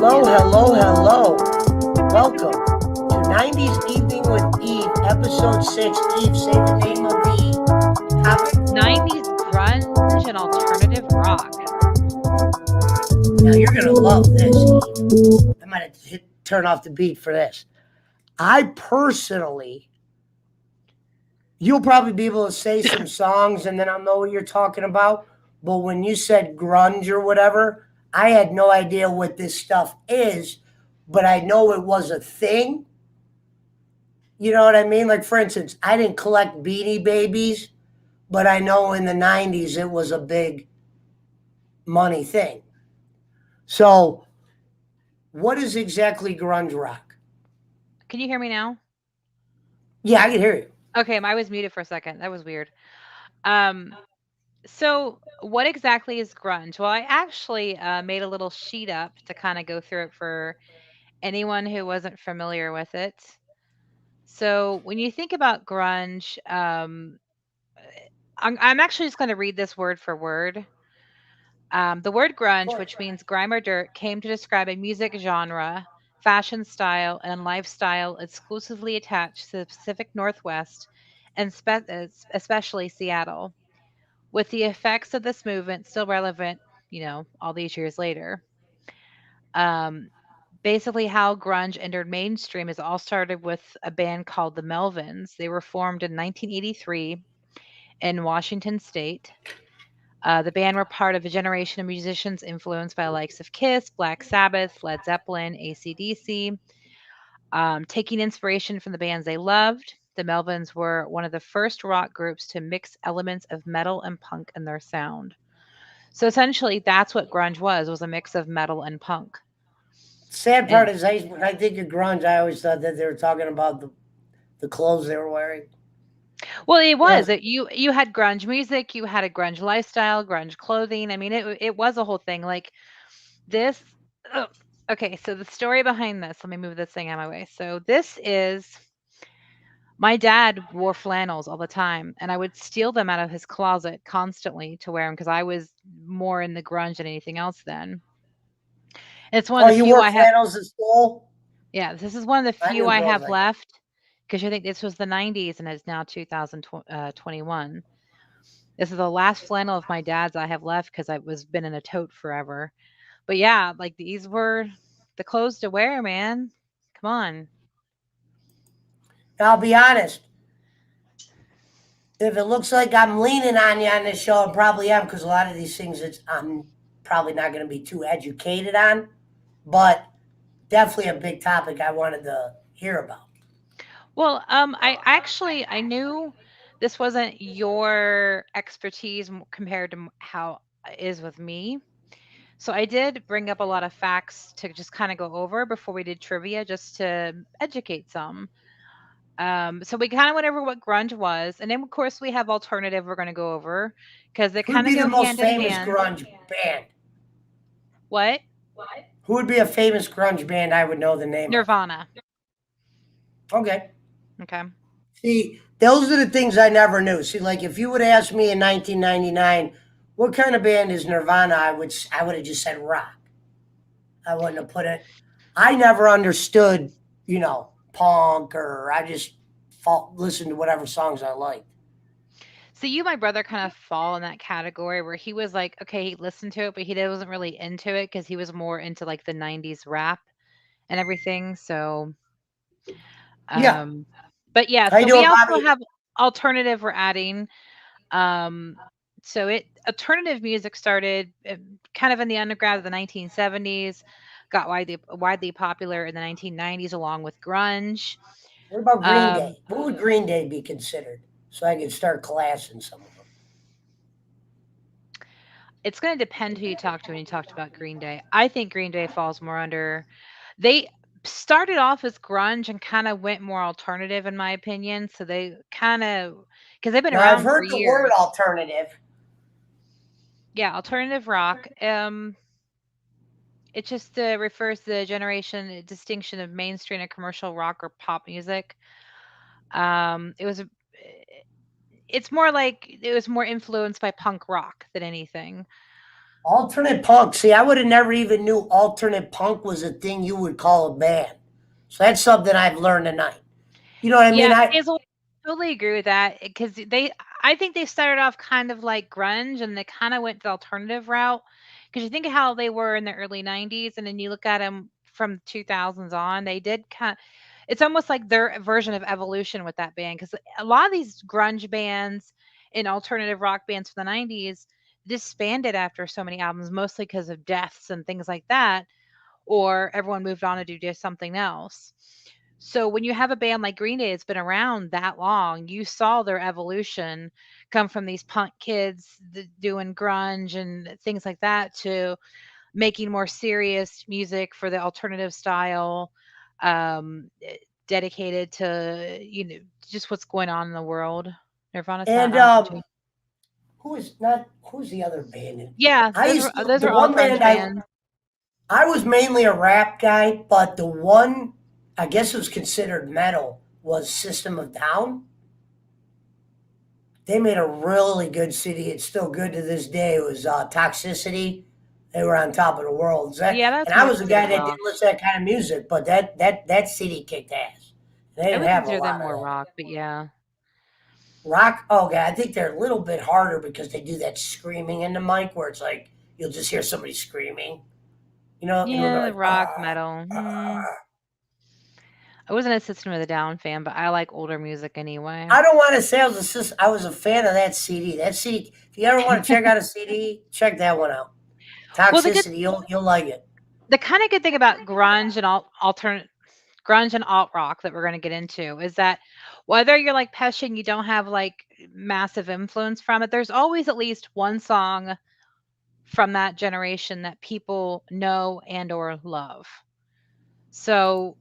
Hello, hello. Welcome to 90s Evening with Eve, episode 6. Eve, say the name of the topic. 90s grunge and alternative rock. Now, you're going to love this, Eve. I might have to turn off the beat for this. I personally, you'll probably be able to say some songs and then I'll know what you're talking about. But when you said grunge or whatever, I had no idea what this stuff is, but I know it was a thing. You know what I mean? Like, for instance, I didn't collect Beanie Babies, but I know in the 90s it was a big money thing. So, what is exactly grunge rock? Can you hear me now? Yeah, I can hear you. Okay, I was muted for a second. That was weird. Um, so what exactly is grunge? Well, I actually made a little sheet up to kind of go through it for anyone who wasn't familiar with it. So when you think about grunge, I'm actually just going to read this word for word. The word Of grunge, course. which means grime or dirt, came to describe a music genre, fashion style, and lifestyle exclusively attached to the Pacific Northwest and especially Seattle, with the effects of this movement still relevant, all these years later. Um, Basically, how grunge entered mainstream is all started with a band called the Melvins. They were formed in 1983 in Washington State. The band were part of a generation of musicians influenced by the likes of Kiss, Black Sabbath, Led Zeppelin, AC/DC, taking inspiration from the bands they loved. The Melvins were one of the first rock groups to mix elements of metal and punk in their sound. So essentially, that's what grunge was a mix of metal and punk. Sad part And is, when I think of grunge, I always thought that they were talking about the clothes they were wearing. well, it You know, was you had grunge music, you had a grunge lifestyle, grunge clothing. I mean, it was a whole thing. Like this. Oh, okay, so the story behind this. Let me move this thing out of my way. So this is my dad wore flannels all the time, and I would steal them out of his closet constantly to wear them because I was more in the grunge than anything else then. It's one oh, of the you few wore I have. flannels at school? Yeah, this is one of the I few knew I girls have like that. left because you think this was the 90s and it's now 2021. This is the last flannel of my dad's I have left because I was been in a tote forever. But yeah, like these were the clothes to wear, man. Come on. Now, I'll be honest. If it looks like I'm leaning on you on this show, I probably am because a lot of these things I'm probably not going to be too educated on, but definitely a big topic I wanted to hear about. Well, I knew this wasn't your expertise compared to how it is with me. So I did bring up a lot of facts to just kind of go over before we did trivia, just to educate some. So we kind of went over what grunge was, and then of course we have alternative we're going to go over because they Who would kind of be the go most hand in famous hand. grunge band? What? Who would be a famous grunge band I would know the name of? Nirvana. Okay. Okay. See, those are the things I never knew. See, like if you would ask me in 1999, what kind of band is Nirvana? I would have just said rock. I wouldn't have put it. I never understood, punk or I just listened to whatever songs I liked. So you, my brother, kind of fall in that category where he was like, okay, he listened to it, but he wasn't really into it because he was more into like the '90s rap and everything. So, Yeah. um, but yeah, How you so we doing, also Bobby? have alternative we're adding. Um, so it alternative music started kind of in the underground of the 1970s, got widely popular in the 1990s along with grunge. What about Green Um, Day? What would Green Day be considered? So I could start classing some of them. it's going to depend who you talk to when you talked about Green Day. I think Green Day falls more under they started off as grunge and kind of went more alternative in my opinion. So they kind of because they've been Now I've around for heard the word years. alternative. Yeah, alternative rock. It just refers to the generation distinction of mainstream and commercial rock or pop music. It was it's more like it was more influenced by punk rock than anything. Alternate punk. See, I would have never even knew alternate punk was a thing you would call a band. So that's something I've learned tonight. You know what I mean? Yeah, I Hazel, totally agree with that because I think they started off kind of like grunge and they kind of went the alternative route. Because you think of how they were in the early 90s and then you look at them from 2000s on, they did kind it's almost like their version of evolution with that band. Because a lot of these grunge bands and alternative rock bands from the 90s disbanded after so many albums, mostly because of deaths and things like that, or everyone moved on to do just something else. So when you have a band like Green Day that's been around that long, you saw their evolution come from these punk kids doing grunge and things like that to making more serious music for the alternative style, dedicated to just what's going on in the world. Nirvana sound and auto tune. who's the other band? Yeah, I used to, those the are all one grunge band bands. I was mainly a rap guy, but the one I guess was considered metal was System of Down. They made a really good CD. It's still good to this day. It was Toxicity. They were on top of the world. Yeah, And that's I more was a guy considered that rock. didn't listen to that kind of music, but that CD kicked ass. They I didn't would have a consider them lot of more that. rock, but yeah. Rock, oh, okay, I think they're a little bit harder because they do that screaming in the mic where it's like you'll just hear somebody screaming. It'll go Yeah, like, rock, metal. I wasn't a System of the Down fan, but I like older music anyway. I don't want to say I was a fan of that CD. That CD, if you ever want to check out a CD, check that one out. Well, Toxicity, you'll like it. the kind of good thing about grunge and alternate grunge and alt rock that we're going to get into is that whether you're like Pesci and you don't have like massive influence from it, there's always at least one song from that generation that people know and or love. So,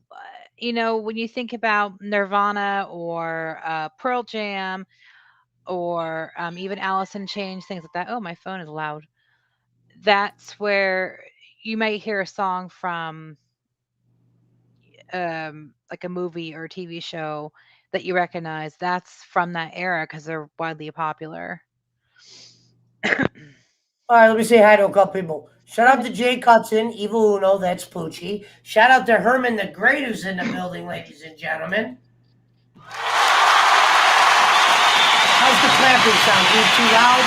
when you think about Nirvana or Pearl Jam or even Alice in Chains, things like that. Oh, my phone is loud. That's where you might hear a song from like a movie or a TV show that you recognize. That's from that era because they're widely popular. All right, let me say hi to a couple people. Shout Go out ahead. to Jay Cutson, Evil Uno, that's Poochie. Shout out to Herman the Great who's in the building, ladies and gentlemen. How's the clapping sound? Is it too loud?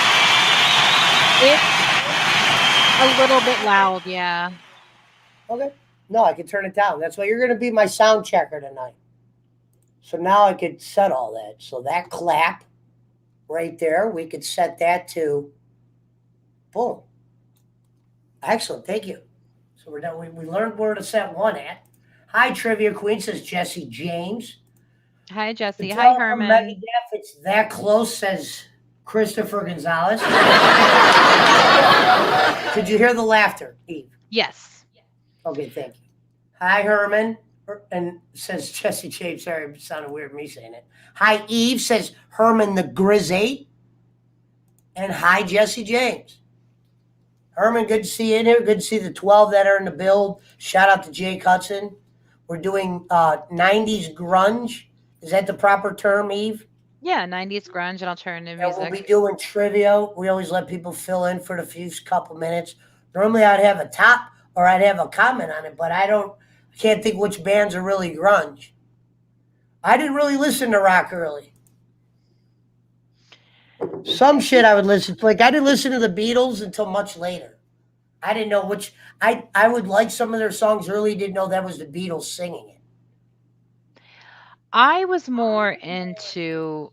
It's a little bit loud, yeah. Okay. No, I can turn it down. That's why you're going to be my sound checker tonight. So now I could set all that. So that clap right there, we could set that to boom. Excellent. Thank you. So we're done. We learned where to set one at. Hi, Trivia Queen, says Jesse James. Hi, Jesse. Hi, Until from Herman. Megadeth, it's that close, says Christopher Gonzalez. Did you hear the laughter, Eve? Yes. Okay, thank you. Hi, Herman. And says Jesse James. Sorry, it sounded weird me saying it. Hi, Eve, says Herman the Grizz8. And hi, Jesse James. Herman, good to see you in here. Good to see the 12 that are in the build. Shout out to Jay Cutson. We're doing 90s grunge. Is that the proper term, Eve? Yeah, 90s grunge and alternative And we'll be music. doing trivia. We always let people fill in for the few couple minutes. Normally, I'd have a top or I'd have a comment on it, but I can't think which bands are really grunge. I didn't really listen to rock early. Some shit I would listen to. Like, I didn't listen to the Beatles until much later. I didn't know which. I would like some of their songs early, didn't know that was the Beatles singing it. I was more into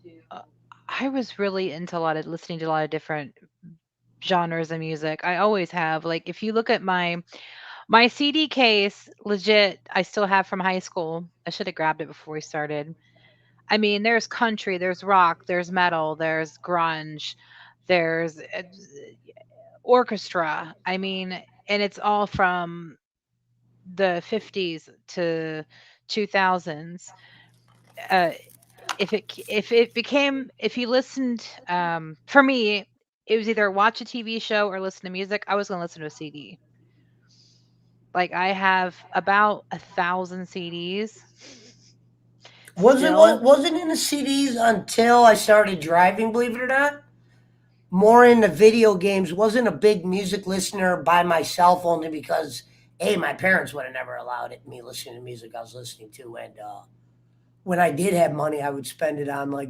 I was really into a lot of listening to a lot of different genres of music. I always have. Like if you look at my CD case, legit, I still have from high school. I should have grabbed it before we started. I mean, there's country, there's rock, there's metal, there's grunge, there's orchestra. I mean, and it's all from the 50s to 2000s. Uh, if you listened, for me, it was either watch a TV show or listen to music. I was going to listen to a CD. Like I have about 1,000 CDs Was it still. wasn't in the CDs until I started driving, believe it or not? more into video games. Wasn't a big music listener by myself, only because my parents would have never allowed it me listening to music I was listening to, and when I did have money, I would spend it on like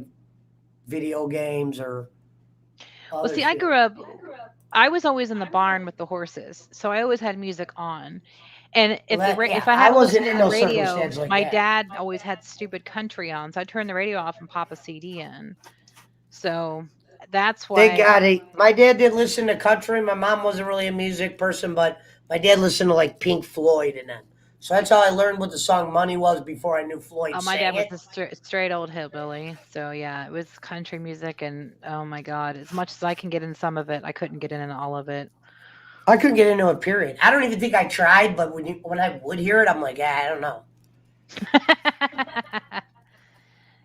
video games or Well, other see, I shit. grew up. I was always in the barn with the horses, so I always had music on. And Well, if yeah, I I had to wasn't listen in to the no radio, circumstance like my that. dad always had stupid country on, so I turned the radio off and pop a CD in. So that's Thank why. God. My dad did listen to country. My mom wasn't really a music person, but my dad listened to like Pink Floyd and then. So that's how I learned what the song "Money" was before I knew Floyd My sang dad was it. a straight old hillbilly, so yeah, it was country music, and oh my god, as much as I can get in some of it, I couldn't get in all of it. I couldn't get into it. Period. I don't even think I tried, but when I would hear it, I'm like, I don't know.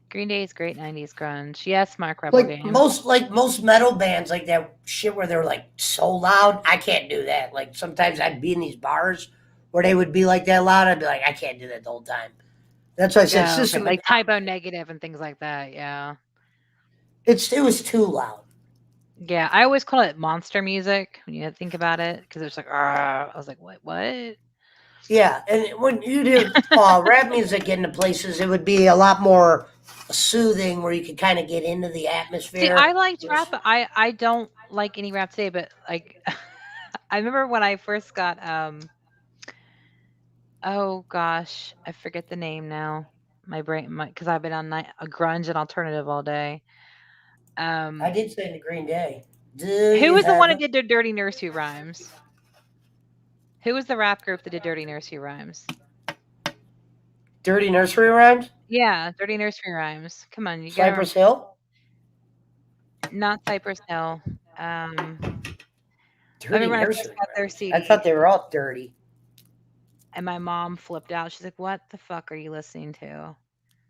Green Day's great 90s grunge. Yes, Mark Rebel Like Game. most metal bands, like that shit where they're like so loud. I can't do that. Like sometimes I'd be in these bars where they would be like that loud. I'd be like, I can't do that the whole time. That's why I said Oh, okay. System of Like Down. typo negative and things like that. Yeah. It was too loud. Yeah. I always call it monster music when you think about it because it's like, I was like, what? What? Yeah, and when you do rap music into places, it would be a lot more soothing, where you could kind of get into the See, I atmosphere. liked rap, but I don't like any rap today. But like, I remember when I first got oh gosh, I forget the name now. My brain, because I've been on a grunge and alternative all day. I Um, did say in the Green Day. Do who you was the one have who did their Dirty Nursery Rhymes? Who was the rap group that did Dirty Nursery Rhymes? Dirty Nursery Rhymes? Yeah, Dirty Nursery Rhymes. Come on, you gotta Cypress Hill? not Cypress Hill. Um, I Dirty remember when I first Nursery got their Rhymes. I CD thought they were all dirty. and my mom flipped out. She's like, "What the fuck are you listening to?"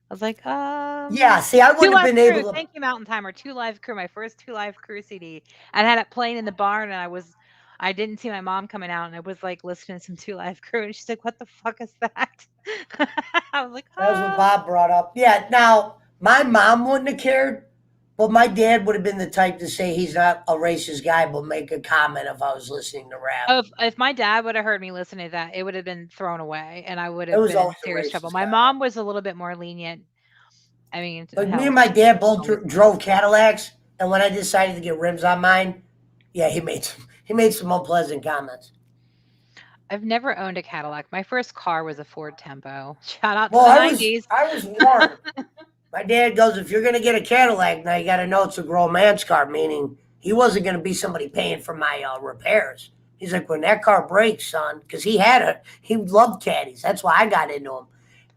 I was like, Yeah, see, I Two wouldn't have Live been Crew. able to. Thank you, Mountain Timer. Two Live Crew, my first Two Live Crew CD. I had it playing in the barn, and I didn't see my mom coming out, and I was like listening to some Two Live Crew, and she's like, "What the fuck is that?" I was like, That was what Bob brought up. Yeah, now, my mom wouldn't have cared, but my dad would have been the type to say he's not a racist guy, but make a comment if I was listening to rap. If my dad would have heard me listening to that, it would have been thrown away, and I would It have was been in always a serious trouble. racist My comment. mom was a little bit more lenient. I mean, Like me hell, and my dad she both always was. drove Cadillacs, and when I decided to get rims on mine, yeah, he made some unpleasant comments. I've never owned a Cadillac. My first car was a Ford Tempo. Shout out to Well, the 90s. I was warned. My dad goes, if you're gonna get a Cadillac, now you got to know it's a grown man's car, meaning he wasn't gonna be somebody paying for my repairs. He's like, when that car breaks, son, because he loved caddies. That's why I got into him.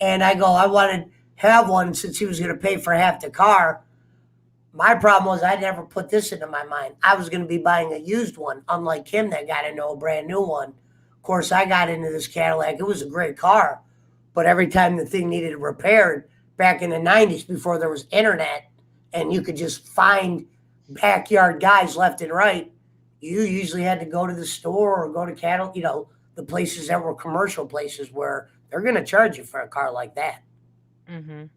And I go, I wanted to have one since he was gonna pay for half the car. My problem was I never put this into my mind. I was going to be buying a used one, unlike him that got into a brand new one. Of course, I got into this Cadillac. It was a great car, but every time the thing needed repaired back in the 90s before there was internet and you could just find backyard guys left and right, you usually had to go to the store or go to the places that were commercial places where they're going to charge you for a car like that. Mhm.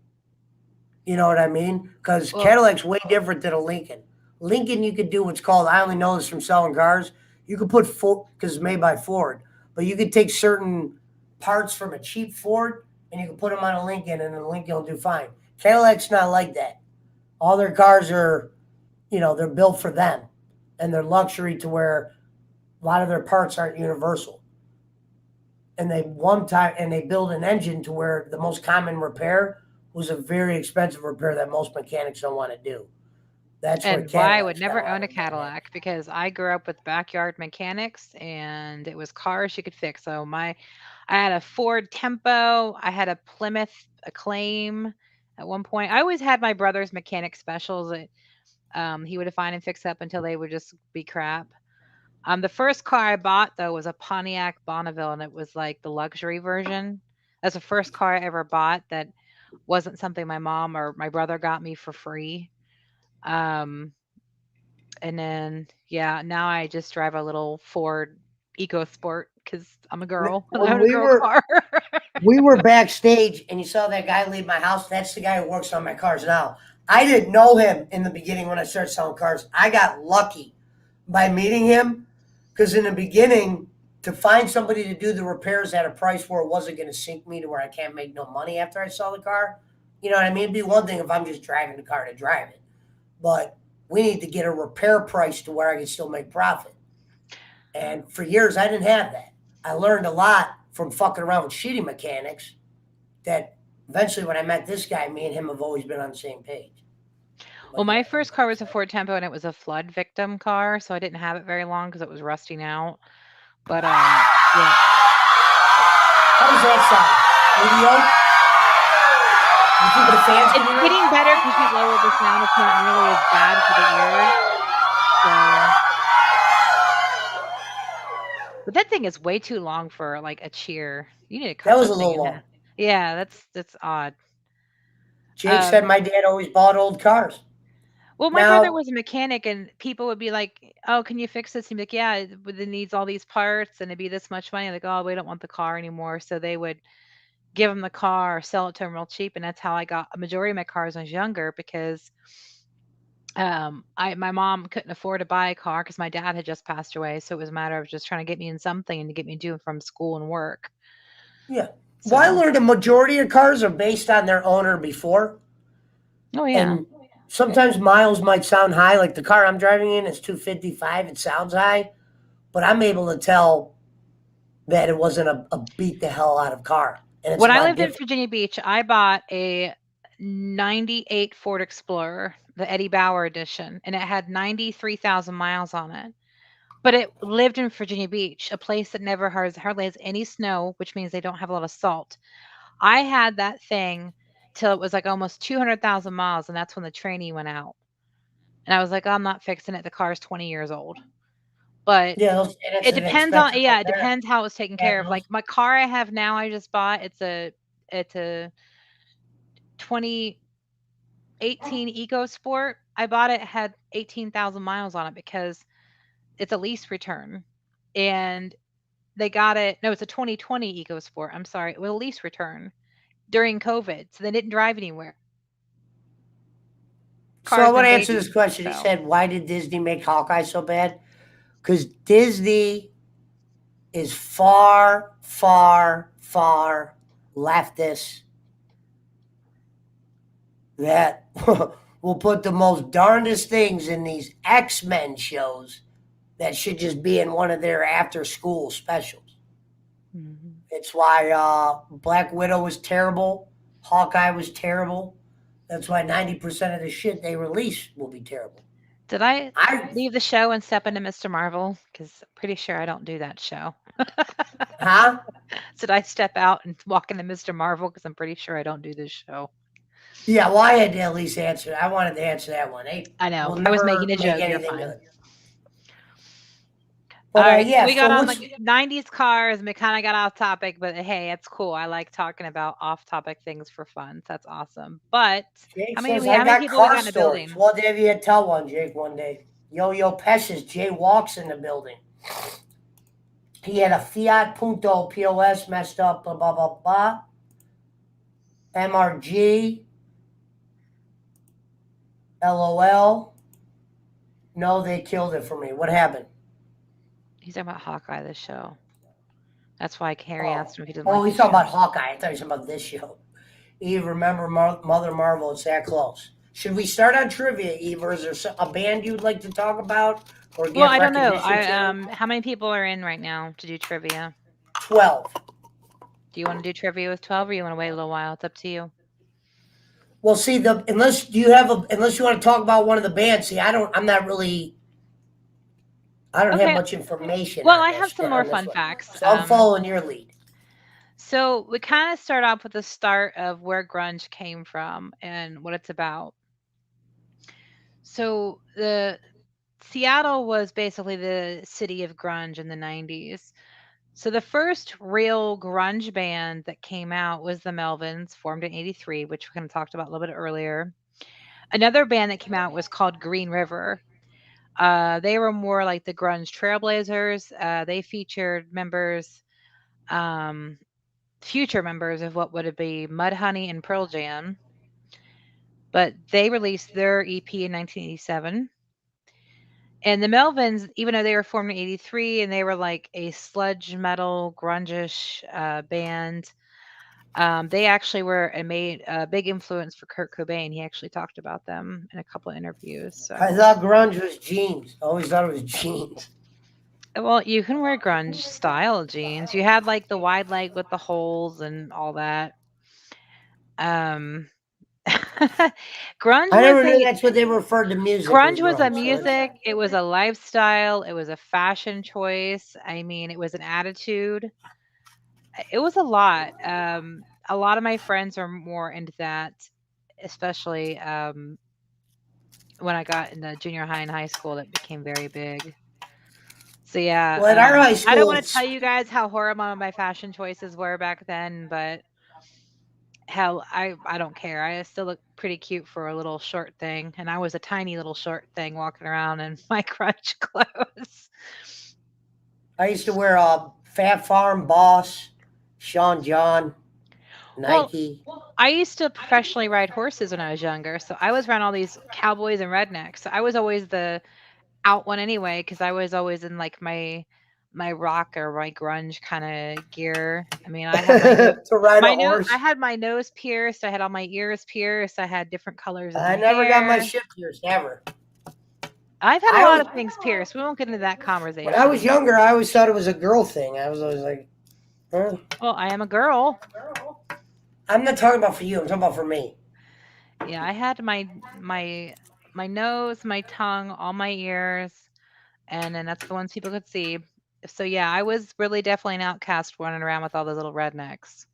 You know what I mean? Because Well, Cadillac's way different than a Lincoln. Lincoln, you could do what's called, I only know this from selling cars. You could put Ford, because it's made by Ford, but you could take certain parts from a cheap Ford and you can put them on a Lincoln and the Lincoln will do fine. Cadillac's not like that. All their cars are, they're built for them and they're luxury to where a lot of their parts aren't universal. And they build an engine to where the most common repair was a very expensive repair that most mechanics don't want to do. That's where and why I would Cadillacs got a never lot own of a their money. Cadillac because I grew up with backyard mechanics and it was cars you could fix. So I had a Ford Tempo, I had a Plymouth Acclaim at one point. I always had my brother's mechanic specials that he would find and fix up until they would just be crap. The first car I bought though was a Pontiac Bonneville and it was like the luxury version. That's the first car I ever bought that wasn't something my mom or my brother got me for free. Um, and then, yeah, now I just drive a little Ford EcoSport because I'm a girl and I When own a girl car. we were backstage and you saw that guy leave my house, that's the guy who works on my cars now. I didn't know him in the beginning when I started selling cars. I got lucky by meeting him because in the beginning, to find somebody to do the repairs at a price where it wasn't going to sink me to where I can't make no money after I sell the car, you know what I mean? It'd be one thing if I'm just driving the car to drive it, but we need to get a repair price to where I can still make profit. And for years, I didn't have that. I learned a lot from fucking around with sheeting mechanics that eventually, when I met this guy, me and him have always been on the same page. Well, But my yeah, first car was a Ford Tempo, and it was a flood victim car, so I didn't have it very long because it was rusting out. But yeah, how does that sound? Mediocre? You think the fans can it's hear getting it? better because you lowered the sound. It's not nearly as bad for the ears. So, but that thing is way too long for like a cheer. You need to That cut was a that thing little in half. long. Yeah, that's odd. Jake said Um, my dad always bought old cars. well, my brother Now, was a mechanic, and people would be like, "Oh, can you fix this?" He'd be like, "Yeah, but it needs all these parts, and it'd be this much money." Like, "Oh, we don't want the car anymore," so they would give him the car or sell it to him real cheap, and that's how I got a majority of my cars when I was younger because I my mom couldn't afford to buy a car because my dad had just passed away, so it was a matter of just trying to get me in something and to get me doing from school and work. yeah. Well, I So, learned a majority of cars are based on their owner before. oh yeah. And sometimes miles might sound high. Like the car I'm driving in is 255. It sounds high, but I'm able to tell that it wasn't a beat the hell out of car. And it's When a I lot lived in different. Virginia Beach, I bought a '98 Ford Explorer, the Eddie Bauer edition, and it had 93,000 miles on it. But it lived in Virginia Beach, a place that never has hardly has any snow, which means they don't have a lot of salt. I had that thing till it was like almost 200,000 miles, and that's when the trainee went out. And I was like, I'm not fixing it. The car's 20 years old. But Yeah, and it's it an depends on, expensive yeah, it repair. depends how it's taken Yeah, care of. Like my car I have now, I just bought. It's a 2018 EcoSport. I bought it, had 18,000 miles on it because it's a lease return. And they got it. No, it's a 2020 EcoSport. I'm sorry. It was a lease return during COVID. So they didn't drive anywhere. so I Car's want been to answer this babied. question. He So, said, "Why did Disney make Hawkeye so bad?" Because Disney is far, far, far leftist that will put the most darndest things in these X-Men shows that should just be in one of their after-school specials. mhm. It's why Black Widow was terrible, Hawkeye was terrible. That's why 90% of the shit they release will be terrible. Did I I, leave the show and step into Mr. Marvel? Because I'm pretty sure I don't do that show. huh? Did I step out and walk into Mr. Marvel? Because I'm pretty sure I don't do this show. Yeah, well, I had to at least answer. I wanted to answer that one. They I know. will I was making never a make joke. You're anything fine. good. All But right. So yeah. we got So on what's like 90s cars and we kind of got off topic, but hey, it's cool. I like talking about off topic things for fun. So that's awesome. But Jake how many says? we I how many got people we car got in the stories. building? Well, Davey had tell one, Jake, one day. Yo Yo Pesci's Jay walks in the building. He had a Fiat Punto POS messed up. Blah blah blah blah. MRG. LOL. No, they killed it for me. What happened? He's talking about Hawkeye, this show. That's why Carrie Oh, asked him if he didn't oh, like the he's talking show. about Hawkeye. I thought he was talking about this show. Eve, remember Mother Marvel? It's that close. Should we start on trivia, Eve, or is there a band you'd like to talk about or Well, give I don't know. recognition I to? how many people are in right now to do trivia? 12. Do you want to do trivia with 12 or you want to wait a little while? It's up to you. Well, see, the unless you want to talk about one of the bands. See, I'm not really. I don't have Okay. much information Well, on I have some more on this fun one, facts. so I'm following your lead. So we kind of start off with the start of where grunge came from and what it's about. So the Seattle was basically the city of grunge in the 90s. So the first real grunge band that came out was the Melvins, formed in 83, which we kind of talked about a little bit earlier. Another band that came out was called Green River. They were more like the grunge trailblazers. They featured members, um, future members of what would it be Mudhoney and Pearl Jam. but they released their EP in 1987. And the Melvins, even though they were formed in '83 and they were like a sludge metal grunge-ish band, they actually were and made a big influence for Kurt Cobain. He actually talked about them in a couple of interviews. I So, thought grunge was jeans. I always thought it was jeans. well, you can wear grunge style jeans. You had like the wide leg with the holes and all that. Um, grunge I was never knew a that's what they referred to music was grunge was a grunge. So it's music. It was a lifestyle. It was a fashion choice. I mean, it was an attitude. It was a lot of my friends are more into that, especially when I got into junior high and high school. That became very big. So yeah, well at our high I don't school. want to tell you guys how horrible my fashion choices were back then, but hell, I don't care. I still look pretty cute for a little short thing, and I was a tiny little short thing walking around in my crunch clothes. I used to wear a Fat Farm Boss, Sean John, Well, Nike. I used to professionally ride horses when I was younger, so I was around all these cowboys and rednecks. So I was always the out one anyway, because I was always in like my rock or my grunge kind of gear. I mean, I had To ride a I horse. had my nose pierced, I had all my ears pierced, I had different colors in I my never got my hair. shit pierced ever. I've had a I lot always, of things pierced. We won't get into that when I was conversation. younger, I always thought it was a girl thing. I was always like, huh? Well, I am a girl. I'm not talking about for you. I'm talking about for me. Yeah, I had my nose, my tongue, all my ears, and then that's the ones people could see. So yeah, I was really definitely an outcast running around with all the little rednecks.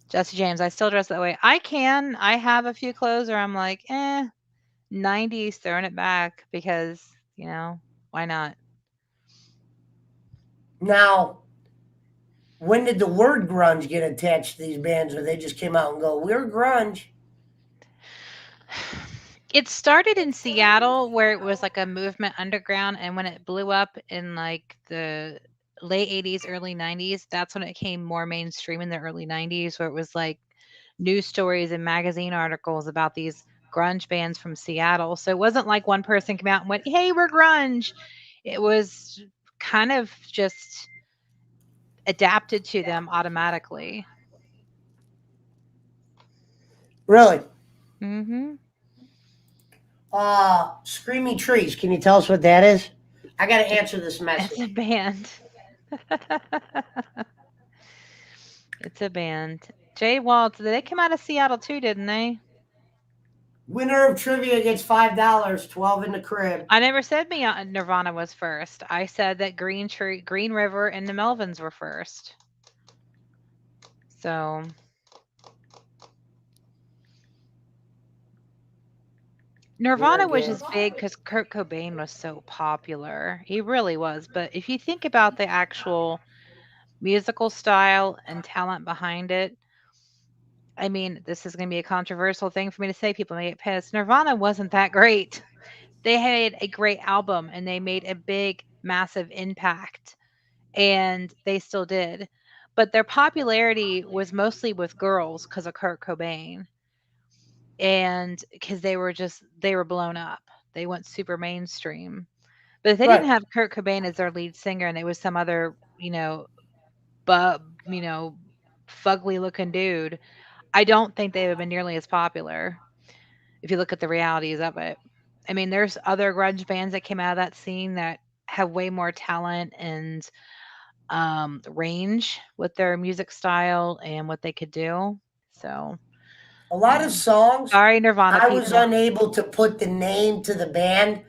Jesse James, I still dress that way. I can. I have a few clothes where I'm like, 90s throwing it back because, why not? Now, when did the word grunge get attached to these bands where they just came out and go, we're grunge? It started in Seattle where it was like a movement underground, and when it blew up in like the late '80s, early '90s, that's when it came more mainstream in the early '90s, where it was like news stories and magazine articles about these grunge bands from Seattle. So it wasn't like one person came out and went, "Hey, we're grunge." It was kind of just adapted to them automatically. Really? Mhm. Screaming Trees. Can you tell us what that is? I got to answer this It's a message. band. It's a band. Jay Waltz, they came out of Seattle too, didn't they? Winner of trivia gets $5, 12 in the crib. I never said Nirvana was first. I said that Green River, and the Melvins were first. So Winner Nirvana was gets. just big because Kurt Cobain was so popular. He really was. But if you think about the actual musical style and talent behind it, I mean, this is going to be a controversial thing for me to say. People may get pissed. Nirvana wasn't that great. They had a great album and they made a big, massive impact, and they still did. But their popularity was mostly with girls because of Kurt Cobain, and because they were blown up. They went super mainstream. But if they didn't Right. have Kurt Cobain as their lead singer and it was some other, bub, fugly looking dude, I don't think they would have been nearly as popular if you look at the realities of it. I mean, there's other grunge bands that came out of that scene that have way more talent and range with their music style and what they could do. So, A lot yeah. of songs, Sorry, Nirvana I was people. unable to put the name to the band,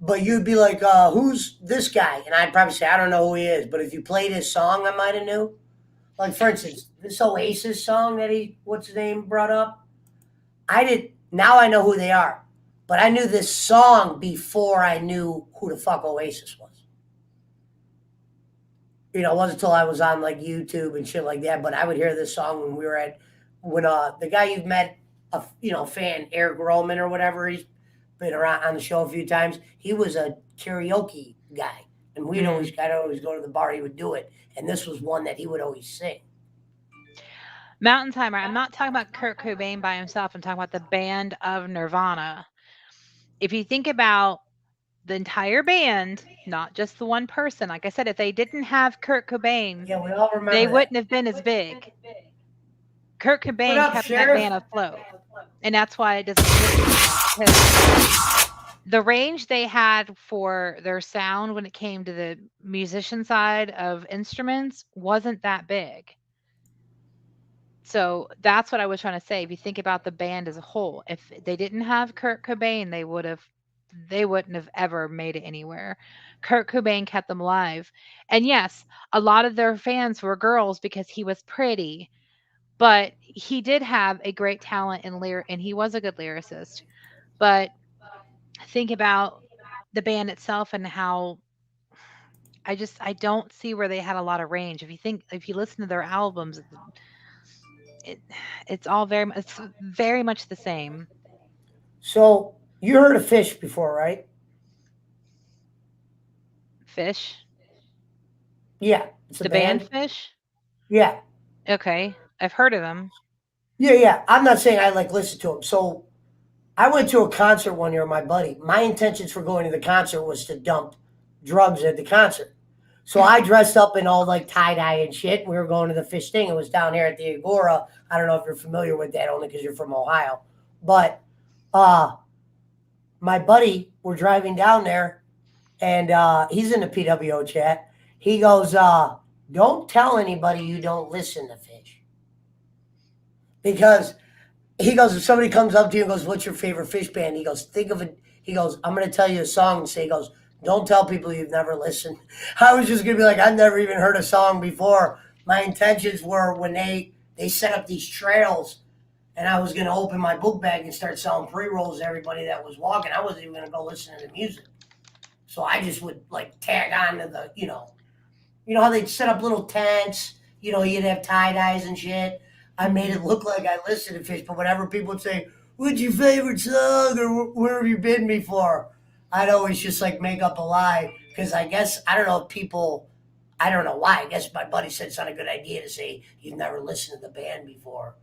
but you'd be like, who's this guy? And I'd probably say, I don't know who he is. But if you played his song, I might have knew. Like, for instance, this Oasis song that what's his name, brought up. Now I know who they are. But I knew this song before I knew who the fuck Oasis was. It wasn't until I was on like YouTube and shit like that. But I would hear this song when the guy you've met, fan Eric Roman or whatever, he's been around on the show a few times. He was a karaoke guy, and I'd always go to the bar. He would do it, and this was one that he would always sing. Mountain Timer. I'm not talking about Kurt Cobain by himself. I'm talking about the band of Nirvana. If you think about the entire band, not just the one person, like I said, if they didn't have Kurt Cobain, Yeah, we all they remember that. wouldn't have been as big. Kurt What Cobain up, kept that Sheriff? band afloat. And that's why it doesn't exist anymore because the range they had for their sound when it came to the musician side of instruments wasn't that big. So that's what I was trying to say. If you think about the band as a whole, if they didn't have Kurt Cobain, they wouldn't have ever made it anywhere. Kurt Cobain kept them alive. And yes, a lot of their fans were girls because he was pretty, but he did have a great talent in lyric and he was a good lyricist. But think about the band itself and how I don't see where they had a lot of range. If you listen to their albums, it, it's very much the same. So you heard of Fish before, right? Fish, Yeah, it's a the band band. Fish. Yeah, Okay, I've heard of them. yeah. I'm not saying I like listen to them. So I went to a concert one year with my buddy. My intentions for going to the concert was to dump drugs at the concert. So I dressed up in all like tie dye and shit. We were going to the Fish thing. It was down here at the Agora. I don't know if you're familiar with that, only because you're from Ohio. But uh, my buddy, we're driving down there, and he's in the PWO chat. He goes, "Don't tell anybody you don't listen to Fish, because he goes, if somebody comes up to you and goes, "What's your favorite Fish band?" He goes, "Think of it." He goes, "I'm going to tell you a song," and say, he goes, "Don't tell people you've never listened." I was just going to be like, "I've never even heard a song before." My intentions were when they set up these trails, and I was going to open my book bag and start selling pre rolls to everybody that was walking. I wasn't even going to go listen to the music. So I just would like tag on to the, you know how they'd set up little tents. You'd have tie dyes and shit. I made Mhm. it look like I listened to Fish, but whenever people would say, "What's your favorite song?" or "Where have you been before?" I'd always just like make up a lie because I guess I don't know if people. I don't know why. I guess my buddy said it's not a good idea to say you've never listened to the band before,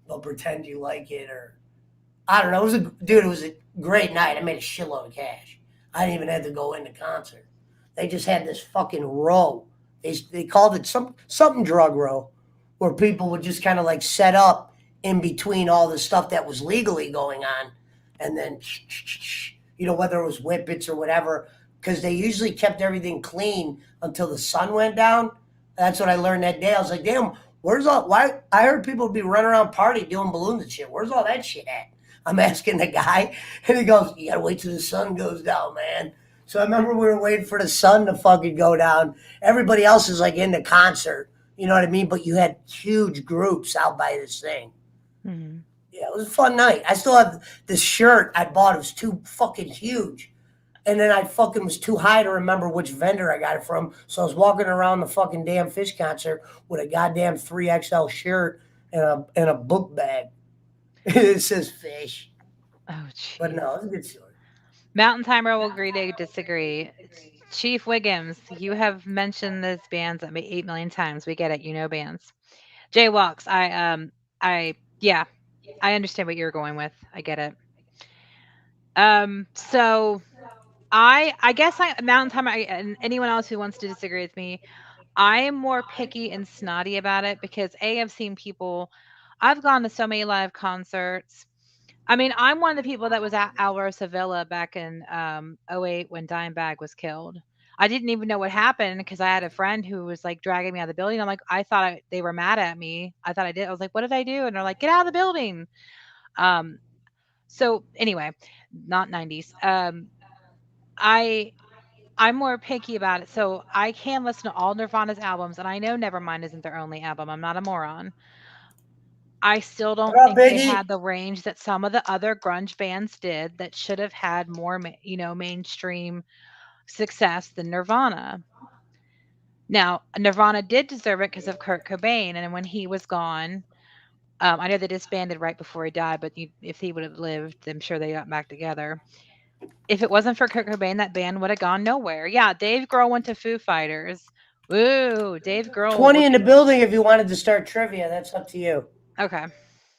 but pretend you like it, or I don't know. It was a dude. It was a great night. I made a shitload of cash. I didn't even have to go in the concert. They just had this fucking row. They called it something drug row, where people would just kind of like set up in between all the stuff that was legally going on, and then whether it was whippets or whatever, because they usually kept everything clean until the sun went down. That's what I learned that day. I was like, damn, where's all? Why? I heard people be running around party doing balloons and shit. Where's all that shit at? I'm asking the guy, and he goes, "You gotta wait till the sun goes down, man." So I remember we were waiting for the sun to fucking go down. Everybody else is like in the concert, you know what I mean? But you had huge groups out by this thing. Mhm. Yeah, it was a fun night. I still have this shirt I bought. It was too fucking huge. And then I fucking was too high to remember which vendor I got it from. So I was walking around the fucking damn Fish concert with a goddamn 3XL shirt and a book bag. It says Fish. Oh, But jeez. no, it was a good story. Mountain Timer will agree to disagree. Chief Wiggums, you have mentioned these bands 8 million times. We get it. You know bands. Jaywalks. Yeah, I understand what you're going with. I get it. So I guess Mountain Timer and anyone else who wants to disagree with me, I am more picky and snotty about it because I've seen people. I've gone to so many live concerts. I mean, I'm one of the people that was at Alvaro Sevilla back in '08 when Dimebag was killed. I didn't even know what happened because I had a friend who was like dragging me out of the building. I'm like, I thought they were mad at me. I thought I did. I was like, what did I do? And they're like, get out of the building. Um, so anyway, not '90s. I I'm more picky about it. So I can listen to all Nirvana's albums, and I know Nevermind isn't their only album. I'm not a moron. I still What don't up, think they Biggie? had the range that some of the other grunge bands did that should have had more, mainstream success than Nirvana. Now, Nirvana did deserve it because of Kurt Cobain, and when he was gone, I know they disbanded right before he died, but if he would have lived, I'm sure they got back together. If it wasn't for Kurt Cobain, that band would have gone nowhere. Yeah, Dave Grohl went to Foo Fighters. Woo, Dave Grohl 20 in the looking. building if you wanted to start trivia. That's up to you. Okay,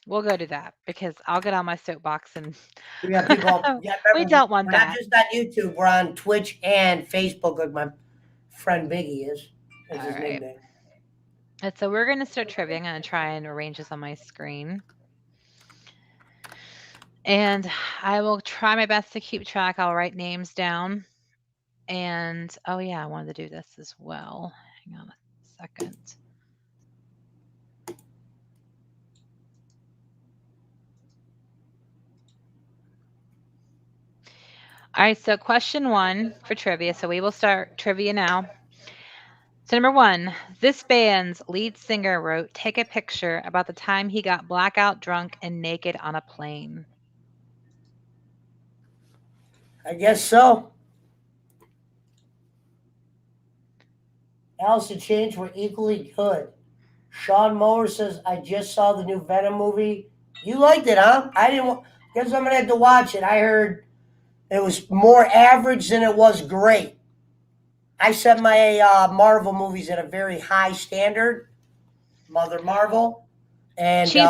we'll go to that because I'll get on my soapbox and We got people. Yeah, we remember, don't want we're not that. just on YouTube. We're on Twitch and Facebook, like my friend Biggie is. That's All his right. nickname. And so we're going to start trivia. I'm going to try and arrange this on my screen. And I will try my best to keep track. I'll write names down. And oh, yeah, I wanted to do this as well. Hang on a second. All right, so question 1 for trivia. So we will start trivia now. So number 1, this band's lead singer wrote "Take a Picture" about the time he got blackout drunk and naked on a plane. I guess so. Alice in Chains were equally good. Sean Moore says, I just saw the new Venom movie. You liked it, huh? I didn't. Guess I'm going to have to watch it. I heard it was more average than it was great. I set my Marvel movies at a very high standard, Mother Marvel. And Chief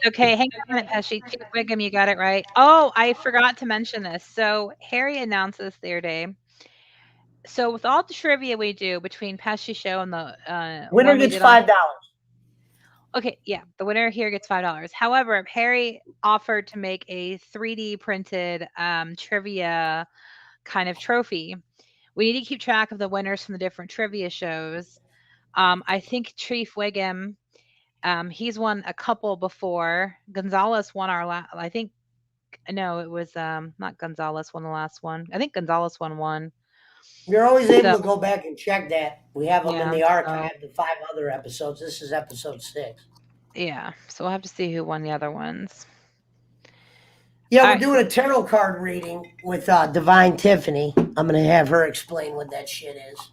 Okay, hang on a minute, Pesci. Chief Wiggum, you got it right. Oh, I forgot to mention this. So Harry announced this the other day. So with all the trivia we do between Pesci Show and the winner one we gets did on $5. Okay, yeah, the winner here gets $5. However, Harry offered to make a 3D printed trivia kind of trophy. We need to keep track of the winners from the different trivia shows. I think Chief Wiggum, he's won a couple before. Gonzalez won our last. I think no, it was not Gonzalez won the last one. I think Gonzalez won one. You're always So able to go back and check that. We have them in yeah, the so archive, the 5 other episodes. This is episode 6. yeah, so we'll have to see who won the other ones. Yeah, All we're right, so doing a tarot card reading with Divine Tiffany. I'm going to have her explain what that shit is.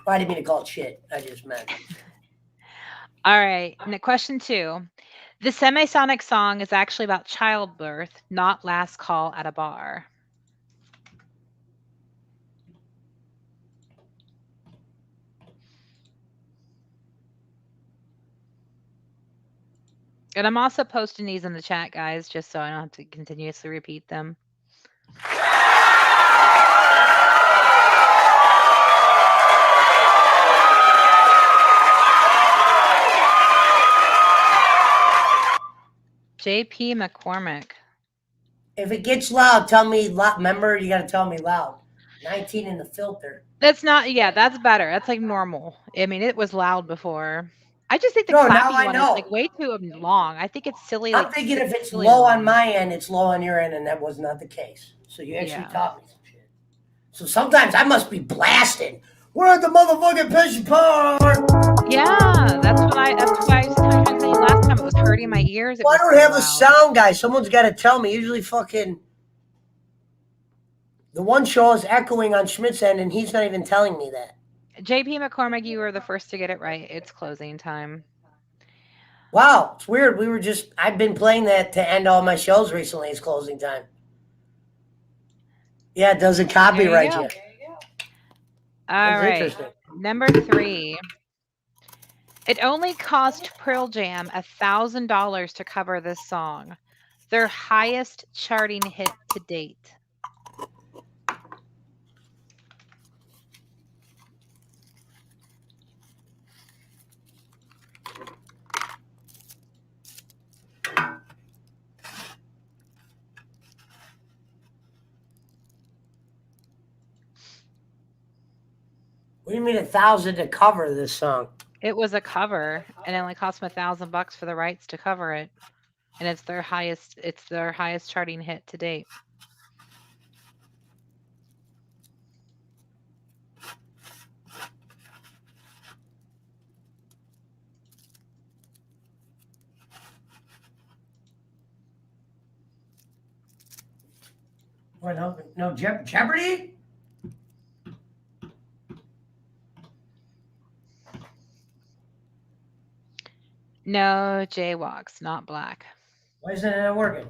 I didn't mean to call it shit. I just meant. all right. Now, question 2. The Semisonic song is actually about childbirth, not last call at a bar. And I'm also posting these in the chat, guys, just so I don't have to continuously repeat them. JP McCormick. If it gets loud, tell me loud. Remember, you got to tell me loud. 19 in the filter. That's not, yeah, that's better. That's like normal. I mean, it was loud before. I just think the No, now clappy I one is like know. way too long. I think it's silly, I'm like thinking if it's silly low on long. my end, it's low on your end, and that was not the case. So you actually Yeah. taught me some shit. So sometimes I must be blasting. We're at the motherfucking Pesci Park. Yeah, that's what I was trying to tell you last time. It was hurting my ears. It Well, I was don't so have a loud. sound guy. Someone's got to tell me. Usually, fucking the one show is echoing on Schmidt's end, and he's not even telling me that. JP McCormick, you were the first to get it right. It's closing time. Wow, it's weird. I've been playing that to end all my shows recently. It's closing time. Yeah, it doesn't There you copyright go. you. All That's right. interesting. Number 3. It only cost Pearl Jam $1,000 to cover this song, their highest charting hit to date. What do you mean 1,000 to cover this song? It was a cover, and it only cost them $1,000 for the rights to cover it, and it's their highest charting hit to date. What? No Jeopardy? No, jaywalks, not black. Why isn't it working?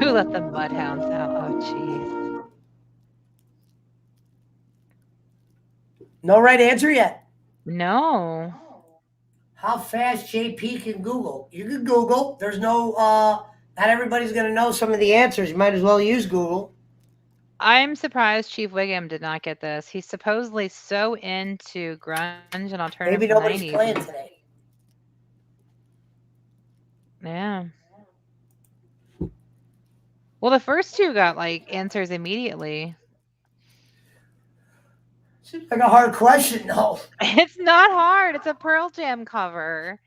Who let the mudhounds out? Oh, jeez. No right answer yet. No. How fast JP can Google? You can Google. There's no. Not everybody's gonna know some of the answers. You might as well use Google. I'm surprised Chief Wiggum did not get this. He's supposedly so into grunge and alternative Maybe from the nobody's 90s. playing today. Yeah. Well, the first two got like answers immediately. Seems like a hard question, though. It's not hard. It's a Pearl Jam cover.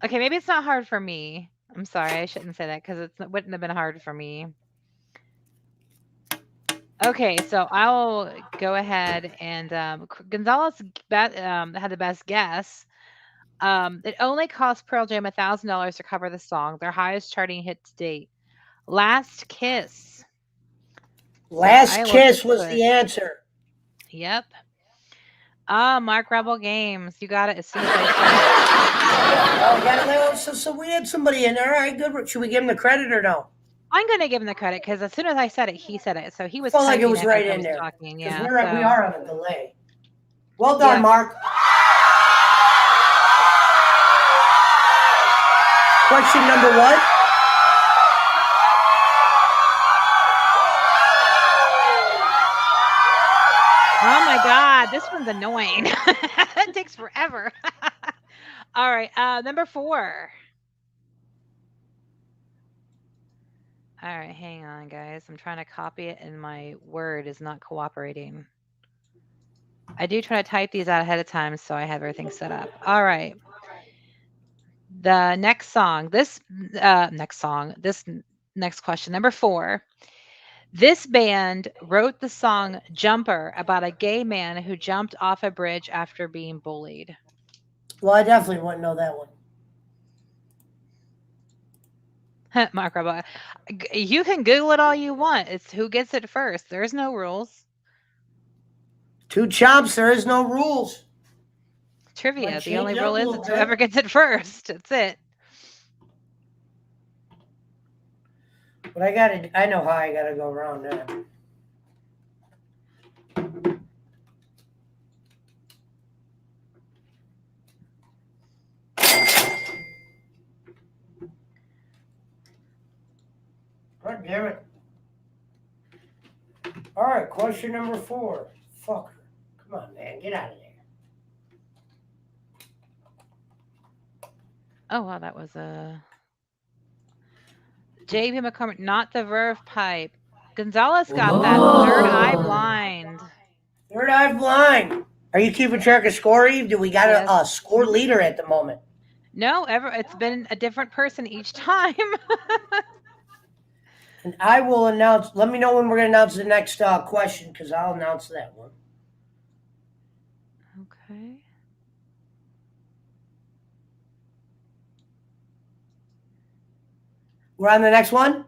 Okay, maybe it's not hard for me. I'm sorry, I shouldn't say that because it wouldn't have been hard for me. Okay, so I'll go ahead and Gonzalez had the best guess. It only cost Pearl Jam $1,000 to cover the song, their highest charting hit to date. Last Kiss. Last I looked Kiss into was it. the answer. Yep. Mark Rebel Games. You got it as soon as I said it. So we had somebody in there. All right, good. Should we give him the credit or no? I'm gonna give him the credit because as soon as I said it, he said it. So he was Felt like it typing was as right I in was there. talking. Because Yeah. we are on a delay. Well done, Yep. Mark. Question number what? Oh my God, this one's annoying. It takes forever. All right, number 4. All right, hang on, guys. I'm trying to copy it, and my Word is not cooperating. I do try to type these out ahead of time, so I have everything set up. All right. The next song. This next question, number 4. This band wrote the song "Jumper" about a gay man who jumped off a bridge after being bullied. Well, I definitely wouldn't know that one. Mark Rebel. You can Google it all you want. It's who gets it first. There's no rules. 2 chomps, there is no rules. Trivia. Might The only change up rule a is little it's bit. whoever gets it first. That's it. But I know how I gotta go around that. God damn it. All right, question number 4. Fucker. Come on, man. Get out of there. Oh, wow. That was a J.P. McCormick, not the Verve Pipe. Gonzalez got that. Third Eye Blind. Third Eye Blind. Are you keeping track of score, Eve? Do we got Yes. a score leader at the moment? No, it's been a different person each time. And I will announce. Let me know when we're going to announce the next question, because I'll announce that one. Okay. We're on the next one?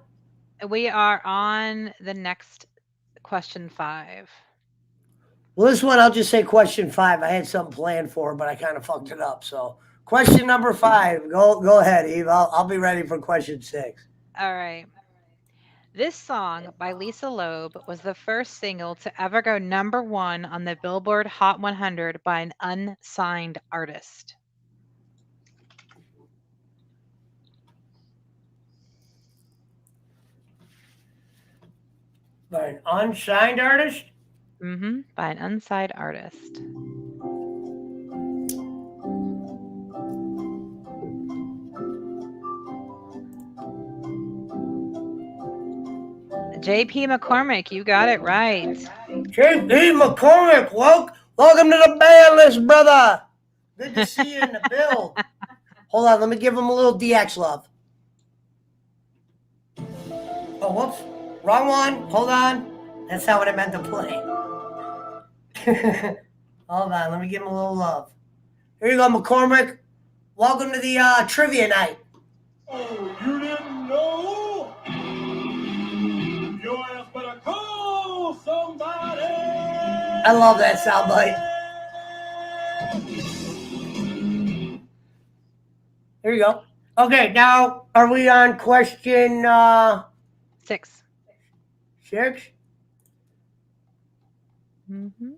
We are on the next question 5. Well, this one, I'll just say question 5. I had something planned for, but I kind of fucked it up. So, question number 5. Go ahead, Eve. I'll be ready for question 6. All right. This song by Lisa Loeb was the first single to ever go number 1 on the Billboard Hot 100 by an unsigned artist. By an unsigned artist? Mm-hmm. By an unsigned artist. J.P. McCormick, you got it right. J.P. McCormick, welcome to the band list, brother. Good to see you in the build. Hold on, let me give him a little DX love. Oh, whoops. Wrong one. Hold on. That's not what I meant to play. Hold on, let me give him a little love. Here you go, McCormick. Welcome to the trivia night. Oh, you didn't know? Your ass better call somebody. I love that soundbite. Here you go. Okay, now are we on question 6. 6. Mm-hmm.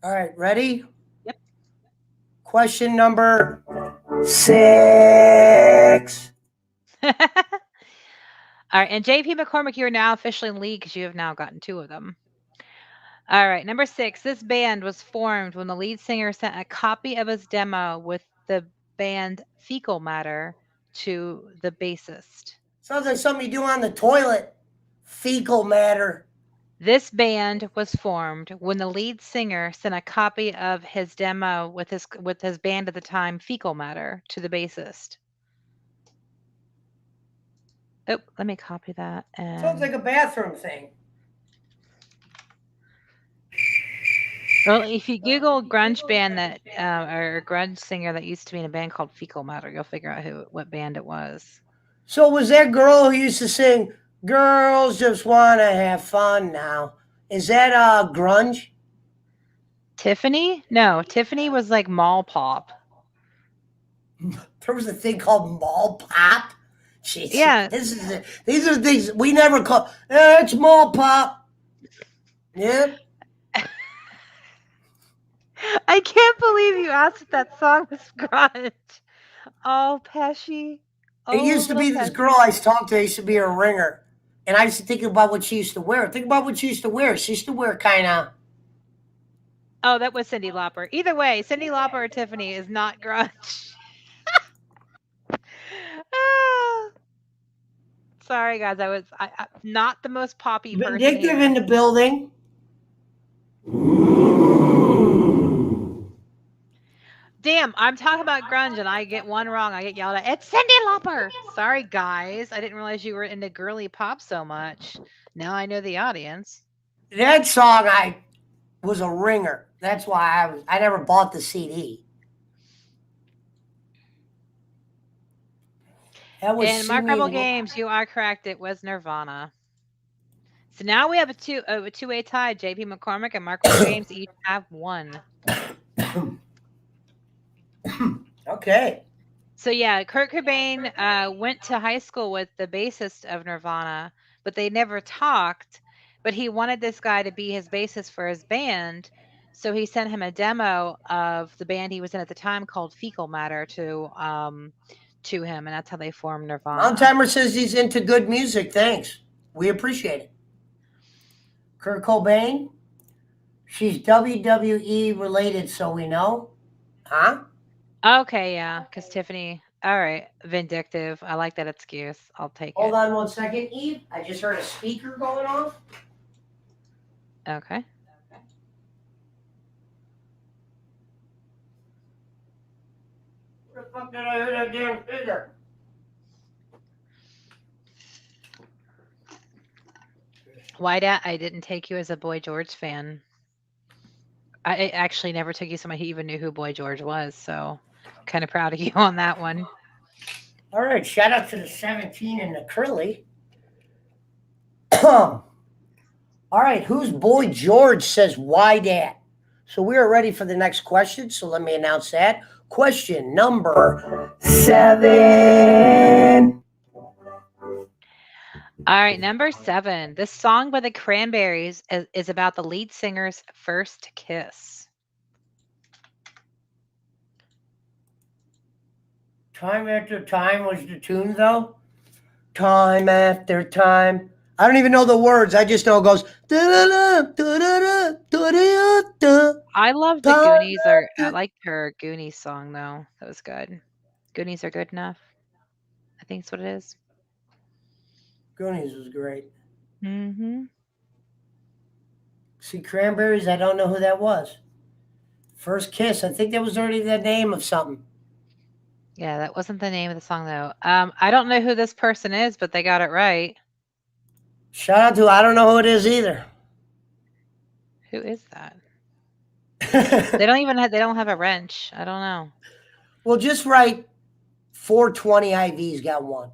All right, ready? Yep. Question number 6. All right, and JP McCormick, you're now officially in the league because you have now gotten 2 of them. All right, number 6. This band was formed when the lead singer sent a copy of his demo with the band Fecal Matter to the bassist. Sounds like something you do on the toilet. Fecal matter. This band was formed when the lead singer sent a copy of his demo with his band at the time, Fecal Matter, to the bassist. Oh, let me copy that. And Sounds like a bathroom thing. well, if you Google grunge band that or grunge singer that used to be in a band called Fecal Matter, you'll figure out what band it was. So was that girl who used to sing "Girls Just Wanna Have Fun Now"? Is that grunge? Tiffany? No, Tiffany was like mall pop. There was a thing called mall pop. Jeez, Yeah. These are things we never call. It's mall pop. Yep. I can't believe you asked if that song was grunge. Oh, Pesci. It used to be this girl I used to talk to. I used to be her ringer, and I used to think about what she used to wear. Think about what she used to wear. She used to wear kind of. Oh, that was Cyndi Lauper. Either way, Cyndi Lauper or Tiffany is not grunge. Ah. Sorry, guys. I was not the most poppy person Vindictive here. in the building. Damn, I'm talking about grunge and I get one wrong. I get yelled at. It's Cyndi Lauper. Sorry, guys. I didn't realize you were into girly pop so much. Now I know the audience. That song I was a ringer. That's why I never bought the CD. That was In Mark singing. Rebel Games, you are correct. It was Nirvana. So now we have a two-way tie. JP McCormick and Mark Rebel Games each have 1. Okay. So yeah, Kurt Cobain went to high school with the bassist of Nirvana, but they never talked. But he wanted this guy to be his bassist for his band, so he sent him a demo of the band he was in at the time called Fecal Matter to him, and that's how they formed Nirvana. Mount Timer says he's into good music. Thanks. We appreciate it. Kurt Cobain. She's WWE related, so we know. Huh? Okay, yeah, because Tiffany. All right, vindictive. I like that excuse. I'll take Hold it. on 1 second, Eve. I just heard a speaker going off. Okay. Where the fuck did I hear that damn speaker? Why dat? I didn't take you as a Boy George fan. I actually never took you somebody who even knew who Boy George was, so kind of proud of you on that one. All right, shout out to the 17 and the curly. All right, who's Boy George says why dat? So we are ready for the next question, so let me announce that. Question number 7. All right, number 7. This song by the Cranberries is about the lead singer's first kiss. Time after time was the tune, though. Time after time. I don't even know the words. I just know it goes. I love the Goonies. I like her Goonies song though. That was good. Goonies are good enough. I think that's what it is. Goonies was great. Mm-hmm. See, Cranberries, I don't know who that was. First Kiss, I think that was already the name of something. Yeah, that wasn't the name of the song though. I don't know who this person is, but they got it right. Shout out to I don't know who it is either. Who is that? They don't have a wrench. I don't know. Well, just write 420 IVs got one.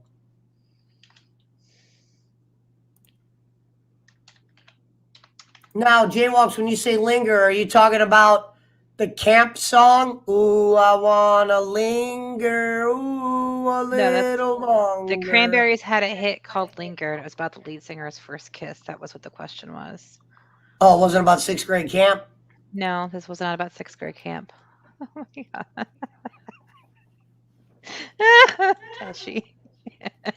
Now, Jaywalks, when you say linger, are you talking about The camp song. Ooh, I wanna linger. Ooh, a that's little longer. The Cranberries had a hit called Linger, and it was about the lead singer's first kiss. That was what the question was. Oh, it wasn't about 6th grade camp. No, this was not about 6th grade camp. Oh my god. Pesci.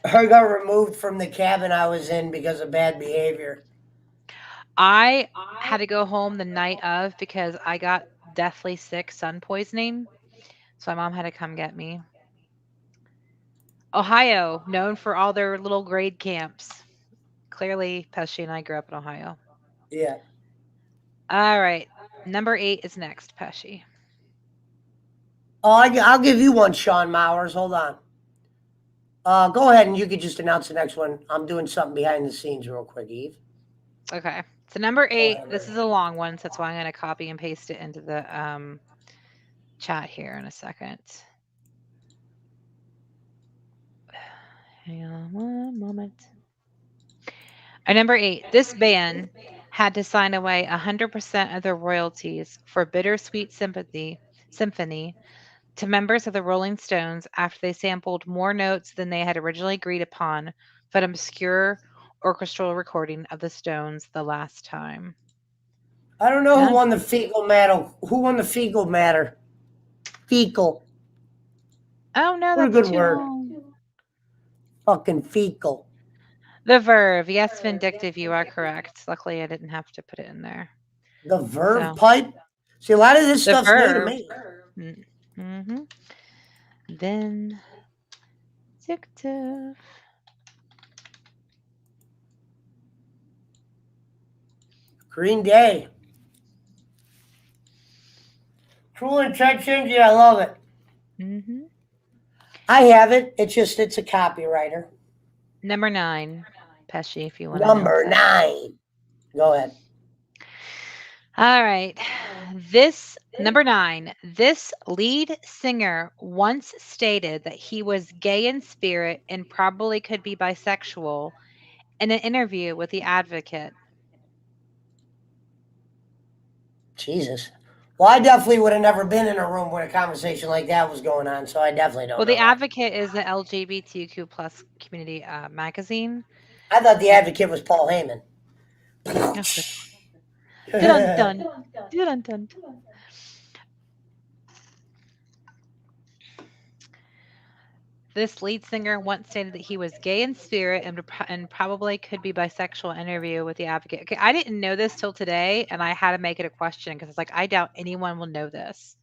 I got removed from the cabin I was in because of bad behavior. I had to go home the night of because I got deathly sick, sun poisoning. So my mom had to come get me. Ohio, known for all their little grade camps. Clearly, Pesci and I grew up in Ohio. Yeah. All right. Number 8 is next, Pesci. Oh, I'll give you one, Sean Mowers. Hold on. Go ahead and you could just announce the next one. I'm doing something behind the scenes real quick, Eve. Okay. So number 8, ahead, this Ray. is a long one, so that's why I'm going to copy and paste it into the chat here in a second. Hang on one moment. Number 8, this band had to sign away 100% of their royalties for Bittersweet Symphony to members of the Rolling Stones after they sampled more notes than they had originally agreed upon for an obscure orchestral recording of the Stones the last time. I don't know who Dun- won the fecal matter. Who won the fecal matter? Fecal. Oh no, What a that's good too word. long. Fucking fecal. The Verve. Yes, vindictive, you are correct. Luckily, I didn't have to put it in there. The verve So, pipe. See, a lot of this the stuff's new to Verve. me. Mm-hmm. Vindictive. Green Day. Cruel Intentions. Yeah, I love it. Mm-hmm. I have it. It's a copywriter. Number 9, Pesci, if you want to Number announce it. 9. Go ahead. All right. This number 9, this lead singer once stated that he was gay in spirit and probably could be bisexual in an interview with The Advocate. Jesus. Well, I definitely would have never been in a room where a conversation like that was going on, so I definitely don't Well, know The that. Advocate is the LGBTQ plus community magazine. I thought the And advocate was Paul Heyman. dun dun dun dun. This lead singer once stated that he was gay in spirit and probably could be bisexual. Interview with The Advocate. Okay, I didn't know this till today, and I had to make it a question because it's like I doubt anyone will know this.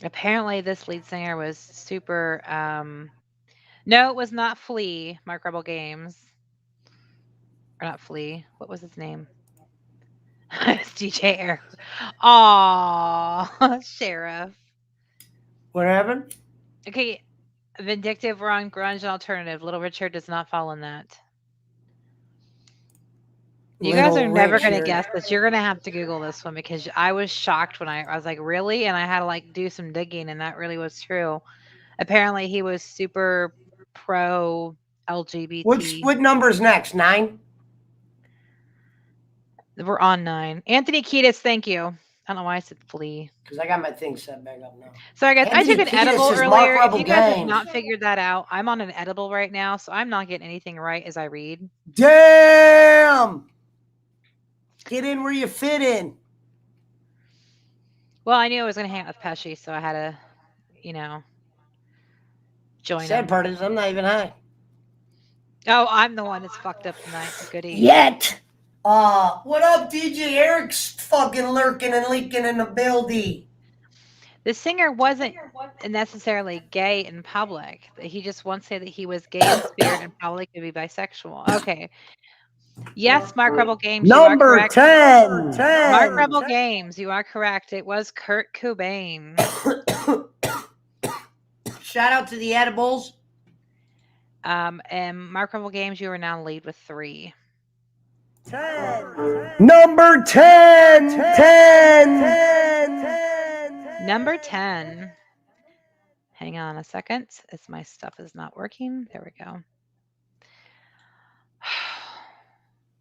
Apparently, this lead singer was super. No, it was not Flea. Mark Rebel Games, or not Flea. What was his name? It's DJ Eric. Aw, Sheriff. What happened? Okay, vindictive. We're on grunge and alternative. Little Richard does not fall in that. You guys are Little never gonna Richard. guess this. You're gonna have to Google this one because I was shocked when I was like, really? And I had to like do some digging, and that really was true. Apparently, he was super pro LGBT. What number's next? 9? We're on 9. Anthony Kiedis, thank you. I don't know why I said Flea. Because I got my thing set back up now. Sorry, guys. I took Anthony an Kiedis edible is Mark earlier. If Rebel you guys have Games. not figured that out, I'm on an edible right now, so I'm not getting anything right as I read. Damn! Get in where you fit in. Well, I knew I was going to hang out with Pesci, so I had to, join Sad him. part is I'm not even high. Oh, I'm the one that's fucked up tonight. Goody. Yet. What up, DJ Eric's fucking lurking and leaking in the building. The singer wasn't necessarily gay in public. He just once said that he was gay in spirit and probably could be bisexual. Okay. Yes, Mark Rebel Games, you are Number correct. 10. Mark Rebel Games, you are correct. It was Kurt Cobain. Shout out to the edibles. And Mark Rebel Games, you are now lead with 3. 10. Number 10. 10. Number 10. Hang on a second. As my stuff is not working. There we go.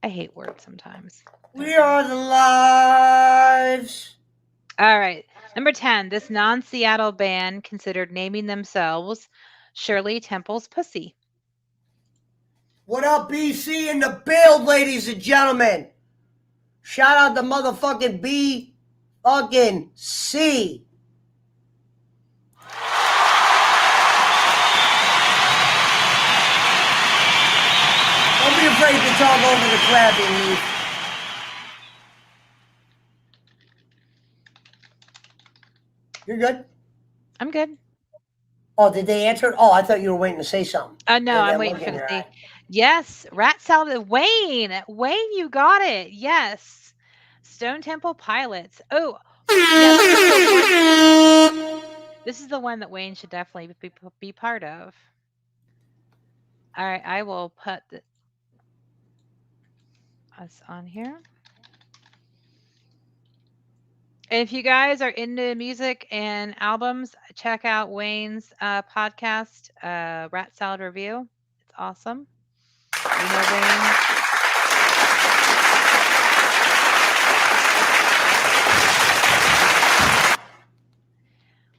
I hate words sometimes. We are the light. 5s. All right. Number 10. This non-Seattle band considered naming themselves Shirley Temple's Pussy. What up, BC in the build, ladies and gentlemen? Shout out to motherfucking B fucking C. Don't be afraid to talk over the clapping, Lee. You're good? I'm good. Oh, did they answer? Oh, I thought you were waiting to say something. No, And I'm then waiting look for in the your see. eye. Yes, Rat Salad. Wayne, you got it. Yes. Stone Temple Pilots. Oh, yeah, this is the one that Wayne should definitely be part of. All right, I will put us on here. If you guys are into music and albums, check out Wayne's podcast, Rat Salad Review. It's awesome. You know Wayne.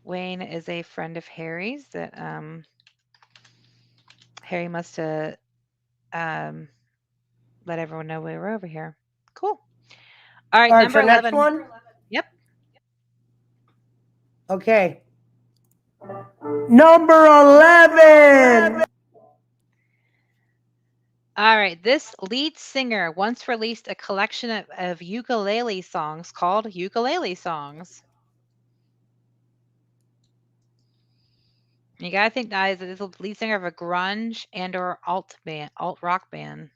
Wayne is a friend of Harry's that Harry must have let everyone know we were over here. Cool. All right, number 11. Next one? Yep. Okay. Number 11. All right, this lead singer once released a collection of ukulele songs called Ukulele Songs. You gotta think that is the lead singer of a grunge and or alt rock band.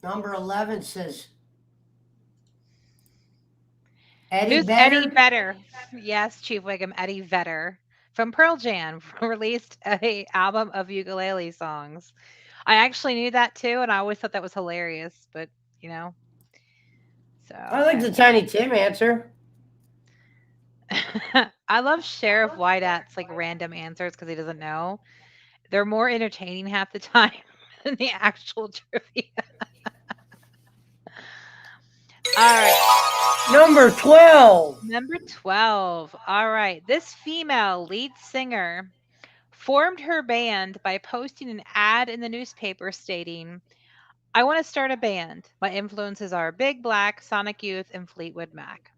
Number 11 says Eddie Who's Vedder? Eddie Vedder? Yes, Chief Wiggum, Eddie Vedder from Pearl Jam released a album of ukulele songs. I actually knew that too, and I always thought that was hilarious. But you know, so I like the Tiny Tim answer. I love Sheriff Whiteat's like random answers because he doesn't know. They're more entertaining half the time than the actual trivia. All right. Number 12. Number 12. All right. This female lead singer formed her band by posting an ad in the newspaper stating, "I want to start a band. My influences are Big Black, Sonic Youth, and Fleetwood Mac."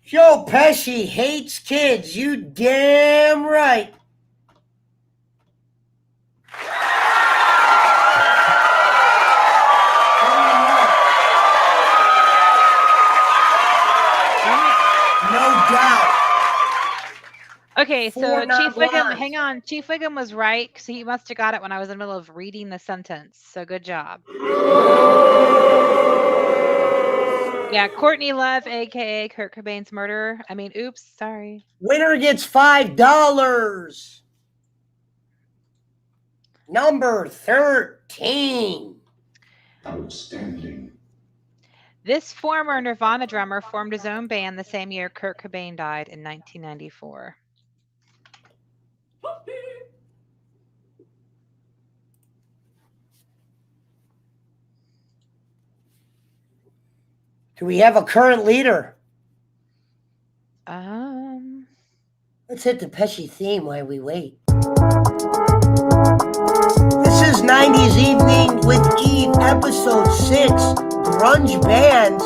Joe Pesci hates kids. You damn right. No doubt. Okay, so Four Chief Wiggum, non-blondes. hang on. Chief Wiggum was right because he must have got it when I was in the middle of reading the sentence. So good job. Yeah, Courtney Love, aka Kurt Cobain's murderer. I mean, oops, sorry. Winner gets $5. Number 13. Outstanding. This former Nirvana drummer formed his own band the same year Kurt Cobain died in 1994. Do we have a current leader? Let's hit the Pesci theme while we wait. This is 90s Evening with Eve, episode 6, Grunge Bands.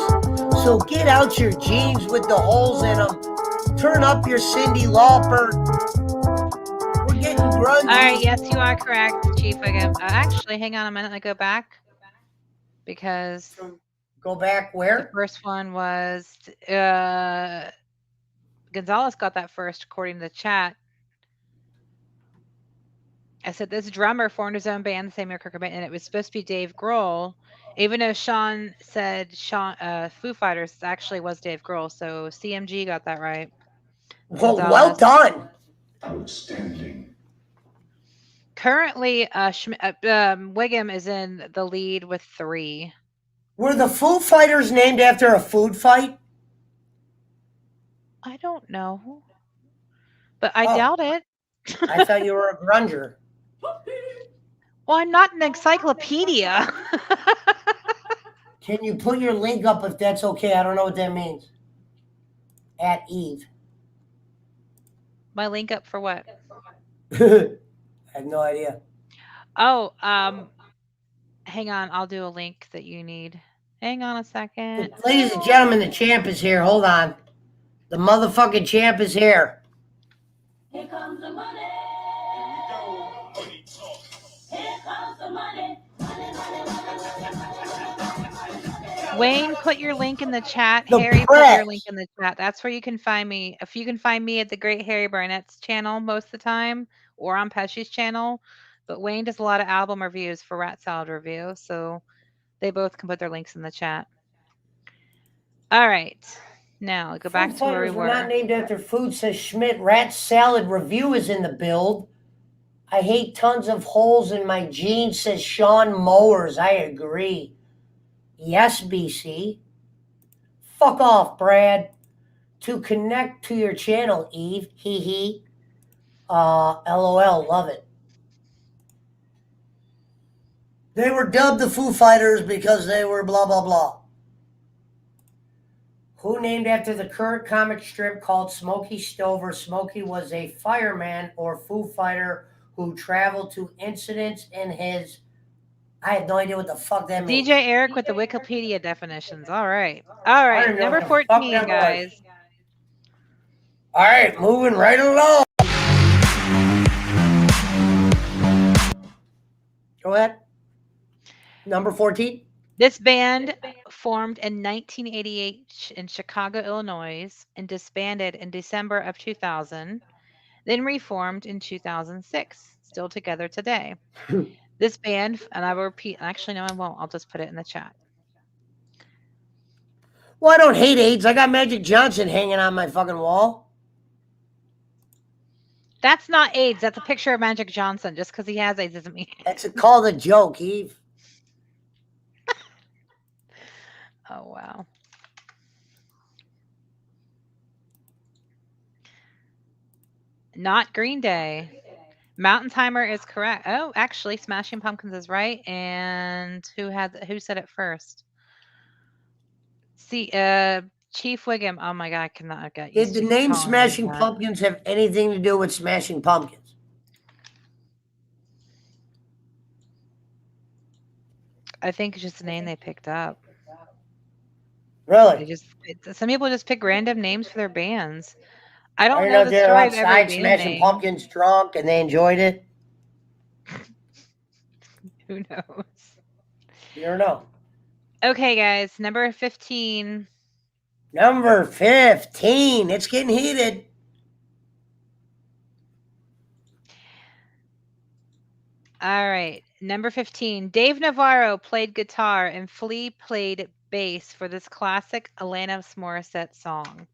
So get out your jeans with the holes in them. Turn up your Cyndi Lauper. We're getting grungy. All right, yes, you are correct, Chief Wiggum. Actually, hang on a minute. Let me go back because Go back where? the first one was Gonzalez got that first, according to the chat. I said this drummer formed his own band the same year Kurt Cobain, and it was supposed to be Dave Grohl. Even though Sean said Foo Fighters actually was Dave Grohl, so CMG got that right. Well done. Outstanding. Currently, Wiggum is in the lead with 3. Were the Foo Fighters named after a food fight? I don't know, but I Oh. doubt it. I thought you were a grunger. Well, I'm not an encyclopedia. Can you put your link up if that's okay? I don't know what that means. At Eve. My link up for what? I have no idea. Oh, hang on. I'll do a link that you need. Hang on a second. Ladies and gentlemen, the champ is here. Hold on. The motherfucking champ is here. Here comes the money. Here comes the money. Wayne, put your link in the chat. The Harry, put your press. link in the chat. That's where you can find me. If you can find me at the Great Harry Barnett's channel most of the time, or on Pesci's channel. But Wayne does a lot of album reviews for Rat Salad Review, so they both can put their links in the chat. All right. Now go back to where we Fighters were not were. named after food, says Schmidt. Rat Salad Review is in the build. I hate tons of holes in my jeans, says Sean Mowers. I agree. Yes, BC. Fuck off, Brad. To connect to your channel, Eve. Hee hee. LOL. Love it. They were dubbed the Foo Fighters because they were blah, blah, blah. Who named after the current comic strip called Smokey Stover? Smokey was a fireman or Foo Fighter who traveled to incidents in his. I had no idea what the fuck that means. DJ Eric with the Wikipedia definitions. All right. All right. even know Number what the fuck 14, that was. guys. All right, moving right along. Go ahead. Number 14. This band formed in 1988 in Chicago, Illinois, and disbanded in December of 2000, then reformed in 2006, still together today. This band, and I will repeat, actually, no, I won't. I'll just put it in the chat. Well, I don't hate AIDS. I got Magic Johnson hanging on my fucking wall. That's not AIDS. That's a picture of Magic Johnson. Just because he has AIDS doesn't mean. That's called a joke, Eve. Oh, wow. Not Green Day. Mountain Timer is correct. Oh, actually, Smashing Pumpkins is right. And who said it first? See, Chief Wiggum. Oh my God, I cannot get used Did the to name calling him Smashing that. Pumpkins have anything to do with Smashing Pumpkins? I think it's just a name they picked up. Really? Some people just pick random names for their bands. I I don't don't know know the if they're story of every outside band Smashing name. Pumpkins drunk and they enjoyed it. Who knows? You don't know. Okay, guys, number 15. Number 15. It's getting heated. All right, number 15. Dave Navarro played guitar and Flea played bass for this classic Alanis Morissette song.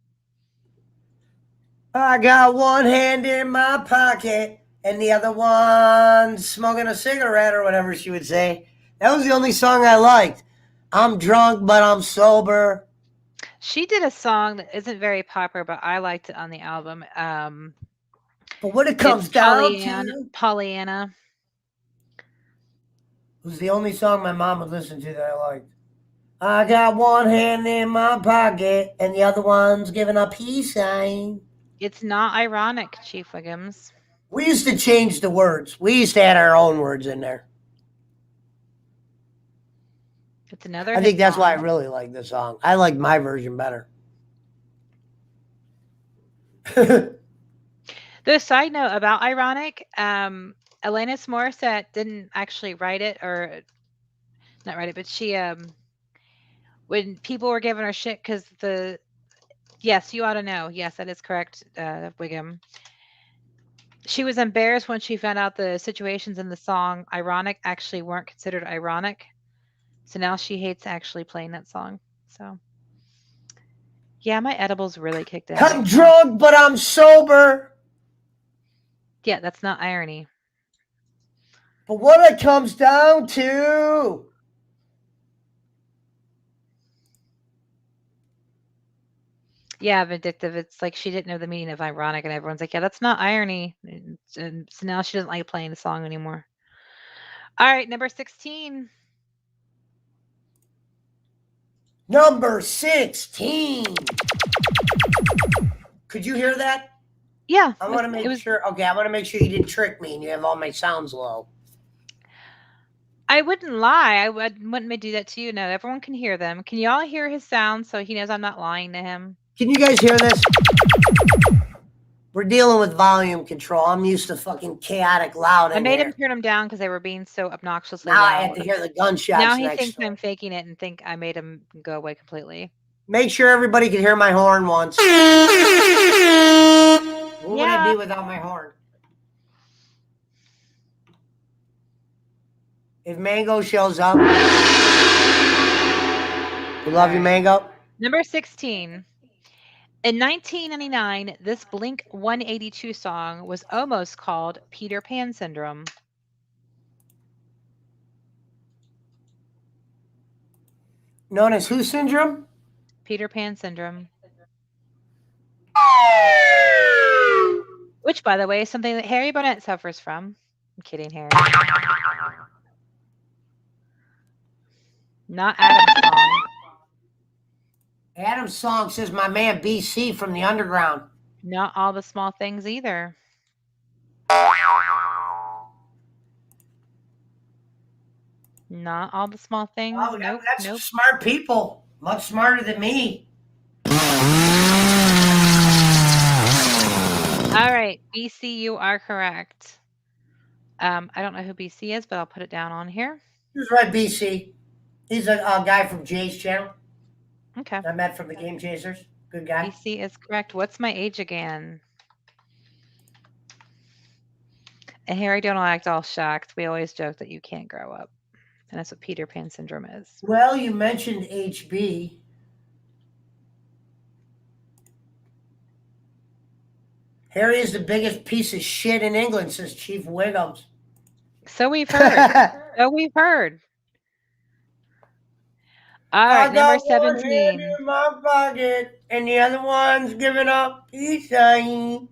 I got one hand in my pocket and the other one smoking a cigarette or whatever she would say. That was the only song I liked. I'm drunk, but I'm sober. She did a song that isn't very popular, but I liked it on the album. But what it comes It's down to, Pollyanna. it was the only song my mom would listen to that I liked. I got one hand in my pocket and the other one's giving a peace sign. It's not ironic, Chief Wiggums. We used to change the words. We used to add our own words in there. It's another. I think that's why I really like this song. I like my version better. The side note about ironic, Alanis Morissette didn't actually write it, or not write it, but she when people were giving her shit because yes, you ought to know. Yes, that is correct, Wiggum. She was embarrassed when she found out the situations in the song "Ironic" actually weren't considered ironic. So now she hates actually playing that song. So yeah, my edibles really kicked in. I'm drunk, but I'm sober. Yeah, that's not irony. But what it comes down to, Yeah, vindictive. It's like she didn't know the meaning of ironic, and everyone's like, "Yeah, that's not irony." And so now she doesn't like playing the song anymore. All right, number 16. Number 16. Could you hear that? Yeah, I want to it make was. sure. Okay, I want to make sure you didn't trick me and you have all my sounds low. I wouldn't lie. Wouldn't do that to you. No, everyone can hear them. Can y'all hear his sound so he knows I'm not lying to him? Can you guys hear this? We're dealing with volume control. I'm used to fucking chaotic loud I in made here. him turn them down because they were being so obnoxiously Now I have loud. to hear the gunshots Now he next thinks door. I'm faking it and think I made him go away completely. Make sure everybody can hear my horn once. What would I Yeah. be without my horn? If Mango shows up, we love you, Alright. Mango. Number 16. In 1999, this Blink 182 song was almost called Peter Pan Syndrome. Known as who syndrome? Peter Pan Syndrome. Which, by the way, is something that Harry Barnett suffers from. I'm kidding, Harry. Not Adam's song. Adam's song says my man BC from the underground. Not All the Small Things either. Not All the Small Things. Oh, Nope. that's Nope. smart people. Much smarter than me. All right, BC, you are correct. I don't know who BC is, but I'll put it down on here. Who's right, BC? He's a guy from Jay's channel. Okay. I met from the Game Chasers. Good guy. BC is correct. What's my age again? And Harry, don't act all shocked. We always joke that you can't grow up. And that's what Peter Pan syndrome is. Well, you mentioned HB. Harry is the biggest piece of shit in England, says Chief Wiggums. So we've heard. So we've heard. All right, I number got one hand 17. in my pocket, and the other one's giving up peace sign.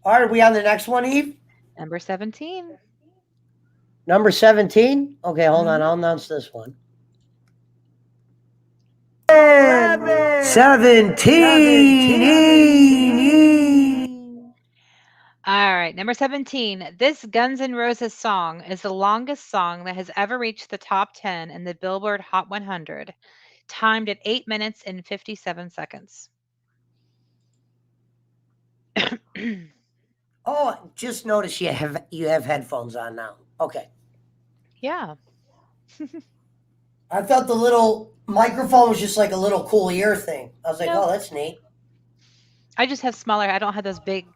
All right, are we on the next one, Eve? Number 17. Number 17? Okay, hold on. Mhm. I'll announce this one. 17. All right, number 17. This Guns N' Roses song is the longest song that has ever reached the top 10 in the Billboard Hot 100, timed at 8 minutes and 57 seconds. Oh, just notice you have headphones on now. Okay. Yeah. I thought the little microphone was just like a little cool ear thing. I was like, Nope. oh, that's neat. I just have smaller. I don't have those big,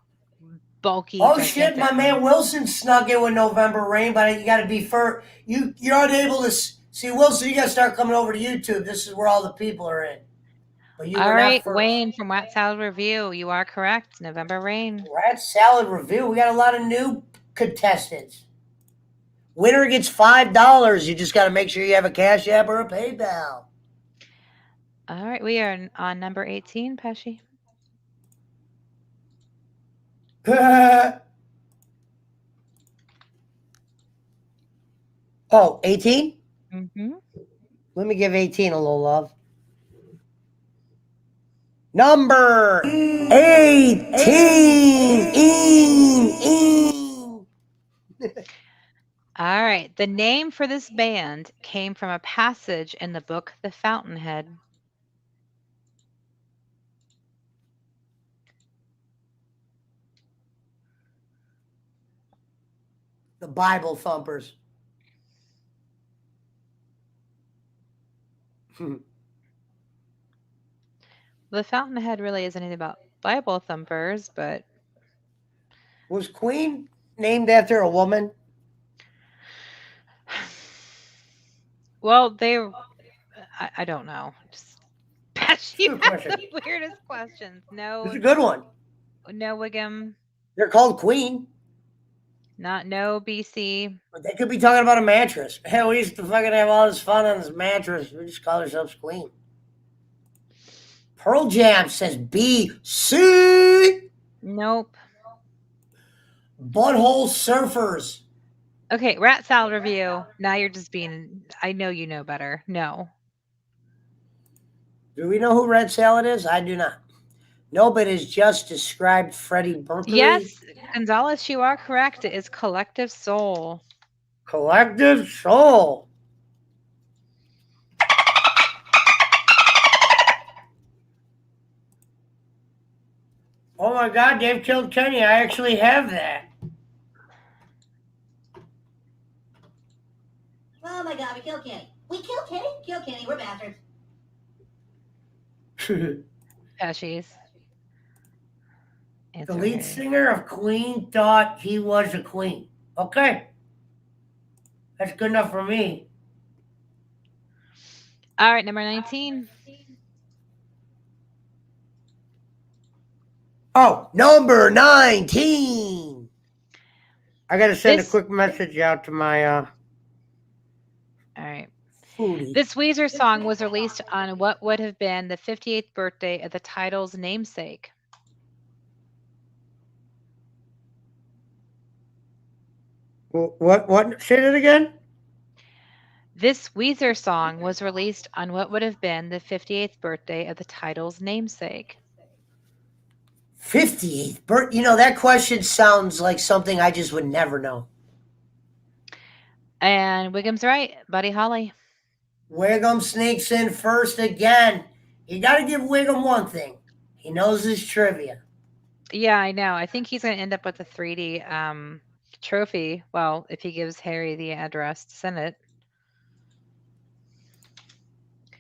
bulky. Oh shit, gigantic my man ones. Wilson snuck in with November Rain, but you got to be first. You're unable to see Wilson. You got to start coming over to YouTube. This is where all the people are in. But you All were right, not first. Wayne from Wat Salad Review. You are correct. November Rain. Rat Salad Review. We got a lot of new contestants. Winner gets $5. You just got to make sure you have a Cash App or a PayPal. All right, we are on number 18, Pesci. Oh, 18? Mm-hmm. Let me give 18 a little love. Number 18. All right. The name for this band came from a passage in the book The Fountainhead. The Bible Thumpers. The Fountainhead really isn't anything about Bible thumpers, but Was Queen named after a woman? well, I don't know. Just Pesci Good has question. the weirdest questions. It's No, a good one. no, Wiggum. They're called Queen. No BC. But they could be talking about a mattress. Hell, we used to fucking have all this fun on this mattress. We just call ourselves Queen. Pearl Jam says BC. Nope. Butthole Surfers. Okay, rat salad review. Now you're just being. I know you know better. No. Do we know who Red Salad is? I do not. No, but has just described Freddie Mercury. Yes, Gonzalez, you are correct. It is Collective Soul. Collective Soul. Oh my God, Dave killed Kenny. I actually have that. Oh my God, we killed Kenny. We killed Kenny? Kill Kenny, we're bastards. Pesci's. The Answer lead Harry. singer of Queen thought he was a queen. Okay. That's good enough for me. All right, number 19. Oh, number 19. I got to send a This- quick message out to my All right. foodie. This Weezer song was released on what would have been the 58th birthday of the title's namesake. What? Say that again? This Weezer song was released on what would have been the 58th birthday of the title's namesake. 58th birth. You know, that question sounds like something I just would never know. And Wiggum's right, Buddy Holly. Wiggum sneaks in first again. You got to give Wiggum one thing. He knows his trivia. Yeah, I know. I think he's going to end up with a 3D trophy. Well, if he gives Harry the address to send it.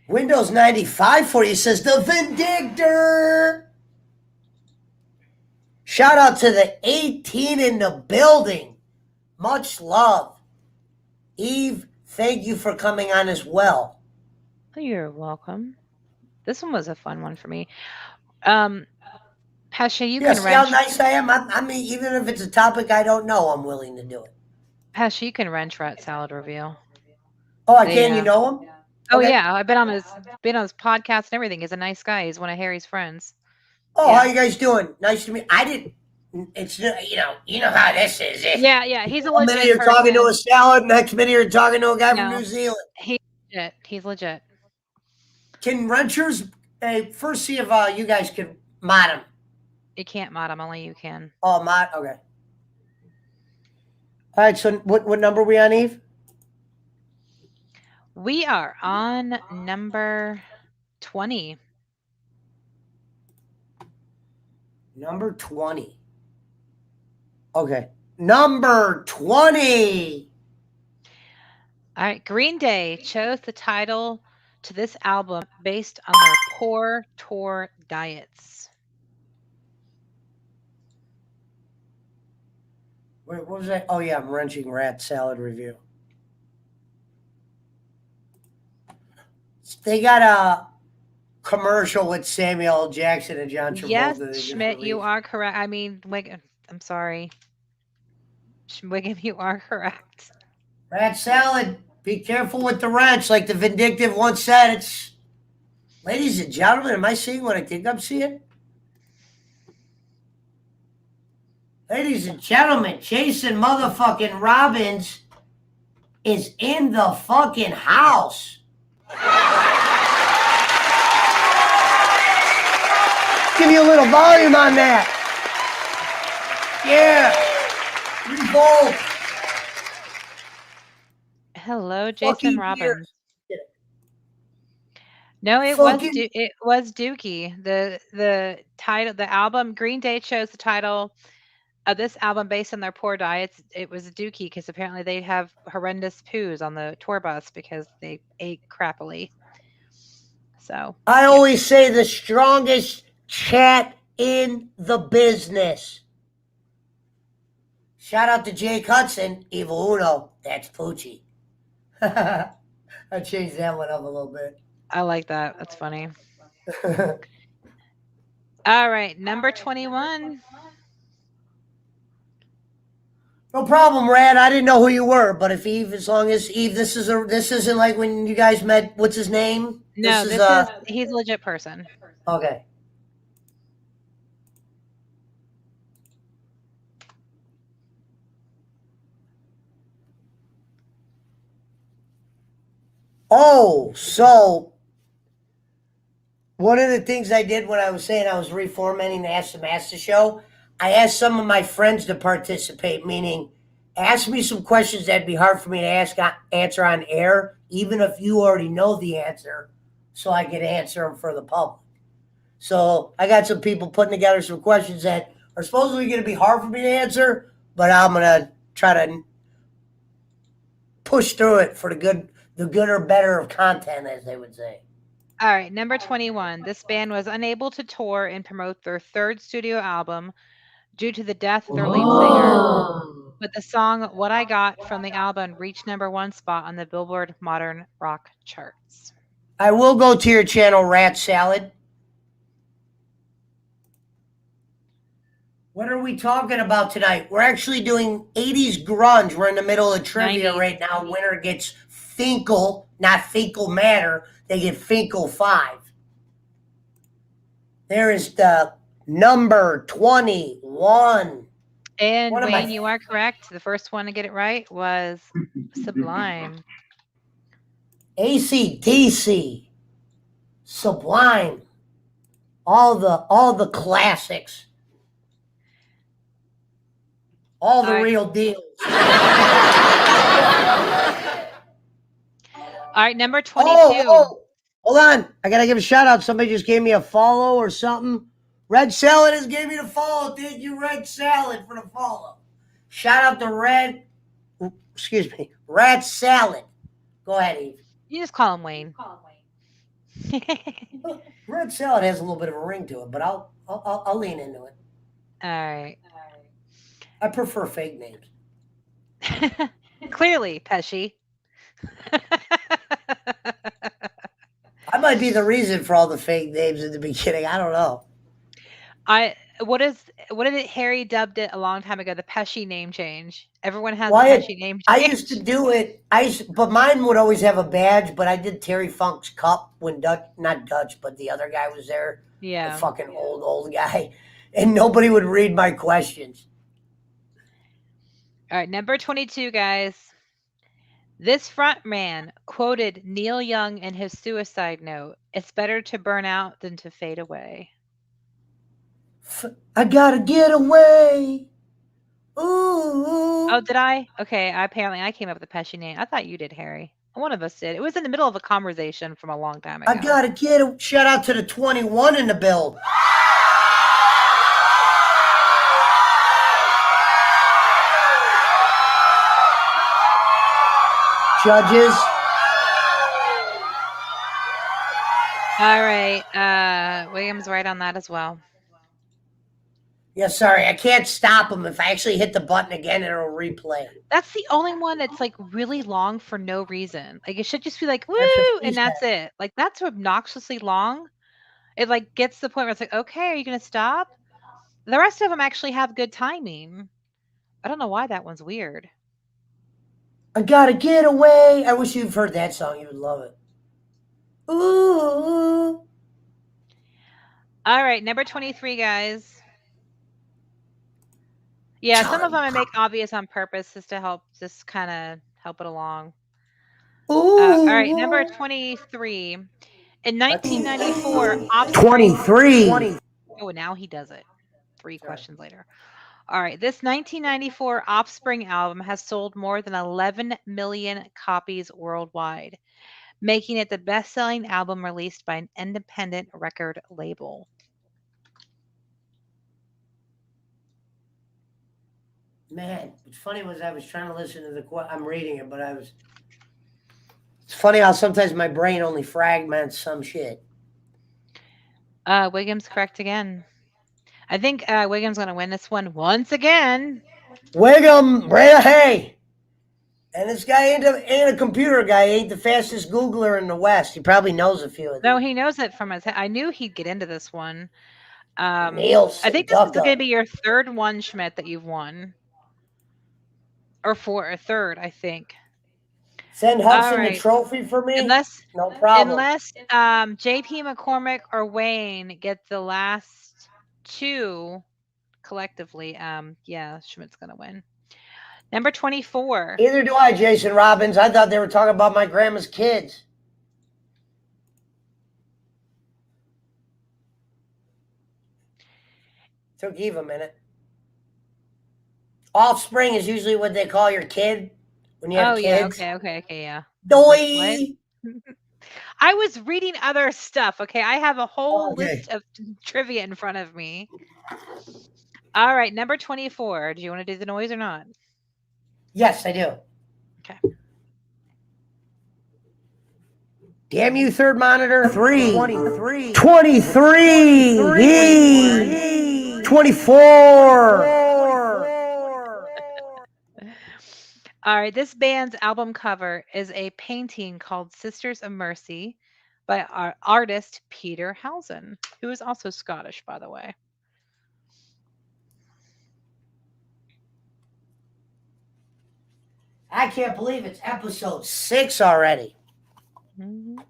Windows 95 for you says the Vindictor. Shout out to the 18 in the building. Much love. Eve, thank you for coming on as well. Oh, you're welcome. This one was a fun one for me. Pasha, you Yeah, can see how wrench. nice I am? I mean, even if it's a topic I don't know, I'm willing to do it. Pasha, you can wrench rat salad review. Oh, I They, can? You know him? Oh Okay. yeah, I've been on his podcast and everything. He's a nice guy. He's one of Harry's friends. Oh, Yeah. how you guys doing? Nice to meet. I didn't. It's you know how this is. Yeah, he's a One legit minute you're person. talking to a salad, next minute you're talking to a guy from No. New Zealand. He's legit. Can wrenchers? Hey, first see if you guys can mod him. You can't mod him, only you can. Oh, mod. Okay. All right. So what number are we on, Eve? We are on number 20. Number 20. Okay. Number 20. All right, Green Day chose the title to this album based on their poor tour diets. Wait, what was that? Oh, yeah. I'm wrenching rat salad review. They got a commercial with Samuel L. Jackson and John Travolta. Yes, that they just Schmidt, you released. are correct. I mean, I'm sorry. Wiggum, you are correct. Rat salad. Be careful with the wrench. Like the Vindictive once said, it's. Ladies and gentlemen, am I seeing what I think I'm seeing? Ladies and gentlemen, Jason motherfucking Robbins is in the fucking house. Give you a little volume on that. Yeah. Revolt. Hello, Jason Fucking Robbins. years. No, it Fucking- was Dookie. The title, the album, Green Day chose the title of this album based on their poor diets. It was Dookie because apparently they'd have horrendous poos on the tour bus because they ate crappily. So I always say the strongest chat in the business. Shout out to Jake Hudson, Evil Uno. That's Poochie. I changed that one up a little bit. I like that. That's funny. All right, number 21. No problem, Rad. I didn't know who you were, but if Eve, as long as Eve, this isn't like when you guys met. What's his name? No, he's a legit person. Okay. Oh, so one of the things I did when I was saying I was reformatting the Ask the Master show, I asked some of my friends to participate, meaning ask me some questions that'd be hard for me to answer on air, even if you already know the answer, so I could answer them for the public. So I got some people putting together some questions that are supposedly going to be hard for me to answer, but I'm going to try to push through it for the good or better of content, as they would say. All right, number 21. This band was unable to tour and promote their third studio album due to the death of their lead singer, but the song What I Got from the album reached #1 spot on the Billboard Modern Rock charts. I will go to your channel, Rat Salad. What are we talking about tonight? We're actually doing 80s grunge. We're in the middle of trivia 90s. right now. Winner gets Finkel, not Finkel Matter. They get Finkel 5. There is the number 21. And Wayne, you are correct. The first one to get it right was Sublime. AC/DC, Sublime, all the classics, all the real deals. All right, number 22. Oh, hold on. I got to give a shout out. Somebody just gave me a follow or something. Red Salad has gave me the follow. Thank you, Red Salad, for the follow. Shout out to Red Salad. Go ahead, Eve. You just call him Wayne. Red Salad has a little bit of a ring to it, but I'll lean into it. All right. I prefer fake names. Clearly, Pesci. I might be the reason for all the fake names in the beginning. I don't know. What did it Harry dubbed it a long time ago? The Pesci name change. Everyone has a Pesci name change. I used to do it. But mine would always have a badge. But I did Terry Funk's Cup when not Dutch, but the other guy was there. Yeah, the fucking old guy, and nobody would read my questions. All right, number 22, guys. This frontman quoted Neil Young in his suicide note, "It's better to burn out than to fade away." I gotta get away. Ooh. Oh, did I? Okay, apparently I came up with the Pesci name. I thought you did, Harry. One of us did. It was in the middle of a conversation from a long time ago. I gotta get a shout out to the 21 in the build. Judges. All right. William's right on that as well. Yeah, sorry. I can't stop him. If I actually hit the button again, it'll replay. That's the only one that's like really long for no reason. Like it should just be like, woo, and that's it. Like that's obnoxiously long. It like gets to the point where it's like, okay, are you going to stop? The rest of them actually have good timing. I don't know why that one's weird. I gotta get away. I wish you'd heard that song. You would love it. Ooh. All right, number 23, guys. Yeah, some of them I make obvious on purpose just to help, just kind of help it along. All right, number 23. In 1994, 23. Oh, now he does it. 3 questions later. All right, this 1994 Offspring album has sold more than 11 million copies worldwide, making it the best-selling album released by an independent record label. Man, what's funny was I was trying to listen to I'm reading it, but it's funny how sometimes my brain only fragments some shit. Wiggum's correct again. I think Wiggum's going to win this one once again. Wiggum, Breda, hey. And this guy ain't a computer guy. He ain't the fastest Googler in the West. He probably knows a few of them. No, he knows it from his head. I knew he'd get into this one. Nielsen, I think this is going to be your third one, Schmidt, that you've won. or fourth or third, I think. Send All Hudson the right. trophy for me. Unless No problem. JP McCormick or Wayne get the last two collectively, yeah, Schmidt's gonna win. Number 24. Either do I, Jason Robbins. I thought they were talking about my grandma's kids. Took Eve a minute. Offspring is usually what they call your kid when you have Oh yeah, kids. okay, yeah. I was like, what? Doy! I was reading other stuff. Okay, I have a whole Okay. list of trivia in front of me. All right, number 24. Do you want to do the noise or not? Yes, I do. Okay. Damn you, third monitor. 23. 23. 24. All right, this band's album cover is a painting called Sisters of Mercy by our artist Peter Housen, who is also Scottish, by the way. I can't believe it's episode 6 already. Mhm.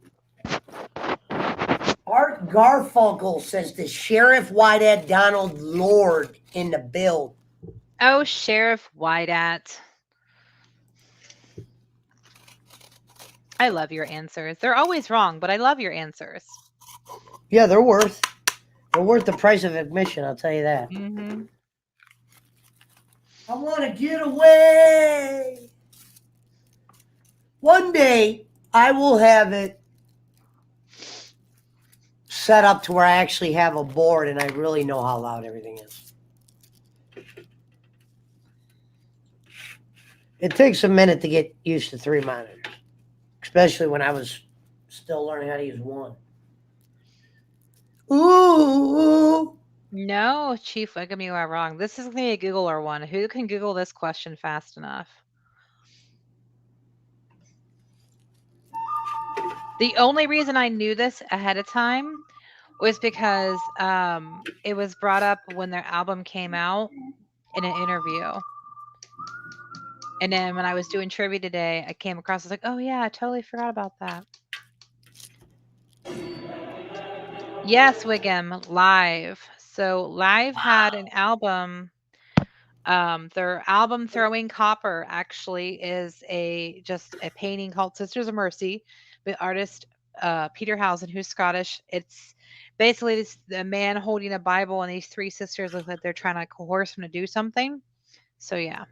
Art Garfunkel says the Sheriff Whitehead Donald Lord in the build. Oh, Sheriff Whiteat. I love your answers. They're always wrong, but I love your answers. Yeah, they're worth the price of admission, I'll tell you that. Mm-hmm. I want to get away. One day I will have it set up to where I actually have a board and I really know how loud everything is. It takes a minute to get used to 3 monitors, especially when I was still learning how to use one. Ooh. No, Chief Wiggum, you are wrong. This is going to be a Googler one. Who can Google this question fast enough? The only reason I knew this ahead of time was because it was brought up when their album came out in an interview. And then when I was doing trivia today, I came across, I was like, oh yeah, I totally forgot about that. Yes, Wiggum, Live. So Live had an album. Their album Throwing Copper actually is just a painting called Sisters of Mercy by artist Peter Housen, who's Scottish. It's basically a man holding a Bible, and these three sisters look like they're trying to coerce him to do something. So yeah.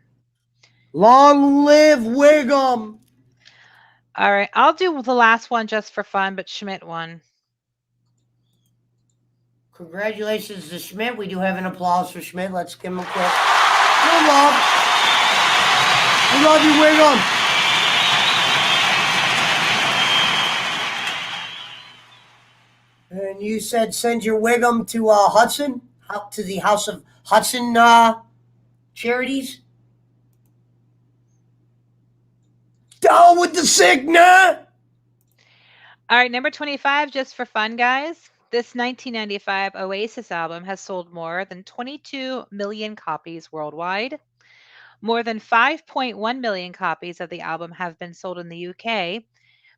Long live Wiggum. All right, I'll do the last one just for fun, but Schmidt won. Congratulations to Schmidt. We do have an applause for Schmidt. Let's give him a quick. Good love. We love you, Wiggum. And you said send your Wiggum to Hudson, to the House of Hudson charities. Down with the Cigna. All right, number 25, just for fun, guys. This 1995 Oasis album has sold more than 22 million copies worldwide. More than 5.1 million copies of the album have been sold in the UK,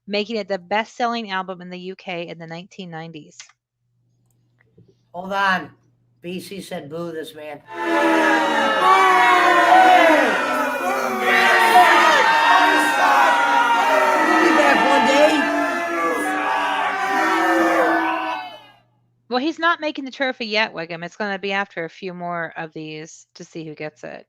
making it the best selling album in the UK in the 1990s. Hold on. BC said boo this man. We'll be back one day. Well, he's not making the trophy yet, Wiggum. It's going to be after a few more of these to see who gets it.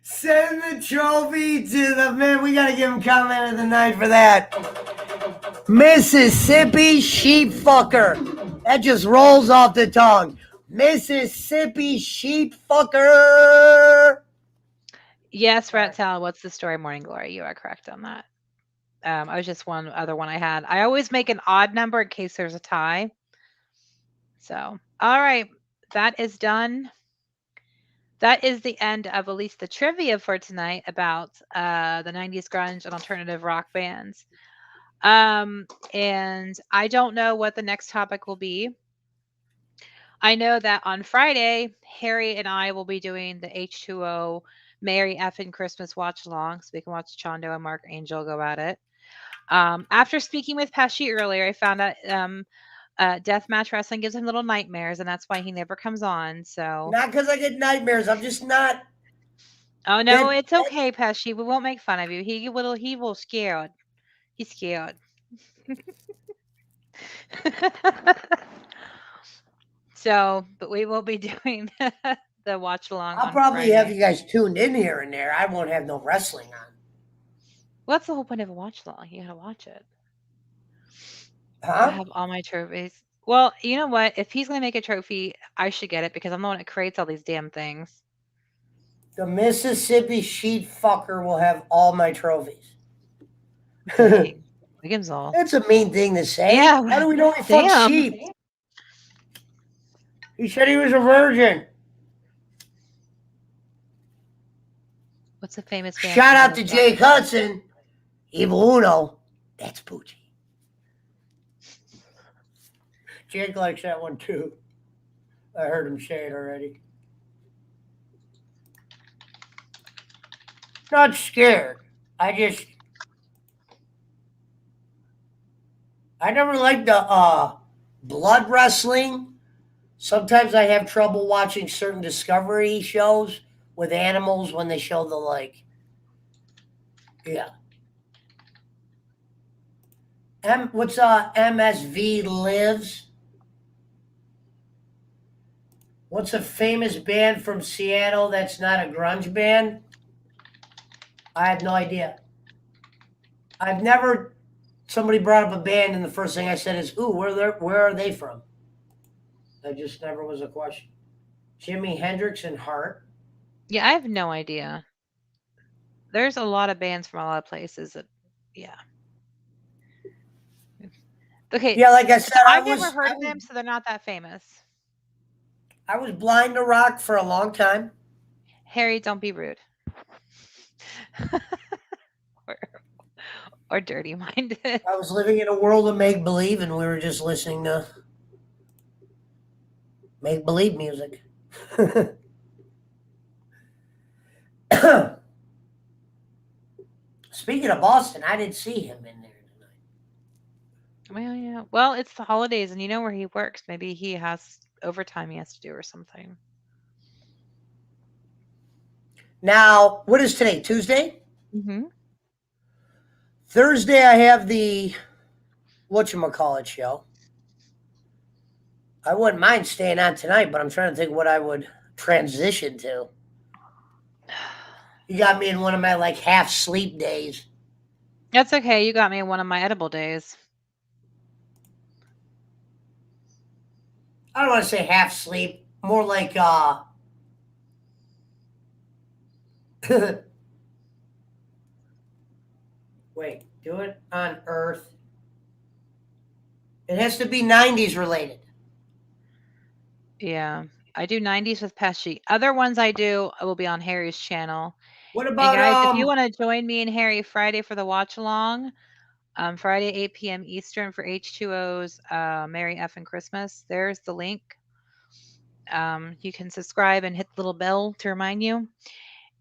Send the trophy to the man. We gotta give him comment of the night for that. Mississippi sheep fucker. That just rolls off the tongue. Mississippi sheep fucker. Yes, Rat Tal, what's the story, Morning Glory? You are correct on that. I was just one other one I had. I always make an odd number in case there's a tie. So, all right, that is done. That is the end of at least the trivia for tonight about the 90s grunge and alternative rock bands. And I don't know what the next topic will be. I know that on Friday, Harry and I will be doing the H2O Merry effing Christmas watch along, so we can watch Chondo and Mark Angel go at it. After speaking with Pesci earlier, I found out deathmatch wrestling gives him little nightmares, and that's why he never comes on. So, Not because I get nightmares. I'm just not. oh no, That, it's okay, Pesci. We won't make fun of you. He will scared. He's scared. So, but we will be doing the watch along I'll on probably have Friday. you guys tuned in here and there. I won't have no wrestling on. What's the whole point of a watch along? You gotta watch it. I Huh? have all my trophies. Well, you know what? If he's gonna make a trophy, I should get it because I'm the one that creates all these damn things. The Mississippi sheep fucker will have all my trophies. Dang. Wiggins all. That's a mean thing to say. Yeah, How do we know he fucks damn. sheep? He said he was a virgin. What's a famous band Shout from out to Minnesota? Jake Hudson. Evil Uno. That's Poochie. Jake likes that one too. I heard him say it already. Not scared. I never liked the blood wrestling. Sometimes I have trouble watching certain Discovery shows with animals when they show the yeah. What's MSV Lives? What's a famous band from Seattle that's not a grunge band? I have no idea. I've never. Somebody brought up a band, and the first thing I said is, "Ooh, where are they from?" That just never was a question. Jimi Hendrix and Heart. Yeah, I have no idea. There's a lot of bands from a lot of places that, yeah. Okay, Yeah, like I said, I've never heard of them, so they're not that famous. I was blind to rock for a long time. Harry, don't be rude. or, or dirty minded. I was living in a world of make believe, and we were just listening to make believe music. Speaking of Boston, I did see him in there tonight. Well, yeah. Well, it's the holidays, and you know where he works. Maybe he has overtime he has to do or something. Now, what is today? Tuesday? Mm-hmm. Thursday, I have the whatchamacallit show. I wouldn't mind staying on tonight, but I'm trying to think what I would transition to. You got me in one of my like half sleep days. That's okay. You got me one of my edible days. I don't want to say half sleep, more like wait, do it on Earth. It has to be 90s related. Yeah. I do 90s with Pesci. Other ones I do will be on Harry's channel. What And about guys, if you want to join me and Harry Friday for the watch along, Friday 8 p.m. Eastern for H2O's Merry Effing Christmas, there's the link. You can subscribe and hit the little bell to remind you.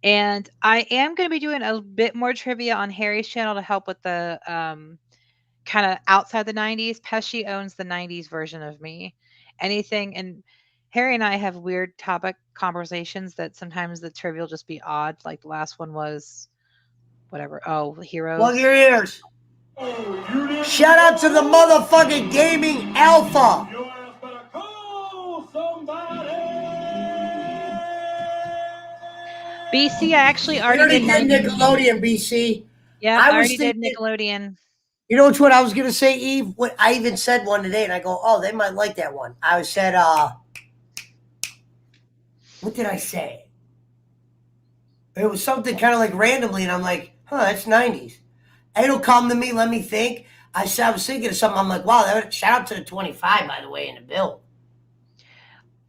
And I am going to be doing a bit more trivia on Harry's channel to help with the kind of outside the 90s. Pesci owns the 90s version of me. Anything, and Harry and I have weird topic conversations that sometimes the trivia will just be odd. Like the last one was whatever. Oh, plug heroes. your ears? Shout out to the motherfucking gaming alpha. BC, I actually We already already did did 90s. Nickelodeon, BC. Yeah, I I was already did thinking, Nickelodeon. you know what I was gonna say, Eve? What I even said one today, and I go, oh, they might like that one. I said, what did I say? It was something kind of like randomly, and I'm like, huh, that's 90s. It'll come to me, let me think. I was thinking of something. I'm like, wow, shout out to the 25, by the way, in the bill.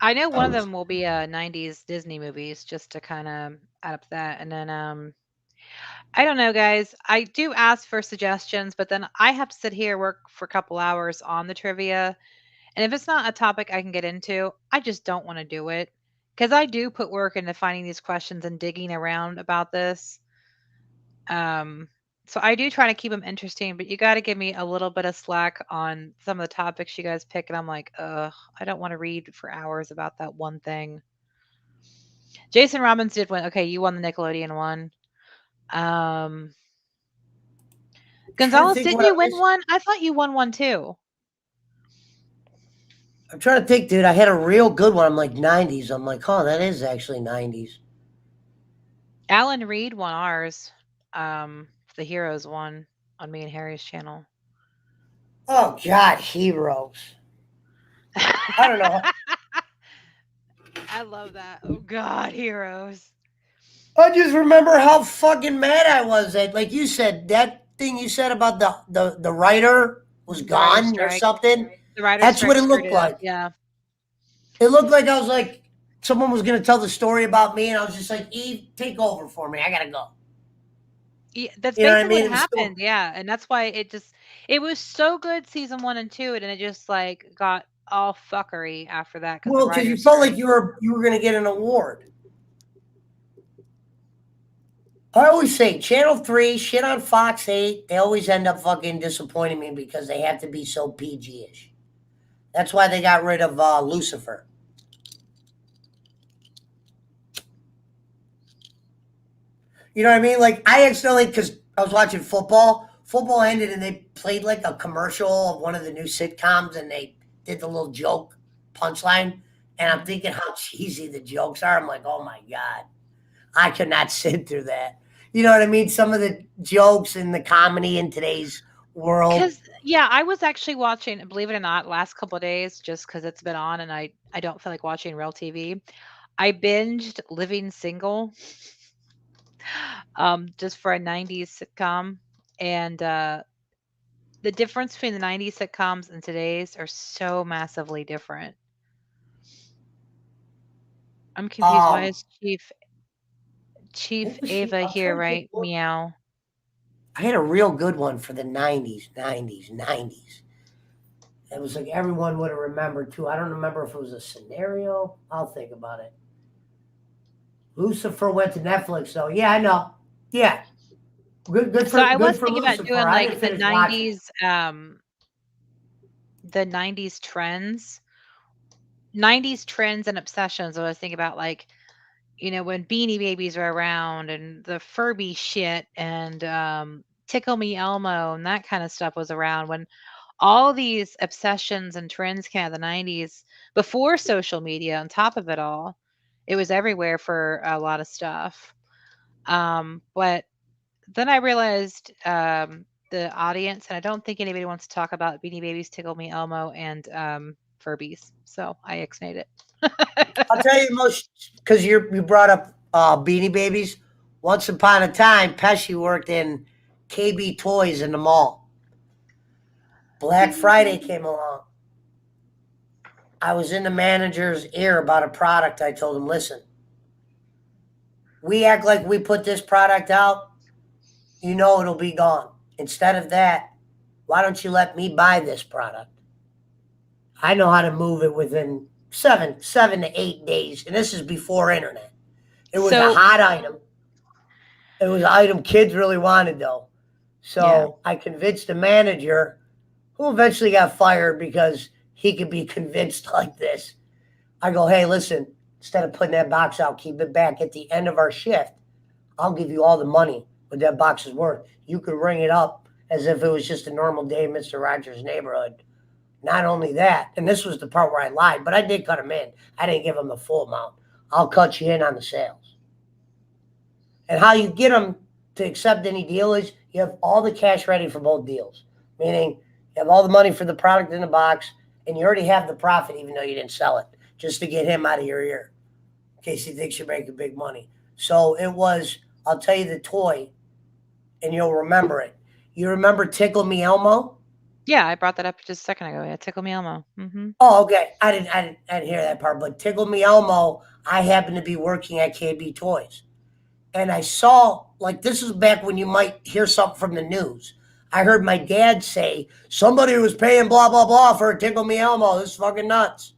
I know one of them will be 90s Disney movies, just to kind of add up that. And then I don't know, guys. I do ask for suggestions, but then I have to sit here work for a couple hours on the trivia. And if it's not a topic I can get into, I just don't want to do it because I do put work into finding these questions and digging around about this. So I do try to keep them interesting, but you got to give me a little bit of slack on some of the topics you guys pick, and I'm like, ugh, I don't want to read for hours about that one thing. Jason Robbins did win. Okay, you won the Nickelodeon one. Um, I'm trying to Gonzalez, think didn't what I you win missed. one? I thought you won one too. I'm trying to think, dude. I had a real good one. I'm like 90s. I'm like, oh, that is actually 90s. Alan Reed won ours. The Heroes one on me and Harry's channel. Oh God, Heroes. I don't know. I love that. Oh God, Heroes. I just remember how fucking mad I was at, like you said, that thing you said about the writer was The writer's gone or strike. something. The writer's That's what strike it screwed looked it up. like. Yeah. It looked like I was like, someone was gonna tell the story about me, and I was just like, Eve, take over for me. I gotta go. Yeah, that's You know what I basically mean? what It was still happened. Yeah, and that's why it was so good season 1 and 2, and it just like got all fuckery after that because the well because you writer's felt like strike. you were gonna get an award. I always say Channel 3, shit on Fox 8, they always end up fucking disappointing me because they have to be so PG-ish. That's why they got rid of Lucifer. You know what I mean? Like, I accidentally, because I was watching football ended and they played like a commercial of one of the new sitcoms and they did the little joke punchline. And I'm thinking how cheesy the jokes are. I'm like, oh my God, I could not sit through that. You know what I mean? Some of the jokes and the comedy in today's world. Because yeah, I was actually watching, believe it or not, last couple of days just because it's been on and I don't feel like watching real TV. I binged Living Single, just for a 90s sitcom, and the difference between the 90s sitcoms and today's are so massively different. I'm confused. Why Um, is Chief what was she? Ava I'm here, trying to think. right? Meow. I had a real good one for the 90s. It was like everyone would have remembered too. I don't remember if it was a scenario. I'll think about it. Lucifer went to Netflix, though. Yeah, I know. Yeah, So I good was for thinking about Lucifer. doing I like didn't finish watching it. the 90s trends. 90s trends and obsessions. I was thinking about like, when Beanie Babies were around and the Furby shit and Tickle Me Elmo and that kind of stuff was around when all these obsessions and trends came out of the 90s before social media on top of it all. It was everywhere for a lot of stuff. But then I realized the audience, and I don't think anybody wants to talk about Beanie Babies, Tickle Me Elmo, and Furbies. So I ixnayed it. I'll tell you most because you brought up Beanie Babies. Once upon a time, Pesci worked in KB Toys in the mall. Black Friday came along. I was in the manager's ear about a product. I told him, listen, we act like we put this product out, it'll be gone. Instead of that, why don't you let me buy this product? I know how to move it within 7 to 8 days. And this is before internet. It was a So hot item. It was an item kids really wanted though. yeah. So I convinced the manager, who eventually got fired because he could be convinced like this. I go, hey, listen, instead of putting that box out, keep it back at the end of our shift. I'll give you all the money what that box is worth. You could ring it up as if it was just a normal day in Mr. Rogers' neighborhood. Not only that, and this was the part where I lied, but I did cut him in. I didn't give him the full amount. I'll cut you in on the sales. And how you get them to accept any deal is you have all the cash ready for both deals, meaning you have all the money for the product in the box, and you already have the profit even though you didn't sell it, just to get him out of your ear in case he thinks you're making big money. So it was, I'll tell you the toy, and you'll remember it. You remember Tickle Me Elmo? Yeah, I brought that up just a second ago. Yeah, Tickle Me Elmo. Mm-hmm. Oh, okay. I didn't hear that part. But Tickle Me Elmo, I happened to be working at KB Toys, and I saw, like, this is back when you might hear something from the news. I heard my dad say somebody was paying blah blah blah for a Tickle Me Elmo. This is fucking nuts.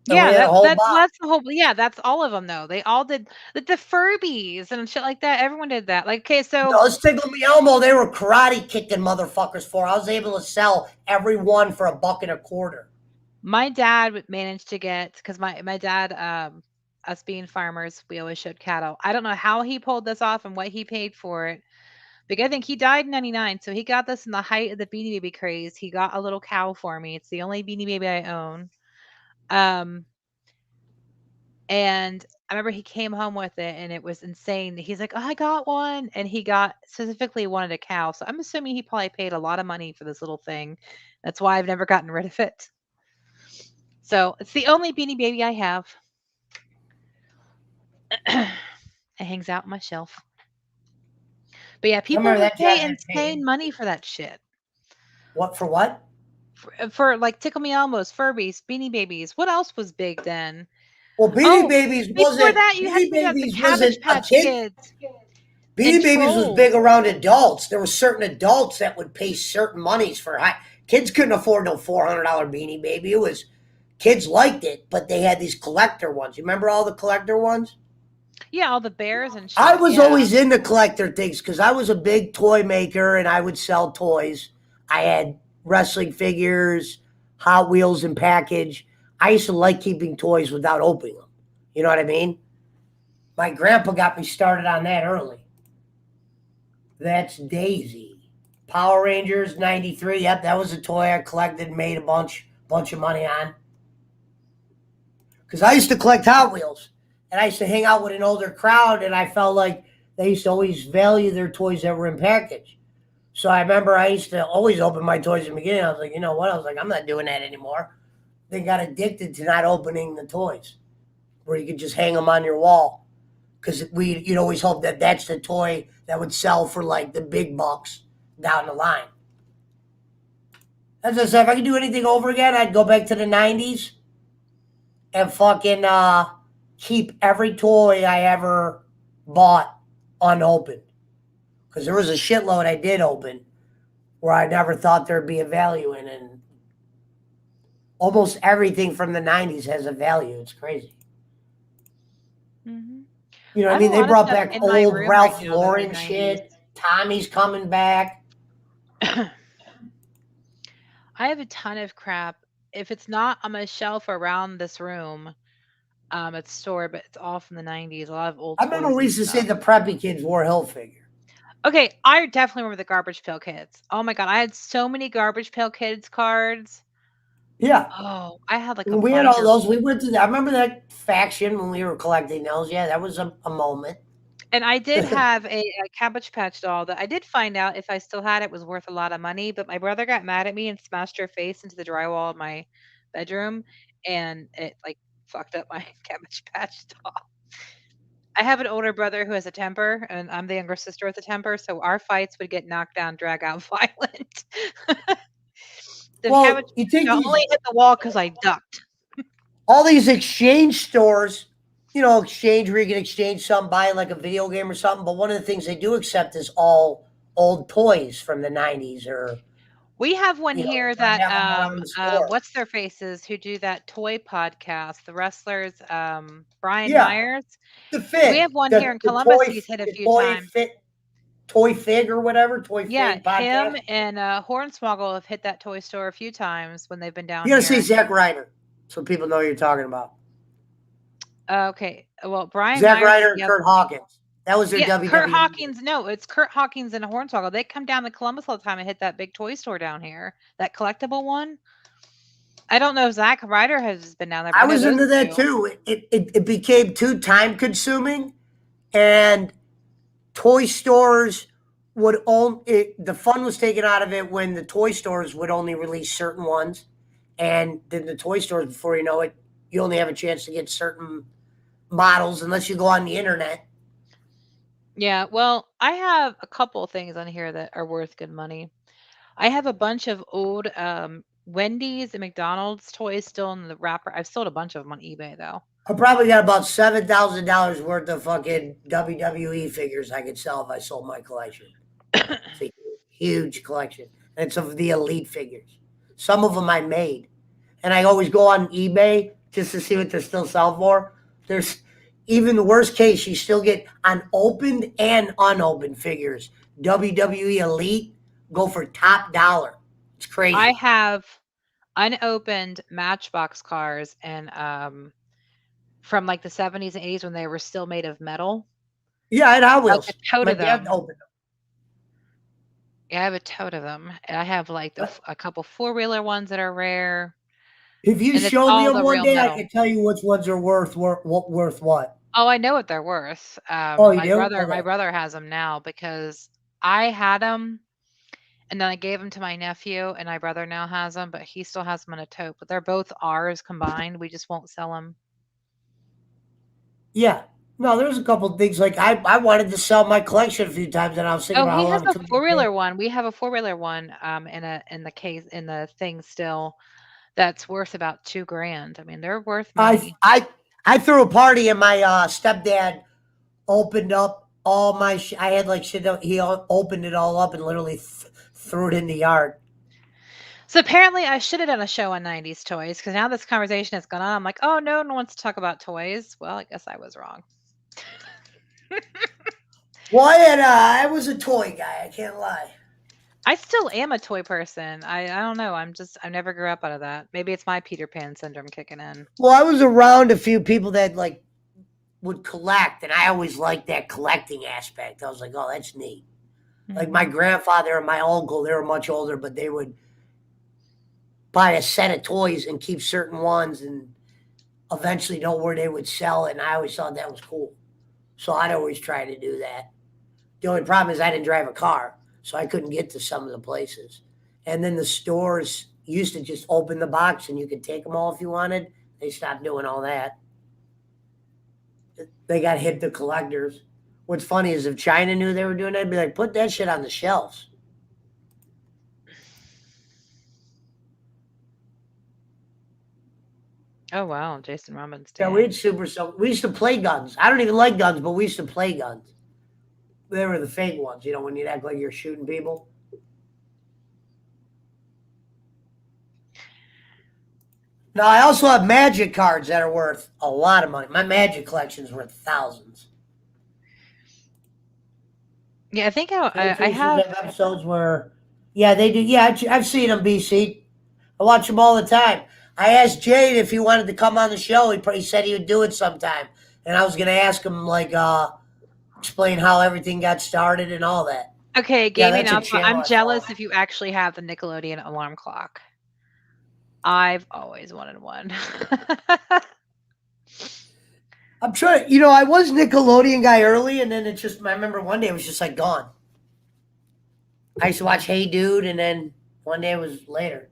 And we Yeah, had a whole that's box. that's the whole. Yeah, that's all of them though. They all did the Furbies and shit like that. Everyone did that. Like, okay, so Those Tickle Me Elmo, they were karate kicking motherfuckers for. I was able to sell every one for $1.25. my dad managed to get because my dad, us being farmers, we always showed cattle. I don't know how he pulled this off and what he paid for it. But I think he died in '99, so he got this in the height of the Beanie Baby craze. He got a little cow for me. It's the only Beanie Baby I own. Um, And I remember he came home with it and it was insane. He's like, "Oh, I got one." And he got specifically wanted a cow. So I'm assuming he probably paid a lot of money for this little thing. That's why I've never gotten rid of it. So it's the only Beanie Baby I have. It hangs out on my shelf. But yeah, people Remember would that pay jacket insane paid? money for that shit. What for what? For like Tickle Me Elmos, Furbies, Beanie Babies. What else was big then? Well, Oh, before that, you had to Beanie think about the Babies Cabbage wasn't a Patch kid. Kids and Beanie Babies was Trolls. big around adults. There were certain adults that would pay certain monies for high. Kids couldn't afford no $400 Beanie Baby. It was kids liked it, but they had these collector ones. You remember all the collector ones? Yeah, all the bears and shit. I was Yeah. always into collector things because I was a big toy maker and I would sell toys. I had wrestling figures, Hot Wheels in package. I used to like keeping toys without opening them. You know what I mean? My grandpa got me started on that early. That's Daisy. Power Rangers '93. Yep, that was a toy I collected and made a bunch of money on. Because I used to collect Hot Wheels, and I used to hang out with an older crowd, and I felt like they used to always value their toys that were in package. So I remember I used to always open my toys in the beginning. I was like, you know what? I was like, I'm not doing that anymore. They got addicted to not opening the toys, where you could just hang them on your wall. Because you'd always hope that that's the toy that would sell for like the big bucks down the line. As I said, if I could do anything over again, I'd go back to the '90s and fucking keep every toy I ever bought unopened. Because there was a shitload I did open where I never thought there'd be a value in, and almost everything from the '90s has a value. It's crazy. Mhm. You know I what I have a mean? They lot of brought stuff back in my old room right Ralph now that are Lauren 90s. shit. Tommy's coming back. I have a ton of crap. If it's not on my shelf around this room, it's stored, but it's all from the '90s. A lot of old I remember toys we and used to say stuff. the preppy kids wore Hilfiger. Okay, I definitely remember the Garbage Pail Kids. Oh my god, I had so many Garbage Pail Kids cards. Yeah. Oh, I had like a We had all binder those. full. We went through that. I remember that faction when we were collecting those. Yeah, that was a moment. And I did have a Cabbage Patch doll that I did find out if I still had it was worth a lot of money, but my brother got mad at me and smashed her face into the drywall of my bedroom, and it, like, fucked up my Cabbage Patch doll. I have an older brother who has a temper, and I'm the younger sister with a temper, so our fights would get knocked down, drag out violent. The Cabbage Well, you Patch take doll these only hit the wall because I ducked. all these exchange stores, exchange where you can exchange something, buy like a video game or something. But one of the things they do accept is all old toys from the '90s, or We have one or here that, have them around the store. what's their faces who do that toy podcast, the wrestlers, Brian Yeah, Myers. the We have fig, one here in Columbus he's hit a few times. toy fig or whatever, toy Yeah, fig him podcast. and, Hornswoggle have hit that toy store a few times when they've been down You got to see here. Zack Ryder, so people know who you're talking about. Okay, well, Brian Zack Myers is Ryder the and other Kurt Hawkins. That was their yeah, Kurt WWE. Hawkins no, it's Kurt Hawkins and Hornswoggle. They come down to Columbus all the time and hit that big toy store down here, that collectible one. I don't know if Zack Ryder has been down there, but I I know was those into that 2. too. It became too time consuming, and toy stores would only the fun was taken out of it when the toy stores would only release certain ones, and then the toy stores, before you know it, you only have a chance to get certain models unless you go on the internet. Yeah, well, I have a couple of things on here that are worth good money. I have a bunch of old Wendy's and McDonald's toys still in the wrapper. I've sold a bunch of them on eBay though. I probably got about $7,000 worth of fucking WWE figures I could sell if I sold my collection. It's a huge collection, and it's of the elite figures. Some of them I made, and I always go on eBay just to see what they're still selling for. There's even the worst case, you still get on opened and unopened figures. WWE Elite go for top dollar. It's crazy. I have unopened Matchbox cars and from like the 70s and 80s when they were still made of metal. Yeah, I had Hot Like Wheels. a tote My of dad them. opened them. Yeah, I have a tote of them. And I have like a couple four-wheeler ones that are rare. If you And it's showed me all them the one real day, I metal. could tell you which ones are worth what. Oh, I know what they're worth. Oh, you My do? brother Okay. has them now because I had them and then I gave them to my nephew and my brother now has them, but he still has them in a tote. But they're both ours combined. We just won't sell them. Yeah. No, there's a couple things like I wanted to sell my collection a few times, and I was thinking Oh, about he how has long it a took me to four-wheeler get. one. We have a four-wheeler one in the thing still that's worth about $2,000. I mean, they're worth I money. I I threw a party, and my stepdad opened up all my. I had like shit. He opened it all up and literally threw it in the yard. So apparently I should have done a show on 90s toys because now this conversation has gone on. I'm like, oh, no one wants to talk about toys. Well, I guess I was wrong. Well, I was a toy guy. I can't lie. I still am a toy person. I don't know. I never grew up out of that. Maybe it's my Peter Pan syndrome kicking in. Well, I was around a few people that like would collect, and I always liked that collecting aspect. I was like, oh, that's neat. Like my Mhm. grandfather and my uncle, they were much older, but they would buy a set of toys and keep certain ones and eventually know where they would sell it. And I always thought that was cool. So I'd always try to do that. The only problem is I didn't drive a car, so I couldn't get to some of the places. And then the stores used to just open the box and you could take them all if you wanted. They stopped doing all that. They got hip to collectors. What's funny is if China knew they were doing that, they'd be like, put that shit on the shelves. Oh wow, Jason Robbins. Yeah, we Dang. had super so we used to play guns. I don't even like guns, but we used to play guns. They were the fake ones, when you'd act like you're shooting people. Now I also have magic cards that are worth a lot of money. My magic collection is worth thousands. Yeah, I think I Chasers have. have episodes where, yeah, they do. Yeah, I've seen them, BC. I watch them all the time. I asked Jade if he wanted to come on the show. He said he would do it sometime, and I was going to ask him like, explain how everything got started and all that. Okay, Yeah, gaming that's a alpha. channel I'm I follow. jealous if you actually have the Nickelodeon alarm clock. I've always wanted one. I'm trying. I was Nickelodeon guy early, and then I remember one day it was just like gone. I used to watch Hey Dude, and then one day it was later.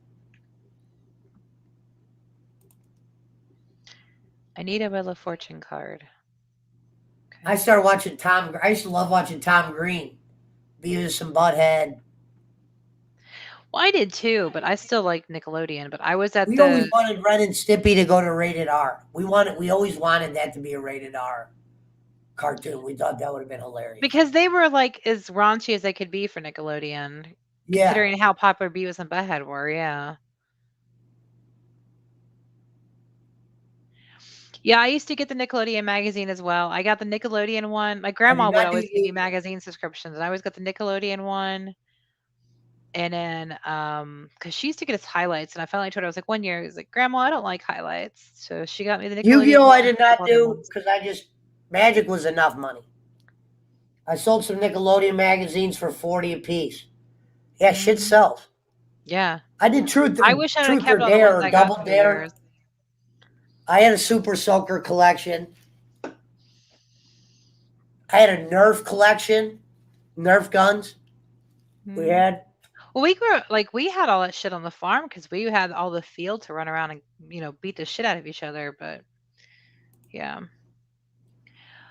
I need a Wheel of Fortune card. I Okay. started watching Tom. I used to love watching Tom Green, Beavis and Butthead. Well, I did too, but I still like Nickelodeon. But I was at We always the wanted Ren and Stimpy to go to rated R. We always wanted that to be a rated R cartoon. We thought that would have been hilarious. because they were like as raunchy as they could be for Nickelodeon, Yeah, considering how popular Beavis and Butthead were. Yeah. Yeah, I used to get the Nickelodeon magazine as well. I got the Nickelodeon one. My I grandma did would not do always give me you. magazine subscriptions, and I always got the Nickelodeon one. And then, because she used to get us highlights, and I finally told her, I was like, one year, I was like, Grandma, I don't like highlights. So she got me the Nickelodeon Yu-Gi-Oh! one I and did a couple not other do ones. because Magic was enough money. I sold some Nickelodeon magazines for 40 a piece. Yeah, shit Mhm. sells. Yeah. I did I wish I would have Truth or kept all the Dare ones or I got Double for Dare. years. I had a Super Soaker collection. I had a Nerf collection, Nerf guns. We Mhm. had. Well, we had all that shit on the farm because we had all the field to run around and, beat the shit out of each other. But yeah.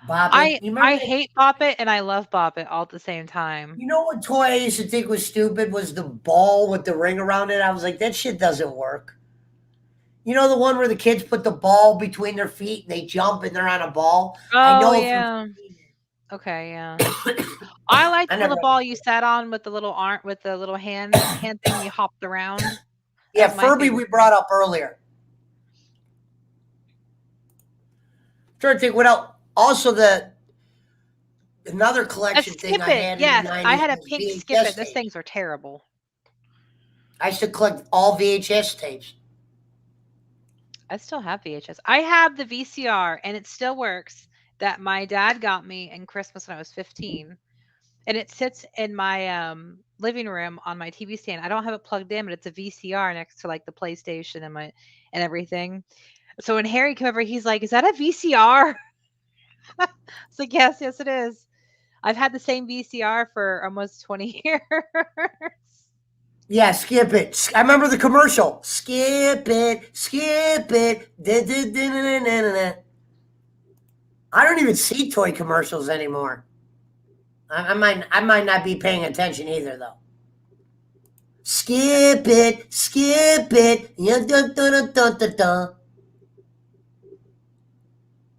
Bop It. I You remember I that? hate Bop It and I love Bop It all at the same time. You know what toy I used to think was stupid was the ball with the ring around it. I was like, that shit doesn't work. You know the one where the kids put the ball between their feet and they jump and they're on a ball. I Oh, know it from. yeah. Okay, yeah. I like I the never little ball you understood. sat on with the little arm with the little hand thing you hopped around. That Yeah, was my Furby favorite we thing. brought up earlier. trying to think what else. Also, another A collection thing skip I it. had in Yes, the I 90s had a was pink skip VHS it. Those tapes. things were terrible. I used to collect all VHS tapes. I still have VHS. I have the VCR, and it still works. That my dad got me in Christmas when I was 15, and it sits in my living room on my TV stand. I don't have it plugged in, but it's a VCR next to like the PlayStation and everything. So when Harry came over, he's like, "Is that a VCR?" It's like, "Yes, yes, it is." I've had the same VCR for almost 20 years. Yeah, skip it. I remember the commercial. Skip it, skip it. Da-da-da-da-da-da-da. I don't even see toy commercials anymore. I might not be paying attention either though. Skip it, skip it. Yeah, dun, dun, dun, dun, dun, dun.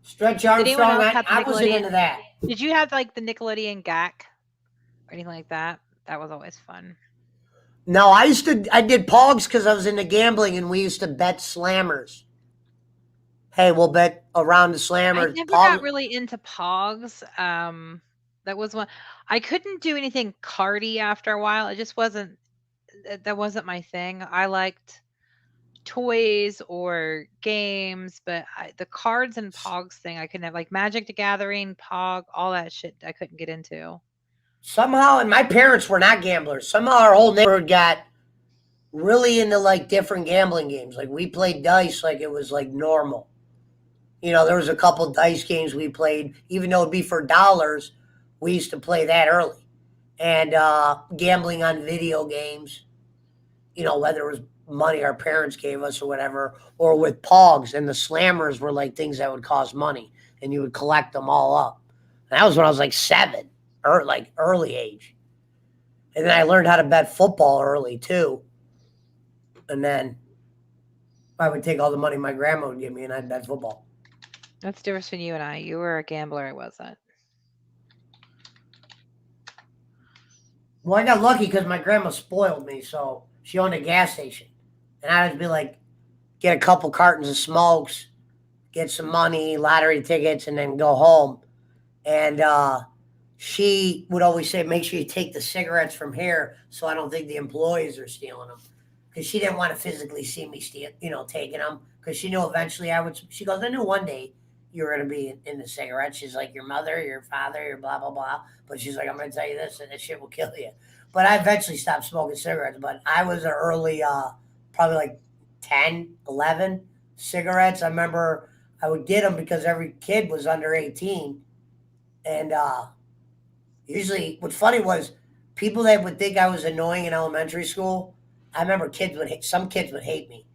Stretch Did anyone Armstrong. else I, have the I wasn't Nickelodeon? into that. Did you have like the Nickelodeon GAC or anything like that? That was always fun. No, I did Pogs because I was into gambling and we used to bet slammers. Hey, we'll bet around the I slammers. never got Pogs. really into Pogs. That was one I couldn't do anything cardy after a while. It just wasn't that wasn't my thing. I liked toys or games, but the cards and Pogs thing I couldn't have like Magic the Gathering, Pog, all that shit I couldn't get into. Somehow, and my parents were not gamblers. Somehow our whole neighborhood got really into like different gambling games. Like we played dice like it was like normal. There was a couple dice games we played, even though it'd be for dollars. We used to play that early, and gambling on video games. Whether it was money our parents gave us or whatever, or with Pogs and the slammers were like things that would cost money, and you would collect them all up. And that was when I was like 7, or like early age. And then I learned how to bet football early too. And then I would take all the money my grandma would give me and I'd bet football. That's the difference between you and I. You were a gambler, I wasn't. Well, I got lucky because my grandma spoiled me. So she owned a gas station. And I'd be like, get a couple cartons of smokes, get some money, lottery tickets, and then go home. And she would always say, make sure you take the cigarettes from here so I don't think the employees are stealing them. Because she didn't want to physically see me taking them. Because she knew eventually I would. She goes, I knew one day you were going to be in the cigarettes. She's like, your mother, your father, your blah, blah, blah. But she's like, I'm going to tell you this, and this shit will kill you. But I eventually stopped smoking cigarettes. But I was an early, probably like 10, 11 cigarettes. I remember I would get them because every kid was under 18. And usually, what's funny was people that would think I was annoying in elementary school. I remember some kids would hate me,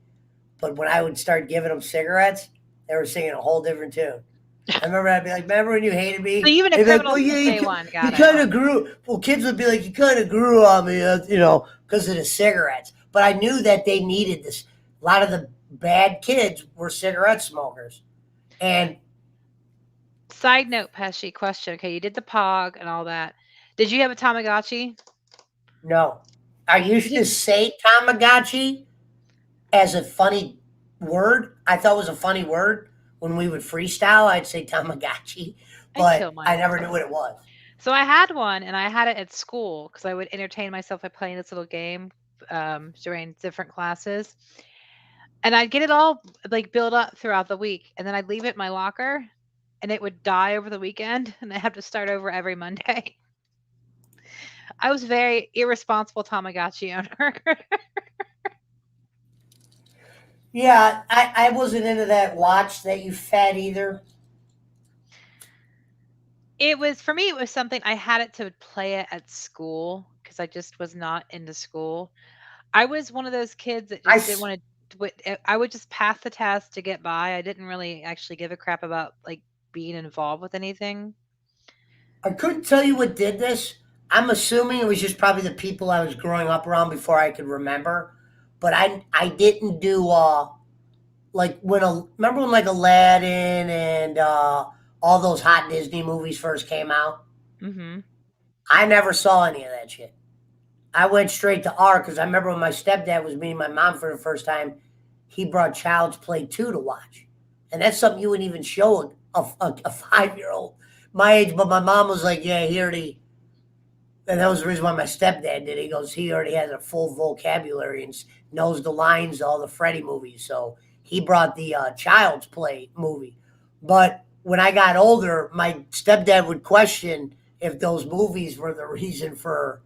but when I would start giving them cigarettes, they were singing a whole different tune. I remember I'd be like, "Remember when you hated me?" So even a They'd be like, criminal "Well, yeah, since you, day one you got kind it. of grew." Well, kids would be like, "You kind of grew on me," because of the cigarettes. But I knew that they needed this. A lot of the bad kids were cigarette smokers, and Side note, Pesci, question. Okay, you did the Pog and all that. Did you have a Tamagotchi? no, I used to Did say Tamagotchi as a funny word. I thought it was a funny word when we would freestyle. I'd say Tamagotchi, I'd kill but mine I for never knew fun. what it was. So I had one, and I had it at school because I would entertain myself by playing this little game during different classes, and I'd get it all like build up throughout the week, and then I'd leave it in my locker, and it would die over the weekend, and I have to start over every Monday. I was very irresponsible Tamagotchi owner. Yeah, I wasn't into that watch that you fed either. It was for me, it was something I had it to play it at school because I just was not into school. I was one of those kids that I, just didn't s- want to. I would just pass the test to get by. I didn't really actually give a crap about like being involved with anything. I couldn't tell you what did this. I'm assuming it was just probably the people I was growing up around before I could remember. But I didn't do like remember when like Aladdin and all those hot Disney movies first came out? Hmm. I never saw any of that shit. I went straight to R because I remember when my stepdad was meeting my mom for the first time, he brought Child's Play 2 to watch. And that's something you wouldn't even show a 5-year-old my age, but my mom was like, yeah, he already. And that was the reason why my stepdad did it. He goes, he already has a full vocabulary and knows the lines to all the Freddy movies. So he brought the Child's Play movie. But when I got older, my stepdad would question if those movies were the reason for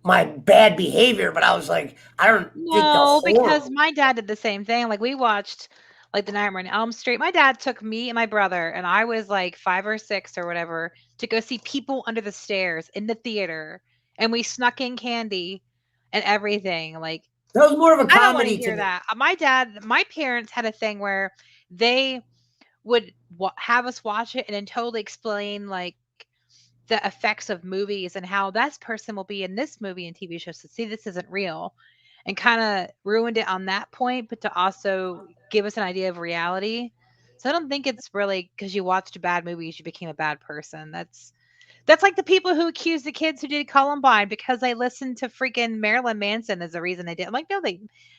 my bad behavior. But I was like, I don't think the No, horror. because my dad did the same thing. Like we watched like the Nightmare on Elm Street. My dad took me and my brother, and I was like 5 or 6 or whatever, to go see People Under the Stairs in the theater, and we snuck in candy and everything. Like That was more of a I don't want to comedy to hear me. that. My parents had a thing where they would have us watch it and then totally explain like the effects of movies and how that person will be in this movie and TV shows. So see, this isn't real, and kind of ruined it on that point, but to also give us an idea of reality. So I don't think it's really because you watched bad movies you became a bad person. That's like the people who accuse the kids who did Columbine because they listened to freaking Marilyn Manson as the reason they did. I'm like, no,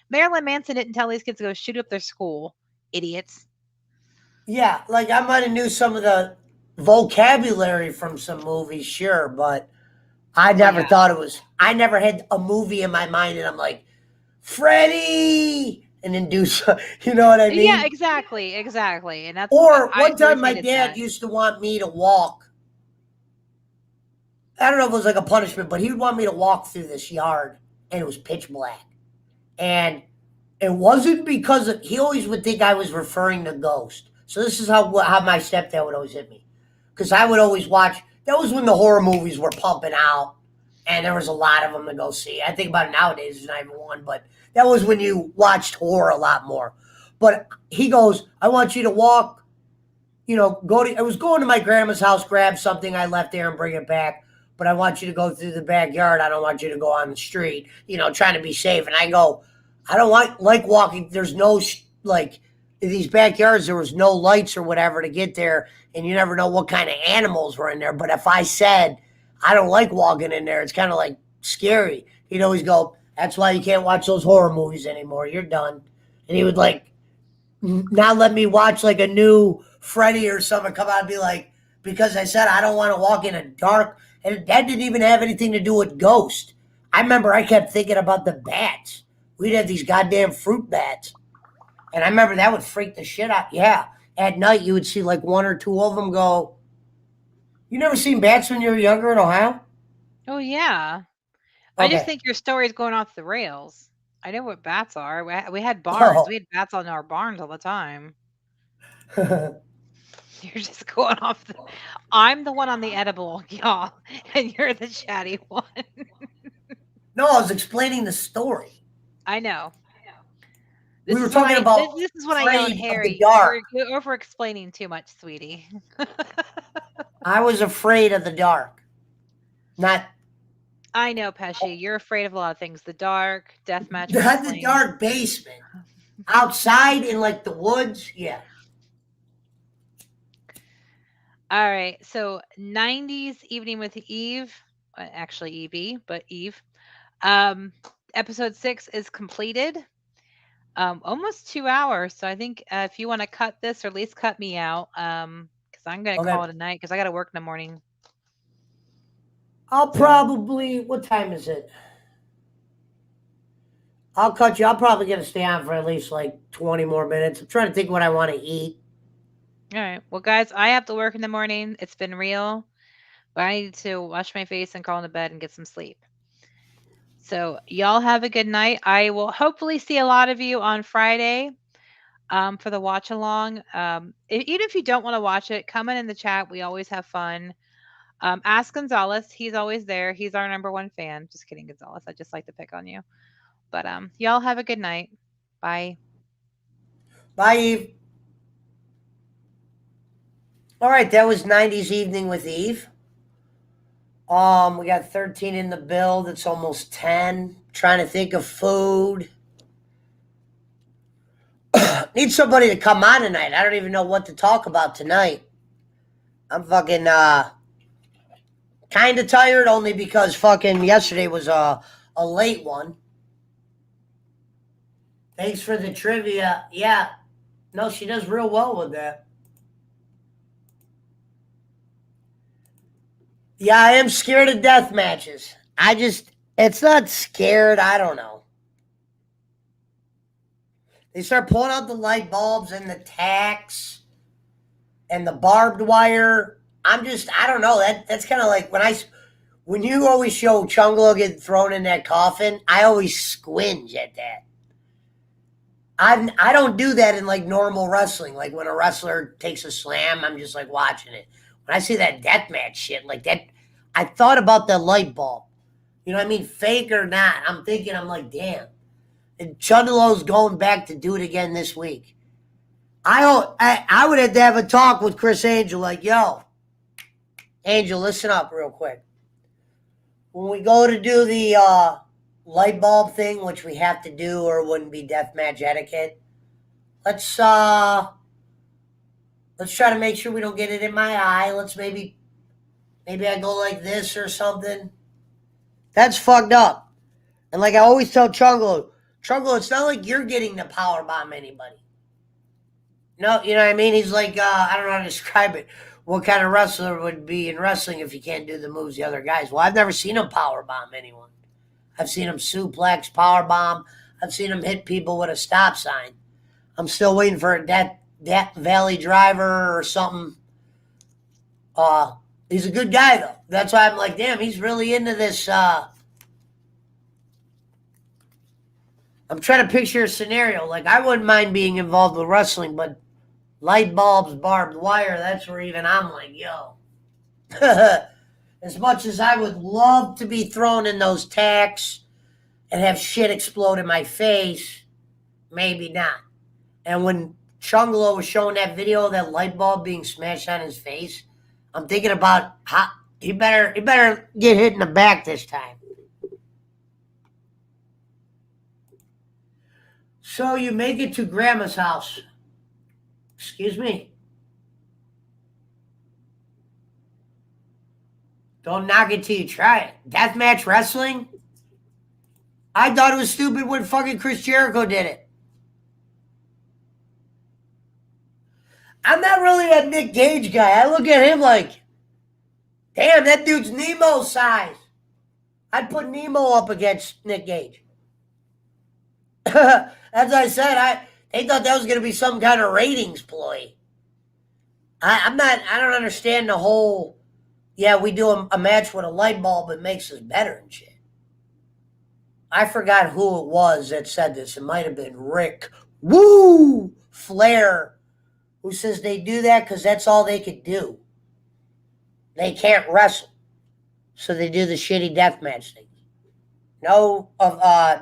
Marilyn Manson didn't tell these kids to go shoot up their school, idiots. Yeah, like I might have knew some of the vocabulary from some movies, sure, but I Well, never yeah, thought it was. I never had a movie in my mind, and I'm like, Freddy, and then do so. You know what I yeah, mean? exactly, and that's Or I one time, my irritated dad that. used to want me to walk. I don't know if it was like a punishment, but he would want me to walk through this yard, and it was pitch black. And it wasn't because he always would think I was referring to Ghost. So this is how my stepdad would always hit me, because I would always watch. That was when the horror movies were pumping out, and there was a lot of them to go see. I think about it nowadays, there's not even one, but that was when you watched horror a lot more. But he goes, I want you to walk, go to. I was going to my grandma's house, grab something I left there, and bring it back. But I want you to go through the backyard. I don't want you to go on the street. Trying to be safe. And I go, I don't like walking. There's no like in these backyards. There was no lights or whatever to get there, and you never know what kind of animals were in there. But if I said I don't like walking in there, it's kind of like scary. He'd always go, "That's why you can't watch those horror movies anymore. You're done." And he would like not let me watch like a new Freddy or something come out and be like, because I said I don't want to walk in a dark, and that didn't even have anything to do with Ghost. I remember I kept thinking about the bats. We'd have these goddamn fruit bats, and I remember that would freak the shit out. Yeah, at night you would see like one or two of them go. You never seen bats when you were younger in Ohio? Oh yeah, I just Okay. think your story's going off the rails. I know what bats are. We had barns. Oh. We had bats on our barns all the time. You're just going off the. I'm the one on the edible, y'all, and you're the chatty one. No, I was explaining the story. I know. We This were is when talking about this is when I yell at afraid of the Harry. dark. You're over explaining too much, sweetie. I was afraid of the dark. Not I know, Pesci. You're afraid of a lot of things. The dark, deathmatch not the wrestling. dark basement. Outside in like the woods, yeah. All right. So 90s Evening with Eve. Actually Evie, but Eve. Um, episode 6 is completed. Almost 2 hours. So I think if you want to cut this or at least cut me out, because I'm gonna Okay. call it a night because I gotta work in the morning. I'll probably what time is it? I'll cut you. I'll probably gonna stay on for at least like 20 more minutes. I'm trying to think what I want to eat. All right. Well, guys, I have to work in the morning. It's been real, but I need to wash my face and crawl into bed and get some sleep. So y'all have a good night. I will hopefully see a lot of you on Friday for the watch along. Even if you don't want to watch it, come in the chat. We always have fun. Ask Gonzalez. He's always there. He's our number one fan. Just kidding, Gonzalez. I just like to pick on you. But y'all have a good night. Bye. Bye, Eve. All right, that was 90s Evening with Eve. We got 13 in the build. It's almost 10. Trying to think of food. Need somebody to come on tonight. I don't even know what to talk about tonight. I'm fucking kind of tired only because fucking yesterday was a late one. Thanks for the trivia. Yeah. No, she does real well with that. Yeah, I am scared of death matches. It's not scared. I don't know. They start pulling out the light bulbs and the tacks and the barbed wire. I don't know. That's kind of like when you always show Chunglo get thrown in that coffin, I always squinge at that. I don't do that in like normal wrestling. Like when a wrestler takes a slam, I'm just like watching it. When I see that deathmatch shit like that, I thought about that light bulb. You know what I mean? Fake or not, I'm like, damn. And Chundelo's going back to do it again this week. I would have to have a talk with Chris Angel, like, yo, Angel, listen up real quick. When we go to do the light bulb thing, which we have to do or it wouldn't be deathmatch etiquette, let's try to make sure we don't get it in my eye. Let's maybe I go like this or something. That's fucked up. And like I always tell Chungo, it's not like you're getting to power bomb anybody. No, you know what I mean? He's like, I don't know how to describe it. What kind of wrestler would be in wrestling if you can't do the moves the other guys? Well, I've never seen him power bomb anyone. I've seen him suplex, power bomb. I've seen him hit people with a stop sign. I'm still waiting for a Death Valley driver or something. He's a good guy, though. That's why I'm like, damn, he's really into this. I'm trying to picture a scenario. Like, I wouldn't mind being involved with wrestling, but light bulbs, barbed wire, that's where even I'm like, yo. As much as I would love to be thrown in those tacks and have shit explode in my face, maybe not. And when Chunglo was showing that video of that light bulb being smashed on his face, I'm thinking about how he better get hit in the back this time. So you make it to Grandma's house. Excuse me. Don't knock it till you try it. Deathmatch wrestling? I thought it was stupid when fucking Chris Jericho did it. I'm not really a Nick Gage guy. I look at him like, damn, that dude's Nemo size. I'd put Nemo up against Nick Gage. As I said, they thought that was going to be some kind of ratings ploy. I don't understand the whole, yeah, we do a match with a light bulb, it makes us better and shit. I forgot who it was that said this. It might have been Rick Flair, who says they do that because that's all they could do. They can't wrestle. So they do the shitty deathmatch thing. No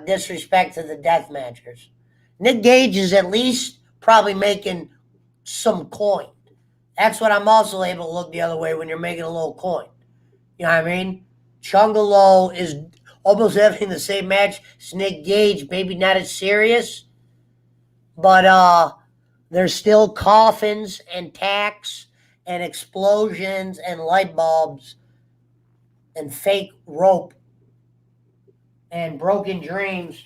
disrespect to the deathmatchers. Nick Gage is at least probably making some coin. That's what I'm also able to look the other way when you're making a little coin. You know what I mean? Chungalo is almost having the same match as Nick Gage. Maybe not as serious. But there's still coffins and tacks and explosions and light bulbs and fake rope and broken dreams.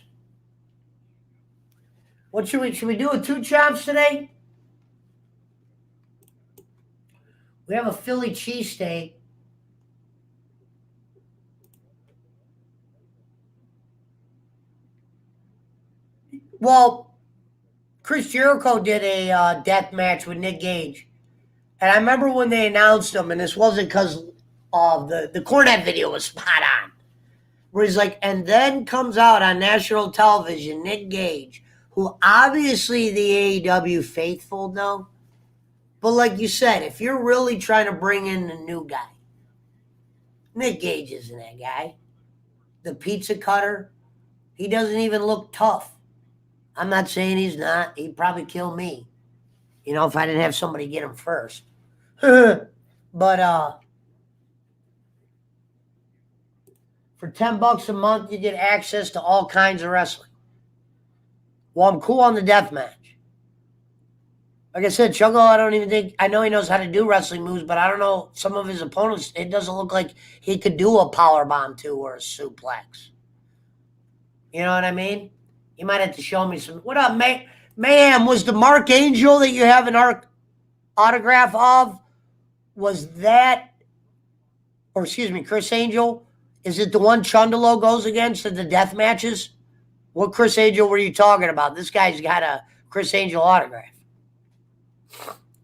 What should we do with 2 chops today? We have a Philly cheesesteak. Well, Chris Jericho did a death match with Nick Gage. And I remember when they announced him, and this wasn't because of the Cornette video was spot on. Where he's like, and then comes out on national television, Nick Gage, who obviously the AEW faithful know. But like you said, if you're really trying to bring in a new guy, Nick Gage isn't that guy. The pizza cutter, he doesn't even look tough. I'm not saying he's not. He'd probably kill me, if I didn't have somebody get him first. But for $10 a month, you get access to all kinds of wrestling. Well, I'm cool on the death match. Like I said, Chungo, I know he knows how to do wrestling moves, but I don't know some of his opponents. It doesn't look like he could do a power bomb too or a suplex. You know what I mean? You might have to show me some. What up, Mayhem? Was the Mark Angel that you have an autograph of? Was that or excuse me, Chris Angel. Is it the one Chundalo goes against in the death matches? What Chris Angel were you talking about? This guy's got a Chris Angel autograph.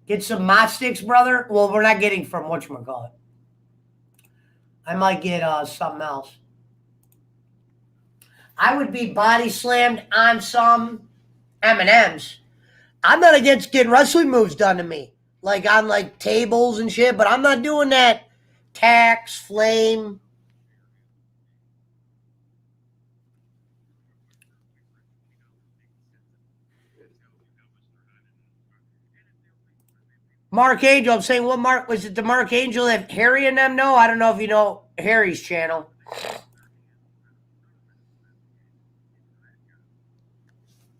Get some Mott sticks, brother. Well, we're not getting from whatchamacallit. I might get something else. I would be body slammed on some M&Ms. I'm not against getting wrestling moves done to me, like on like tables and shit, but I'm not doing that tax, flame. Mark Angel, I'm saying, what Mark, was it the Mark Angel that Harry and them know? I don't know if you know Harry's channel.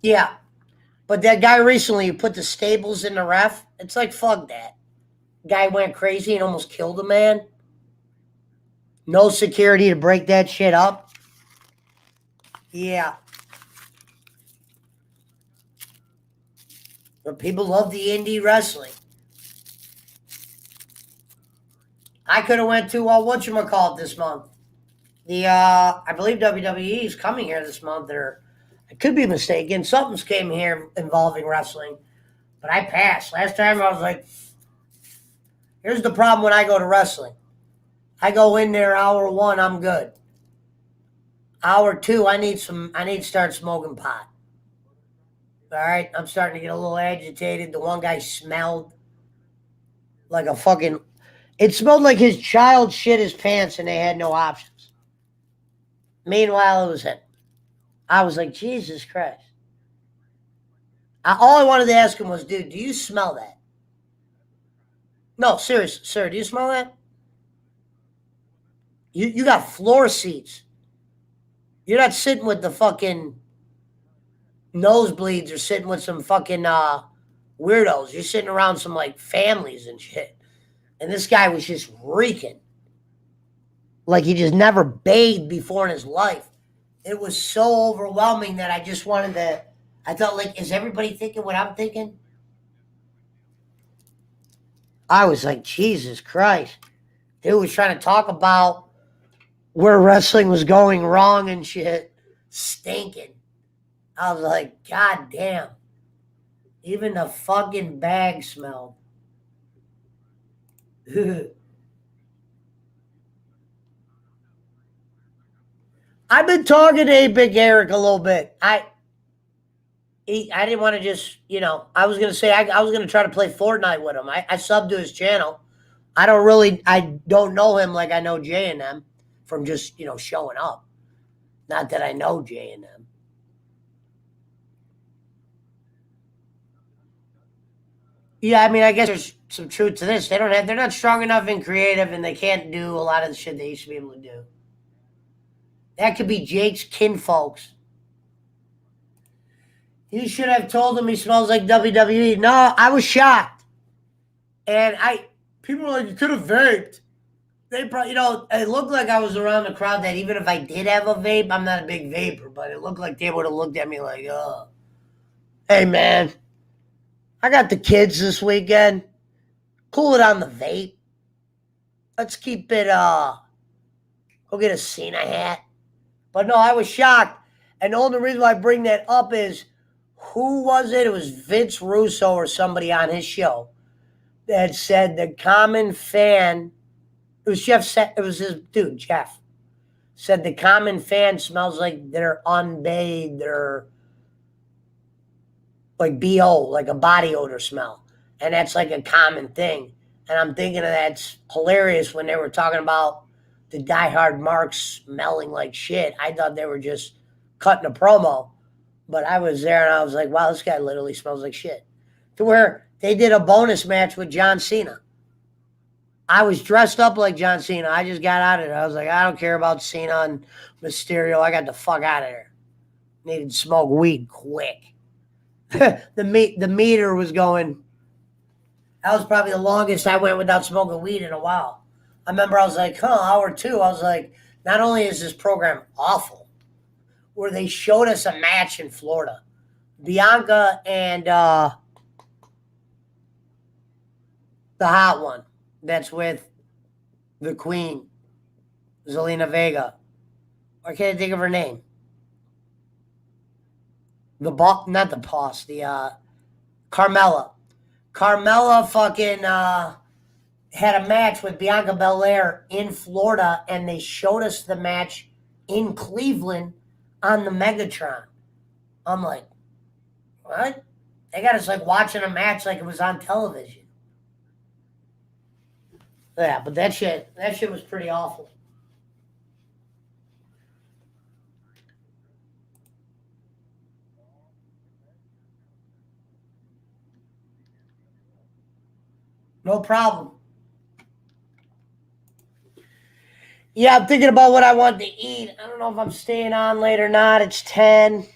Yeah. But that guy recently who put the stables in the ref, it's like, fuck that. Guy went crazy and almost killed a man. No security to break that shit up. Yeah. But people love the indie wrestling. I could have went to whatchamacallit this month. The I believe WWE is coming here this month, or I could be mistaken. Something's came here involving wrestling, but I passed. Last time I was like, here's the problem when I go to wrestling. I go in there hour one, I'm good. Hour two, I need to start smoking pot. All right, I'm starting to get a little agitated. The one guy smelled like a fucking. It smelled like his child shit his pants, and they had no options. Meanwhile, it was him. I was like, Jesus Christ. All I wanted to ask him was, dude, do you smell that? No, serious, sir, do you smell that? You got floor seats. You're not sitting with the fucking nosebleeds or sitting with some fucking weirdos. You're sitting around some like families and shit. And this guy was just reeking. Like he just never bathed before in his life. It was so overwhelming that I just wanted to. I thought, like, is everybody thinking what I'm thinking? I was like, Jesus Christ. Dude was trying to talk about where wrestling was going wrong and shit. Stinking. I was like, God damn. Even the fucking bag smelled. I've been talking to Big Eric a little bit. I didn't want to just, I was going to say, I was going to try to play Fortnite with him. I subbed to his channel. I don't know him like I know Jay and them from just, showing up. Not that I know Jay and them. Yeah, I mean, I guess there's some truth to this. They're not strong enough and creative, and they can't do a lot of the shit they used to be able to do. That could be Jake's kinfolks. You should have told him he smells like WWE. No, I was shocked. And people were like, you could have vaped. They probably, it looked like I was around the crowd that even if I did have a vape, I'm not a big vapor, but it looked like they would have looked at me like, oh, hey, man, I got the kids this weekend. Cool it on the vape. Let's keep it, go get a Cena hat. But no, I was shocked. And the only reason why I bring that up is, who was it? It was Vince Russo or somebody on his show that said the common fan, it was his dude, Jeff, said the common fan smells like they're unbathed or like BO, like a body odor smell. And that's like a common thing. And I'm thinking that's hilarious when they were talking about the diehard marks smelling like shit. I thought they were just cutting a promo. But I was there and I was like, wow, this guy literally smells like shit. To where they did a bonus match with John Cena. I was dressed up like John Cena. I just got out of there. I was like, I don't care about Cena and Mysterio. I got the fuck out of there. Needed to smoke weed quick. The meter was going. That was probably the longest I went without smoking weed in a while. I remember I was like, hour two. I was like, not only is this program awful, where they showed us a match in Florida. Bianca and the hot one that's with the Queen. Zelina Vega. Why can't I think of her name? Not the boss, the Carmella. Carmella fucking had a match with Bianca Belair in Florida, and they showed us the match in Cleveland on the Megatron. I'm like, what? They got us like watching a match like it was on television. Yeah, but that shit was pretty awful. No problem. Yeah, I'm thinking about what I want to eat. I don't know if I'm staying on late or not. It's 10.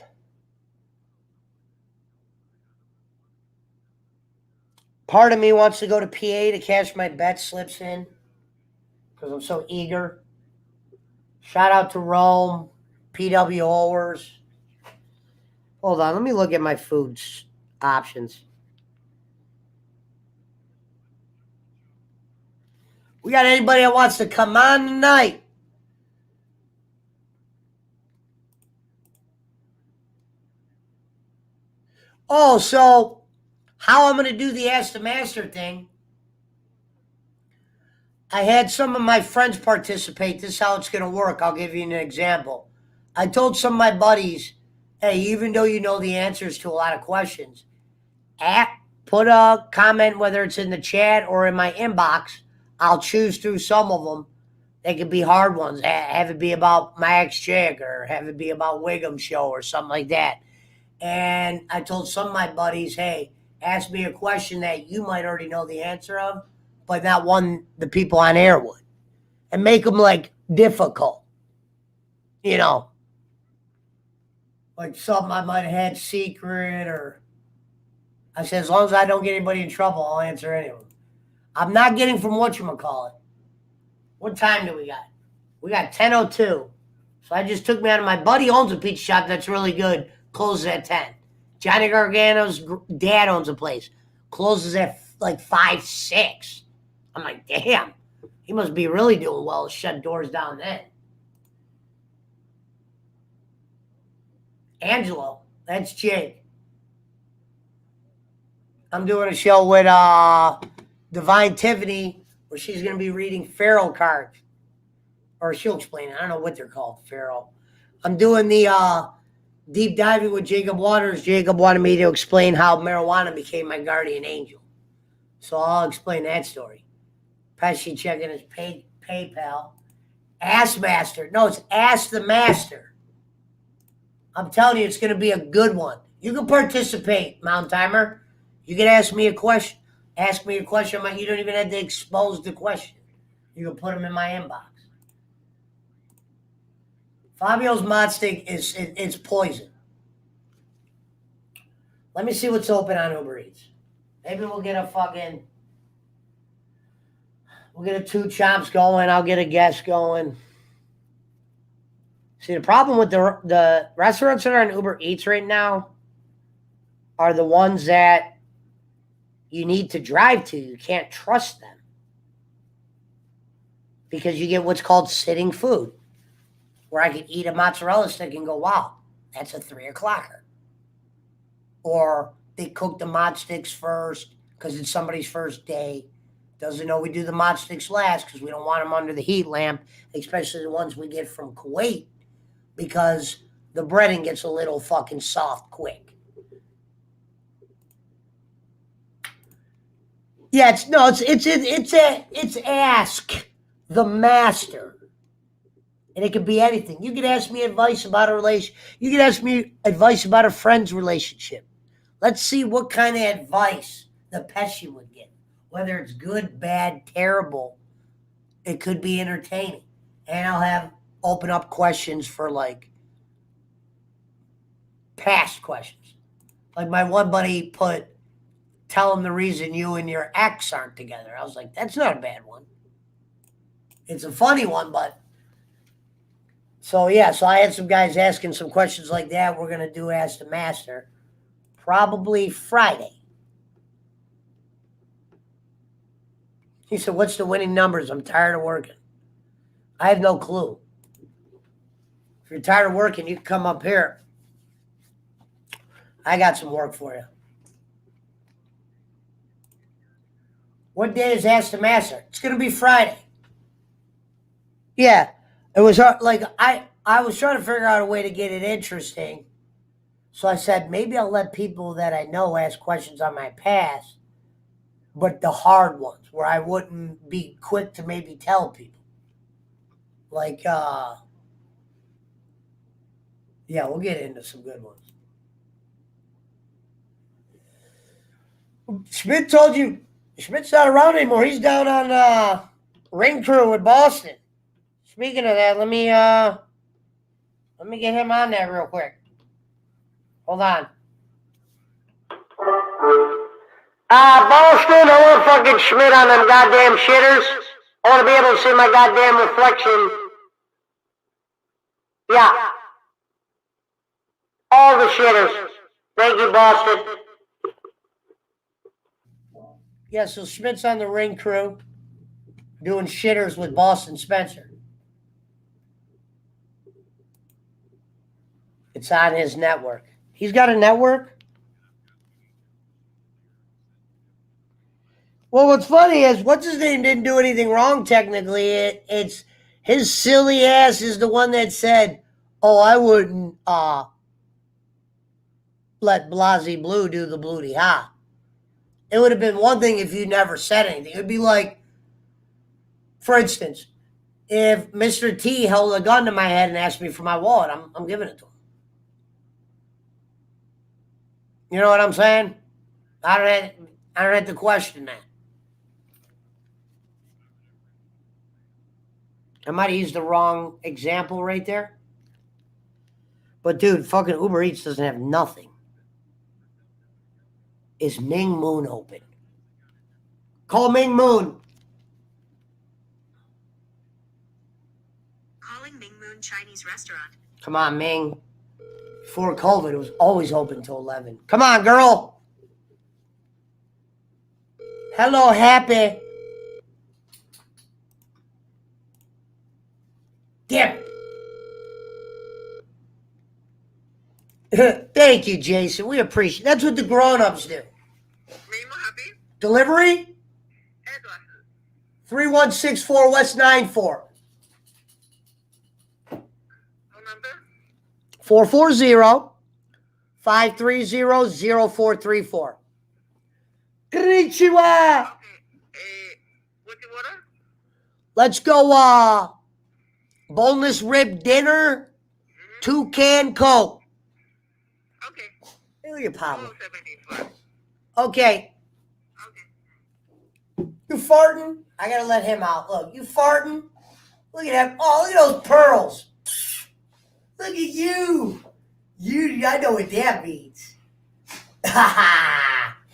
Part of me wants to go to PA to cash my bet slips in because I'm so eager. Shout out to Rome, PWOers. Hold on, let me look at my foods options. We got anybody that wants to come on tonight? Oh, so how I'm going to do the Ask the Master thing. I had some of my friends participate. This is how it's going to work. I'll give you an example. I told some of my buddies, hey, even though you know the answers to a lot of questions, put a comment, whether it's in the chat or in my inbox. I'll choose through some of them. They could be hard ones. Have it be about my ex-chick or have it be about Wiggum show or something like that. And I told some of my buddies, hey, ask me a question that you might already know the answer of, but not one the people on air would. And make them like difficult. You know, like something I might have had secret or I said, as long as I don't get anybody in trouble, I'll answer any of them. I'm not getting from whatchamacallit. What time do we got? We got 10:02. So I just took me out of my buddy owns a pizza shop that's really good. Closes at 10. Johnny Gargano's dad owns a place. Closes at like 5, 6. I'm like, damn. He must be really doing well to shut doors down then. Angelo. That's Jake. I'm doing a show with Divine Tiffany where she's going to be reading Pharaoh cards. Or she'll explain it. I don't know what they're called, Pharaoh. I'm doing the deep diving with Jacob Waters. Jacob wanted me to explain how marijuana became my guardian angel. So I'll explain that story. Pesci checking his PayPal. Ask Master. No, it's Ask the Master. I'm telling you, it's going to be a good one. You can participate, Mount Timer. You can ask me a question. Ask me a question. You don't even have to expose the question. You can put them in my inbox. Fabio's mod stick is poison. Let me see what's open on Uber Eats. Maybe we'll get a 2 chops going. I'll get a guest going. See, the problem with the restaurants that are on Uber Eats right now are the ones that you need to drive to. You can't trust them because you get what's called sitting food, where I could eat a mozzarella stick and go, wow, that's a 3 o'clocker. Or they cook the mod sticks first because it's somebody's first day. Doesn't know we do the mod sticks last because we don't want them under the heat lamp, especially the ones we get from Kuwait, because the breading gets a little fucking soft quick. Yeah, it's Ask the Master. And it could be anything. You could ask me advice about a relation. You could ask me advice about a friend's relationship. Let's see what kind of advice the Pesci would get. Whether it's good, bad, terrible, it could be entertaining. And I'll open up questions for like past questions. Like my one buddy tell him the reason you and your ex aren't together. I was like, that's not a bad one. It's a funny one, but. So yeah, so I had some guys asking some questions like that. We're going to do Ask the Master probably Friday. He said, what's the winning numbers? I'm tired of working. I have no clue. If you're tired of working, you can come up here. I got some work for you. What day is Ask the Master? It's going to be Friday. Yeah. It was like I was trying to figure out a way to get it interesting. So I said, maybe I'll let people that I know ask questions on my past, but the hard ones where I wouldn't be quick to maybe tell people. Like, yeah, we'll get into some good ones. Schmidt told you Schmidt's not around anymore. He's down on Ring Crew in Boston. Speaking of that, let me get him on there real quick. Hold on. Boston, I want fucking Schmidt on them goddamn shitters. I want to be able to see my goddamn reflection. Yeah. All the shitters. Thank you, Boston. Yeah, so Schmidt's on the Ring Crew doing shitters with Boston Spencer. It's on his network. He's got a network? Well, what's funny is, what's his name didn't do anything wrong technically. It's his silly ass is the one that said, oh, I wouldn't let Blasey Blue do the Bluty Ha. It would have been one thing if you never said anything. It would be like, for instance, if Mr. T held a gun to my head and asked me for my wallet, I'm giving it to him. You know what I'm saying? I don't have to question that. I might have used the wrong example right there. But dude, fucking Uber Eats doesn't have nothing. Is Ming Moon open? Call Ming Moon. Calling Ming Moon Chinese restaurant. Come on, Ming. Before COVID, it was always open till 11. Come on, girl. Hello, Happy. Damn it. Thank you, Jason. We appreciate it. That's what the grown-ups do. Delivery? 3164 West 94. 440-530-0434. Konnichiwa. Let's go boneless rib dinner, 2-can Coke. Look at Pablo. Okay. You farting? I gotta let him out. Look, you farting? Look at that. Oh, look at those pearls. Look at you. I know what that means.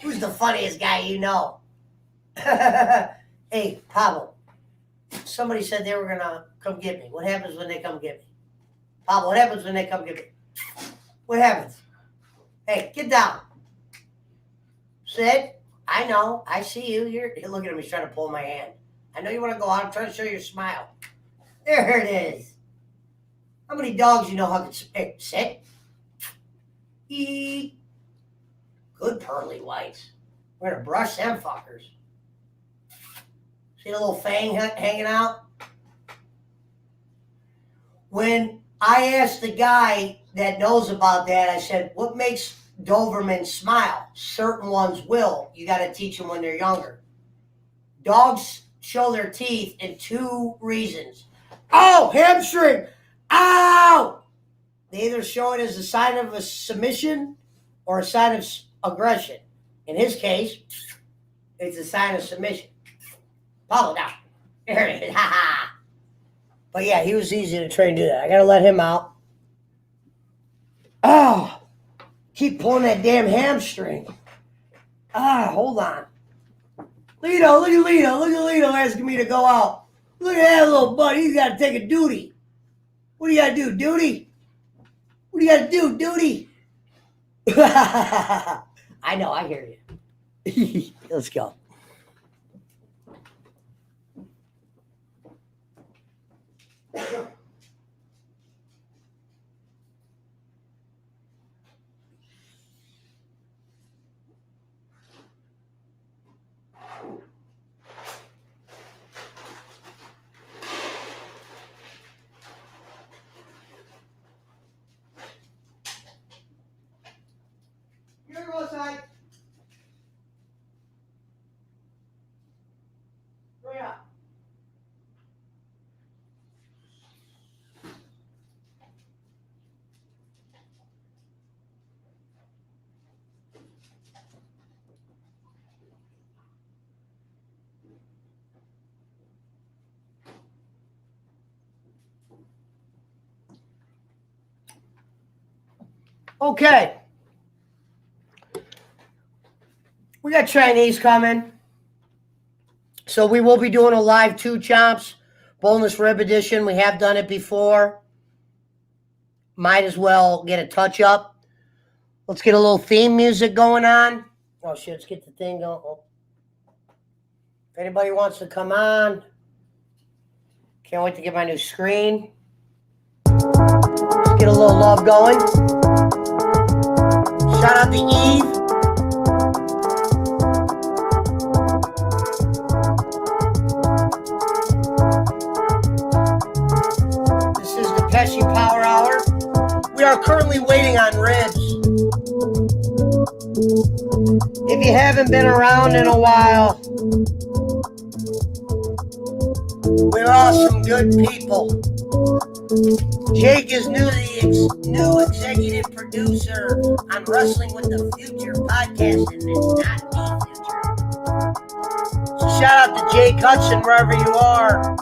Who's the funniest guy you know? Hey, Pablo. Somebody said they were gonna come get me. What happens when they come get me? Pablo, what happens when they come get me? What happens? Hey, get down. Sid, I know. I see you. You're look at him. He's trying to pull my hand. I know you want to go out. I'm trying to show you a smile. There it is. How many dogs you know hug it? Sit. Eat. Good pearly whites. We're going to brush them fuckers. See the little fang hanging out? When I asked the guy that knows about that, I said, what makes Dobermans smile? Certain ones will. You got to teach them when they're younger. Dogs show their teeth in 2 reasons. Oh, hamstring! Ow! They either show it as a sign of a submission or a sign of aggression. In his case, it's a sign of submission. Follow down. There it is. Ha ha. But yeah, he was easy to train to do that. I gotta let him out. Oh, keep pulling that damn hamstring. Hold on. Lito, look at Lito. Look at Lito asking me to go out. Look at that little buddy. He's got to take a duty. What do you got to do, duty? What do you got to do, duty? I know, I hear you. Let's go. You're gonna go outside. Hurry up. Okay. We got Chinese coming. So we will be doing a live 2 chomps boneless rib edition. We have done it before. Might as well get a touch up. Let's get a little theme music going on. Oh shit, let's get the thing going. Oh. If anybody wants to come on, can't wait to get my new screen. Let's get a little love going. Shout out to Eve. This is the Pesci Power Hour. We are currently waiting on ribs. If you haven't been around in a while, we're all some good people. Jake is new executive producer on Wrestling with the Future podcast, and it's not the future. So shout out to Jake Hudson wherever you are.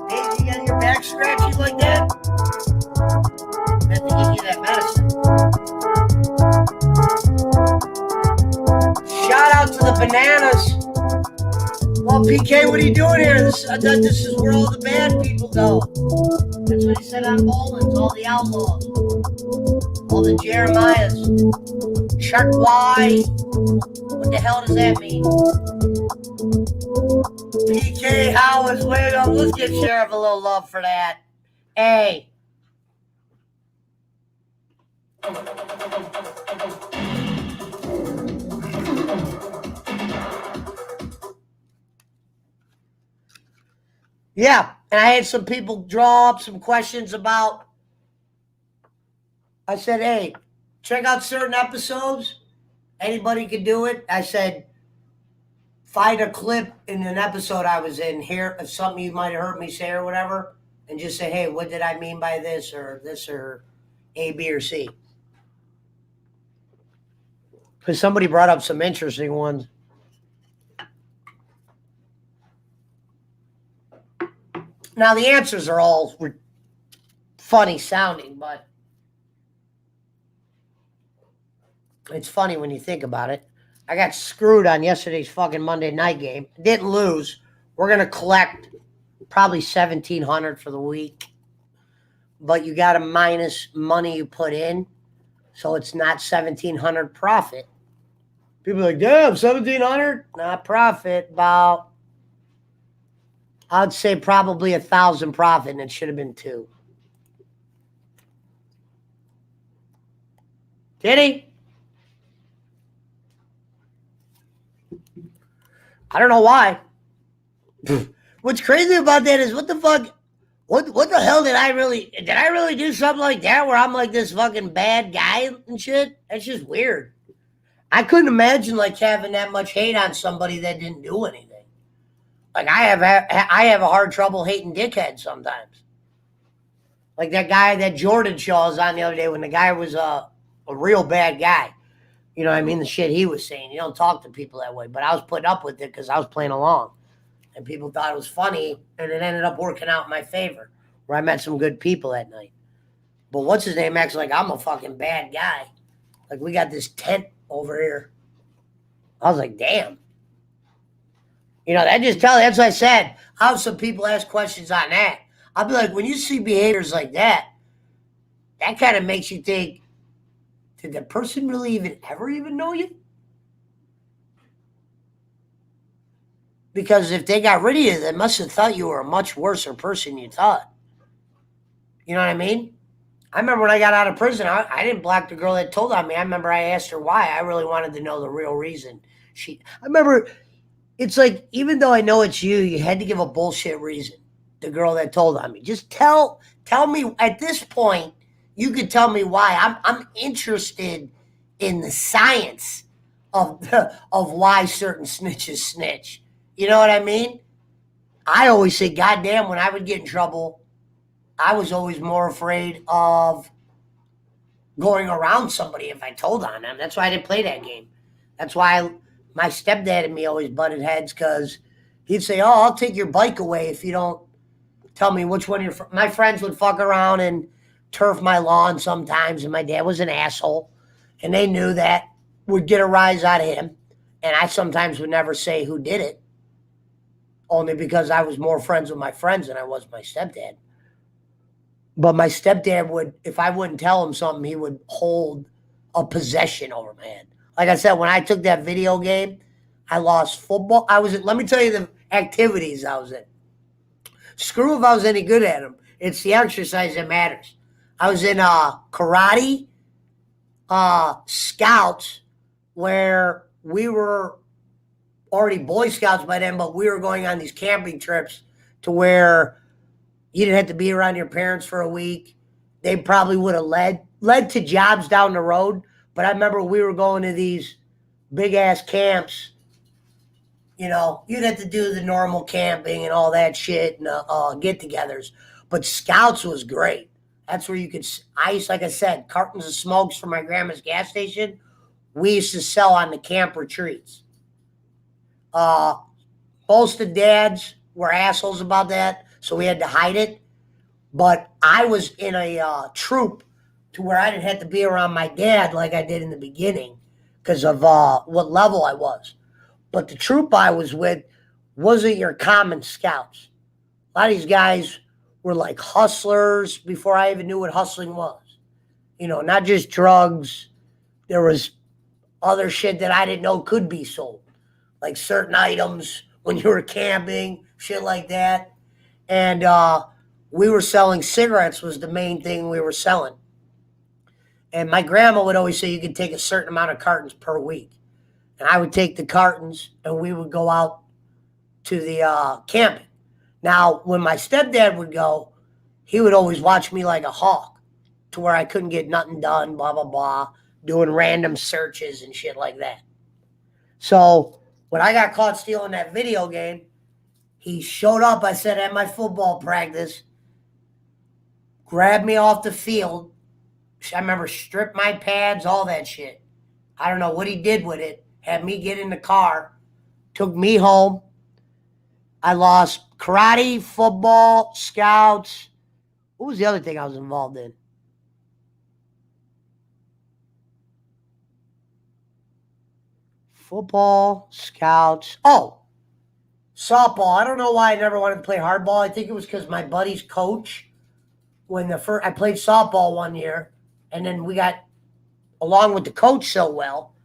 Hey, you got your back scratchy like that? I have to give you that medicine. Shout out to the bananas. Well, PK, what are you doing here? I thought this is where all the bad people go. That's what he said on Boland's, all the outlaws. All the Jeremiahs. Shark Y. What the hell does that mean? PK Howard's way up. Let's give Sheriff a little love for that. Hey. Yeah, and I had some people draw up some questions about. I said, hey, check out certain episodes. Anybody can do it. I said, find a clip in an episode I was in here of something you might have heard me say or whatever, and just say, hey, what did I mean by this or A, B, or C? Because somebody brought up some interesting ones. Now, the answers are all funny sounding, but it's funny when you think about it. I got screwed on yesterday's fucking Monday night game. Didn't lose. We're going to collect probably $1,700 for the week. But you got to minus money you put in. So it's not $1,700 profit. People are like, damn, $1,700? Not profit. About, I'd say probably 1,000 profit, and it should have been 2. Did he? I don't know why. What's crazy about that is what the fuck? What the hell did I really do something like that where I'm like this fucking bad guy and shit? That's just weird. I couldn't imagine like having that much hate on somebody that didn't do anything. Like I have a hard trouble hating dickheads sometimes. Like that guy that Jordan Shaw was on the other day when the guy was a real bad guy. You know what I mean? The shit he was saying. You don't talk to people that way. But I was putting up with it because I was playing along. And people thought it was funny. And it ended up working out in my favor. Where I met some good people that night. But what's his name acts like I'm a fucking bad guy. Like we got this tent over here. I was like, damn. You know, that just tells you. That's what I said. How some people ask questions on that. I'll be like, when you see behaviors like that, that kind of makes you think, did the person really ever even know you? Because if they got rid of you, they must have thought you were a much worse person you thought. You know what I mean? I remember when I got out of prison, I didn't block the girl that told on me. I remember I asked her why. I really wanted to know the real reason. I remember it's like, even though I know it's you, you had to give a bullshit reason. The girl that told on me. Just tell me at this point, you could tell me why. I'm interested in the science of why certain snitches snitch. You know what I mean? I always say, goddamn, when I would get in trouble, I was always more afraid of going around somebody if I told on them. That's why I didn't play that game. That's why my stepdad and me always butted heads, because he'd say, "Oh, I'll take your bike away if you don't tell me which one my friends would fuck around and turf my lawn sometimes, and my dad was an asshole, and they knew that would get a rise out of him. And I sometimes would never say who did it, only because I was more friends with my friends than I was my stepdad. But my stepdad would, if I wouldn't tell him something, he would hold a possession over my head. Like I said, when I took that video game, I lost football. Let me tell you the activities I was in. Screw if I was any good at them. It's the exercise that matters. I was in karate, scouts, where we were already Boy Scouts by then, but we were going on these camping trips to where you didn't have to be around your parents for a week. They probably would have led to jobs down the road. But I remember we were going to these big ass camps. You know, you'd have to do the normal camping and all that shit and get-togethers. But Scouts was great. That's where you could ice, like I said, cartons of smokes from my grandma's gas station. We used to sell on the camp retreats. Most of the dads were assholes about that, so we had to hide it. But I was in a troop to where I didn't have to be around my dad like I did in the beginning because of what level I was. But the troop I was with wasn't your common scouts. A lot of these guys were like hustlers before I even knew what hustling was. You know, not just drugs. There was other shit that I didn't know could be sold, like certain items when you were camping, shit like that. And we were selling cigarettes was the main thing we were selling. And my grandma would always say you could take a certain amount of cartons per week. And I would take the cartons and we would go out to the camping. Now, when my stepdad would go, he would always watch me like a hawk to where I couldn't get nothing done, blah, blah, blah, doing random searches and shit like that. So when I got caught stealing that video game, he showed up, I said, at my football practice, grabbed me off the field. I remember stripped my pads, all that shit. I don't know what he did with it. Had me get in the car, took me home. I lost karate, football, scouts. What was the other thing I was involved in? Football, scouts. Oh, softball. I don't know why I never wanted to play hardball. I think it was because my buddy's coach, when I played softball one year, and then we got along with the coach so well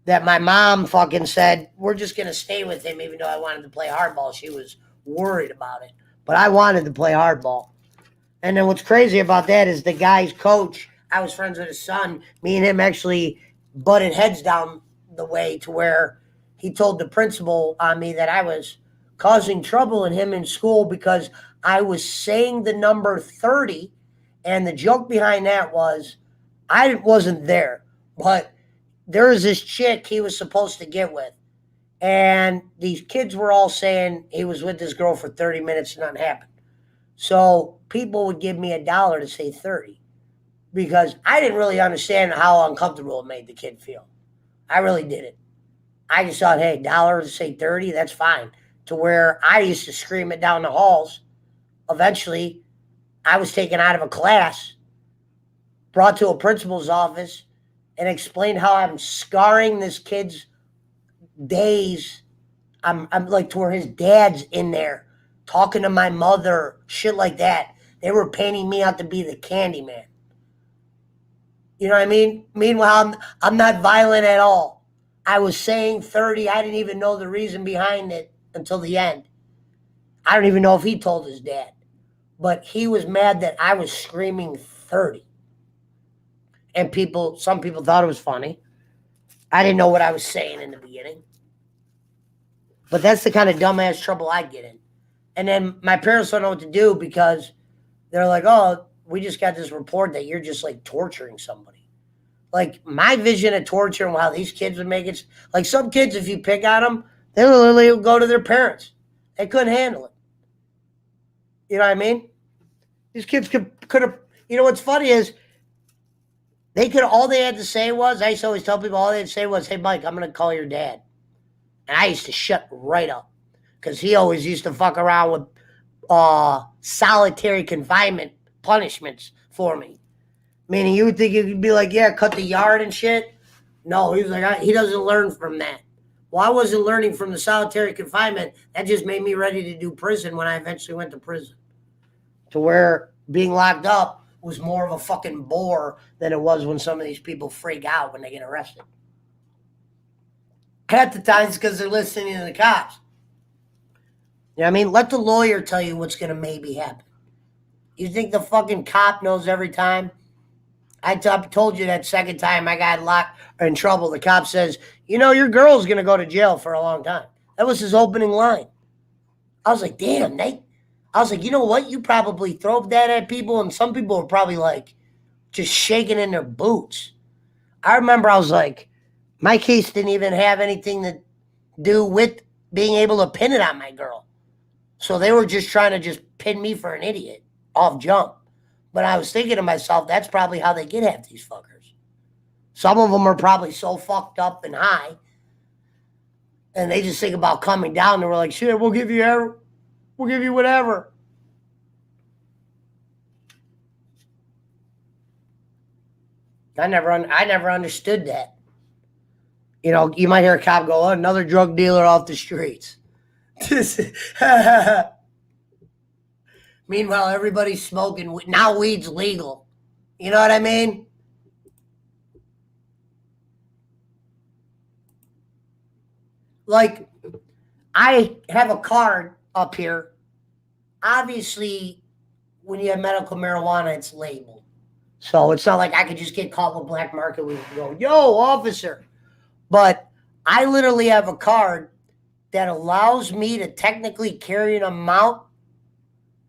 that my mom fucking said, we're just going to stay with him even though I wanted to play hardball. She was worried about it. But I wanted to play hardball. And then what's crazy about that is the guy's coach, I was friends with his son. Me and him actually butted heads down the way to where he told the principal on me that I was causing trouble in him in school because I was saying the number 30. And the joke behind that was I wasn't there, but there was this chick he was supposed to get with. And these kids were all saying he was with this girl for 30 minutes and nothing happened. So people would give me $1 to say 30 because I didn't really understand how uncomfortable it made the kid feel. I really didn't. I just thought, hey, $1 to say 30, that's fine. To where I used to scream it down the halls. Eventually, I was taken out of a class, brought to a principal's office, and explained how I'm scarring this kid's days. I'm like to where his dad's in there talking to my mother, shit like that. They were painting me out to be the candy man. You know what I mean? Meanwhile, I'm not violent at all. I was saying 30. I didn't even know the reason behind it. until the end. I don't even know if he told his dad, but he was mad that I was screaming 30. And some people thought it was funny. I didn't know what I was saying in the beginning. But that's the kind of dumbass trouble I get in. And then my parents don't know what to do because they're like, oh, we just got this report that you're just like torturing somebody. Like my vision of torture and how these kids would make it, like some kids, if you pick on them, they literally would go to their parents. They couldn't handle it. You know what I mean? These kids could have, what's funny is all they had to say was, I used to always tell people, all they had to say was, hey, Mike, I'm going to call your dad. And I used to shut right up because he always used to fuck around with solitary confinement punishments for me. Meaning you would think you could be like, yeah, cut the yard and shit. No, he was like, he doesn't learn from that. Well, I wasn't learning from the solitary confinement. That just made me ready to do prison when I eventually went to prison. To where being locked up was more of a fucking bore than it was when some of these people freak out when they get arrested. Half the time it's because they're listening to the cops. You know what I mean? Let the lawyer tell you what's going to maybe happen. You think the fucking cop knows every time? I told you that second time I got locked or in trouble, the cop says, your girl's going to go to jail for a long time. That was his opening line. I was like, damn, Nate. I was like, you know what? You probably throw that at people, and some people were probably like just shaking in their boots. I remember I was like, my case didn't even have anything to do with being able to pin it on my girl. So they were just trying to just pin me for an idiot off jump. But I was thinking to myself, that's probably how they get at these fuckers. Some of them are probably so fucked up and high, and they just think about coming down. And we're like, shit, we'll give you whatever. I never understood that. You might hear a cop go, oh, another drug dealer off the streets. Meanwhile, everybody's smoking. Now weed's legal. You know what I mean? Like, I have a card up here. Obviously, when you have medical marijuana, it's labeled. So it's not like I could just get caught with black market weed and go, yo, officer. But I literally have a card that allows me to technically carry an amount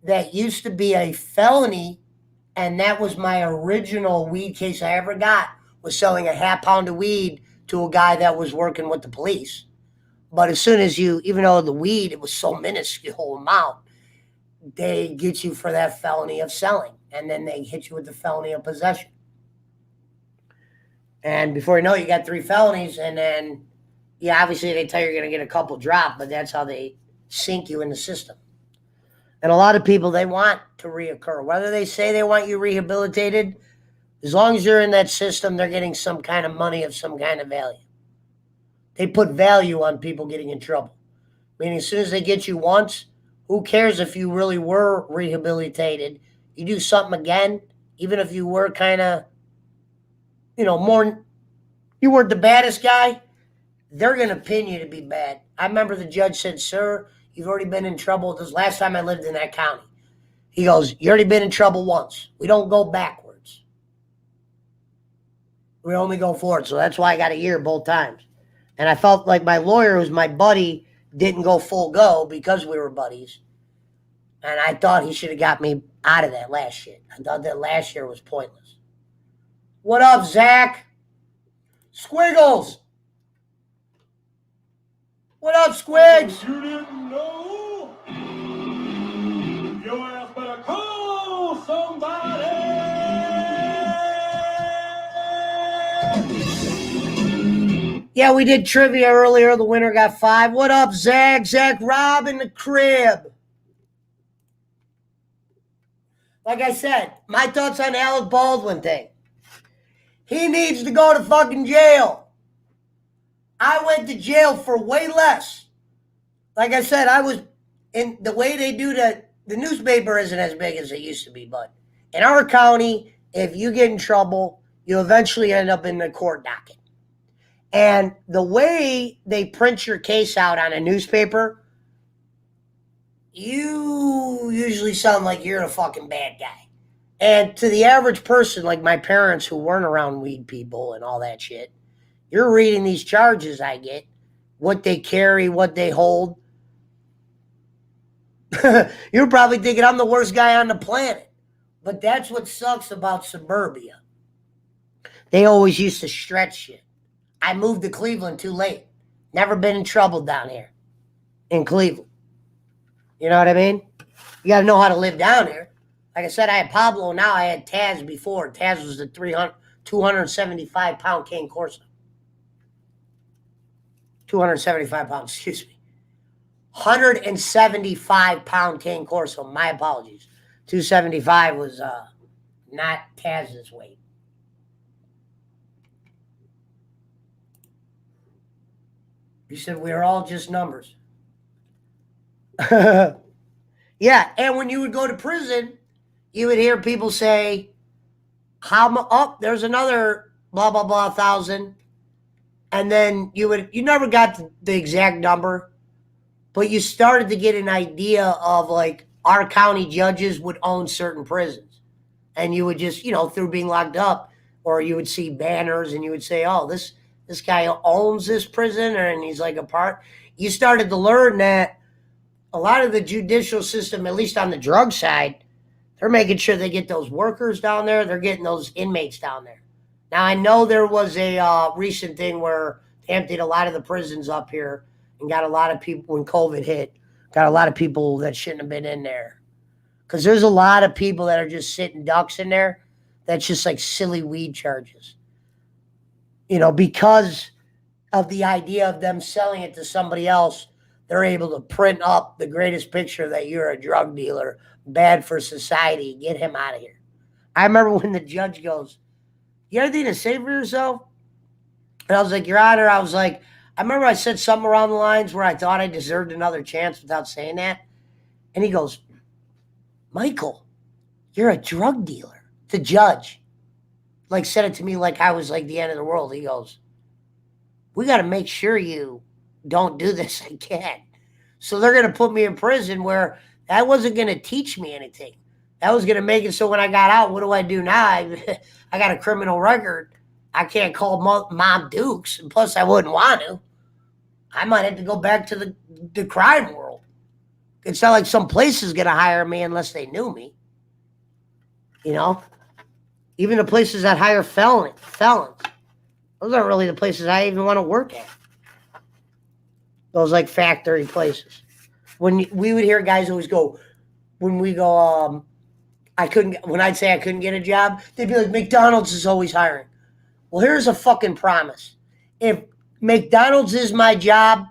that used to be a felony, and that was my original weed case I ever got, was selling a half pound of weed to a guy that was working with the police. But as soon as even though the weed, it was so minuscule amount, they get you for that felony of selling, and then they hit you with the felony of possession. And before you know it, you got 3 felonies, and then, obviously they tell you you're going to get a couple drop, but that's how they sink you in the system. And a lot of people, they want to reoccur. Whether they say they want you rehabilitated, as long as you're in that system, they're getting some kind of money of some kind of value. They put value on people getting in trouble. Meaning as soon as they get you once, who cares if you really were rehabilitated? You do something again, even if you were kind of, more, you weren't the baddest guy, they're going to pin you to be bad. I remember the judge said, sir, you've already been in trouble. This last time I lived in that county. He goes, you already been in trouble once. We don't go backwards. We only go forward. So that's why I got a year both times. And I felt like my lawyer, who's my buddy, didn't go full go because we were buddies. And I thought he should have got me out of that last shit. I thought that last year was pointless. What up, Zach? Squiggles. What up, Squigs? You didn't know? Your ass better call somebody. Yeah, we did trivia earlier. The winner got 5. What up, Zach? Zach Rob in the crib. Like I said, my thoughts on Alec Baldwin thing. He needs to go to fucking jail. I went to jail for way less. Like I said, I was in the way they do that. The newspaper isn't as big as it used to be, but in our county, if you get in trouble, you eventually end up in the court docket. And the way they print your case out on a newspaper, you usually sound like you're a fucking bad guy. And to the average person, like my parents who weren't around weed people and all that shit, you're reading these charges I get, what they carry, what they hold. You're probably thinking I'm the worst guy on the planet. But that's what sucks about suburbia. They always used to stretch shit. I moved to Cleveland too late. Never been in trouble down here in Cleveland. You know what I mean? You got to know how to live down here. Like I said, I had Pablo. Now I had Taz before. Taz was the 275-pound cane Corso. 275 pounds, excuse me. 175-pound cane Corso. My apologies. 275 was not Taz's weight. You said we are all just numbers. Yeah, and when you would go to prison, you would hear people say, there's another blah, blah, blah thousand. And then you never got the exact number, but you started to get an idea of like our county judges would own certain prisons. And you would just, through being locked up, or you would see banners and you would say, oh, this guy owns this prison and he's like a part. You started to learn that a lot of the judicial system, at least on the drug side, they're making sure they get those workers down there. They're getting those inmates down there. Now, I know there was a recent thing where they emptied a lot of the prisons up here and got a lot of people, when COVID hit, got a lot of people that shouldn't have been in there. Because there's a lot of people that are just sitting ducks in there. That's just like silly weed charges. Because of the idea of them selling it to somebody else, they're able to print up the greatest picture that you're a drug dealer, bad for society, get him out of here. I remember when the judge goes, you got anything to say for yourself? And I was like, Your Honor, I remember I said something around the lines where I thought I deserved another chance without saying that. And he goes, Michael, you're a drug dealer. The judge, said it to me like I was like the end of the world. He goes, we got to make sure you don't do this again. So they're going to put me in prison where that wasn't going to teach me anything. That was going to make it so when I got out, what do I do now? I got a criminal record. I can't call Mom Dukes. And plus, I wouldn't want to. I might have to go back to the crime world. It's not like some place is going to hire me unless they knew me. Even the places that hire felons. Those aren't really the places I even want to work at. Those factory places. When we would hear guys always go, when I'd say I couldn't get a job, they'd be like, McDonald's is always hiring. Well, here's a fucking promise. If McDonald's is my job,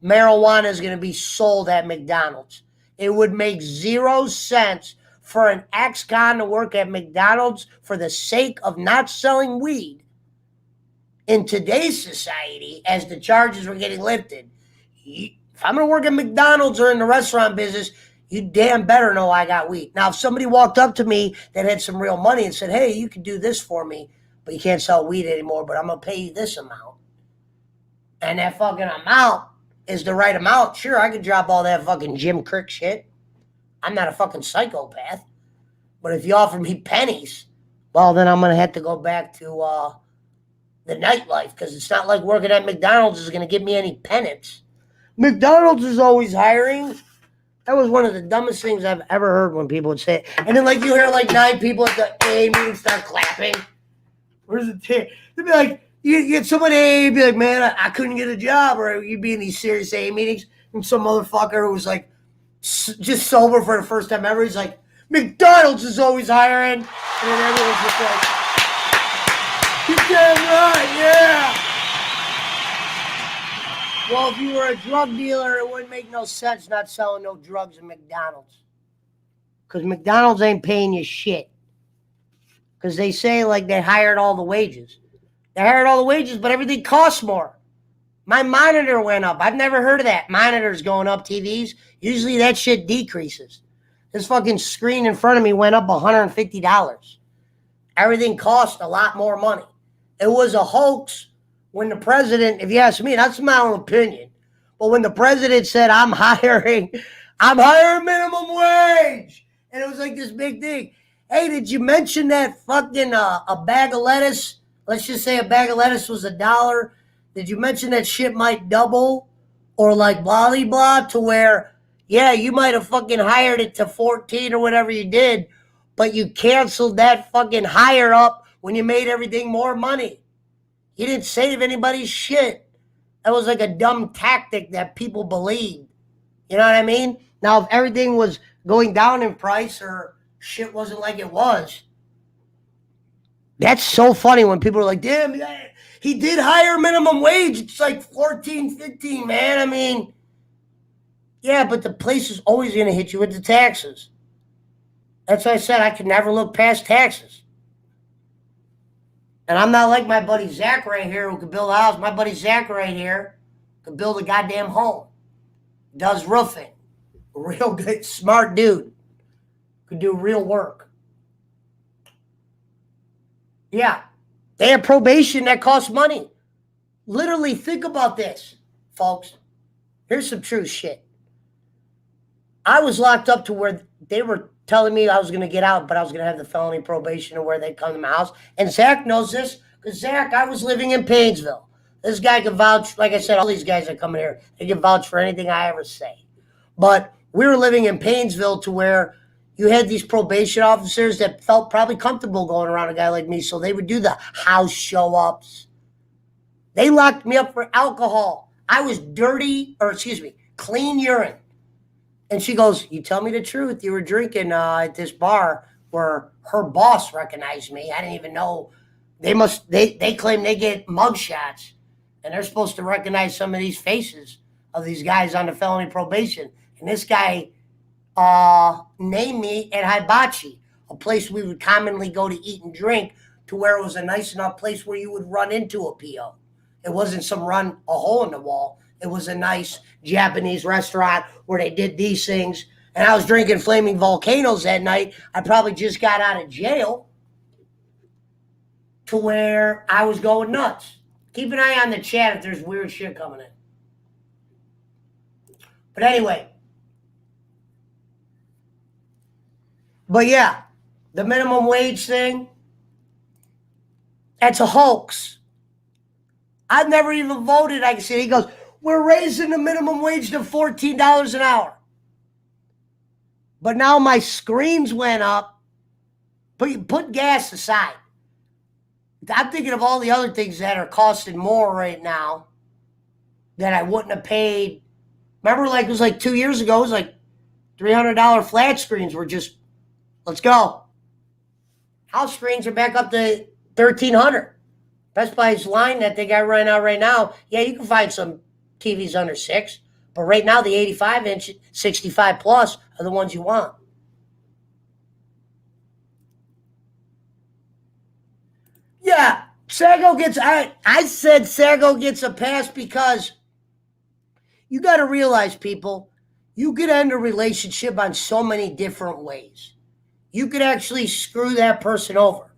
marijuana is going to be sold at McDonald's. It would make 0 cents for an ex-con to work at McDonald's for the sake of not selling weed. In today's society, as the charges were getting lifted, if I'm going to work at McDonald's or in the restaurant business, you damn better know I got weed. Now, if somebody walked up to me that had some real money and said, hey, you can do this for me, but you can't sell weed anymore, but I'm going to pay you this amount. And that fucking amount is the right amount. Sure, I could drop all that fucking Jim Crick shit. I'm not a fucking psychopath. But if you offer me pennies, well, then I'm going to have to go back to the nightlife, because it's not like working at McDonald's is going to give me any penance. McDonald's is always hiring. That was one of the dumbest things I've ever heard when people would say it. And then you hear 9 people at the AA meeting start clapping. Where's the tape? They'd be like, you get someone at AA, be like, man, I couldn't get a job. Or you'd be in these serious AA meetings, and some motherfucker who was just sober for the first time ever, he's like, McDonald's is always hiring. And then everyone's just like, you're damn right, yeah. Well, if you were a drug dealer, it wouldn't make no sense not selling no drugs at McDonald's. Because McDonald's ain't paying you shit. Because they say they hired all the wages. They hired all the wages, but everything costs more. My monitor went up. I've never heard of that. Monitors going up, TVs. Usually that shit decreases. This fucking screen in front of me went up $150. Everything cost a lot more money. It was a hoax when the president, if you ask me, that's my own opinion. But when the president said, I'm hiring I'm higher minimum wage. And it was like this big thing. Hey, did you mention that fucking a bag of lettuce? Let's just say a bag of lettuce was $1. Did you mention that shit might double? Or like blah, blah, blah, to where, yeah, you might have fucking hired it to 14 or whatever you did, but you canceled that fucking hire up when you made everything more money. You didn't save anybody's shit. That was like a dumb tactic that people believed. You know what I mean? Now, if everything was going down in price or shit wasn't like it was, that's so funny when people are like, damn, he did higher minimum wage. It's like 14, 15, man. I mean, yeah, but the place is always going to hit you with the taxes. That's why I said I could never look past taxes. And I'm not like my buddy Zach right here who could build a house. My buddy Zach right here could build a goddamn home. Does roofing. Real good, smart dude. Could do real work. Yeah. They have probation that costs money. Literally, think about this, folks. Here's some true shit. I was locked up to where they were telling me I was going to get out, but I was going to have the felony probation or where they'd come to my house. And Zach knows this because, Zach, I was living in Painesville. This guy can vouch. Like I said, all these guys that come in here, they can vouch for anything I ever say. But we were living in Painesville to where you had these probation officers that felt probably comfortable going around a guy like me. So they would do the house show-ups. They locked me up for alcohol. I was clean urine. And she goes, you tell me the truth. You were drinking at this bar where her boss recognized me. I didn't even know. They claim they get mugshots. And they're supposed to recognize some of these faces of these guys on the felony probation. And this guy named me at Hibachi, a place we would commonly go to eat and drink, to where it was a nice enough place where you would run into a PO. It wasn't some run a hole in the wall. It was a nice Japanese restaurant where they did these things. And I was drinking Flaming Volcanoes that night. I probably just got out of jail to where I was going nuts. Keep an eye on the chat if there's weird shit coming in. But anyway. But yeah, the minimum wage thing, that's a hoax. I've never even voted. I can see. He goes, we're raising the minimum wage to $14 an hour. But now my screens went up. Put gas aside. I'm thinking of all the other things that are costing more right now that I wouldn't have paid. Remember, like it was like 2 years ago, it was like $300 flat screens were just, let's go. House screens are back up to $1,300. Best Buy's line that they got right now, yeah, you can find some TVs under $6, but right now the 85-inch, 65 plus are the ones you want. Yeah, Sago gets, I said Sago gets a pass because you got to realize, people, you could end a relationship on so many different ways. You could actually screw that person over.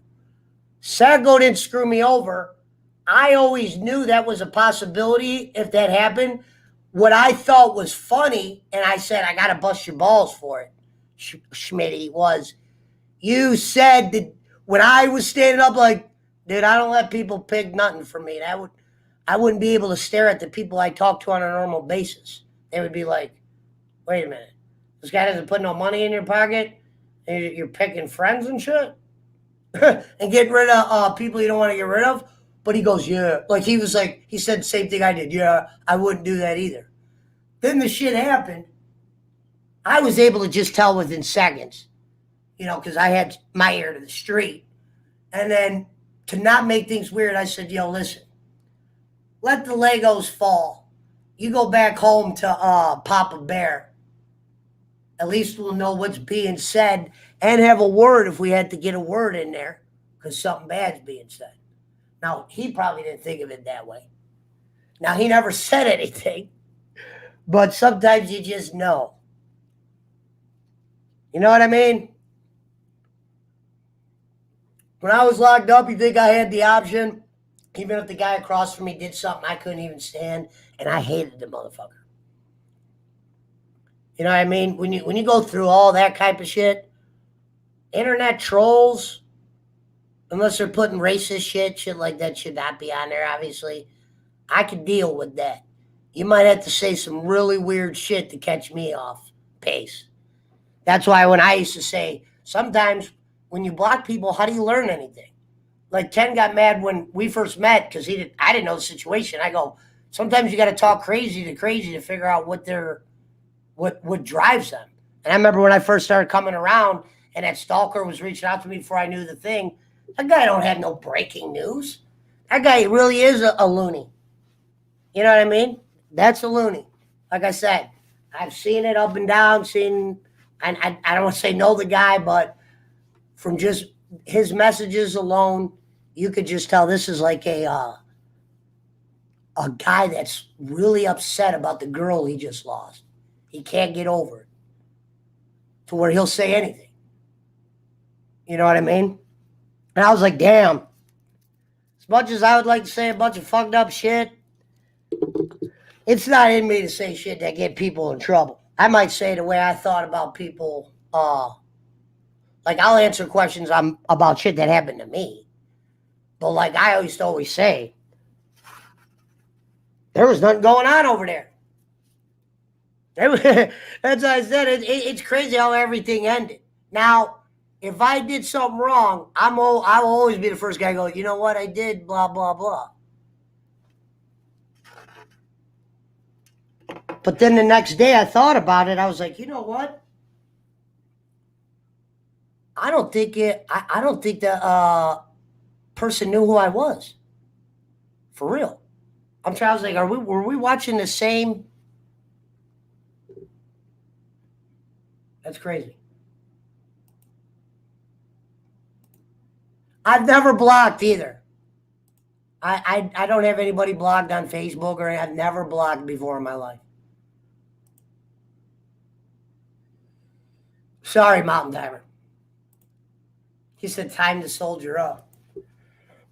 Sago didn't screw me over. I always knew that was a possibility if that happened. What I thought was funny, and I said, I got to bust your balls for it, Schmitty, was you said that when I was standing up like, dude, I don't let people pick nothing from me. I wouldn't be able to stare at the people I talk to on a normal basis. They would be like, wait a minute. This guy doesn't put no money in your pocket? And you're picking friends and shit? And getting rid of people you don't want to get rid of? But he goes, yeah. Like he said the same thing I did. Yeah, I wouldn't do that either. Then the shit happened. I was able to just tell within seconds, because I had my ear to the street. And then to not make things weird, I said, yo, listen, let the Legos fall. You go back home to Papa Bear. At least we'll know what's being said and have a word if we had to get a word in there because something bad's being said. Now, he probably didn't think of it that way. Now, he never said anything, but sometimes you just know. You know what I mean? When I was locked up, you think I had the option? Even if the guy across from me did something I couldn't even stand, and I hated the motherfucker. You know what I mean? When you go through all that type of shit, internet trolls, unless they're putting racist shit like that should not be on there, obviously. I can deal with that. You might have to say some really weird shit to catch me off pace. That's why when I used to say, sometimes when you block people, how do you learn anything? Like Ken got mad when we first met because I didn't know the situation. I go, sometimes you got to talk crazy to figure out what drives them. And I remember when I first started coming around and that stalker was reaching out to me before I knew the thing. That guy don't have no breaking news. That guy really is a loony. You know what I mean? That's a loony. Like I said, I've seen it up and down, and I don't want to say know the guy, but from just his messages alone, you could just tell this is like a guy that's really upset about the girl he just lost. He can't get over it to where he'll say anything. You know what I mean? And I was like, damn. As much as I would like to say a bunch of fucked up shit, it's not in me to say shit that get people in trouble. I might say the way I thought about people. Like I'll answer questions about shit that happened to me. But like I used to always say, there was nothing going on over there. That's why I said it's crazy how everything ended. Now, if I did something wrong, I will always be the first guy to go, you know what, I did, blah, blah, blah. But then the next day I thought about it. I was like, you know what? I don't think the person knew who I was. For real. I was like, were we watching the same? That's crazy. I've never blocked either. I don't have anybody blocked on Facebook or I've never blocked before in my life. Sorry, Mountain Diver. He said time to soldier up.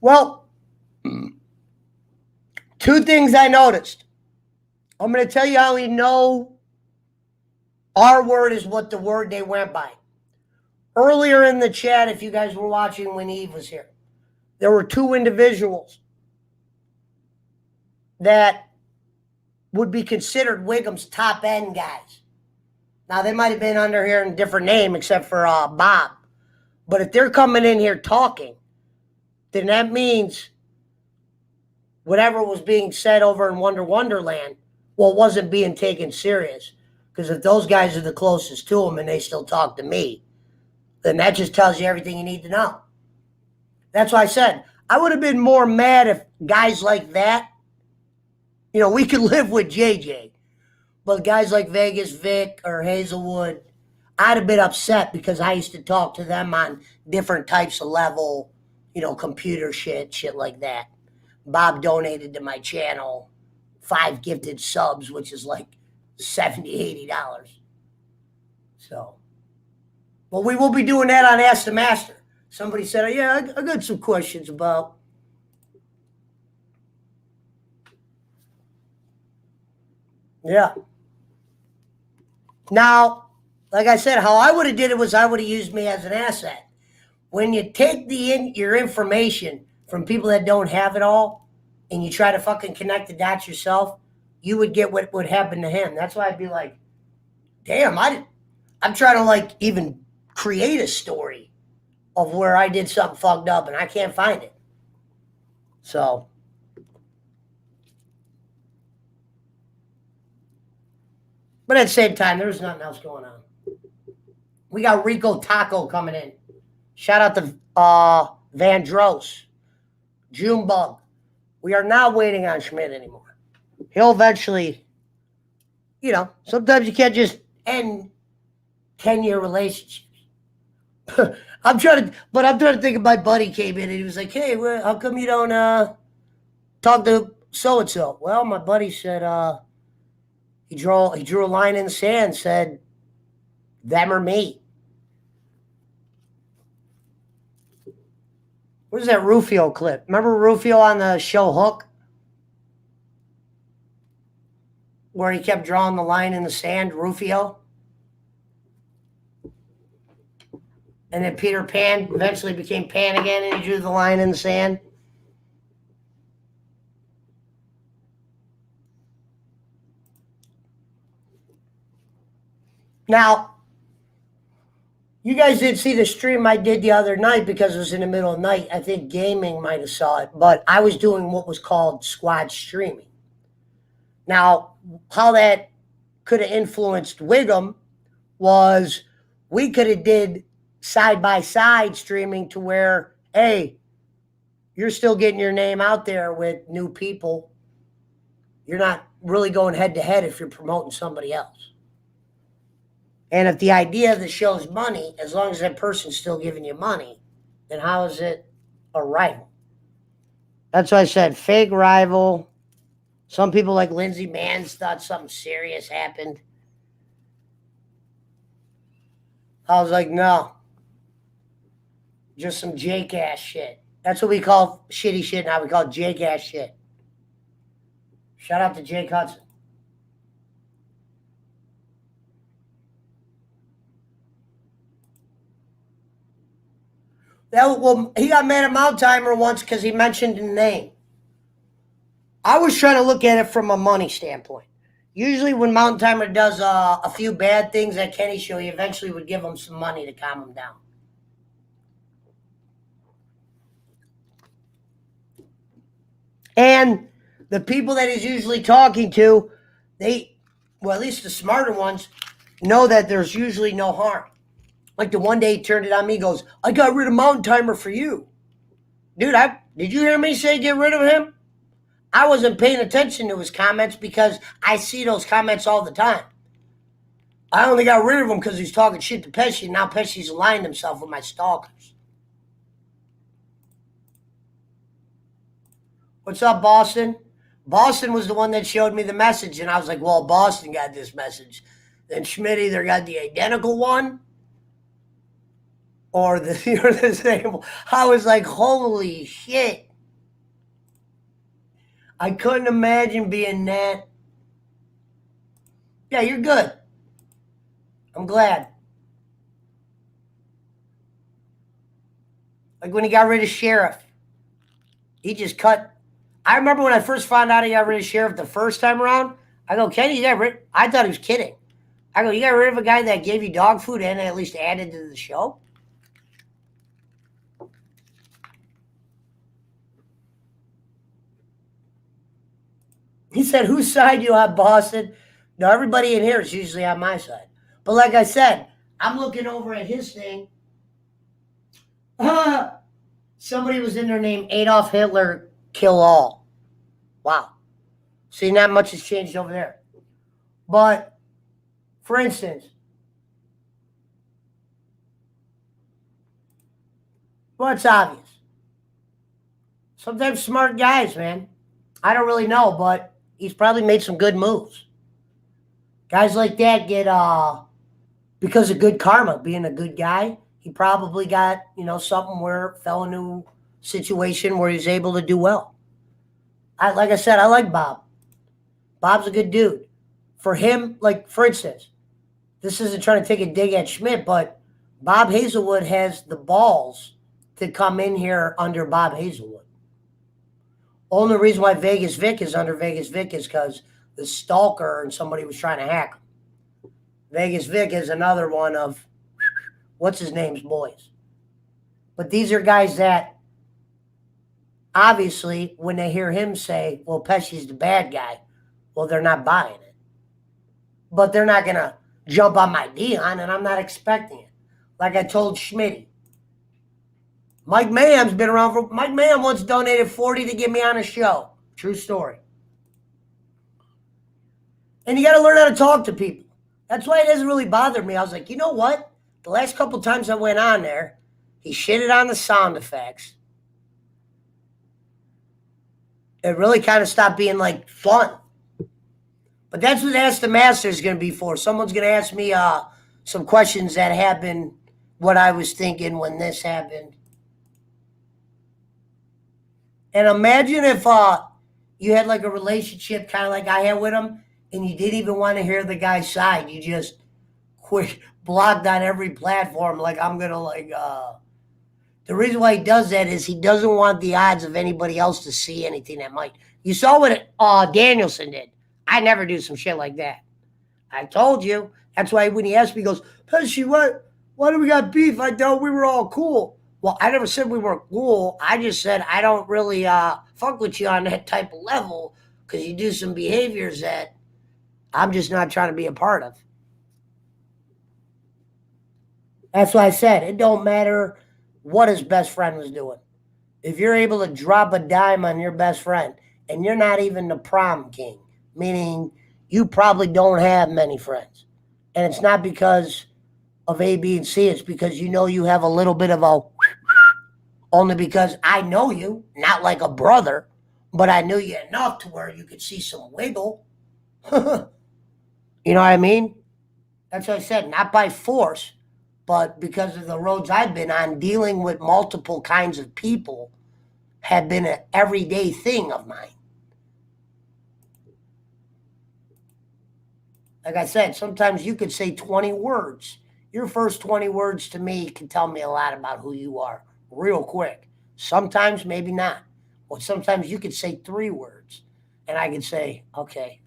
Well, two things I noticed. I'm going to tell you how we know our word is what the word they went by. Earlier in the chat, if you guys were watching when Eve was here, there were two individuals that would be considered Wiggum's top end guys. Now, they might have been under here in a different name except for Bob. But if they're coming in here talking, then that means whatever was being said over in Wonderland, wasn't being taken serious. Because if those guys are the closest to him and they still talk to me, then that just tells you everything you need to know. That's why I said, I would have been more mad if guys like that, we could live with JJ, but guys like Vegas Vic or Hazelwood, I'd have been upset because I used to talk to them on different types of level, computer shit like that. Bob donated to my channel 5 gifted subs, which is like $70, $80. So, well, we will be doing that on Ask the Master. Somebody said, oh, yeah, I got some questions about. Yeah. Now, like I said, how I would have did it was I would have used me as an asset. When you take your information from people that don't have it all and you try to fucking connect the dots yourself, you would get what would happen to him. That's why I'd be like, damn, I'm trying to like even create a story of where I did something fucked up and I can't find it. So. But at the same time, there's nothing else going on. We got Rico Taco coming in. Shout out to Vandros. Junebug. We are not waiting on Schmidt anymore. He'll eventually, sometimes you can't just end 10-year relationships. I'm trying to think of my buddy came in and he was like, hey, how come you don't talk to so-and-so? Well, my buddy said he drew a line in the sand, said, them or me. Where's that Rufio clip? Remember Rufio on the show Hook? Where he kept drawing the line in the sand, Rufio? And then Peter Pan eventually became Pan again, and he drew the line in the sand. Now, you guys did see the stream I did the other night because it was in the middle of the night. I think gaming might have saw it, but I was doing what was called squad streaming. Now, how that could have influenced Wiggum was we could have did side-by-side streaming to where, hey, you're still getting your name out there with new people. You're not really going head-to-head if you're promoting somebody else. And if the idea of the show is money, as long as that person's still giving you money, then how is it a rival? That's why I said fake rival. Some people like Lindsay Manns thought something serious happened. I was like, no. Just some Jake-ass shit. That's what we call shitty shit now. We call it Jake-ass shit. Shout out to Jake Hudson. Well, he got mad at Mount Timer once because he mentioned the name. I was trying to look at it from a money standpoint. Usually when Mountain Timer does a few bad things at Kenny's show, he eventually would give him some money to calm him down. And the people that he's usually talking to, well, at least the smarter ones, know that there's usually no harm. Like the one day he turned it on me, goes, I got rid of Mountain Timer for you. Dude, did you hear me say get rid of him? I wasn't paying attention to his comments because I see those comments all the time. I only got rid of him because he's talking shit to Pesci, and now Pesci's aligned himself with my stalkers. What's up, Boston? Boston was the one that showed me the message, and I was like, well, Boston got this message. Then Schmidt either got the identical one or the same. I was like, holy shit. I couldn't imagine being that. Yeah, you're good. I'm glad. Like when he got rid of Sheriff, he just cut. I remember when I first found out he got rid of Sheriff the first time around, I go, Kenny, you got rid. I thought he was kidding. I go, you got rid of a guy that gave you dog food and at least added to the show? He said, whose side you on, Boston? No, everybody in here is usually on my side. But like I said, I'm looking over at his thing. Somebody was in there named Adolf Hitler Kill All. Wow. See, not much has changed over there. But, for instance, well, it's obvious. Sometimes smart guys, man. I don't really know, but he's probably made some good moves. Guys like that get, because of good karma, being a good guy, he probably got, something where fell into a situation where he's able to do well. Like I said, I like Bob. Bob's a good dude. For him, like, for instance, this isn't trying to take a dig at Schmidt, but Bob Hazelwood has the balls to come in here under Bob Hazelwood. Only reason why Vegas Vic is under Vegas Vic is because the stalker and somebody was trying to hack him. Vegas Vic is another one of, what's his name's boys. But these are guys that, obviously, when they hear him say, well, Pesci's the bad guy, well, they're not buying it. But they're not going to jump on my Dion, and I'm not expecting it. Like I told Schmitty. Mike Maham's been around for... Mike Maham once donated $40 to get me on a show. True story. And you got to learn how to talk to people. That's why it doesn't really bother me. I was like, you know what? The last couple times I went on there, he shitted on the sound effects. It really kind of stopped being, like, fun. But that's what Ask the Master is going to be for. Someone's going to ask me some questions that happened, what I was thinking when this happened. And imagine if you had like a relationship kind of like I had with him, and you didn't even want to hear the guy's side. You just blocked on every platform. Like I'm gonna the reason why he does that is he doesn't want the odds of anybody else to see anything that might. You saw what Danielson did. I never do some shit like that. I told you. That's why when he asked me, he goes, Pesci, why do we got beef? I thought we were all cool. Well, I never said we were cool. I just said I don't really fuck with you on that type of level because you do some behaviors that I'm just not trying to be a part of. That's why I said it don't matter what his best friend was doing. If you're able to drop a dime on your best friend and you're not even the prom king, meaning you probably don't have many friends, and it's not because of A, B, and C, it's because you know you have a little bit of a only because I know you, not like a brother, but I knew you enough to where you could see some wiggle. You know what I mean? That's what I said, not by force, but because of the roads I've been on, dealing with multiple kinds of people had been an everyday thing of mine. Like I said, sometimes you could say 20 words. Your first 20 words to me can tell me a lot about who you are real quick. Sometimes, maybe not. Well, sometimes you could say 3 words, and I could say, okay,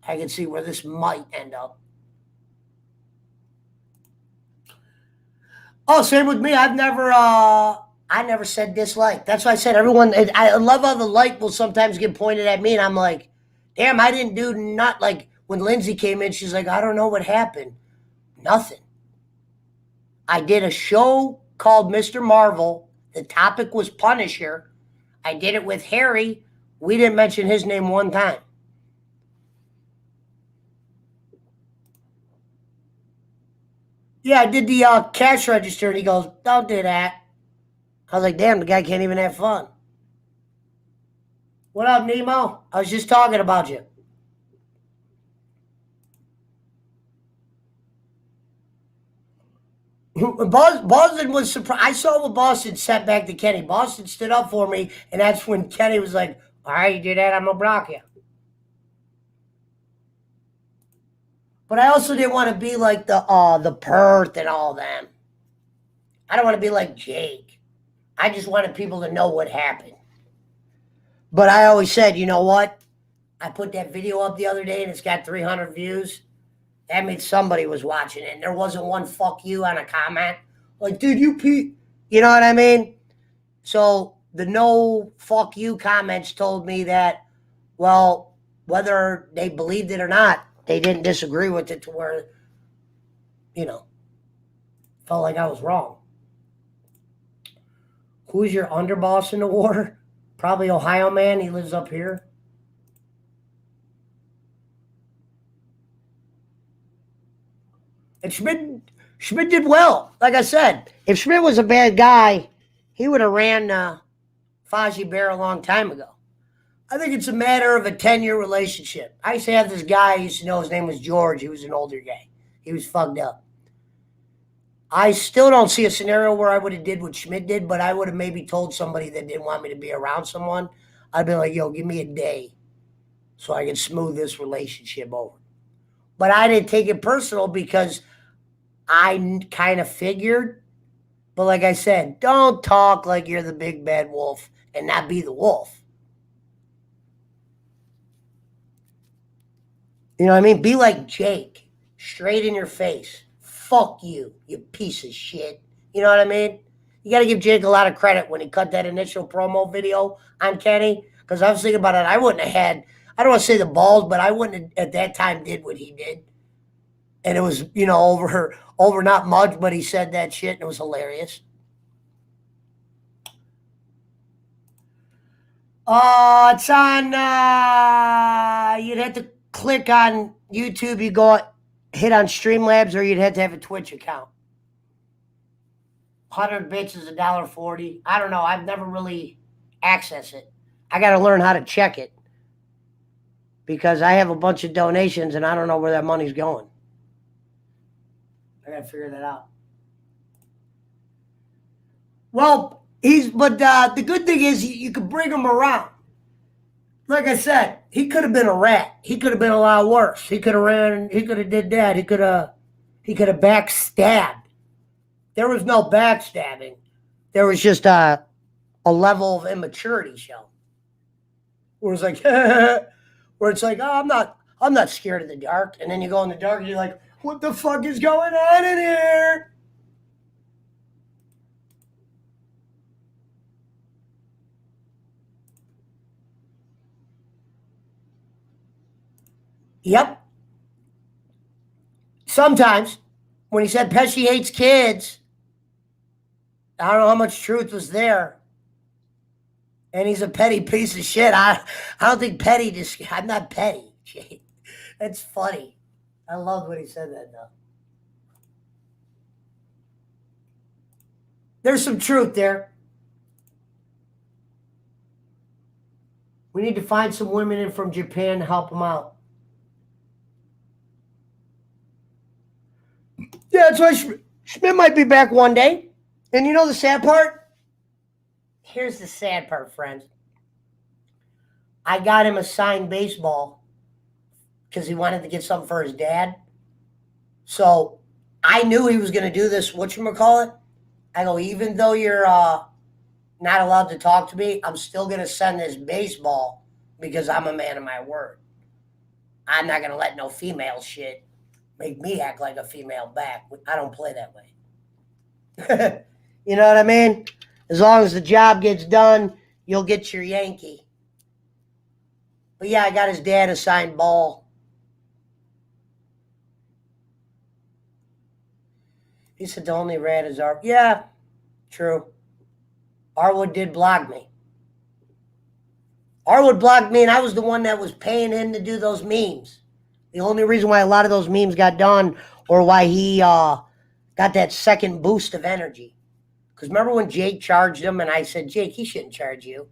I can see where this might end up. Oh, same with me. I never said dislike. That's why I said everyone. I love how the light will sometimes get pointed at me, and I'm like, damn, I didn't do not like when Lindsay came in. She's like, I don't know what happened. Nothing. I did a show called Mr. Marvel. The topic was Punisher. I did it with Harry. We didn't mention his name one time. Yeah, I did the cash register, and he goes, don't do that. I was like, damn, the guy can't even have fun. What up, Nemo? I was just talking about you. Boston was surprised. I saw what Boston sent back to Kenny. Boston stood up for me, and that's when Kenny was like, all right, you do that, I'm going to block you. But I also didn't want to be like the Perth and all them. I don't want to be like Jake. I just wanted people to know what happened. But I always said, you know what? I put that video up the other day, and it's got 300 views. That means somebody was watching it, and there wasn't one fuck you on a comment. Like, dude, you Pete. You know what I mean? So the no fuck you comments told me that, well, whether they believed it or not, they didn't disagree with it to where, felt like I was wrong. Who's your underboss in the war? Probably Ohio man. He lives up here. And Schmidt did well. Like I said, if Schmidt was a bad guy, he would have ran Fozzie Bear a long time ago. I think it's a matter of a 10-year relationship. I used to have this guy I used to know. His name was George. He was an older guy. He was fucked up. I still don't see a scenario where I would have did what Schmidt did, but I would have maybe told somebody that didn't want me to be around someone. I'd be like, yo, give me a day so I can smooth this relationship over. But I didn't take it personal because I kind of figured. But like I said, don't talk like you're the big bad wolf and not be the wolf. You know what I mean? Be like Jake, straight in your face. Fuck you, you piece of shit. You know what I mean? You got to give Jake a lot of credit when he cut that initial promo video on Kenny. Because I was thinking about it. I wouldn't have had, I don't want to say the balls, but I wouldn't have at that time did what he did. And it was, over not much, but he said that shit and it was hilarious. It's on, you'd have to click on YouTube, you go hit on Streamlabs, or you'd have to have a Twitch account. 100 bits is $1.40. I don't know. I've never really accessed it. I got to learn how to check it because I have a bunch of donations and I don't know where that money's going. I got to figure that out. Well, the good thing is you could bring him around. Like I said, he could have been a rat. He could have been a lot worse. He could have ran. He could have did that. He could have He could have backstabbed. There was no backstabbing. There was just a level of immaturity shown. Where it's like, where it's like, oh, I'm not scared of the dark. And then you go in the dark and you're like, what the fuck is going on in here? Yep. Sometimes when he said Pesci hates kids, I don't know how much truth was there. And he's a petty piece of shit. I don't think petty I'm not petty. That's funny. I loved when he said that though. There's some truth there. We need to find some women in from Japan to help him out. Yeah, that's why Schmidt might be back one day. And you know the sad part? Here's the sad part, friends. I got him a signed baseball because he wanted to get something for his dad. So I knew he was going to do this, whatchamacallit. I go, even though you're not allowed to talk to me, I'm still going to send this baseball because I'm a man of my word. I'm not going to let no female shit make me act like a female back. I don't play that way. You know what I mean? As long as the job gets done, you'll get your Yankee. But yeah, I got his dad a signed ball. He said the only rat is Arwood. Yeah, true. Arwood did block me. Arwood blocked me, and I was the one that was paying him to do those memes. The only reason why a lot of those memes got done, or why he got that second boost of energy. Because remember when Jake charged him, and I said, Jake, he shouldn't charge you.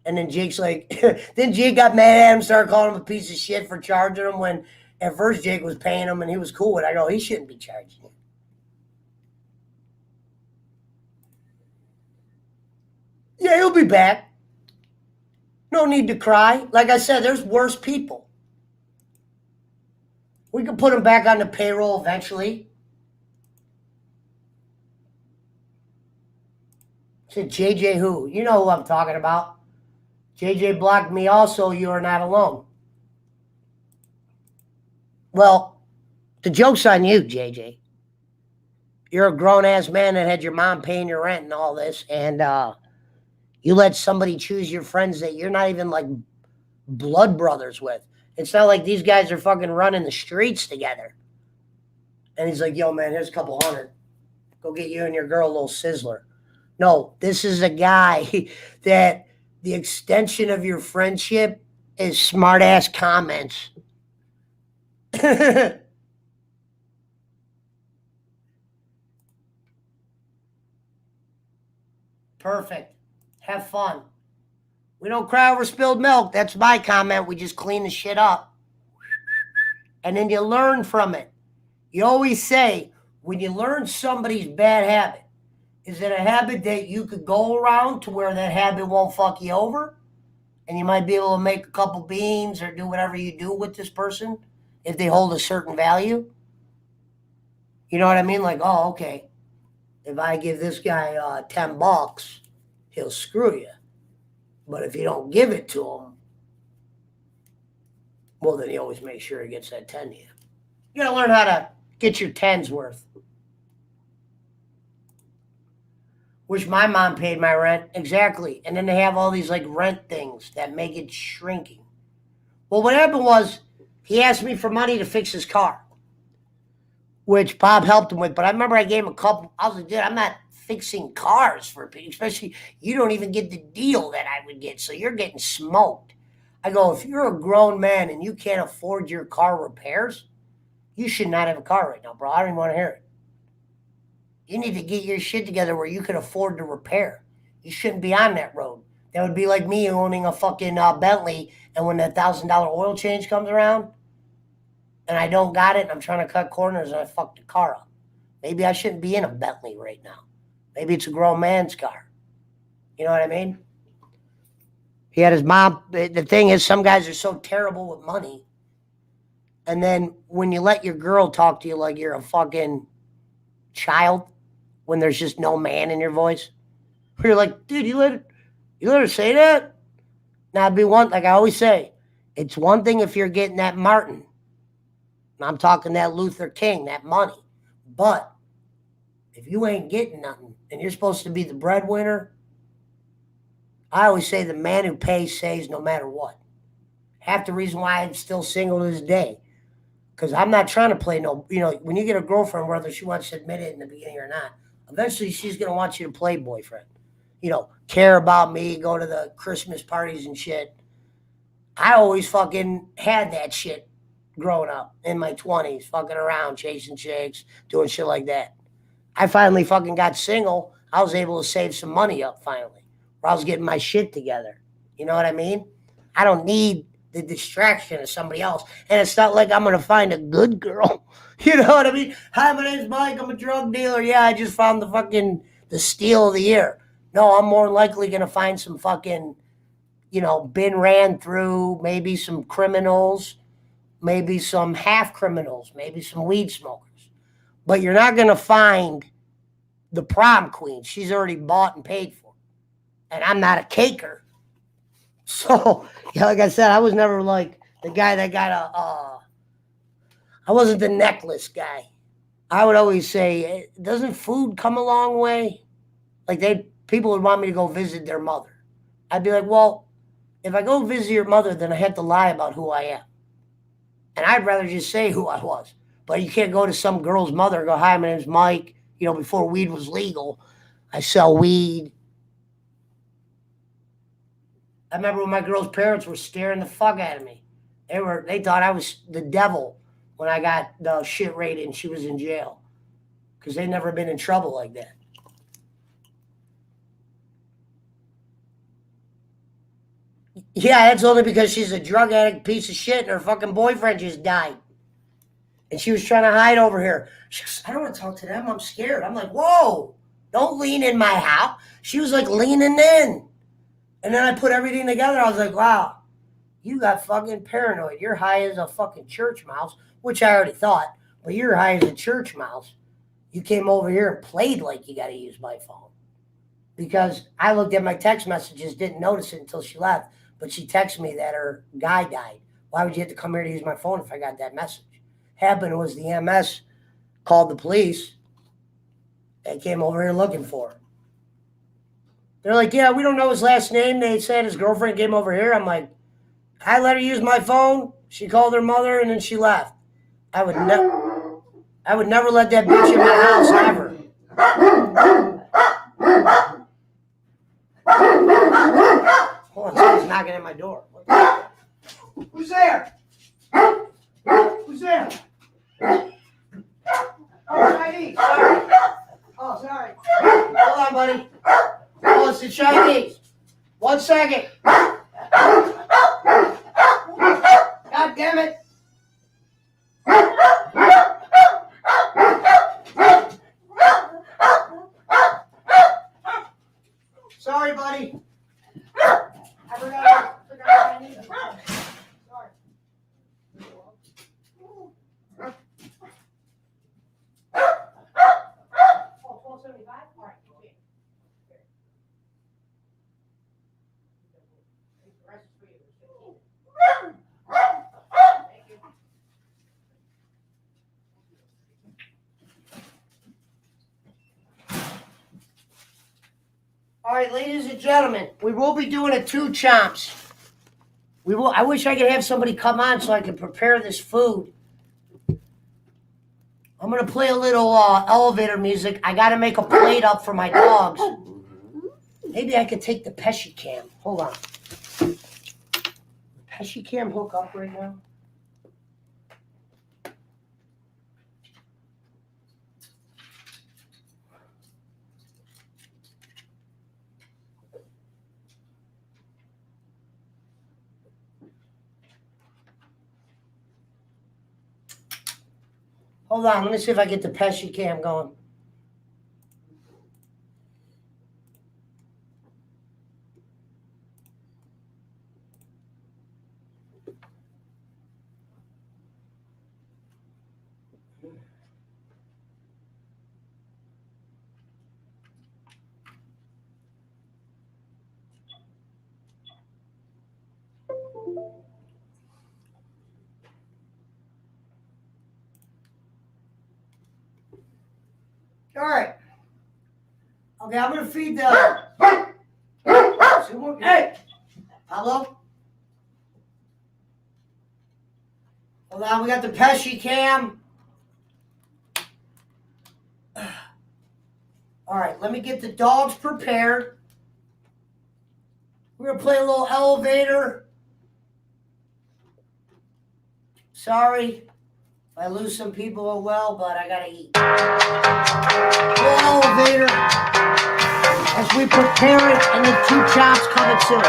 And then Jake's like, then Jake got mad at him, started calling him a piece of shit for charging him when at first Jake was paying him and he was cool with it. I go, he shouldn't be charging you. Yeah, he'll be back. No need to cry. Like I said, there's worse people. We can put him back on the payroll eventually. Said JJ who? You know who I'm talking about. JJ blocked me also. You are not alone. Well, the joke's on you, JJ. You're a grown-ass man that had your mom paying your rent and all this, and you let somebody choose your friends that you're not even like blood brothers with. It's not like these guys are fucking running the streets together. And he's like, yo, man, here's a couple $100. Go get you and your girl a little sizzler. No, this is a guy that the extension of your friendship is smart-ass comments. Perfect. Have fun. We don't cry over spilled milk. That's my comment. We just clean the shit up. And then you learn from it. You always say, when you learn somebody's bad habit, is it a habit that you could go around to where that habit won't fuck you over? And you might be able to make a couple beans or do whatever you do with this person if they hold a certain value? You know what I mean? Like, oh, okay. If I give this guy $10, he'll screw you. But if you don't give it to him, well, then he always makes sure he gets that 10 to you. You gotta learn how to get your 10's worth. Wish my mom paid my rent. Exactly. And then they have all these like rent things that make it shrinking. Well, what happened was he asked me for money to fix his car, which Bob helped him with. But I remember I gave him a couple. I was like, dude, I'm not fixing cars for people, especially you don't even get the deal that I would get. So you're getting smoked. I go, if you're a grown man and you can't afford your car repairs, you should not have a car right now, bro. I don't even want to hear it. You need to get your shit together where you can afford to repair. You shouldn't be on that road. That would be like me owning a fucking Bentley, and when that $1,000 oil change comes around, and I don't got it, and I'm trying to cut corners, and I fucked the car up. Maybe I shouldn't be in a Bentley right now. Maybe it's a grown man's car. You know what I mean? He had his mom. The thing is, some guys are so terrible with money And then when you let your girl talk to you like you're a fucking child, when there's just no man in your voice, where you're like, dude, you let her say that? Now, it'd be one, like I always say, it's one thing if you're getting that Martin. And I'm talking that Luther King, that money. But if you ain't getting nothing and you're supposed to be the breadwinner, I always say the man who pays saves no matter what. Half the reason why I'm still single to this day. Because I'm not trying to play no, when you get a girlfriend, whether she wants to admit it in the beginning or not, eventually she's going to want you to play boyfriend. Care about me, go to the Christmas parties and shit. I always fucking had that shit growing up in my 20s, fucking around, chasing chicks, doing shit like that. I finally fucking got single. I was able to save some money up finally, where I was getting my shit together. You know what I mean? I don't need the distraction of somebody else. And it's not like I'm going to find a good girl. You know what I mean? Hi, my name's Mike. I'm a drug dealer. Yeah, I just found the steal of the year. No, I'm more likely going to find some fucking, been ran through, maybe some criminals, maybe some half criminals, maybe some weed smokers. But you're not going to find the prom queen. She's already bought and paid for. And I'm not a caker. So, like I said, I was never like the guy that got I wasn't the necklace guy. I would always say, doesn't food come a long way? Like people would want me to go visit their mother. I'd be like, well, if I go visit your mother, then I have to lie about who I am. And I'd rather just say who I was. But you can't go to some girl's mother and go, hi, my name's Mike. Before weed was legal, I sell weed. I remember when my girl's parents were staring the fuck out of me. They thought I was the devil when I got the shit rated and she was in jail. Because they'd never been in trouble like that. Yeah, that's only because she's a drug addict piece of shit and her fucking boyfriend just died. And she was trying to hide over here. She goes, I don't want to talk to them. I'm scared. I'm like, whoa, don't lean in my house. She was like leaning in. And then I put everything together. I was like, wow, you got fucking paranoid. You're high as a fucking church mouse, which I already thought, but you're high as a church mouse. You came over here and played like you got to use my phone. Because I looked at my text messages, didn't notice it until she left, but she texted me that her guy died. Why would you have to come here to use my phone if I got that message? Happened was the MS called the police and came over here looking for her. They're like, yeah, we don't know his last name. They said his girlfriend came over here. I'm like, I let her use my phone. She called her mother and then she left. I would never let that bitch in my house ever. Hold on, someone's knocking at my door. Who's there? Who's there? Oh, Chinese. Sorry. Oh, sorry. Hold on, buddy. Oh, it's the Chinese. 1 second. God damn it. Sorry, buddy. I forgot Chinese. Sorry. Oh, 1275? All right, okay. The rest is for you. Thank you. All right, ladies and gentlemen, we will be doing a 2 chomps. I wish I could have somebody come on so I could prepare this food. I'm gonna play a little elevator music. I gotta make a plate up for my dogs. Maybe I could take the Pesci cam. Hold on. Pesci cam hook up right now? Hold on, let me see if I get the Pesci cam going. All right. Okay, I'm gonna feed the. Hey, Pablo. Hold on, we got the Pesci cam. All right, let me get the dogs prepared. We're gonna play a little elevator. Sorry if I lose some people, oh well, but I gotta eat. A little elevator as we prepare it, and the two chops coming soon.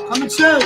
Coming soon.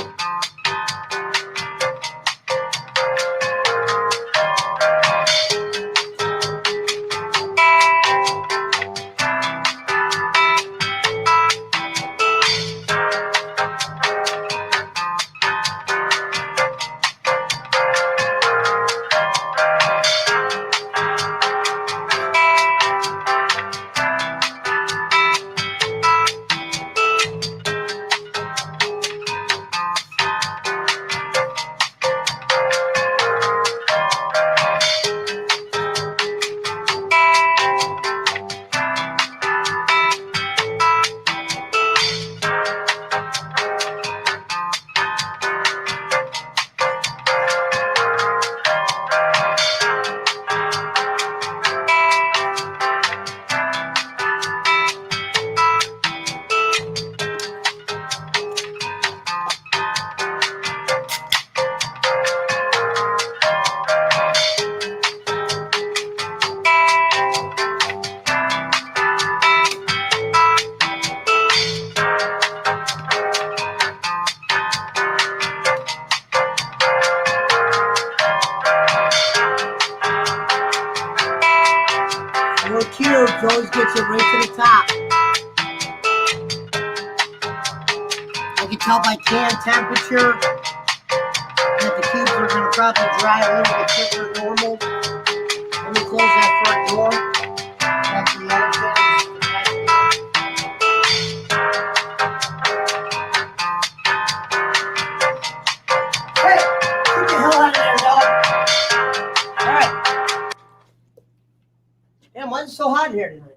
Little cubes always gets it right to the top. I can tell by can temperature that the cubes are going to probably dry a little bit quicker than normal. Let me close that front door. Back to the other cans. Hey, get the hell out of there, dog. All right. Damn, why is it so hot in here tonight?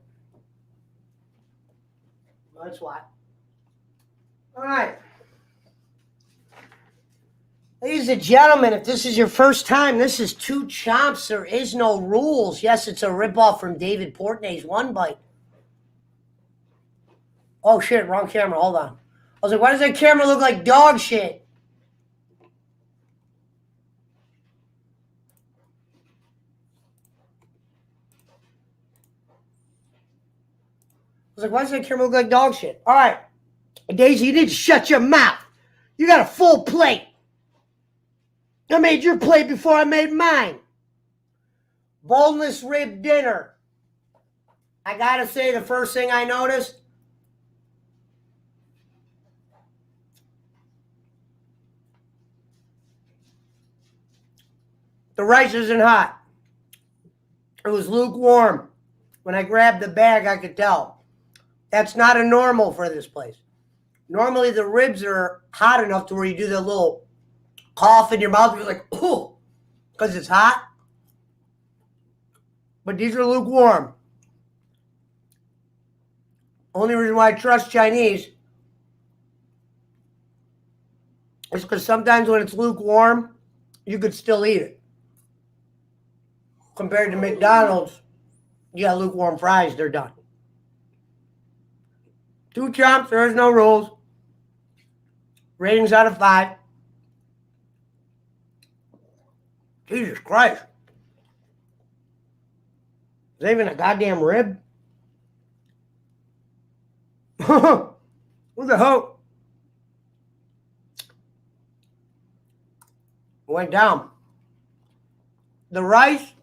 Well, that's why. All right. Ladies and gentlemen, if this is your first time, this is Two Chomps. There is no rules. Yes, it's a ripoff from David Portnoy's One Bite. Oh, shit, wrong camera. Hold on. I was like, why does that camera look like dog shit? I was like, why does that camera look like dog shit? All right. Daisy, you need to shut your mouth. You got a full plate. I made your plate before I made mine. Boneless rib dinner. I gotta say, the first thing I noticed, the rice isn't hot. It was lukewarm. When I grabbed the bag, I could tell. That's not a normal for this place. Normally the ribs are hot enough to where you do the little cough in your mouth. You're like, oh, because it's hot. But these are lukewarm. Only reason why I trust Chinese is because sometimes when it's lukewarm, you could still eat it. Compared to McDonald's, you got lukewarm fries, they're done. 2 chomps, there's no rules. Ratings out of 5. Jesus Christ. Is that even a goddamn rib? What the hell? Went down. The rice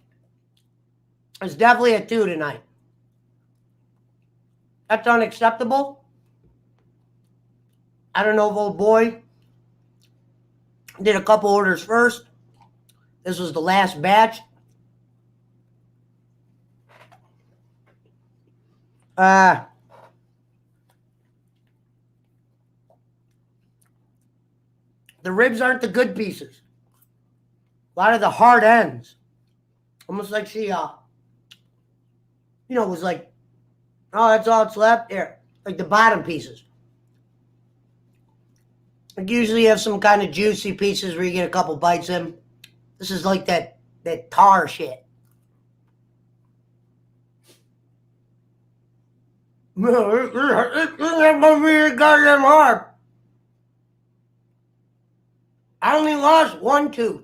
is definitely a 2 tonight. That's unacceptable. I don't know if old boy did a couple orders first. This was the last batch. The ribs aren't the good pieces. A lot of the hard ends. Almost like she, was like, oh, that's all that's left? There. Like the bottom pieces. Like usually you have some kind of juicy pieces where you get a couple bites in. This is like that tar shit. No, it's not gonna be goddamn hard. I only lost 1 tooth.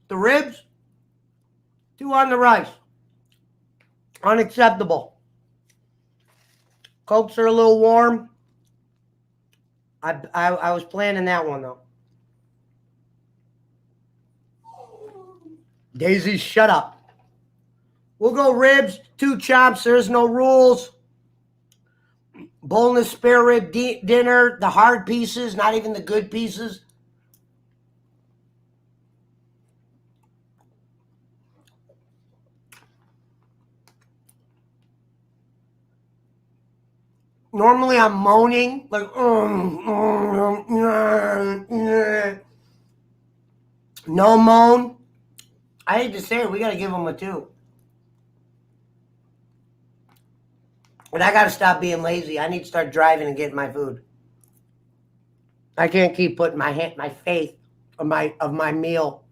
The ribs, 2 on the rice. Unacceptable. Cokes are a little warm. I was planning that one though. Daisy, shut up. We'll go ribs, 2 chops. There's no rules. Boneless spare rib dinner. The hard pieces, not even the good pieces. Normally I'm moaning like no moan. I hate to say it, we gotta give them a 2. But I gotta stop being lazy. I need to start driving and getting my food. I can't keep putting my faith of my meal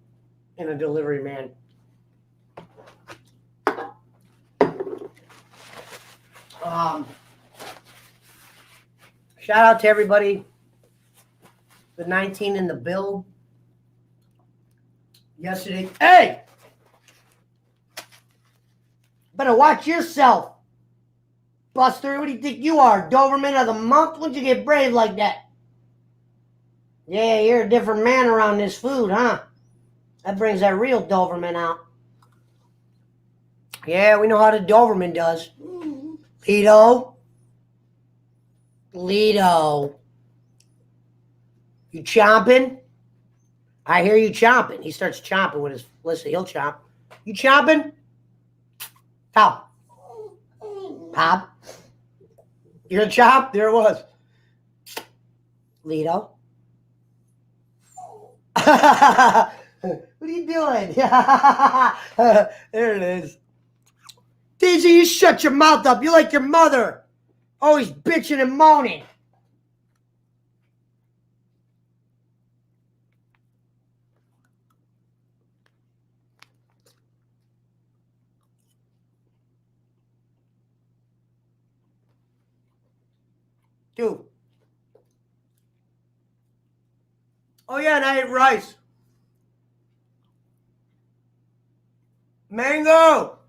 in a delivery man. Shout out to everybody. The 19 in the build. Yesterday. Hey! Better watch yourself. Buster, what do you think you are? Doberman of the month? When'd you get brave like that? Yeah, you're a different man around this food, huh? That brings that real Doberman out. Yeah, we know how the Doberman does. Lido. You chomping? I hear you chomping. He starts chomping with his, listen, he'll chomp. You chomping? Pop. Pop. You're a chomp? There it was. Lido. What are you doing? There it is. Daisy, you shut your mouth up. You're like your mother. Always bitching and moaning. Dude. Oh, yeah, and I ate rice. Mango.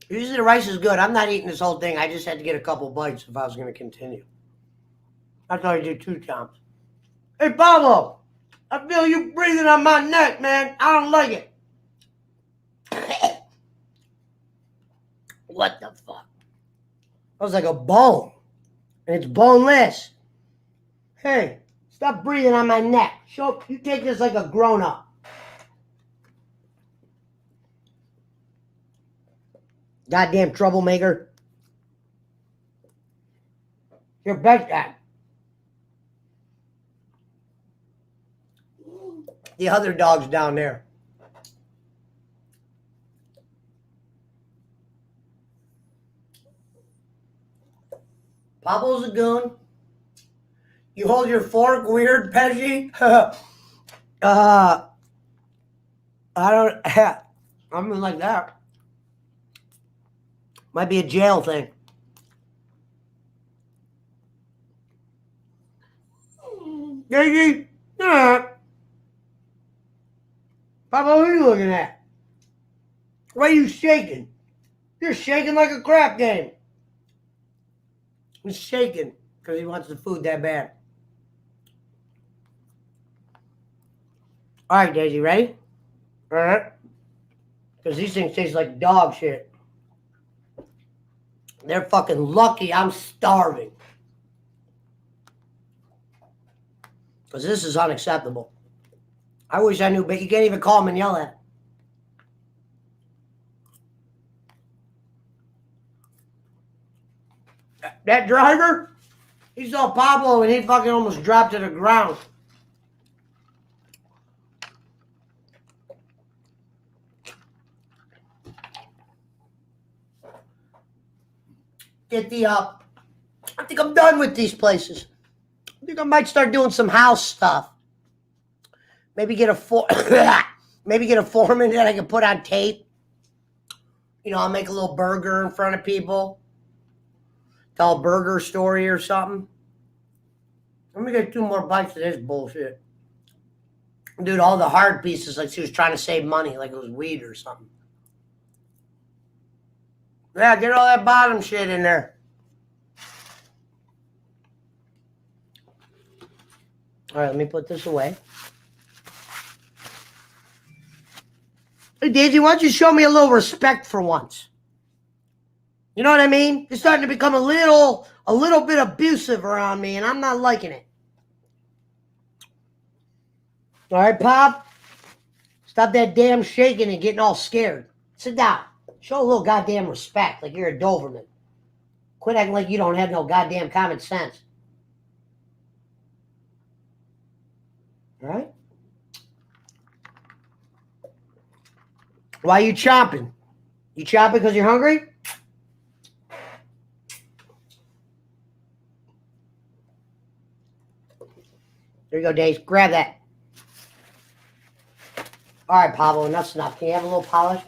Usually the rice is good. I'm not eating this whole thing. I just had to get a couple bites if I was going to continue. That's why I do 2 chomps. Hey, Pablo, I feel you breathing on my neck, man. I don't like it. What the fuck? That was like a bone. And it's boneless. Hey, stop breathing on my neck. You take this like a grown-up. Goddamn troublemaker. Your best guy. The other dog's down there. Pablo's a goon. You hold your fork weird, Pesci? I don't. I'm like that. Might be a jail thing. Gigi? Yeah. Pablo, what are you looking at? Why are you shaking? You're shaking like a crap game. He's shaking because he wants the food that bad. All right, Daisy, ready? All right. Because these things taste like dog shit. They're fucking lucky I'm starving. Because this is unacceptable. I wish I knew, but you can't even call him and yell at him. That driver, he saw Pablo and he fucking almost dropped to the ground. Get the I think I'm done with these places. I think I might start doing some house stuff. Maybe get a maybe get a foreman that I can put on tape. You know, I'll make a little burger in front of people. Tell a burger story or something. Let me get 2 more bites of this bullshit. Dude, all the hard pieces like she was trying to save money, like it was weed or something. Yeah, get all that bottom shit in there. All right, let me put this away. Hey, Daisy, why don't you show me a little respect for once? You know what I mean? You're starting to become a little bit abusive around me, and I'm not liking it. All right, Pop? Stop that damn shaking and getting all scared. Sit down. Show a little goddamn respect, like you're a Doberman. Quit acting like you don't have no goddamn common sense. All right? Why are you chomping? You chomping because you're hungry? There you go, Dave. Grab that. All right, Pablo, enough's enough. Can you have a little polish?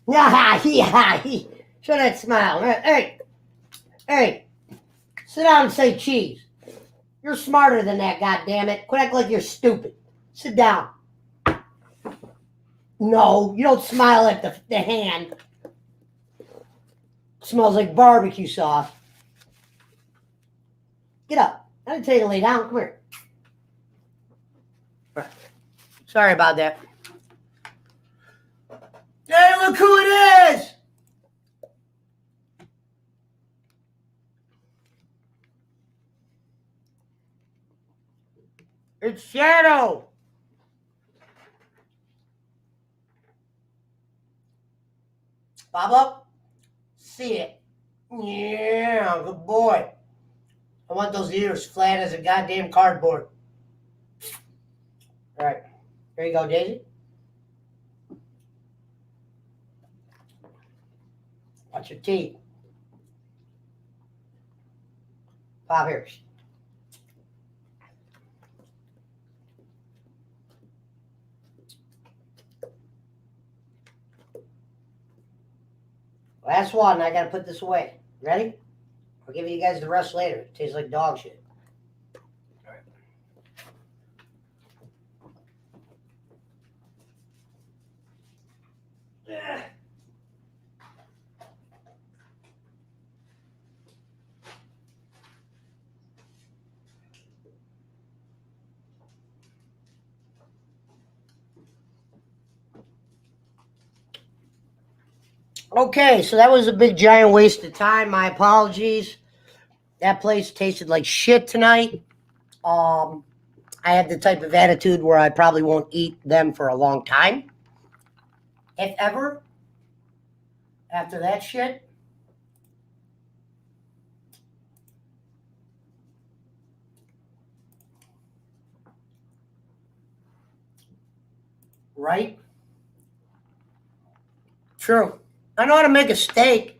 Yeah. Show that smile. Hey. Sit down and say cheese. You're smarter than that, goddammit. Quit acting like you're stupid. Sit down. No, you don't smile at the hand. It smells like barbecue sauce. Get up. I didn't tell you to lay down. Come here. Sorry about that. Hey, look who it is! It's Shadow. Pablo, see it. Yeah, good boy. I want those ears flat as a goddamn cardboard. All right, here you go, Daisy. Watch your teeth. Pop here. Last one, I gotta put this away. Ready? I'll give you guys the rest later. It tastes like dog shit. All right. Okay, so that was a big giant waste of time. My apologies. That place tasted like shit tonight. I have the type of attitude where I probably won't eat them for a long time, if ever. After that shit. Right? True. I know how to make a steak.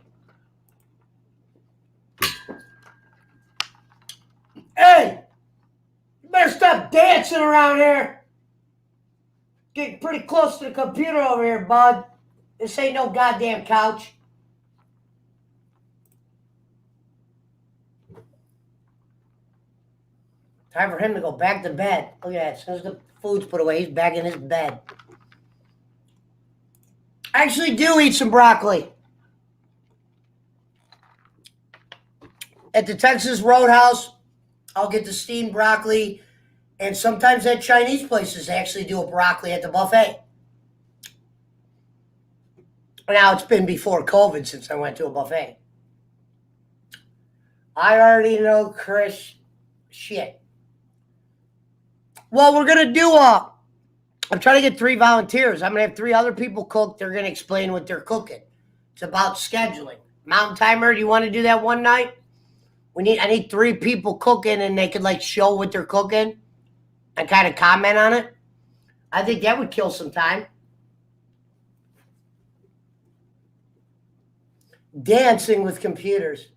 Hey! You better stop dancing around here. Getting pretty close to the computer over here, bud. This ain't no goddamn couch. Time for him to go back to bed. Look at that. As soon as the food's put away, he's back in his bed. I actually do eat some broccoli. At the Texas Roadhouse, I'll get the steamed broccoli. And sometimes at Chinese places, they actually do a broccoli at the buffet. Now, it's been before COVID since I went to a buffet. I already know Chris shit. Well, we're going to do I'm trying to get 3 volunteers. I'm going to have 3 other people cook. They're going to explain what they're cooking. It's about scheduling. Mountain Timer, do you want to do that one night? I need 3 people cooking and they could like show what they're cooking and kind of comment on it. I think that would kill some time. Dancing with computers.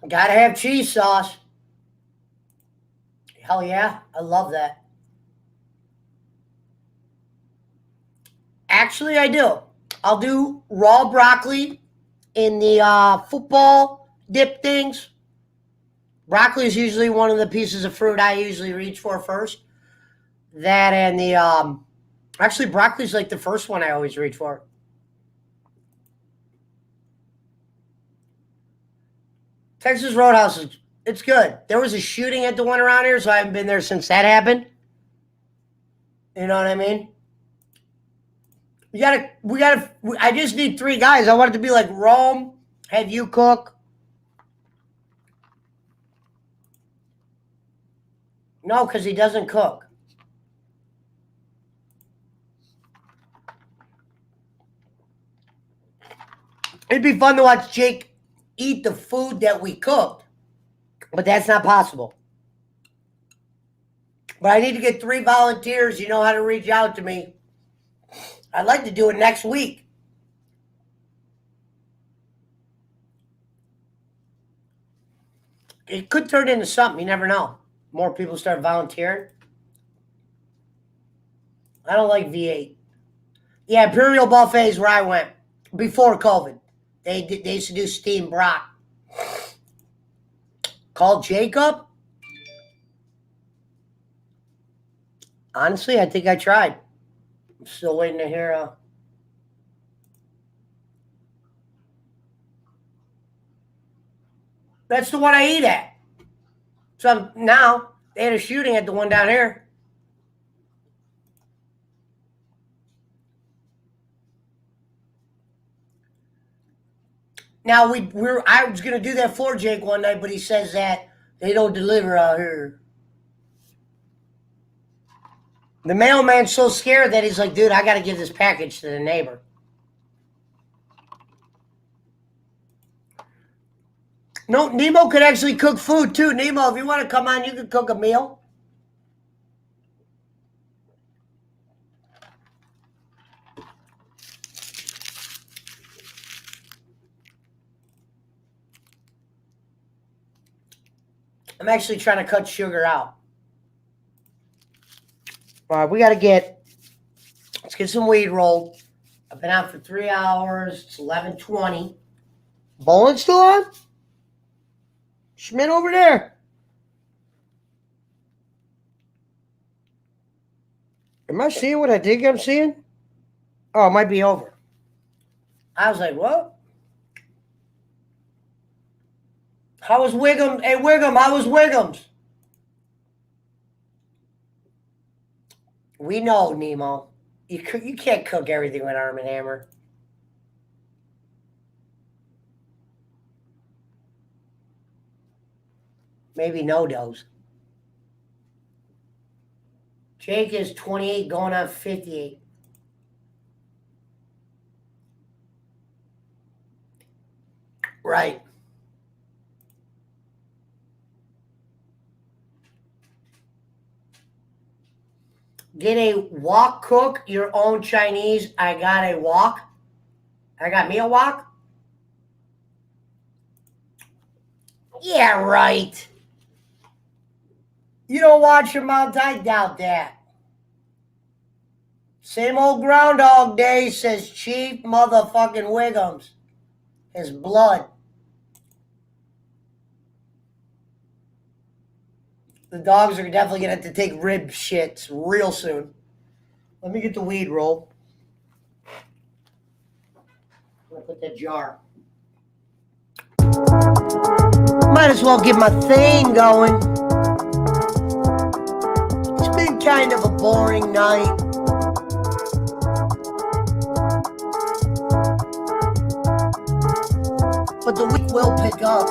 Gotta have cheese sauce. Hell yeah, I love that. Actually, I do. I'll do raw broccoli in the football dip things. Broccoli is usually one of the pieces of fruit I usually reach for first. That and the actually broccoli is like the first one I always reach for. Texas Roadhouse it's good. There was a shooting at the one around here, so I haven't been there since that happened. You know what I mean? I just need 3 guys. I want it to be like Rome, have you cook. No, because he doesn't cook. It'd be fun to watch Jake eat the food that we cooked, but that's not possible. But I need to get 3 volunteers. You know how to reach out to me. I'd like to do it next week. It could turn into something. You never know. More people start volunteering. I don't like V8. Yeah, Imperial Buffet is where I went before COVID. They used to do steamed brock. Call Jacob? Honestly, I think I tried. I'm still waiting to hear. That's the one I eat at. So now they had a shooting at the one down here. Now I was gonna do that for Jake one night, but he says that they don't deliver out here. The mailman's so scared that he's like, dude, I gotta give this package to the neighbor. No, Nemo could actually cook food too. Nemo, if you want to come on, you can cook a meal. I'm actually trying to cut sugar out. All right, let's get some weed rolled. I've been out for 3 hours. It's 11:20. Bowling still on? Schmidt over there. Am I seeing what I think I'm seeing? Oh, it might be over. I was like, what? How was Wiggum? Hey, Wiggum, how was Wiggums? We know, Nemo. You can't cook everything with Arm & Hammer. Maybe no-dos. Jake is 28 going on 58. Right. Get a wok, cook your own Chinese. I got a wok. I got me a wok. Yeah, right. You don't watch your mouth? I doubt that. Same old Groundhog Day, says Chief motherfucking Wiggums. His blood. The dogs are definitely going to have to take rib shits real soon. Let me get the weed roll. I'm going to put that jar. Might as well get my thing going. It's been kind of a boring night. But the week will pick up.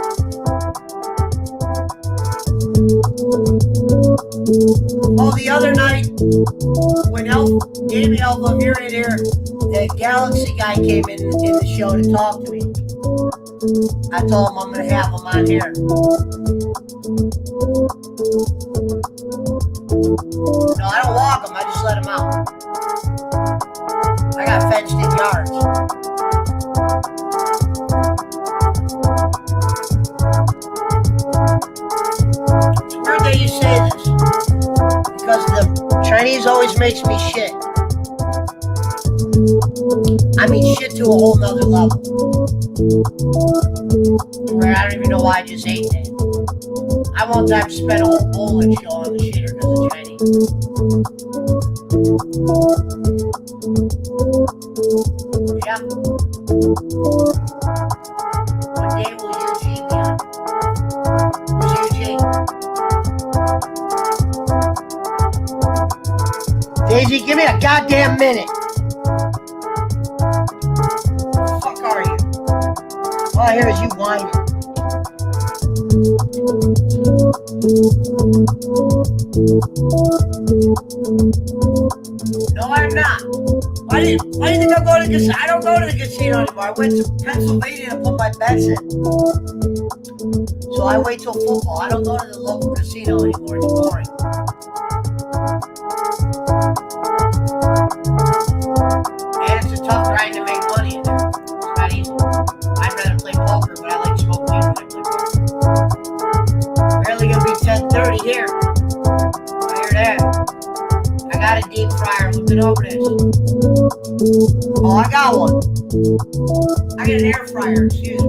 Oh, the other night, when Davey Alpha here and here, the Galaxy guy came in the show to talk to me. I told him I'm going to have him on here. No, I don't walk him. I just let him out. I got fenced in yards. It's weird that you say this, because the Chinese always makes me shit. I mean shit to a whole nother level. Where I don't even know why I just ate that. I one time spent a whole bowling show on the shitter because of Chinese. Yeah. What day will Eugene be on? Who's Eugene? Daisy, give me a goddamn minute. Who the fuck are you? All I hear is you whining. No, I'm not. Why do you think I'm going to the casino? I don't go to the casino anymore. I went to Pennsylvania to put my bets in. So I wait till football. I don't go to the local casino anymore. It's boring. And it's a tough grind to make money in there. It's not easy. I'd rather play poker, but I like smoke weed when I play poker. Barely gonna be 10:30 here. I hear that. I got a deep fryer. Looking over this. Oh, I got one. I got an air fryer. Excuse me.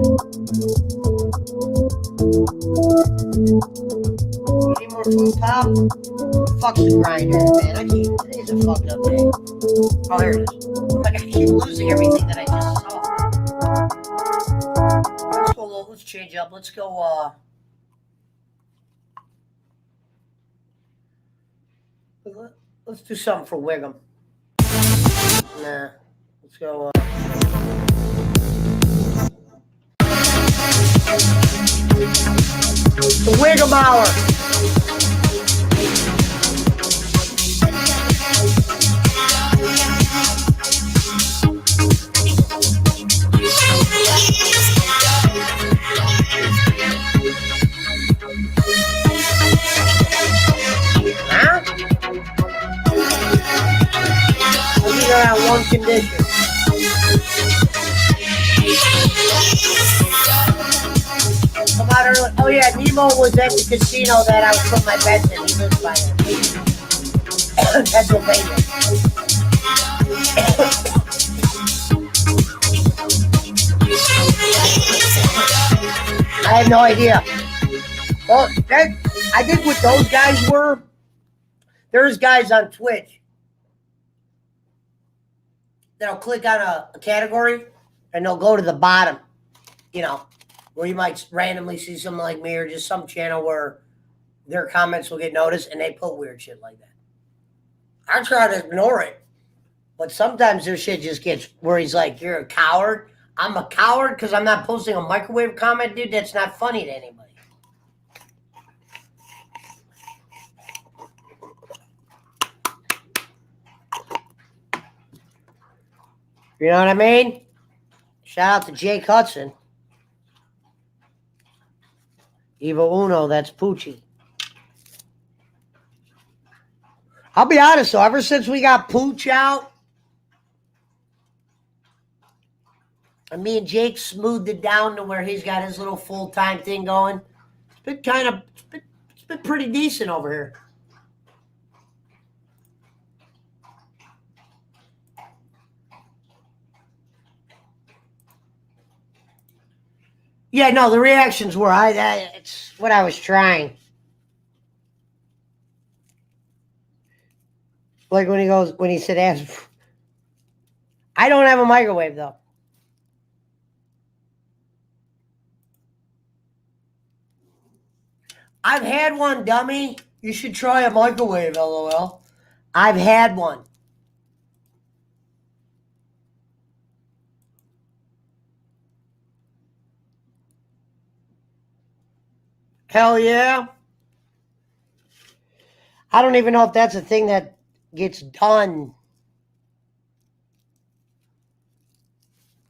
Any more food, Pop? Fuck's the grinder, man. Today's a fucked up day. Oh, here it is. Like, I keep losing everything that I just saw. Let's change up. Let's go, let's do something for Wiggum. Nah. Let's go, the Wiggum Hour. Huh? I'll be there on one condition. Come out early. Oh yeah, Nemo was at the casino that I was putting my bets in. He lives by it. Pennsylvania. I have no idea. Well, I think what those guys were, there's guys on Twitch that'll click on a category and they'll go to the bottom, you know, where you might randomly see someone like me or just some channel where their comments will get noticed and they put weird shit like that. I try to ignore it. But sometimes their shit just gets where he's like, "You're a coward." I'm a coward because I'm not posting a microwave comment, dude. That's not funny to anybody. You know what I mean? Shout out to Jake Hudson. Evo Uno, that's Poochie. I'll be honest though, ever since we got Pooch out, and me and Jake smoothed it down to where he's got his little full-time thing going, it's been pretty decent over here. Yeah, no, the reactions were it's what I was trying. Like when he said ask. I don't have a microwave though. I've had one, dummy. You should try a microwave, LOL. I've had one. Hell yeah. I don't even know if that's a thing that gets done.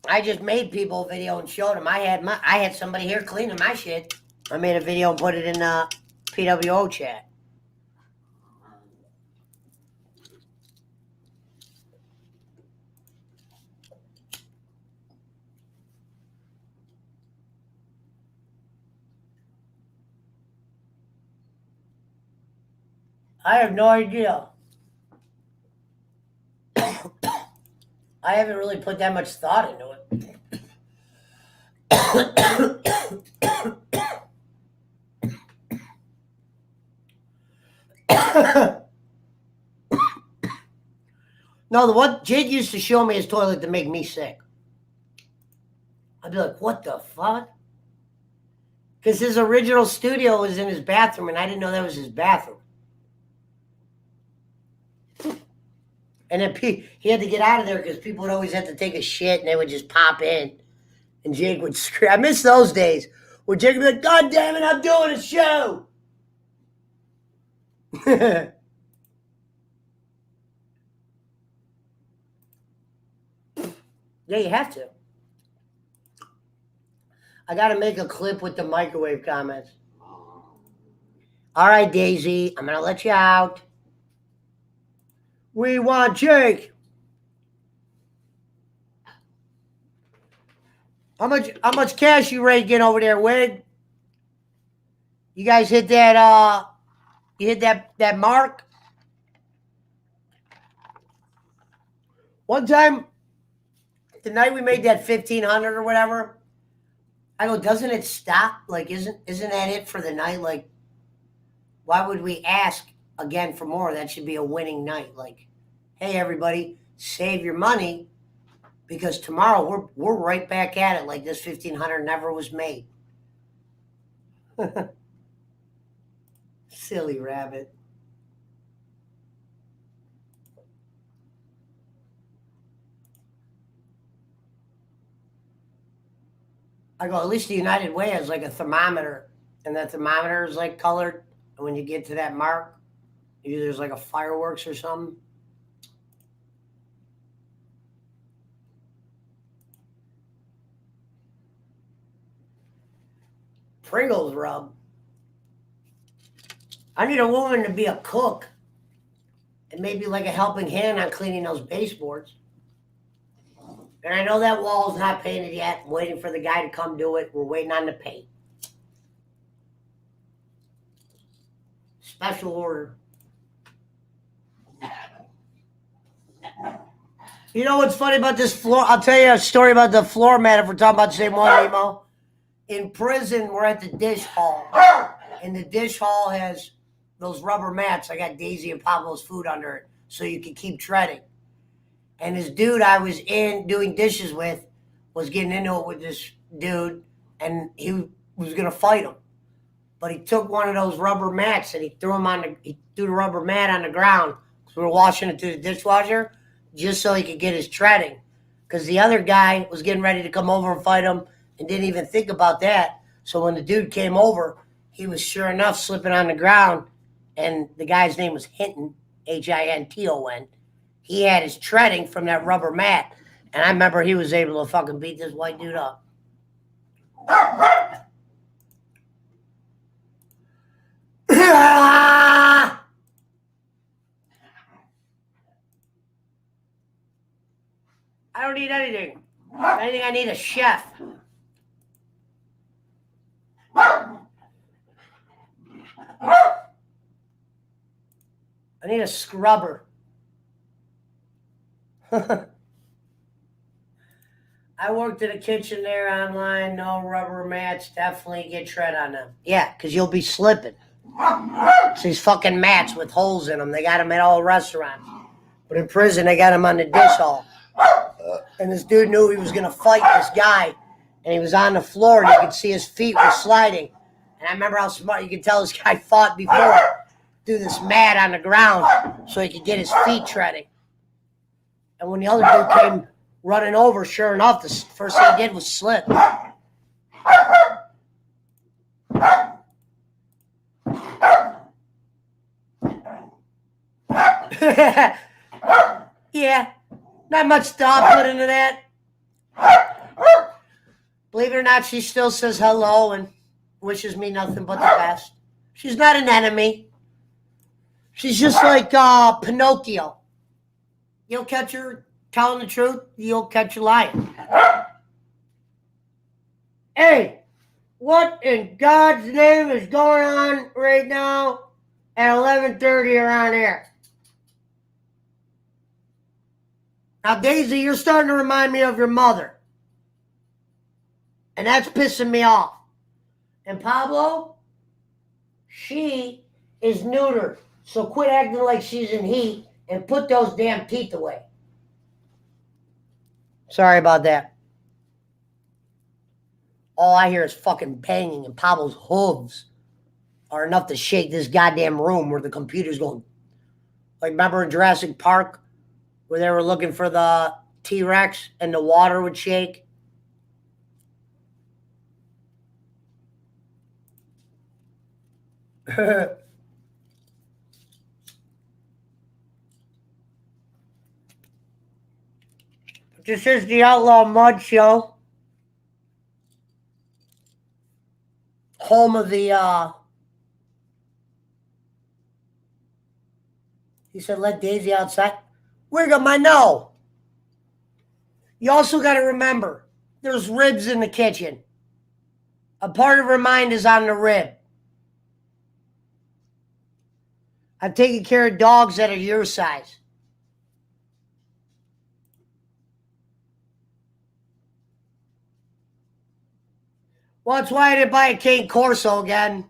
I just made people a video and showed them. I had somebody here cleaning my shit. I made a video and put it in the PWO chat. I have no idea. I haven't really put that much thought into it. No, the what Jade used to show me his toilet to make me sick. I'd be like, what the fuck? Because his original studio was in his bathroom, and I didn't know that was his bathroom. And then he had to get out of there because people would always have to take a shit, and they would just pop in. And Jake would scream. I miss those days where Jake would be like, God damn it, I'm doing a show. Yeah, you have to. I got to make a clip with the microwave comments. All right, Daisy, I'm going to let you out. We want Jake. How much cash you ready to get over there, Wig? You guys hit that you hit that mark? One time, the night we made that 1,500 or whatever, I go, doesn't it stop? Like, isn't that it for the night? Like, why would we ask again for more? That should be a winning night. Like, hey everybody, save your money because tomorrow we're right back at it like this 1,500 never was made. Silly rabbit. I go, at least the United Way has like a thermometer, and that thermometer is like colored. And when you get to that mark, either there's like a fireworks or something. Pringles rub. I need a woman to be a cook and maybe like a helping hand on cleaning those baseboards. And I know that wall's not painted yet. I'm waiting for the guy to come do it. We're waiting on the paint. Special order. You know what's funny about this floor? I'll tell you a story about the floor mat if we're talking about the same one, Emo. In prison, we're at the dish hall. And the dish hall has those rubber mats. I got Daisy and Pablo's food under it so you can keep treading. And this dude I was in doing dishes with was getting into it with this dude, and he was going to fight him. But he took one of those rubber mats and he threw the rubber mat on the ground. We were washing it through the dishwasher. just so he could get his treading. Because the other guy was getting ready to come over and fight him and didn't even think about that. So when the dude came over, he was sure enough slipping on the ground, and the guy's name was Hinton, Hinton. He had his treading from that rubber mat, and I remember he was able to fucking beat this white dude up. I don't need anything. I think I need a chef. I need a scrubber. I worked in a kitchen there online. No rubber mats. Definitely get tread on them. Yeah, because you'll be slipping. It's these fucking mats with holes in them. They got them at all restaurants. But in prison, they got them on the dish hall. And this dude knew he was going to fight this guy. And he was on the floor, and you could see his feet were sliding. And I remember how smart you could tell this guy fought before. Do this mat on the ground so he could get his feet treading. And when the other dude came running over, sure enough, the first thing he did was slip. Yeah, not much thought put into that. Believe it or not, she still says hello and wishes me nothing but the best. She's not an enemy. She's just like Pinocchio. You'll catch her telling the truth, you'll catch her lying. Hey, what in God's name is going on right now at 11:30 around here? Now, Daisy, you're starting to remind me of your mother. And that's pissing me off. And Pablo, she is neutered. So quit acting like she's in heat and put those damn teeth away. Sorry about that. All I hear is fucking banging, and Pablo's hooves are enough to shake this goddamn room where the computer's going. Like, remember in Jurassic Park where they were looking for the T-Rex and the water would shake? This is the Outlaw Mud Show. Home of the, he said, let Daisy outside. Where got my no? You also got to remember, there's ribs in the kitchen. A part of her mind is on the rib. I'm taking care of dogs that are your size. Well, that's why I didn't buy a Cane Corso again.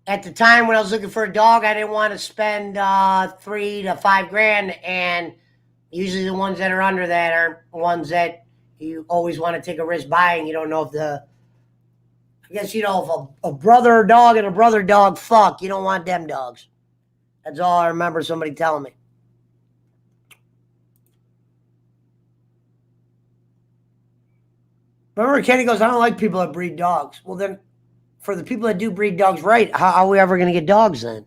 At the time when I was looking for a dog, I didn't want to spend $3 to $5 grand, and usually the ones that are under that are ones that you always want to take a risk buying. You don't know if I guess, if a brother dog and a brother dog fuck, you don't want them dogs. That's all I remember somebody telling me. Remember, Kenny goes, I don't like people that breed dogs. Well, then, for the people that do breed dogs right, how are we ever going to get dogs then?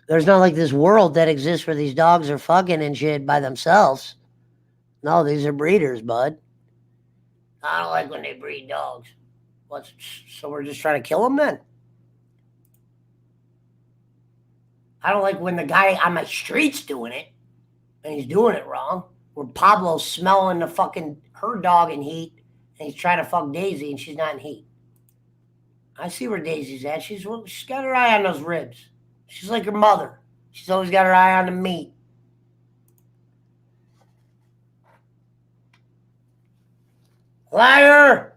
There's not like this world that exists where these dogs are fucking and shit by themselves. No, these are breeders, bud. I don't like when they breed dogs. So we're just trying to kill them then? I don't like when the guy on my street's doing it, and he's doing it wrong. Where Pablo's smelling her dog in heat, and he's trying to fuck Daisy, and she's not in heat. I see where Daisy's at. She's got her eye on those ribs. She's like her mother. She's always got her eye on the meat. Liar!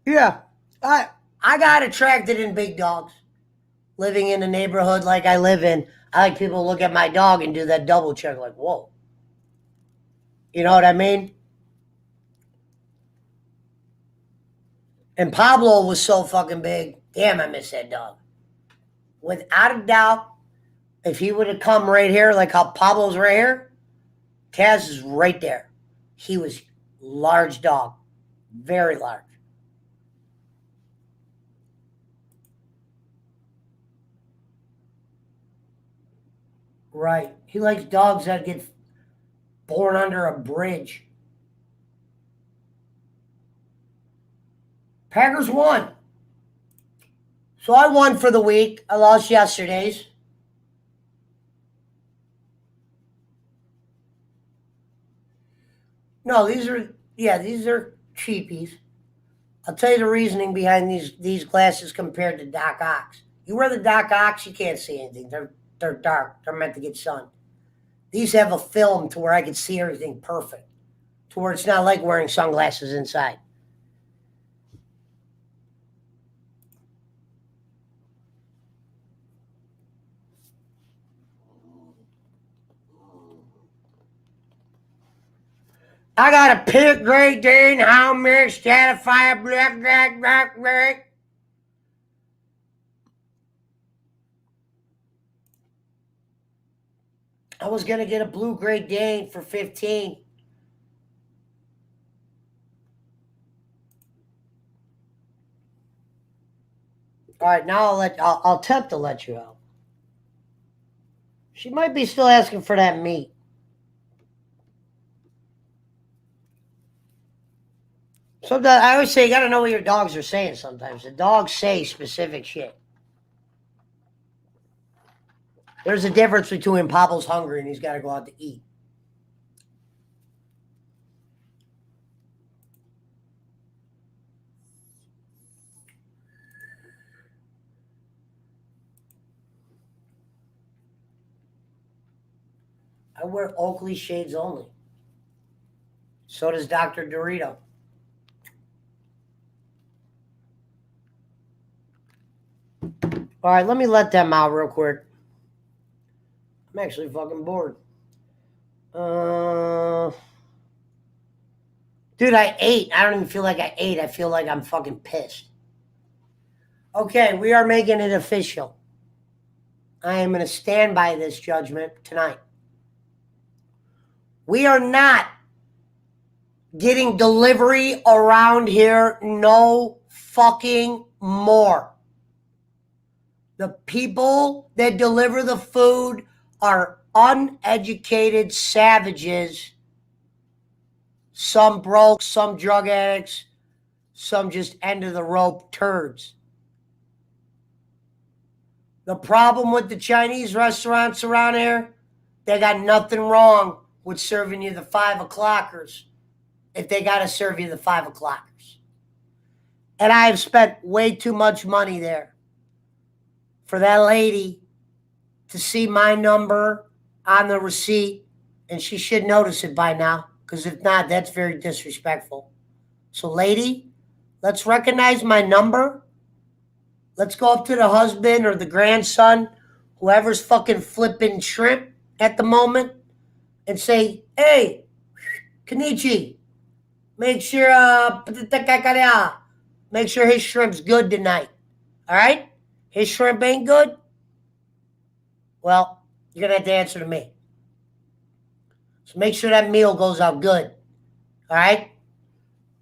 Yeah, I got attracted in big dogs. Living in a neighborhood like I live in, I like people to look at my dog and do that double check like, whoa. You know what I mean? And Pablo was so fucking big. Damn, I miss that dog. Without a doubt, if he would have come right here, like how Pablo's right here, Kaz is right there. He was large dog. Very large. Right. He likes dogs that get born under a bridge. Packers won. So I won for the week. I lost yesterday's. No, these are cheapies. I'll tell you the reasoning behind these glasses compared to Doc Ox. You wear the Doc Ox, you can't see anything. They're dark. They're meant to get sun. These have a film to where I can see everything perfect. To where it's not like wearing sunglasses inside. I got a pink Great Dane, how mixed, Stratified, black. I was going to get a blue Great Dane for 15. All right, now I'll attempt to let you out. She might be still asking for that meat. Sometimes I always say you got to know what your dogs are saying sometimes. The dogs say specific shit. There's a difference between Pablo's hungry and he's got to go out to eat. I wear Oakley shades only. So does Dr. Dorito. All right, let me let them out real quick. I'm actually fucking bored. Dude, I ate. I don't even feel like I ate. I feel like I'm fucking pissed. Okay, we are making it official. I am going to stand by this judgment tonight. We are not getting delivery around here no fucking more. The people that deliver the food are uneducated savages. Some broke, some drug addicts, some just end of the rope turds. The problem with the Chinese restaurants around here, they got nothing wrong with serving you the 5 o'clockers if they got to serve you the 5 o'clockers. And I have spent way too much money there for that lady to see my number on the receipt, and she should notice it by now, because if not, that's very disrespectful. So, lady, let's recognize my number. Let's go up to the husband or the grandson, whoever's fucking flipping shrimp at the moment, and say, hey, Kenichi, make sure his shrimp's good tonight. All right? His shrimp ain't good? Well, you're going to have to answer to me. So make sure that meal goes out good. All right?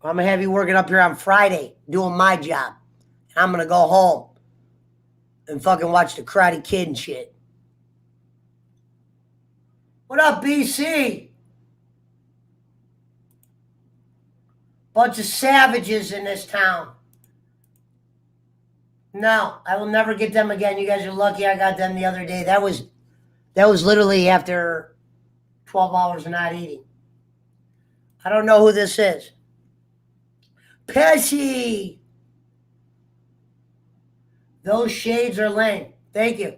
I'm going to have you working up here on Friday doing my job. And I'm going to go home and fucking watch the Karate Kid and shit. What up, BC? Bunch of savages in this town. No, I will never get them again. You guys are lucky I got them the other day. That was literally after 12 hours of not eating. I don't know who this is. Pesci! Those shades are lame. Thank you.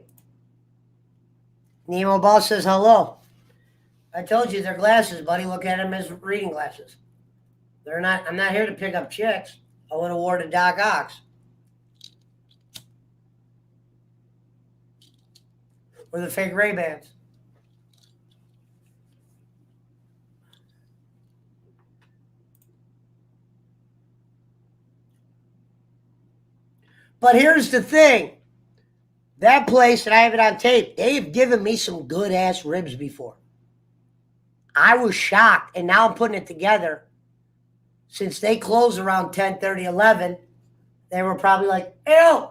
Nemo Boss says hello. I told you they're glasses, buddy. Look at them as reading glasses. They're not. I'm not here to pick up chicks. I would have worn a Doc Ox. Or the fake Ray-Bans. But here's the thing. That place, and I have it on tape, they've given me some good-ass ribs before. I was shocked, and now I'm putting it together. Since they close around 10:30, 11, they were probably like, ew.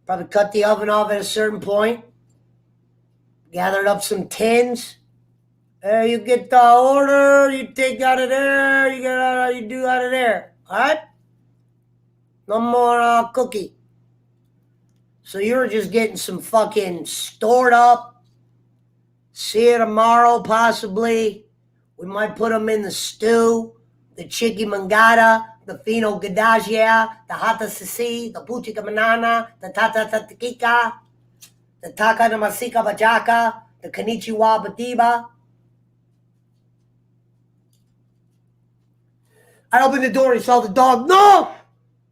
Probably cut the oven off at a certain point. Gathered up some tins. Hey, you get the order, you take out of there, you get out, you do out of there. All right? No more cookie. So you're just getting some fucking stored up. See you tomorrow, possibly. We might put them in the stew, the chicky mangata, the fino gadajia, the hata sisi, the puchika manana, the tata tatakika, the taka namasika bajaka, the kanichiwa batiba. I opened the door and saw the dog. No!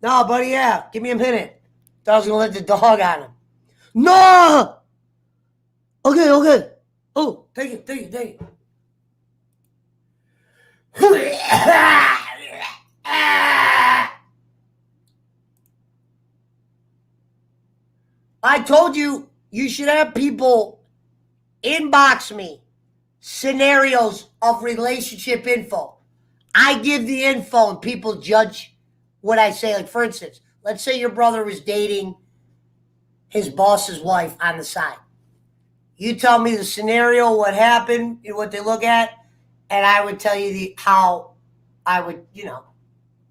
No, buddy, yeah. Give me a minute. Dog's gonna let the dog on him. No! Okay. Oh, take it. I told you should have people inbox me scenarios of relationship info. I give the info and people judge what I say. Like, for instance, let's say your brother was dating his boss's wife on the side. You tell me the scenario, what happened, what they look at, and I would tell you how I would,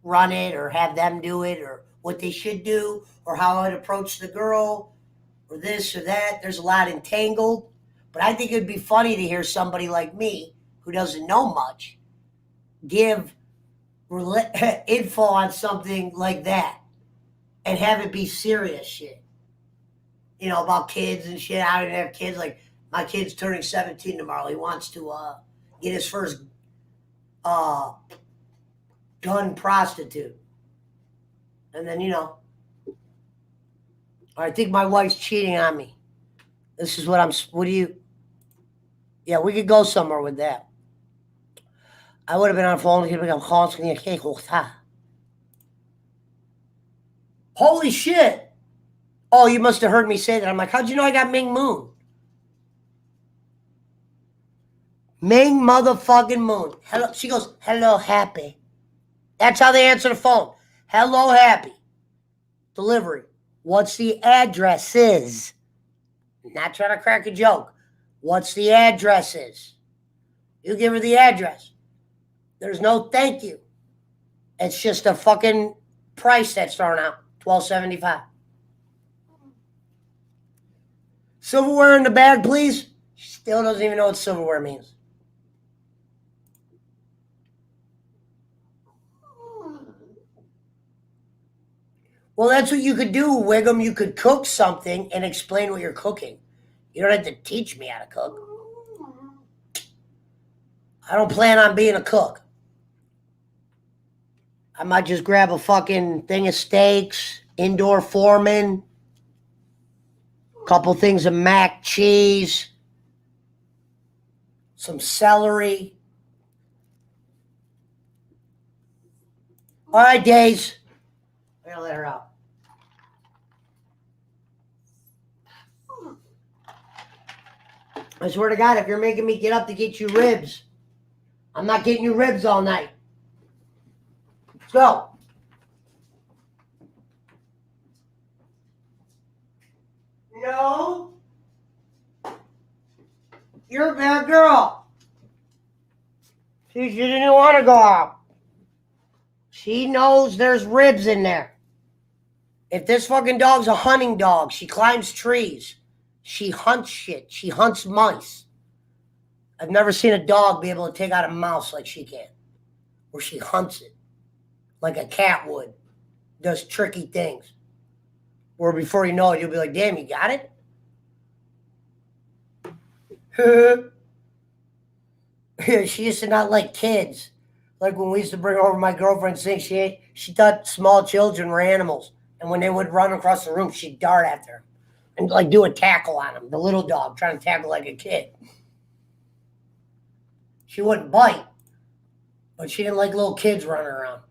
run it or have them do it or what they should do or how I'd approach the girl or this or that. There's a lot entangled. But I think it'd be funny to hear somebody like me who doesn't know much give info on something like that and have it be serious shit. About kids and shit. I don't have kids. Like, my kid's turning 17 tomorrow. He wants to get his first gun prostitute. And then, I think my wife's cheating on me. This is yeah, we could go somewhere with that. I would have been on the phone. Holy shit. Oh, you must have heard me say that. I'm like, how'd you know I got Ming Moon? Ming motherfucking Moon. Hello. She goes, hello, happy. That's how they answer the phone. Hello, happy. Delivery. What's the address is? Not trying to crack a joke. What's the address is? You give her the address. There's no thank you. It's just a fucking price that's thrown out. $12.75. Silverware in the bag, please. She still doesn't even know what silverware means. Well, that's what you could do, Wiggum. You could cook something and explain what you're cooking. You don't have to teach me how to cook. I don't plan on being a cook. I might just grab a fucking thing of steaks, indoor foreman, couple things of mac cheese, some celery. All right, Days. I gotta let her out. I swear to God, if you're making me get up to get you ribs, I'm not getting you ribs all night. Let's go. No. You're a bad girl. She didn't want to go out. She knows there's ribs in there. If this fucking dog's a hunting dog, she climbs trees. She hunts shit. She hunts mice. I've never seen a dog be able to take out a mouse like she can. Where she hunts it. Like a cat would. Does tricky things. Where before you know it, you'll be like, damn, you got it? She used to not like kids. Like when we used to bring over my girlfriend's thing, she thought small children were animals. And when they would run across the room, she'd dart after them. And like do a tackle on them. The little dog trying to tackle like a kid. She wouldn't bite. But she didn't like little kids running around.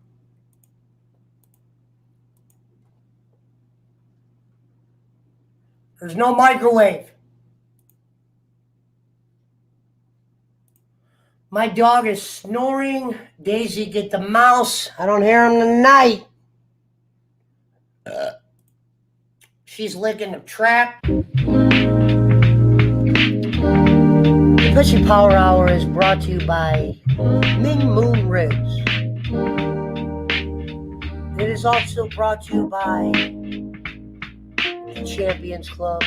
There's no microwave. My dog is snoring. Daisy, get the mouse. I don't hear him tonight. She's licking the trap. The Fishy Power Hour is brought to you by Ming Moon Ribs. It is also brought to you by the Champions Club.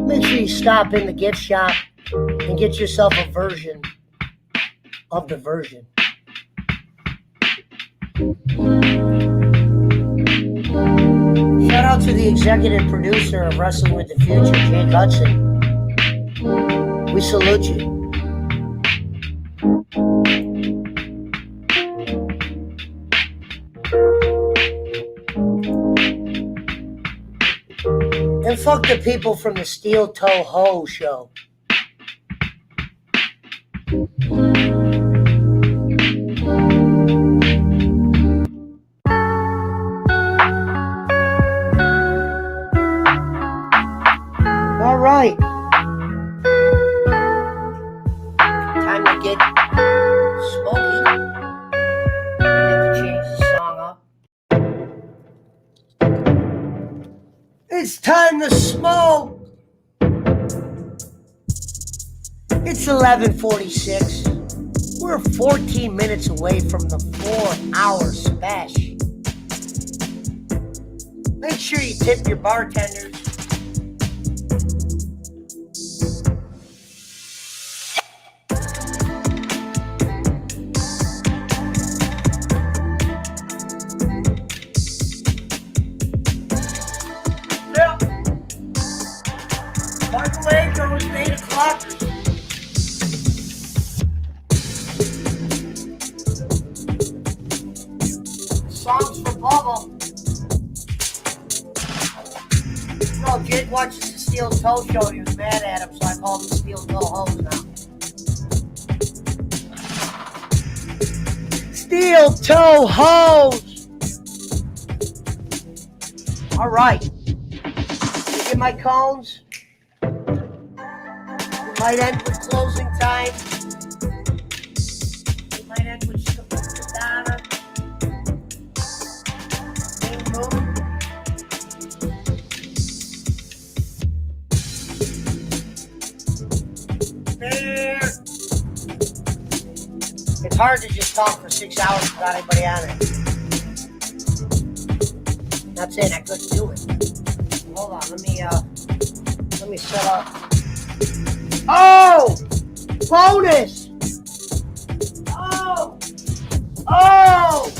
Make sure you stop in the gift shop and get yourself a version of the version. Shout out to the executive producer of Wrestling with the Future, Jake Hudson. We salute you. And fuck the people from the Steel Toe Ho show. All right. Time to get smoky. We have to change the song up. It's time to smoke. It's 11:46. We're 14 minutes away from the 4-hour smash. Make sure you tip your bartenders. Yeah. Microwave goes 8 o'clock. Songs for Bubba. No, Jake watches the Steel Toe show. He was mad at him, so I called him Steel Toe Hose now. Steel Toe Hose! All right. You get my cones? We might end with closing time. We might end with Madonna. It's hard to just talk for 6 hours without anybody on it. Not saying I couldn't do it. Hold on, let me set up. Oh! Bonus! Oh! Oh!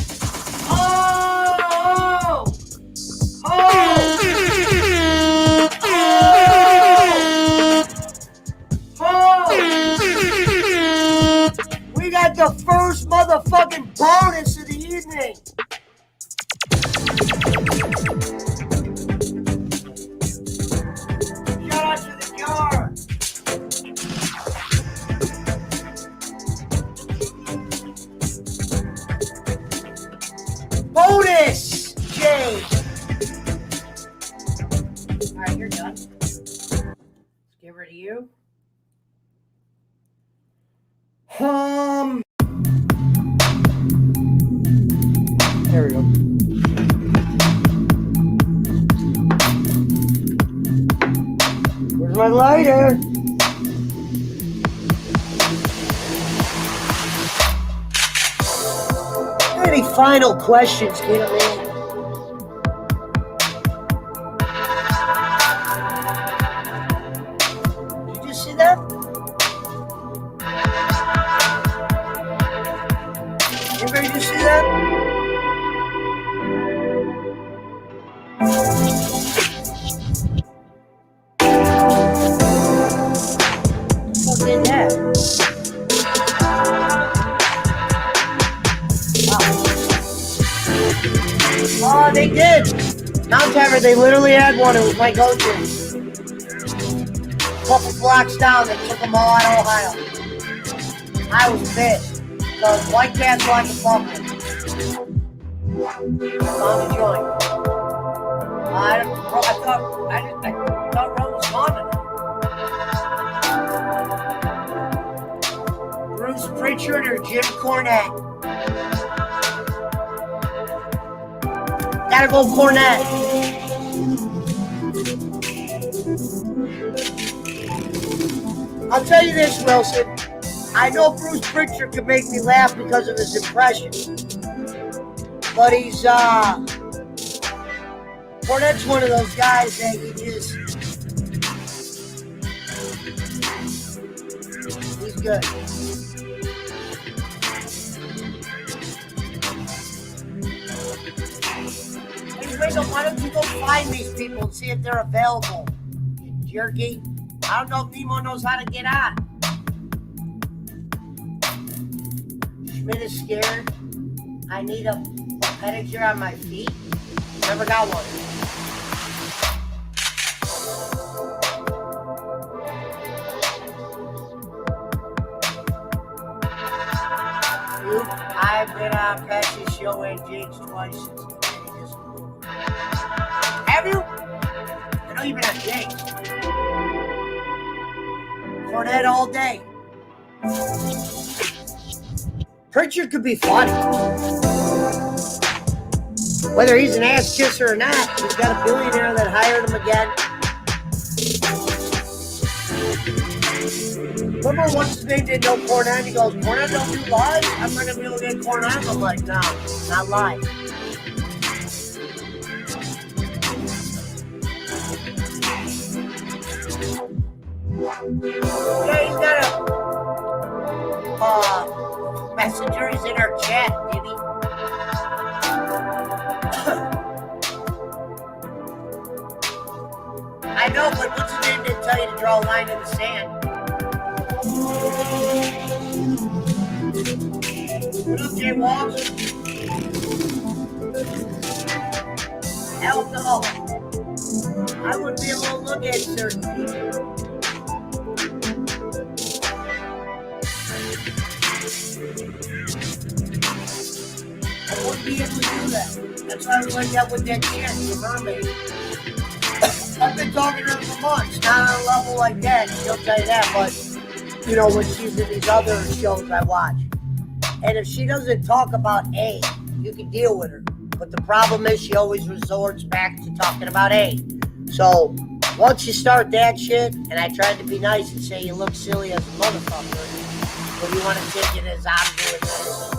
Oh! Oh! We got the first motherfucking bonus of the evening. Shout out to the jar. Bonus, Jay. All right, you're done. Let's get rid of you. There we go. Where's my lighter? Any final questions, kid? Did you see that? Anybody just see that? What did that? Oh, they did. Mount Timer, they literally had one. It was my go-to. A couple blocks down, they took them all out of Ohio. I was pissed. Because White Castle I can fuck with. Found a joint. I Jim Cornette. Gotta go Cornette. I'll tell you this, Wilson. I know Bruce Pritchard can make me laugh because of his impression. But he's, Cornette's one of those guys that you just, he's good. Anyways, why don't you go find these people and see if they're available? You jerky. I don't know if Nemo knows how to get on. Schmidt is scared. I need a pedicure on my feet. Never got one. I've been on Patsy's show and Jake's twice since the beginning of this movie. Have you? I know you've been on Jake's. Cornette all day. Pritchard could be funny. Whether he's an ass kisser or not, he's got a billionaire that hired him again. Remember what's his name didn't know Cornette? He goes, Cornette don't do live? I'm not going to be able to get Cornette. I'm like, no, not live. Yeah, he's got a messenger. He's in our chat, maybe. I know, but what's his name didn't tell you to draw a line in the sand? What up, Jay Walsh? Hell no. I wouldn't be able to look at certain people. I wouldn't be able to do that. That's why I was like that with that chick, the mermaid. I've been talking to her for months, not on a level like that, she'll tell you that, but, you know, when she's in these other shows I watch. And if she doesn't talk about A, you can deal with her. But the problem is she always resorts back to talking about A. So, once you start that shit, and I tried to be nice and say you look silly as a motherfucker, but you want to take it as I'm doing this.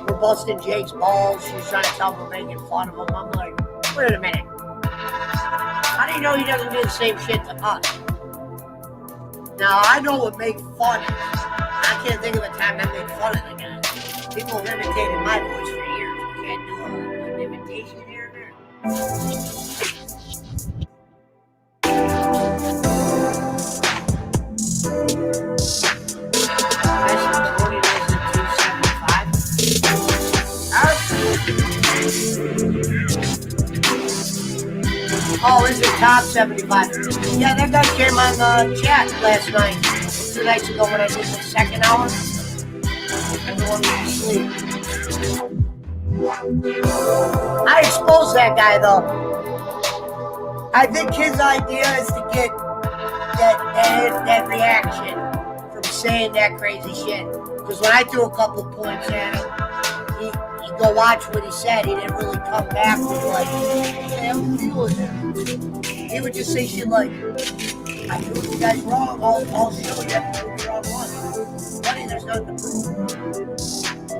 We're busting Jake's balls, she's trying to tell me we're making fun of him. I'm like, wait a minute. How do you know he doesn't do the same shit to us? Now, I know what make fun is. I can't think of a time I made fun of the guy. People have imitated my voice for years. You can't do an imitation here and there. Oh, is it top 75? Yeah, that guy came on the chat last night. 2 nights ago when I did the second hour. Everyone was asleep. I exposed that guy though. I think his idea is to get that reaction from saying that crazy shit. Because when I threw a couple points at him, you go watch what he said. He didn't really come back with like, hey, I'm feeling it. He would just say shit like, I proved you guys wrong. I'll show you that prove you wrong once. Buddy, there's nothing to prove.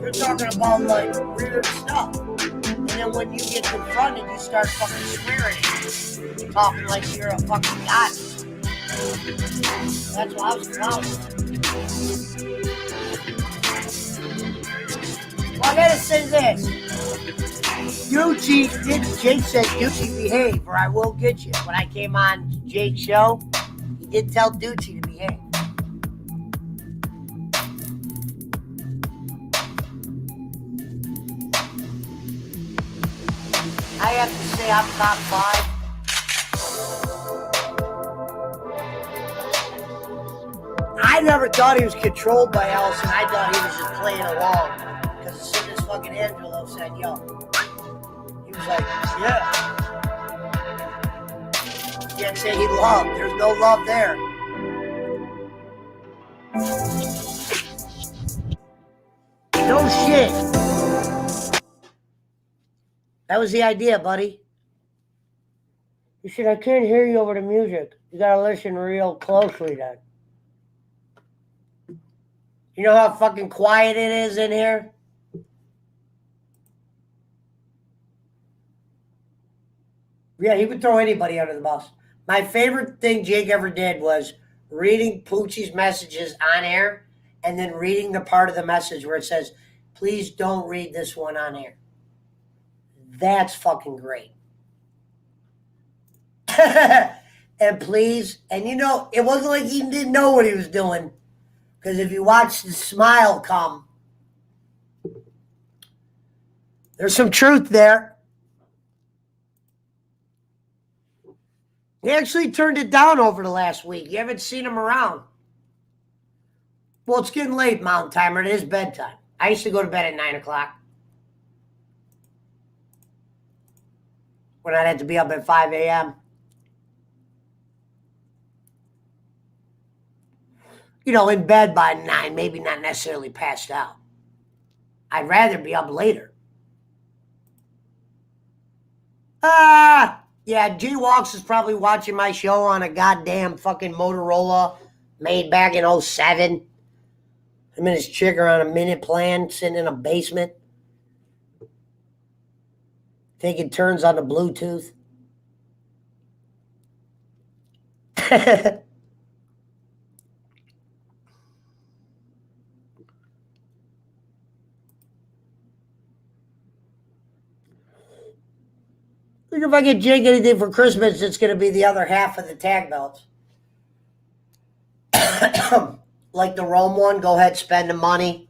You're talking about like weird stuff. And then when you get confronted, you start fucking swearing at you. Talking like you're a fucking god. That's what I was about. Well, I gotta say this. Jake said, Ducci, behave or I will get you. When I came on Jake's show, he did tell Ducci to behave. I have to say I'm top 5. I never thought he was controlled by Allison. I thought he was just playing along. Because as soon as fucking Angelo said, yo, he was like, yeah. You can't say he loved. There's no love there. Oh shit. That was the idea, buddy. You said I can't hear you over the music. You gotta listen real closely then. You know how fucking quiet it is in here? Yeah, he would throw anybody under the bus. My favorite thing Jake ever did was reading Poochie's messages on air and then reading the part of the message where it says, please don't read this one on air. That's fucking great. And please, and you know, it wasn't like he didn't know what he was doing. Because if you watch the smile come, there's some truth there. He actually turned it down over the last week. You haven't seen him around. Well, it's getting late, Mountain Timer. It is bedtime. I used to go to bed at 9 o'clock. When I'd have to be up at 5 a.m. You know, in bed by 9, maybe not necessarily passed out. I'd rather be up later. Yeah, G Walks is probably watching my show on a goddamn fucking Motorola made back in 07. Him and his chick are on a minute plan sitting in a basement. Taking turns on the Bluetooth. Think if I get Jake anything for Christmas, it's going to be the other half of the tag belts. Like the Rome one, go ahead, spend the money.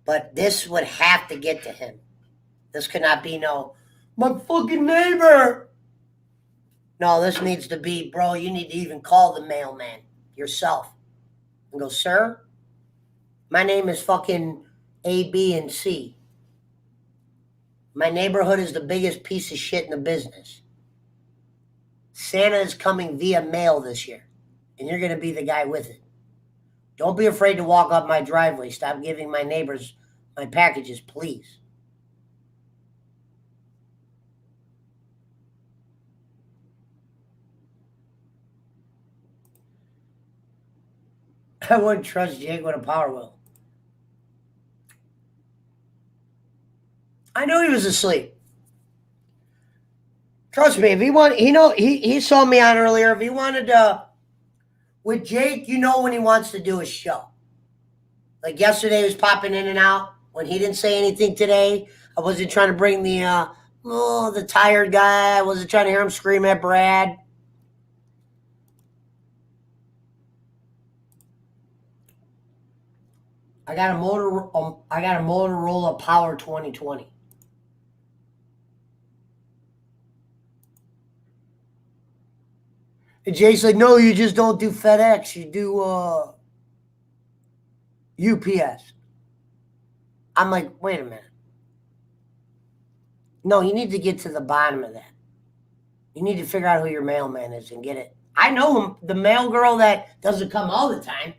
But this would have to get to him. This could not be my fucking neighbor. No, this needs to be, bro, you need to even call the mailman yourself. And go, sir, my name is fucking A, B, and C. My neighborhood is the biggest piece of shit in the business. Santa is coming via mail this year, and you're going to be the guy with it. Don't be afraid to walk up my driveway. Stop giving my neighbors my packages, please. I wouldn't trust Jake with a Power Wheel. I knew he was asleep. Trust me, if he wanted, he saw me on earlier. If he wanted to, with Jake, you know when he wants to do his show. Like yesterday, he was popping in and out. When he didn't say anything today, I wasn't trying to bring the tired guy. I wasn't trying to hear him scream at Brad. I got a Motorola Power 2020. And Jay's like, no, you just don't do FedEx. You do UPS. I'm like, wait a minute. No, you need to get to the bottom of that. You need to figure out who your mailman is and get it. I know him, the mail girl that doesn't come all the time,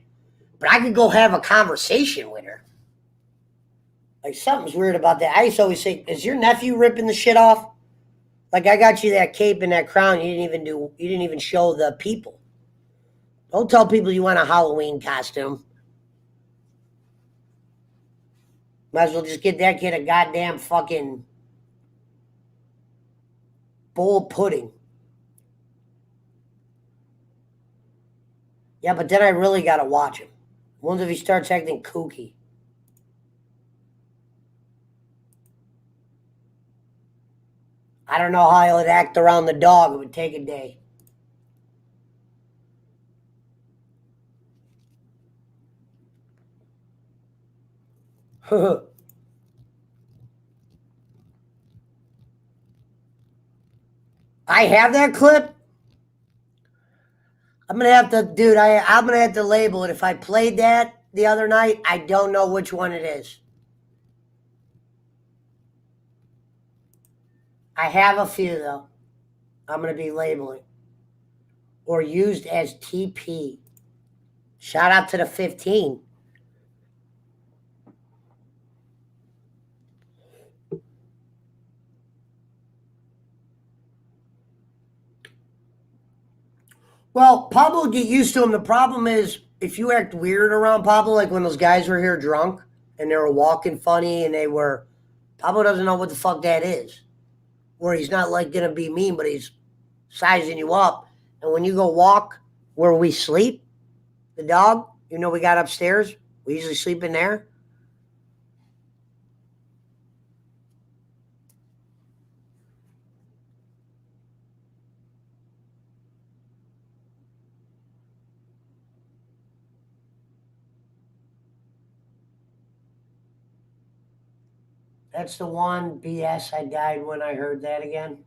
but I could go have a conversation with her. Like, something's weird about that. I used to always say, is your nephew ripping the shit off? Like, I got you that cape and that crown. You didn't even show the people. Don't tell people you want a Halloween costume. Might as well just get that kid a goddamn fucking bowl of pudding. Yeah, but then I really got to watch him. Once if he starts acting kooky. I don't know how he would act around the dog. It would take a day. I have that clip. I'm gonna have to, dude. I'm gonna have to label it. If I played that the other night, I don't know which one it is. I have a few though. I'm gonna be labeling or used as TP. Shout out to the 15. Well, Pablo get used to him. The problem is if you act weird around Pablo, like when those guys were here drunk and they were walking funny and Pablo doesn't know what the fuck that is. Where he's not like gonna be mean, but he's sizing you up. And when you go walk where we sleep, the dog, we got upstairs, we usually sleep in there. That's the one BS I died when I heard that again.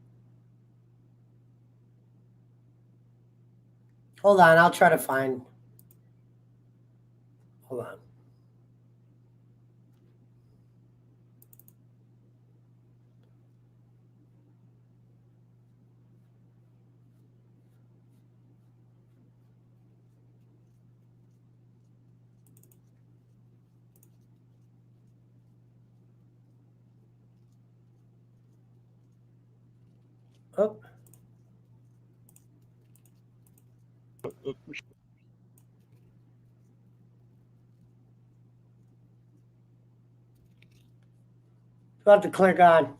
Hold on, I'll try to find. Hold on. Oh. You'll have to click on.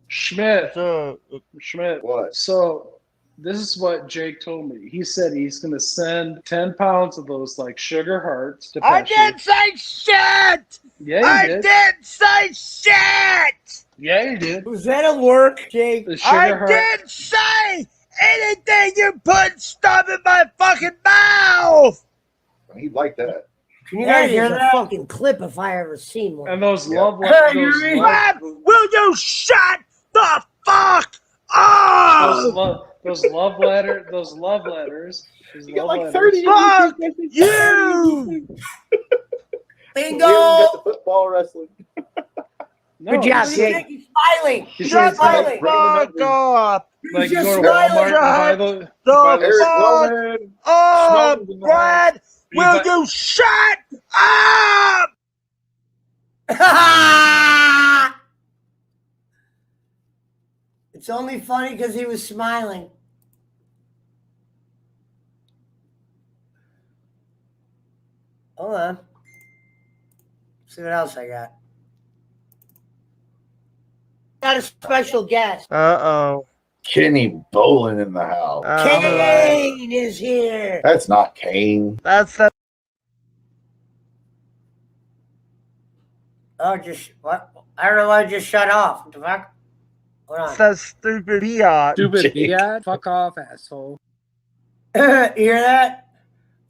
Schmidt. So, Schmidt. What? So this is what Jake told me. He said he's going to send 10 pounds of those like sugar hearts to I Pesci. didn't say shit! Yeah, you I did. didn't say shit! Yeah, you did. Was that a work, Jake? The sugar I heart. didn't say anything you put stuff in my fucking mouth! He'd like that. Can you That guys hear is a that fucking clip if I ever seen one? And those Yeah. love Hey, letters. you Brad, will you shut the fuck up? Those love letters. Those love letters. You got like 30. Fuck you! Bingo! Got the football wrestling. No, Good job, he Jake. said- He's smiling. he He's said it's like- smiling. Fuck up! Like He's you just go to Walmart and buy smiling. those. The buy those fuck Roman. up, Snow's in the Brad! You Will buy- you shut up? It's only funny because he was smiling. Hold on. See what else I got. Got a special guest. Uh-oh. Kenny Bolin in the house. Kane is here. That's not Kane. That's the Oh, just what? I don't know why I just shut off. What the fuck? Hold on. that stupid biatch. Stupid Jake. biatch. Fuck off, asshole. You hear that?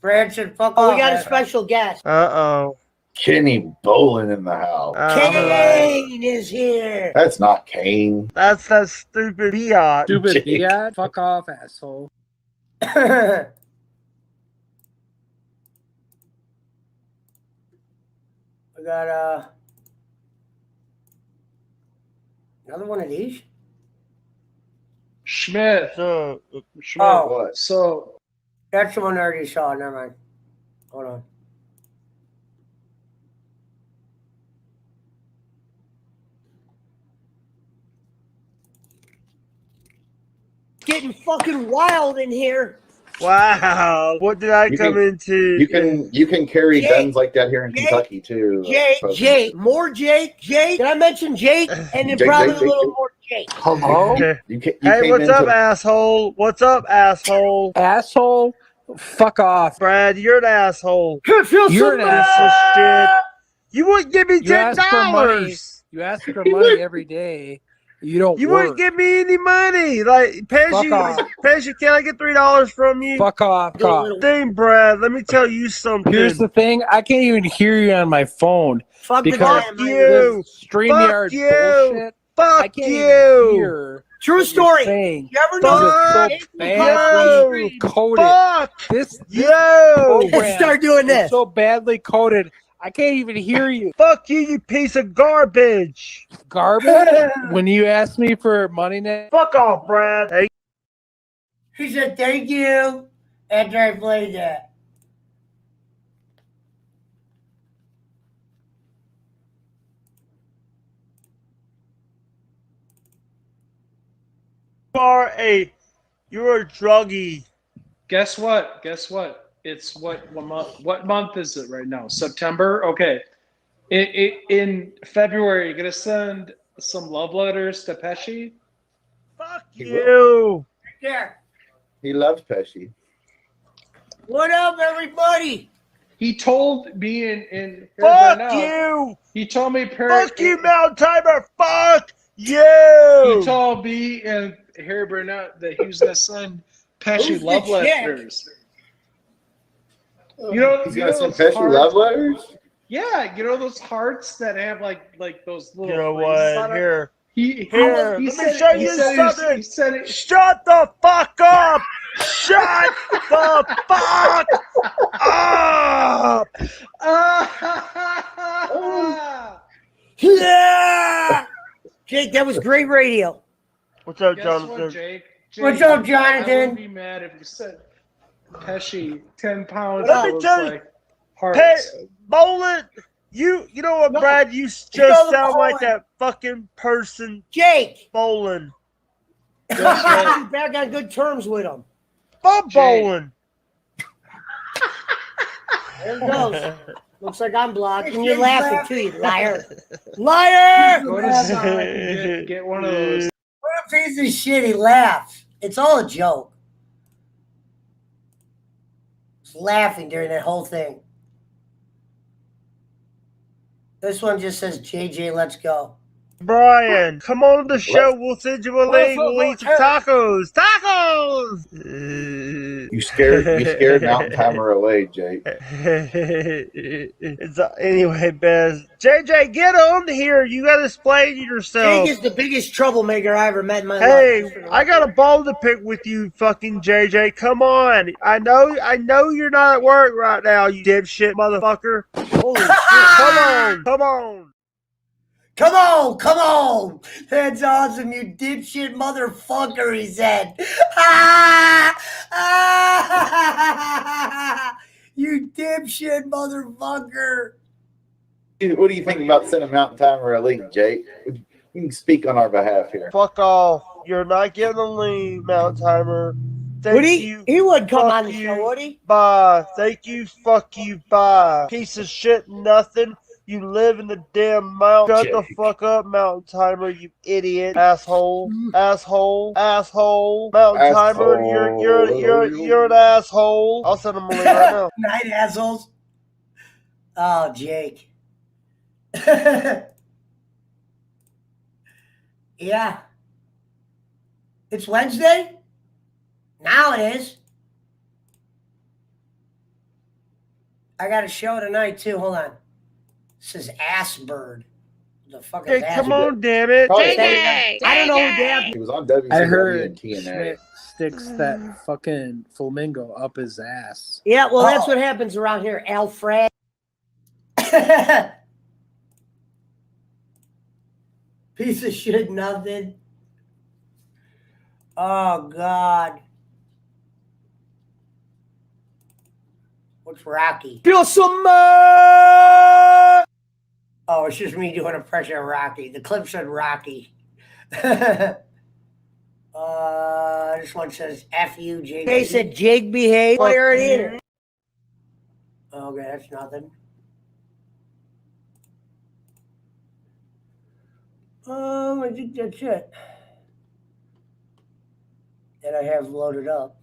Brad said, fuck off. We got a special guest. Uh-oh. Kenny Bolin in the house. Kane is here. That's not Kane. That's that stupid biatch. Stupid Jake. biatch. Fuck off, asshole. We got another one of these. Schmidt. So, Schmidt. Oh. What? So That's the one I already saw. Never mind. Hold on. Getting fucking wild in here. wow. What did I You come can- into? You can carry Jake. guns like that here in Jake. Kentucky too. Jake, more Jake. Did I mention Jake? And then Jake, probably Jake, a little Jake. more Jake. hello, You Hey, came what's up, into- asshole? What's up, asshole? asshole. Fuck off. Brad, you're an asshole. You're an asshole. Shit. You wouldn't give me You ask for money. $10. You ask for money every day. You don't You work. wouldn't give me any money. Like, Fuck off. Pesci, can I get $3 from you? Fuck off. Do a little- Thing, Brad, let me tell you something. Here's the thing. I can't even hear you on my phone. Fuck the Because guy. you. This StreamYard Fuck you. bullshit. I Fuck can't you. even hear True what you're story. saying. You ever know? Fuck It's so badly coded. Fuck This you. program Start doing is this. so badly coded. I can't even hear you. Fuck you, you piece of garbage. Garbage. When you ask me for money now, Fuck off, Brad. Hey, He said, thank you. After I played that. you're a druggie. Guess what? Guess what? It's what month? What month is it right now? September. Okay. In February, you're gonna send some love letters to Pesci. Fuck He you. There. He loves Pesci. What up, everybody? He told me in Fuck Burnett, you. He told me Fuck you, Mountain Timer. Fuck He you. told me and Harry Burnett that he was gonna send Pesci Who's the love chick? letters. You know, He's you gonna know send those Pesci love hearts? letters. Yeah, you know those hearts that have like those little. You know phrases what? on it? Here. He Let me show you something. He said it. Shut the fuck up. Shut the fuck up. Yeah! Jake, that was great radio. What's up, Guess Jonathan? what, Jake? What's up, I wouldn't Jonathan? be mad if you said Pesci 10 pounds Let me of those tell you, like hearts. Hey, Bowling, you know what, No. Brad? You just know the sound like Bowling. that fucking person, Jake! Bowling. I'm actually back on good terms with him. Fuck Jay. Bowling. There it goes. Looks like I'm blocked. And you're laughing too, you liar. Liar! Go to Sonic and get one of those. What a piece of shit, he laughs. It's all a joke. He's laughing during that whole thing. This one just says, JJ, let's go. Brian, come on the show. We'll send you a link. We'll eat some tacos. Tacos! You scared Mountain Timer away, Jake. Anyway, Bez. JJ, get on here. You got to explain yourself. Jake is the biggest troublemaker I ever met in my Hey, life. I got a ball to pick with you, fucking JJ. Come on. I know you're not at work right now, you dipshit motherfucker. Holy shit. Come on. Come on, come on. That's awesome, you dipshit motherfucker, he said. You dipshit motherfucker. What do you think about sending Mountain Timer a link, Jake? You can speak on our behalf here. Fuck off. You're not getting a lead, Mountain Timer. Thank Would you. he would come Fuck on the you. show, would he? Bye. Thank you. Fuck you. Bye. Piece of shit. Nothing. You live in the damn mountain. Shut the fuck up, Mountain Timer. You idiot. Asshole. Asshole. Asshole. Mountain Timer. You're an asshole. I'll send him a link right now. Night assholes. Oh, Jake. Yeah. It's Wednesday? Now it is. I got a show tonight too. Hold on. This is Assbird. The fuck is Hey, come on, damn it. JJ! I don't know who damn. He was on WCW I heard and TNA. Schmidt sticks that fucking flamingo up his ass. Yeah, well, that's what happens around here, Alfred. Piece of shit, nothing. Oh, God. What's Rocky? Feel some. Oh, it's just me doing a impression of Rocky. The clip said Rocky. This one says F you, Jake. They said Jake behave. Fuck Where it you. is. Okay, that's nothing. I think that's it. That I have loaded up.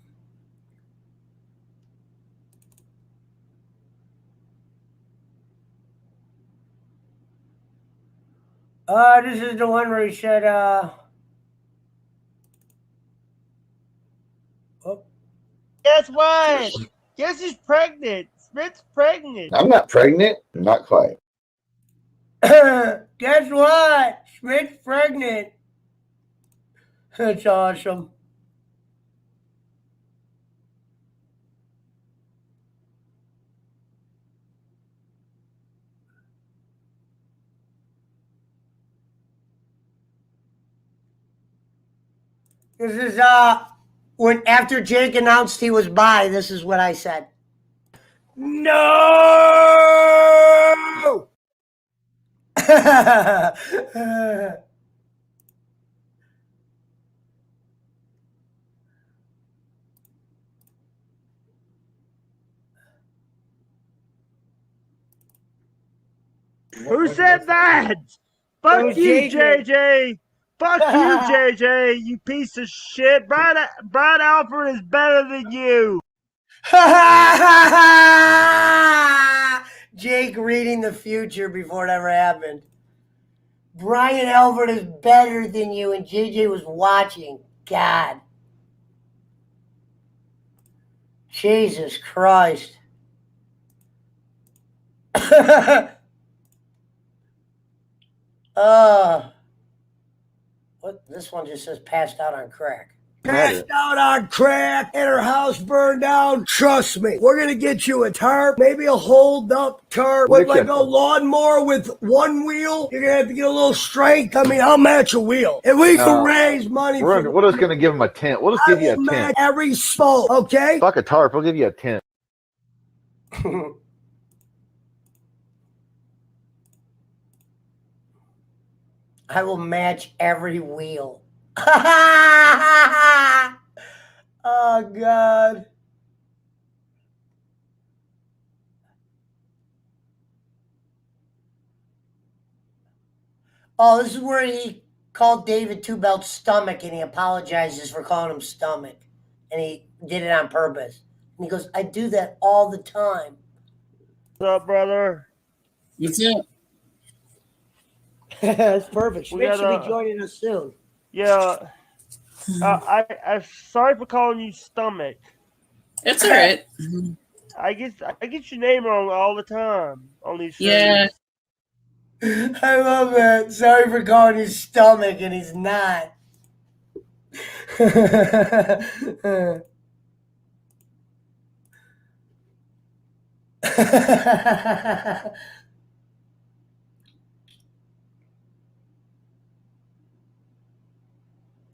This is the one where he said, oh. Guess what? Guess who's pregnant? Smith's pregnant. I'm not pregnant. Not quite. Guess what? Schmidt's pregnant. That's awesome. This is when after Jake announced he was bi, this is what I said. No. Who said that? Fuck was you, JJ. JJ. Fuck you, JJ. You piece of shit. Brian Alford is better than you. Jake reading the future before it ever happened. Brian Albert is better than you, and JJ was watching. God. Jesus Christ. What? This one just says passed out on crack. Passed out on crack and her house burned down. Trust me, we're gonna get you a tarp, maybe a hold up tarp with like a lawnmower with one wheel. You're gonna have to get a little strength. I mean, I'll match a wheel. And we can raise money. We're just gonna give him a tent. We'll just give you a tent. Every spoke, okay? Fuck a tarp. We'll give you a tent. I will match every wheel. Oh, God. Oh, this is where he called David Two Belt's stomach, and he apologizes for calling him stomach. And he did it on purpose. And he goes, I do that all the time. What's up, brother? What's up? That's perfect. We Schmidt should got, be joining us soon. Yeah. I'm sorry for calling you stomach. It's all right. I get your name wrong all the time on these shows. Yeah. I love that. Sorry for calling you stomach, and he's not.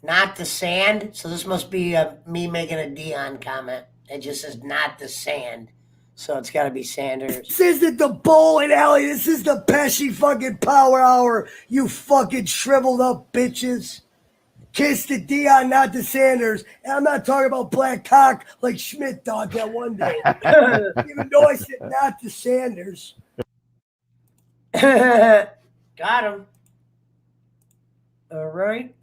Not the sand. So this must be me making a Dion comment. It just says not the sand. So it's got to be Sanders. This isn't the bowling alley. This is the Pesci fucking power hour. You fucking shriveled up bitches. Kiss the Dion, not the Sanders. And I'm not talking about black cock like Schmidt thought that one day. Even though I said not the Sanders. Got him. All right.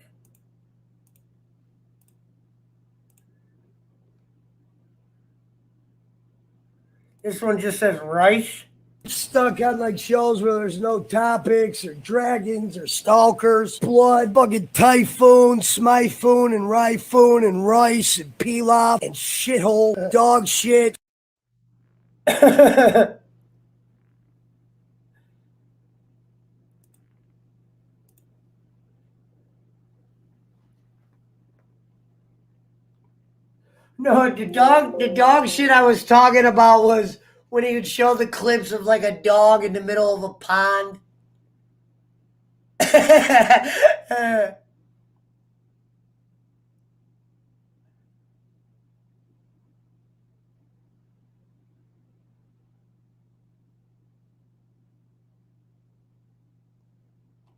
This one just says rice. Stuck on like shows where there's no topics or dragons or stalkers, blood, fucking typhoon, smifoon, and ryfoon, and rice, and pilaf, and shithole, dog shit. No, the dog shit I was talking about was when he would show the clips of like a dog in the middle of a pond. I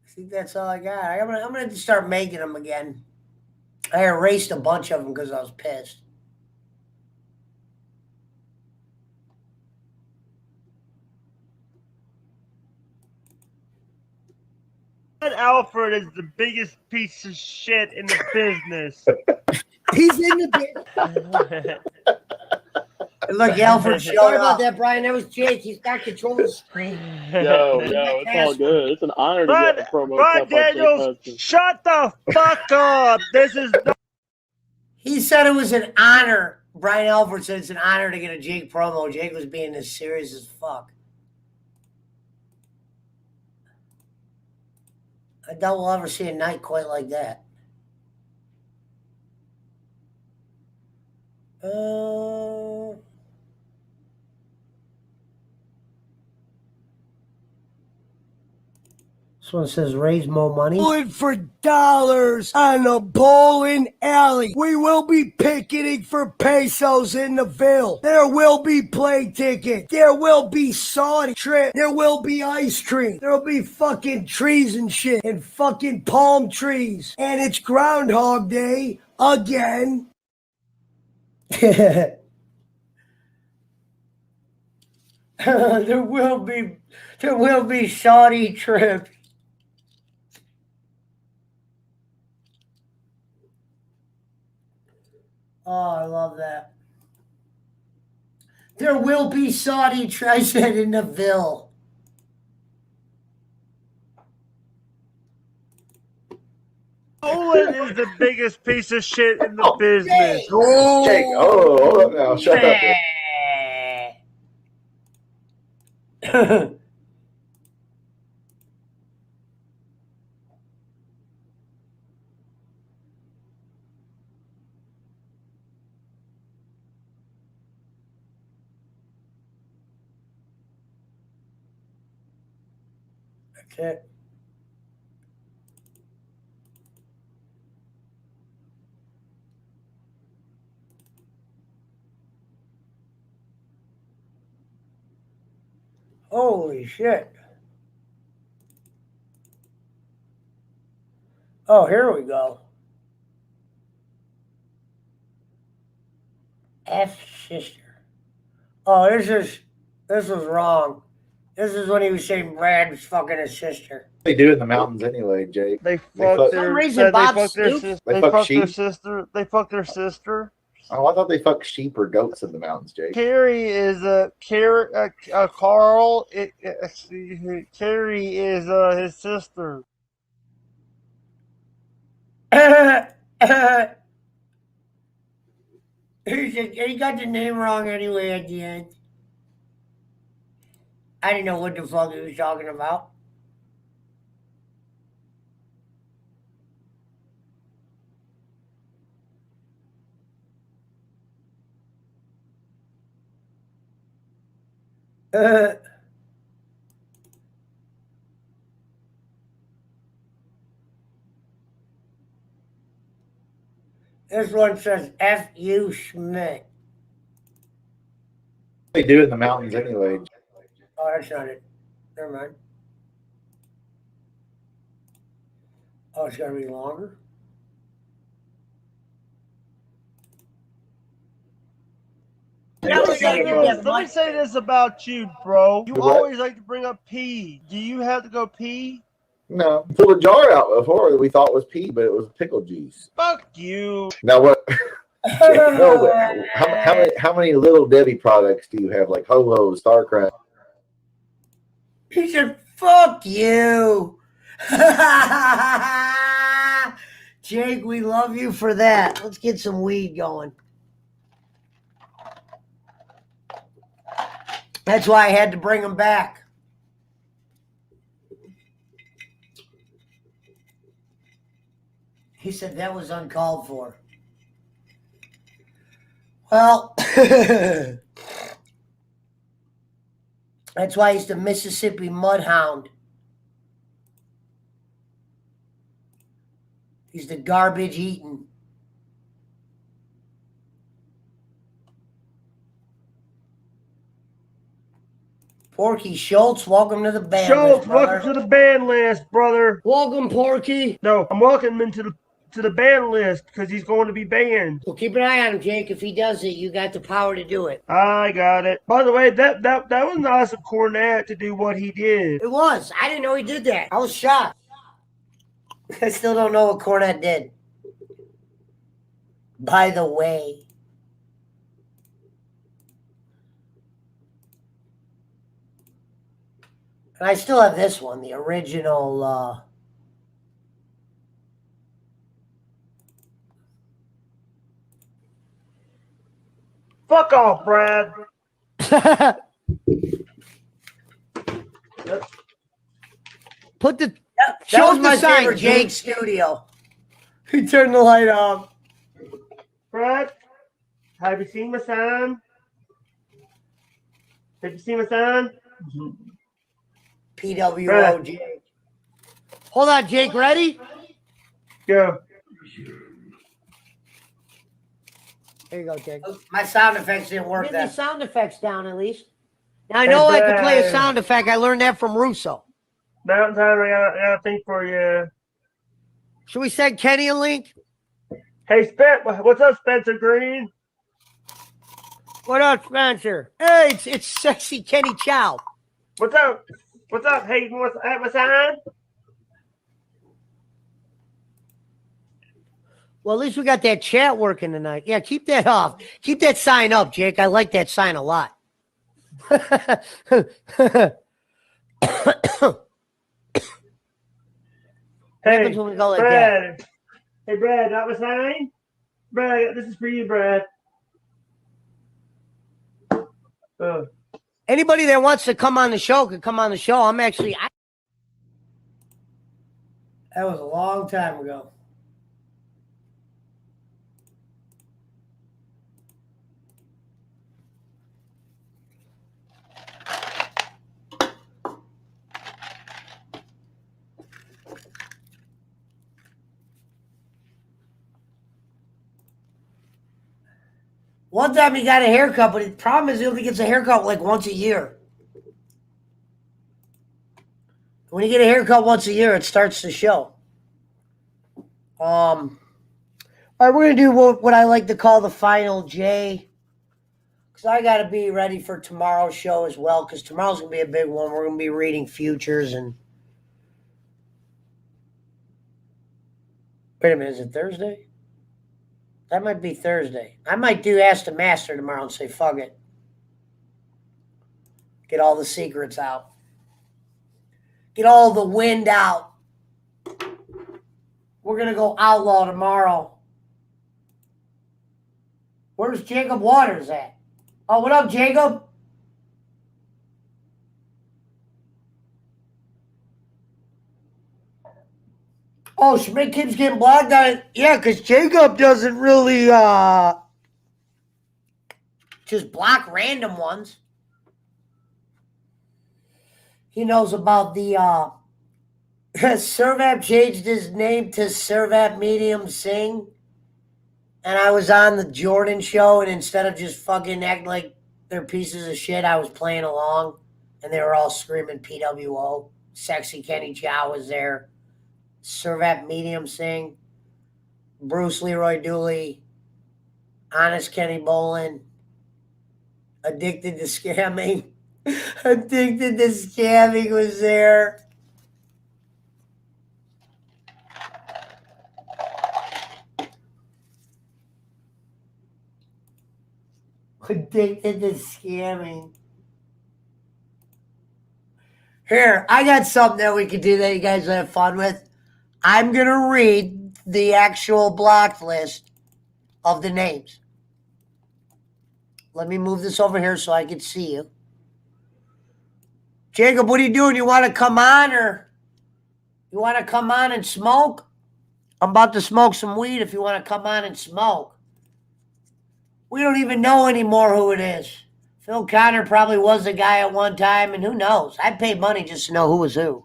think that's all I got. I'm gonna start making them again. I erased a bunch of them because I was pissed. Alfred is the biggest piece of shit in the business. He's in the bit. Look, Alfred, sorry about that, Brian. That was Jake. He's got control of the screen. Yo, it's all good. It's an honor to get a promo. Brian Daniels, shut the fuck up. This is. He said it was an honor. Brian Alford said it's an honor to get a Jake promo. Jake was being as serious as fuck. I doubt we'll ever see a night quite like that. This one says raise more money. Bowling for dollars on a bowling alley. We will be picketing for pesos in the Ville. There will be play tickets. There will be Saudi trip. There will be ice cream. There will be fucking trees and shit and fucking palm trees. And it's Groundhog Day again. there will be Saudi trips. Oh, I love that. There will be Saudi trips. I said in the Ville. Nolan is the biggest piece of shit in the business. Jake, hold up now. Shut up. That's it. Holy shit. Oh, here we go. F sister. Oh, this was wrong. This is when he was saying Brad was fucking his sister. They do in the mountains anyway, Jake. They fuck fuck their- their, some reason, they Bob fuck their Stoops- sister. They They fuck fuck their sheep? sister. They fuck their sister. Oh, I thought they fuck sheep or goats in the mountains, Jake. Carrie is Carl. Carrie is his sister. He got the name wrong anyway at the end. I didn't know what the fuck he was talking about. This one says F.U. Schmidt. They do in the mountains anyway. Oh, that's not it. Never mind. Oh, it's gotta be longer. Let me say this about you, bro. You What? always like to bring up pee. Do you have to go pee? No, pulled a jar out before that we thought was pee, but it was pickle juice. Fuck you. Now what? No, but how many Little Debbie products do you have? Like Ho Ho, Starcraft. He said, fuck you. Jake, we love you for that. Let's get some weed going. That's why I had to bring him back. He said that was uncalled for. Well, that's why he's the Mississippi Mudhound. He's the garbage eating. Porky Schultz, welcome to the band Schultz, list, brother. welcome to the band list, brother. Welcome, Porky. No, I'm welcoming him to the band list because he's going to be banned. Well, keep an eye on him, Jake. If he does it, you got the power to do it. I got it. By the way, that was an awesome cornet to do what he did. It was. I didn't know he did that. I was shocked. I still don't know what Cornette did. By the way. And I still have this one, the original. Fuck off, Brad. Put the that was my favorite Jake studio. He turned the light off. Brad, have you seen my son? Have you seen my son? PWO Jake. Hold on, Jake. Ready? Go. Here you go, Jake. My sound effects didn't work. Get the sound effects down at least. Now I know I can play a sound effect. I learned that from Russo. Mountain Time, I got a thing for you. Should we send Kenny a link? Hey, what's up, Spencer Green? What up, Spencer? Hey, it's sexy Kenny Chow. What's up? What's up, Hayden? What's on? Well, at least we got that chat working tonight. Yeah, keep that off. Keep that sign up, Jake. I like that sign a lot. What happens when we go like Brad. Hey, Brad, that was sign? Brad, this is for you, Brad. Anybody that wants to come on the show can come on the show. I'm actually... That was a long time ago. One time he got a haircut, but the problem is he only gets a haircut like once a year. When you get a haircut once a year, it starts to show. All right, we're going to do what I like to call the final J. Because I got to be ready for tomorrow's show as well, because tomorrow's going to be a big one. We're going to be reading futures and... Wait a minute, is it Thursday? That might be Thursday. I might do Ask the Master tomorrow and say, fuck it. Get all the secrets out. Get all the wind out. We're going to go outlaw tomorrow. Where's Jacob Waters at? Oh, what up, Jacob? Oh, Schmidt keeps getting blocked on it. Yeah, because Jacob doesn't really just block random ones. He knows about the Servap changed his name to Servap Medium Sing. And I was on the Jordan show, and instead of just fucking acting like they're pieces of shit, I was playing along, and they were all screaming PWO. Sexy Kenny Chow was there. Servap Medium Sing. Bruce Leroy Dooley. Honest Kenny Bolin. Addicted to Scamming. Addicted to Scamming was there. Addicted to Scamming. Here, I got something that we could do that you guys will have fun with. I'm going to read the actual blocked list of the names. Let me move this over here so I can see you. Jacob, what are you doing? You want to come on or you want to come on and smoke? I'm about to smoke some weed if you want to come on and smoke. We don't even know anymore who it is. Phil Connor probably was the guy at one time, and who knows? I'd pay money just to know who was who.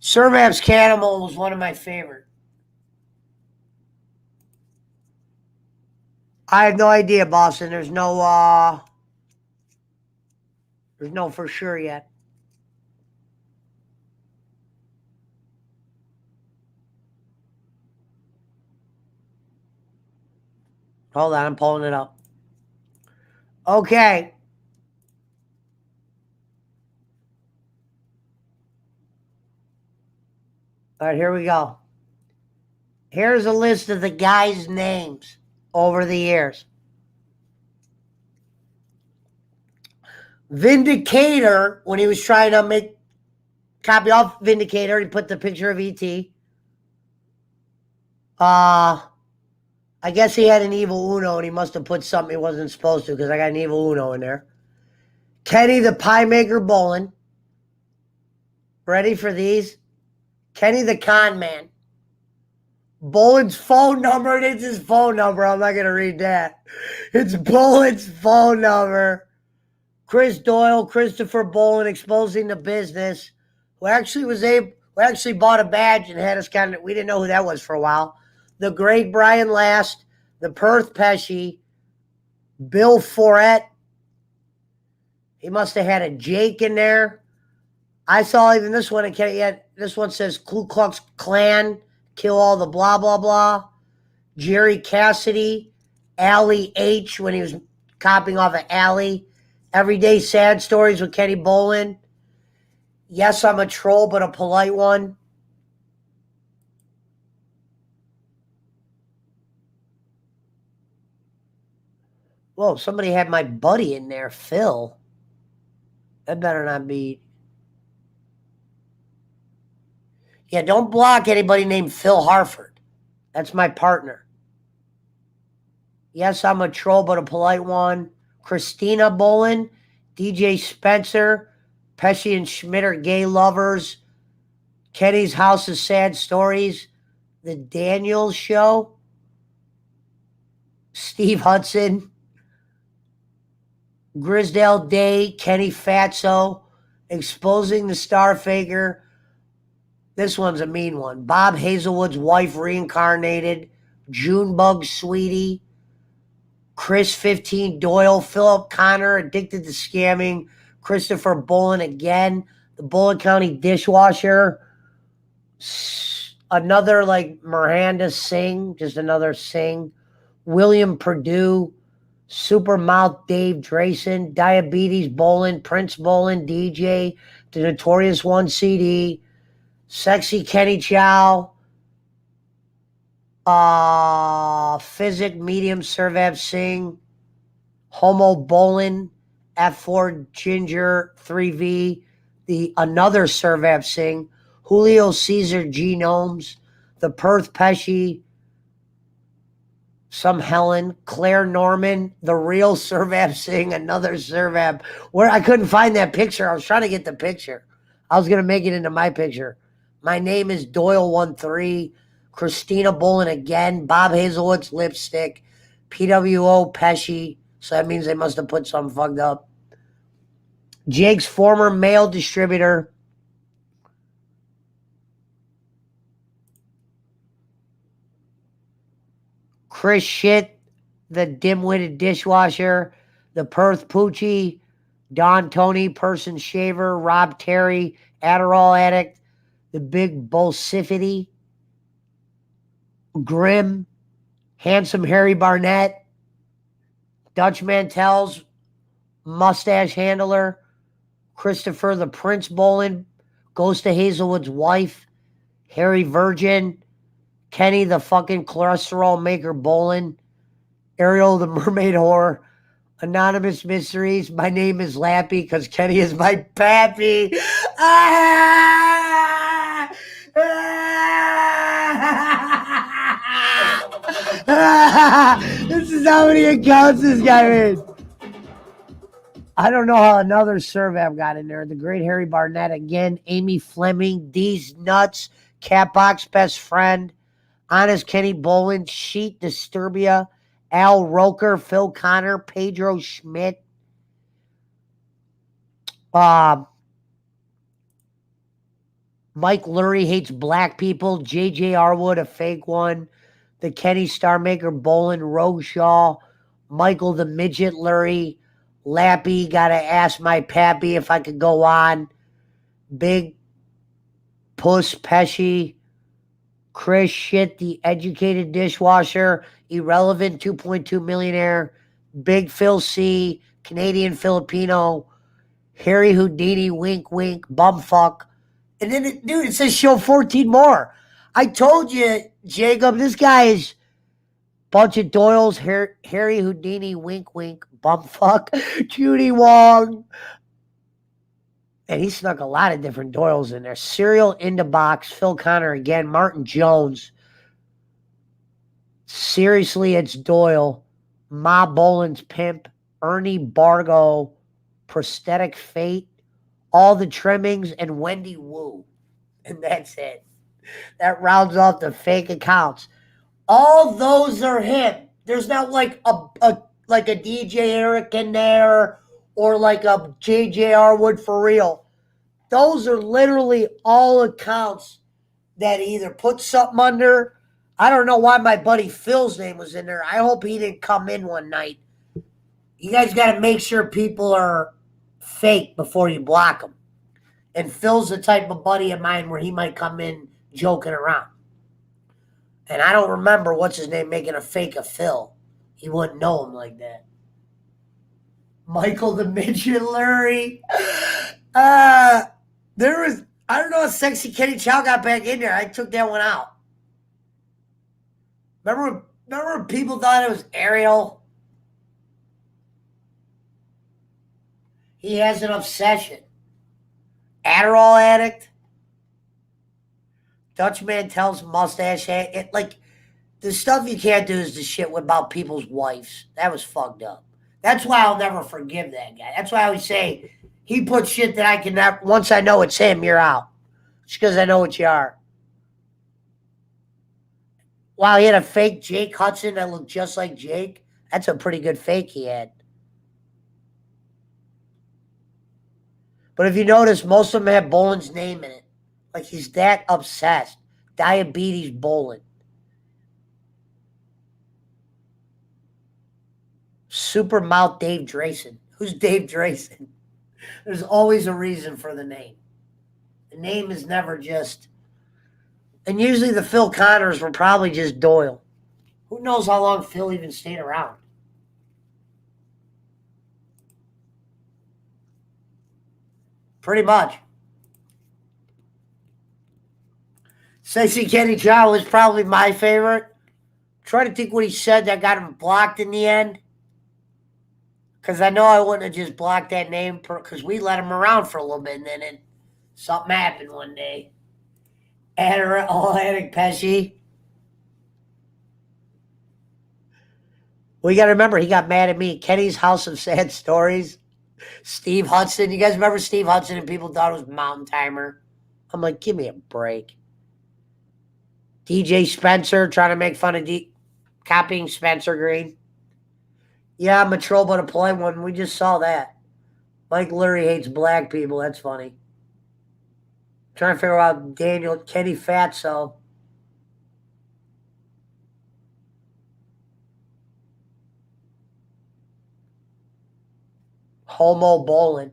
Servap's Cannibal was one of my favorite. I have no idea, Boston. There's no for sure yet. Hold on, I'm pulling it up. Okay. All right, here we go. Here's a list of the guys' names over the years. Vindicator, when he was trying to copy off Vindicator, he put the picture of E.T. I guess he had an evil Uno and he must have put something he wasn't supposed to because I got an evil Uno in there. Kenny the Pie Maker Bolin. Ready for these? Kenny the Con Man. Bolin's phone number, and it's his phone number. I'm not going to read that. It's Bolin's phone number. Chris Doyle, Christopher Bolin, exposing the business, who actually bought a badge and had us we didn't know who that was for a while. The great Brian Last, the Perth Pesci, Bill Foret. He must have had a Jake in there. I saw even this one. This one says Ku Klux Klan, kill all the blah, blah, blah. Jerry Cassidy, Allie H. when he was copying off of Allie. Everyday Sad Stories with Kenny Bolin. Yes, I'm a troll, but a polite one. Whoa, somebody had my buddy in there, Phil. That better not be. Yeah, don't block anybody named Phil Harford. That's my partner. Yes, I'm a troll, but a polite one. Christina Bolin, DJ Spencer, Pesci and Schmidt are gay lovers. Kenny's House of Sad Stories, The Daniels Show, Steve Hudson, Grisdale Day, Kenny Fatso, Exposing the Star Faker. This one's a mean one. Bob Hazelwood's wife reincarnated, Junebug Sweetie, Chris 15 Doyle, Philip Connor, Addicted to Scamming, Christopher Bolin again, the Bullitt County Dishwasher, another like Miranda Singh, just another Singh, William Perdue, Supermouth Dave Drayson, Diabetes Bolin, Prince Bolin, DJ, The Notorious One CD, Sexy Kenny Chow, Physic Medium Servav Singh, Homo Bolin, F4 Ginger 3V, the another Servav Singh, Julio Caesar Genomes, the Perth Pesci, some Helen, Claire Norman, the real Servav Singh, another Servav. Where I couldn't find that picture. I was trying to get the picture. I was going to make it into my picture. My name is Doyle13, Christina Bolin again, Bob Hazelwood's lipstick, PWO Pesci. So that means they must have put something fucked up. Jake's former male distributor. Chris Shit, the dim-witted dishwasher, the Perth Poochie, Don Tony, person shaver, Rob Terry, Adderall addict, the big Bolsifity, Grim, handsome Harry Barnett, Dutch Mantels, mustache handler, Christopher the Prince Bolin, Ghost of Hazelwood's wife, Harry Virgin, Kenny the fucking cholesterol maker Bolin, Ariel the mermaid whore, Anonymous Mysteries. My name is Lappy because Kenny is my pappy. Ah! Ah! This is how many accounts this guy made. I don't know how another Servav got in there. The great Harry Barnett again, Amy Fleming, D's Nuts, Catbox Best Friend, Honest Kenny Bolin, Sheet Disturbia, Al Roker, Phil Connor, Pedro Schmidt, Mike Lurie hates black people, J.J. Arwood, a fake one, the Kenny Starmaker Bolin, Rogue Shaw, Michael the Midget Lurie, Lappy, gotta ask my pappy if I could go on, Big Puss Pesci, Chris Shit, the educated dishwasher, irrelevant 2.2 millionaire, Big Phil C, Canadian Filipino, Harry Houdini, wink wink, bumfuck. And then, it says show 14 more. I told you, Jacob, this guy is bunch of Doyles, Harry Houdini, wink wink, bumfuck, Judy Wong. And he snuck a lot of different Doyles in there. Serial Into Box, Phil Connor again, Martin Jones. Seriously, it's Doyle. Ma Bolin's Pimp, Ernie Bargo, Prosthetic Fate, All the Trimmings, and Wendy Wu. And that's it. That rounds off the fake accounts. All those are him. There's not like a DJ Eric in there or like a JJ Arwood for real. Those are literally all accounts that either put something under. I don't know why my buddy Phil's name was in there. I hope he didn't come in one night. You guys got to make sure people are fake before you block them. And Phil's the type of buddy of mine where he might come in joking around. And I don't remember what's his name making a fake of Phil. He wouldn't know him like that. Michael the Midget Lurie. There was, I don't know if Sexy Kenny Chow got back in there. I took that one out. Remember when people thought it was Ariel? He has an obsession. Adderall addict. Dutch Mantel's mustache. Like, the stuff you can't do is the shit about people's wives. That was fucked up. That's why I'll never forgive that guy. That's why I always say he puts shit that I can never. Once I know it's him, you're out. Just because I know what you are. Wow, he had a fake Jake Hudson that looked just like Jake. That's a pretty good fake he had. But if you notice, most of them have Boland's name in it. Like, he's that obsessed. Diabetes Boland. Super Mouth Dave Drayson. Who's Dave Drayson? There's always a reason for the name. The name is never just... And usually the Phil Connors were probably just Doyle. Who knows how long Phil even stayed around? Pretty much. Sexy Kenny Chow was probably my favorite. Try to think what he said that got him blocked in the end. Because I know I wouldn't have just blocked that name because we let him around for a little bit and then something happened one day. Atlantic Pesci. Well, you got to remember, he got mad at me. Kenny's House of Sad Stories. Steve Hudson. You guys remember Steve Hudson and people thought it was Mountain Timer? I'm like, give me a break. DJ Spencer trying to make fun of copying Spencer Green. Yeah, I'm a troll but a polite one. We just saw that. Mike Lurie hates black people. That's funny. Trying to figure out Kenny Fatso. Homo Bolin.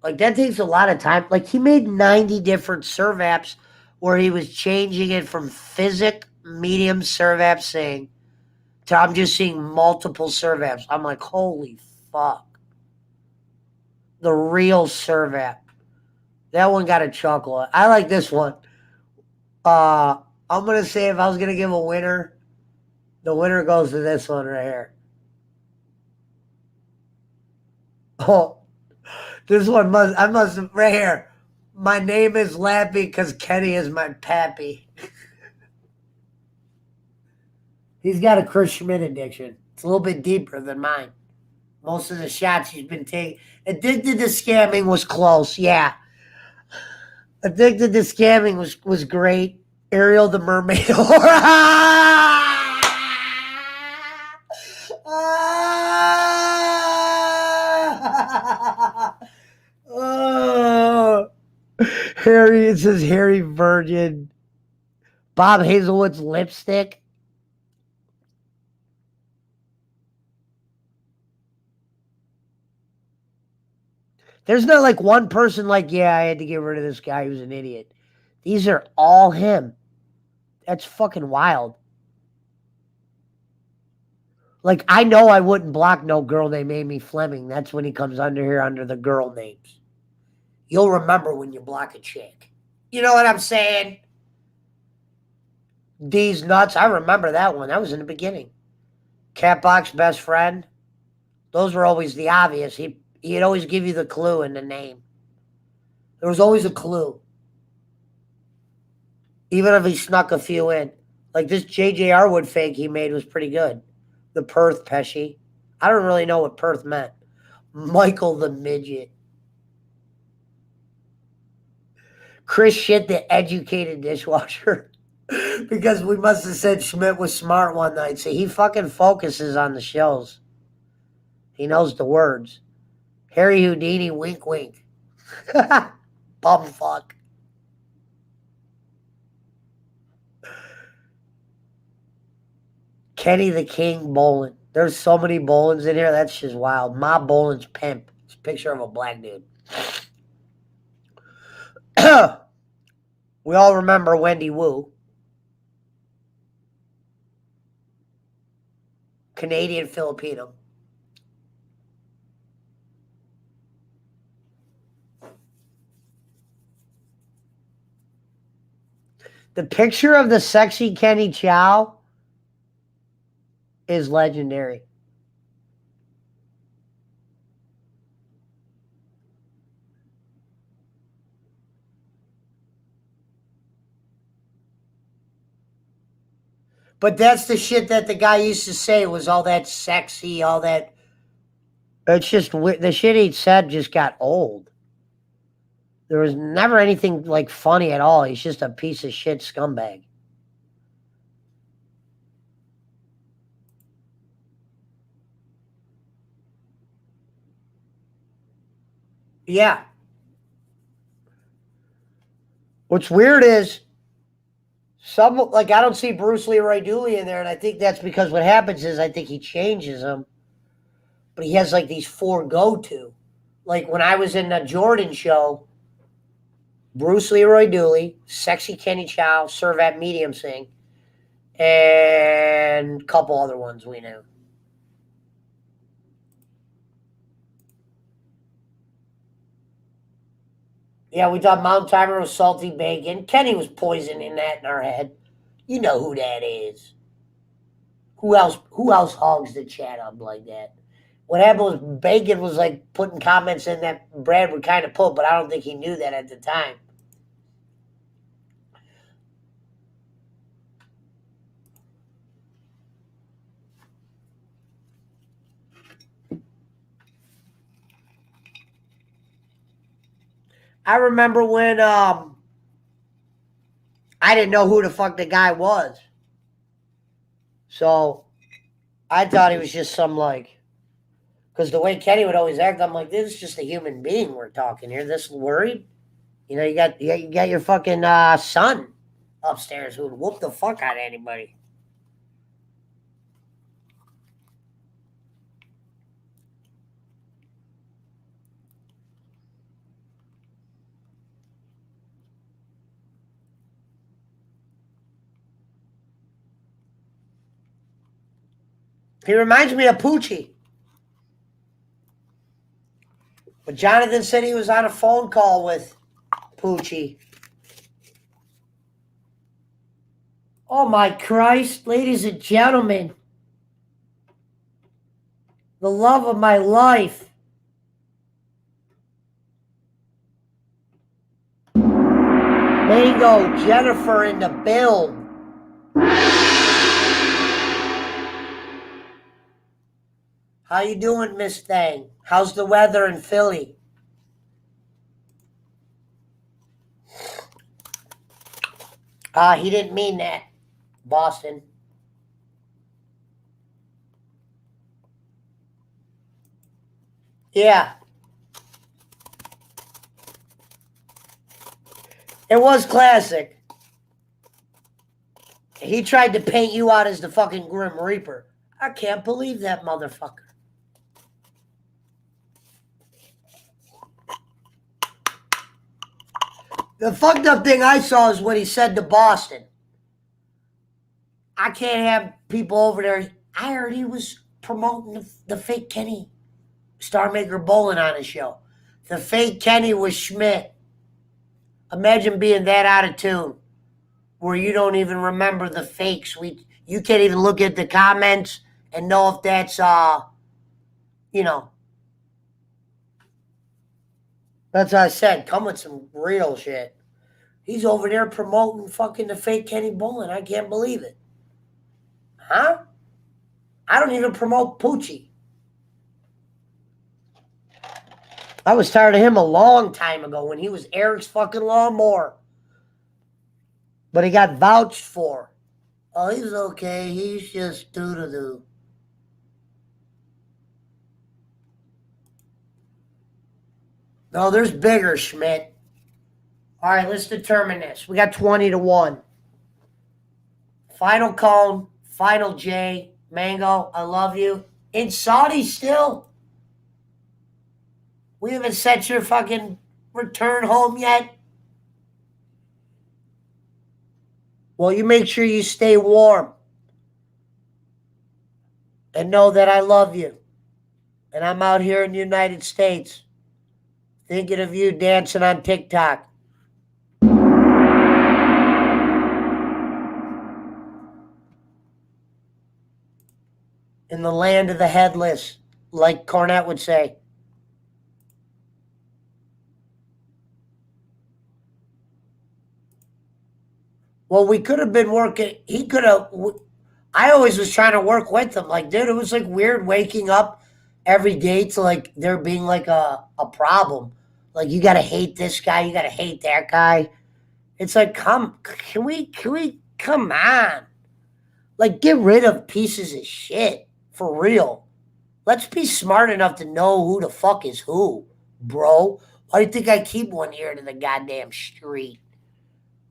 Like, that takes a lot of time. Like, he made 90 different serve apps where he was changing it from physic, medium serve app saying to I'm just seeing multiple serve apps. I'm like, holy fuck. The real serve app. That one got a chuckle. I like this one. I'm going to say if I was going to give a winner, the winner goes to this one right here. Oh, this one I must have, right here. My name is Lappy because Kenny is my pappy. He's got a Chris Schmidt addiction. It's a little bit deeper than mine. Most of the shots he's been taking. Addicted to Scamming was close, yeah. Addicted to Scamming was great. Ariel the Mermaid. Oh. Harry, it says Harry Virgin. Bob Hazelwood's lipstick. There's not like one person like, yeah, I had to get rid of this guy who's an idiot. These are all him. That's fucking wild. Like, I know I wouldn't block no girl named Amy Fleming. That's when he comes under here under the girl names. You'll remember when you block a chick. You know what I'm saying? D's Nuts. I remember that one. That was in the beginning. Catbox Best Friend. Those were always the obvious. He'd always give you the clue in the name. There was always a clue. Even if he snuck a few in. Like this J.J. Arwood fake he made was pretty good. The Perth Pesci. I don't really know what Perth meant. Michael the Midget. Chris Shit, the educated dishwasher. Because we must have said Schmidt was smart one night. So he fucking focuses on the shows. He knows the words. Harry Houdini, wink, wink. Bumfuck. Kenny the King Bolin. There's so many Bolins in here. That's just wild. Ma Bolin's pimp. It's a picture of a black dude. We all remember Wendy Wu. Canadian Filipino. The picture of the sexy Kenny Chow is legendary. But that's the shit that the guy used to say was all that sexy, all that. It's just the shit he said just got old. There was never anything like funny at all. He's just a piece of shit scumbag. Yeah. What's weird is I don't see Bruce Leroy Dooley in there, and I think that's because what happens is I think he changes them, but he has like these 4 go-to. Like when I was in the Jordan show, Bruce Leroy Dooley, Sexy Kenny Chow, Servat Medium Sing, and a couple other ones we knew. Yeah, we thought Mount Timer was salty bacon. Kenny was poisoning that in our head. You know who that is. Who else hogs the chat up like that? What happened was Bacon was like putting comments in that Brad would kind of put, but I don't think he knew that at the time. I remember when I didn't know who the fuck the guy was. So I thought he was just some like, because the way Kenny would always act, I'm like, this is just a human being we're talking here. This worried? You know, you got your fucking son upstairs who would whoop the fuck out of anybody. He reminds me of Poochie. But Jonathan said he was on a phone call with Poochie. Oh my Christ, ladies and gentlemen. The love of my life. Mango, Jennifer in the build. How you doing, Miss Thang? How's the weather in Philly? He didn't mean that. Boston. Yeah. It was classic. He tried to paint you out as the fucking Grim Reaper. I can't believe that motherfucker. The fucked up thing I saw is what he said to Boston. I can't have people over there. I heard he was promoting the fake Kenny Star Maker Bowling on his show. The fake Kenny was Schmidt. Imagine being that out of tune where you don't even remember the fakes. You can't even look at the comments and know if that's you know. That's what I said. Come with some real shit. He's over there promoting fucking the fake Kenny Bowling. I can't believe it. Huh? I don't even promote Poochie. I was tired of him a long time ago when he was Eric's fucking lawnmower. But he got vouched for. Oh, he's okay. He's just doo-doo-doo. No, there's bigger, Schmidt. All right, let's determine this. We got 20-1. Final cone, final J. Mango, I love you. In Saudi still? We haven't set your fucking return home yet? Well, you make sure you stay warm. and know that I love you. And I'm out here in the United States thinking of you dancing on TikTok. In the land of the headless, like Cornette would say. Well, we could have been working. He could have. I always was trying to work with him. Like, dude, it was like weird waking up every day to like there being like a problem. Like, you got to hate this guy. You got to hate that guy. It's like, can we, come on. Like, get rid of pieces of shit. For real. Let's be smart enough to know who the fuck is who, bro. Why do you think I keep one ear to the goddamn street?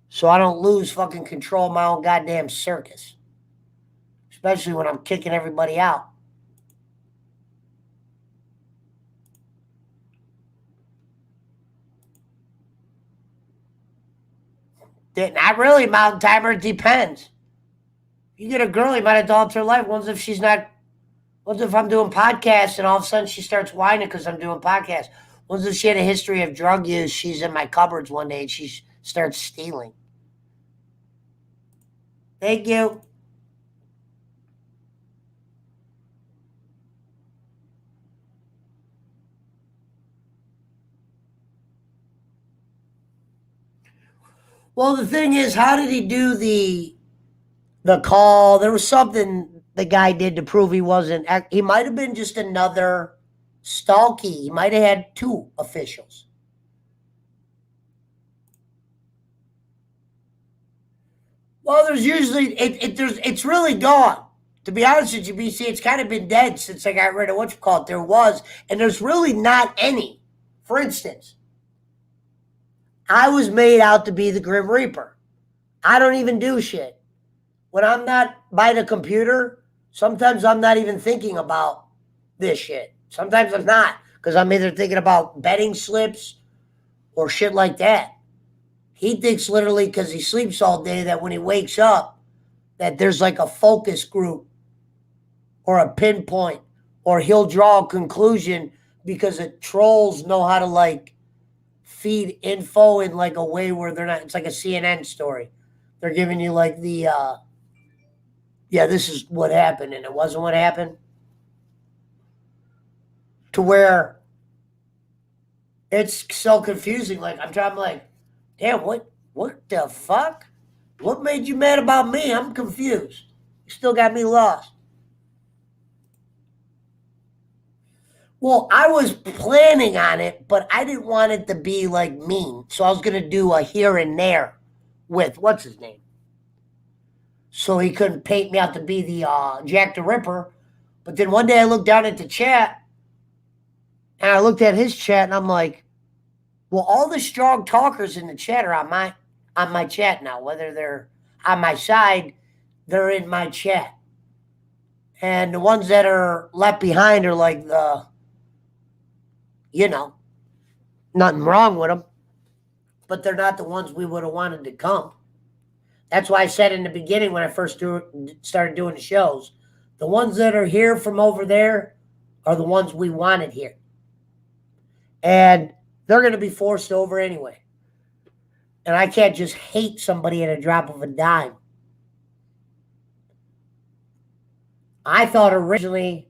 So I don't lose fucking control of my own goddamn circus. Especially when I'm kicking everybody out. Not really, Mountain Timer. It depends. You get a girl, you might have to alter her life. What if I'm doing podcasts and all of a sudden she starts whining because I'm doing podcasts? What if she had a history of drug use? She's in my cupboards one day and she starts stealing. Thank you. Well, the thing is, how did he do the call? There was something the guy did to prove he wasn't. He might have been just another stalky. He might have had two officials. Well, there's usually it's really gone. To be honest with you, BC, it's kind of been dead since I got rid of what you call it. There was, and there's really not any. For instance, I was made out to be the Grim Reaper. I don't even do shit. When I'm not by the computer, sometimes I'm not even thinking about this shit. Sometimes I'm not, because I'm either thinking about betting slips or shit like that. He thinks literally because he sleeps all day that when he wakes up, that there's like a focus group or a pinpoint, or he'll draw a conclusion because the trolls know how to like feed info in like a way where they're not, it's like a CNN story. They're giving you like the, yeah, this is what happened and it wasn't what happened. To where it's so confusing. Like, I'm like, damn, what the fuck? What made you mad about me? I'm confused. You still got me lost. Well, I was planning on it, but I didn't want it to be like mean. So I was going to do a here and there with, what's his name? So he couldn't paint me out to be the Jack the Ripper. But then one day I looked down at the chat and I looked at his chat and I'm like, well, all the strong talkers in the chat are on my chat now. Whether they're on my side, they're in my chat. And the ones that are left behind are like the, nothing wrong with them, but they're not the ones we would have wanted to come. That's why I said in the beginning when I first started doing the shows, the ones that are here from over there are the ones we wanted here. And they're going to be forced over anyway. And I can't just hate somebody at a drop of a dime. I thought originally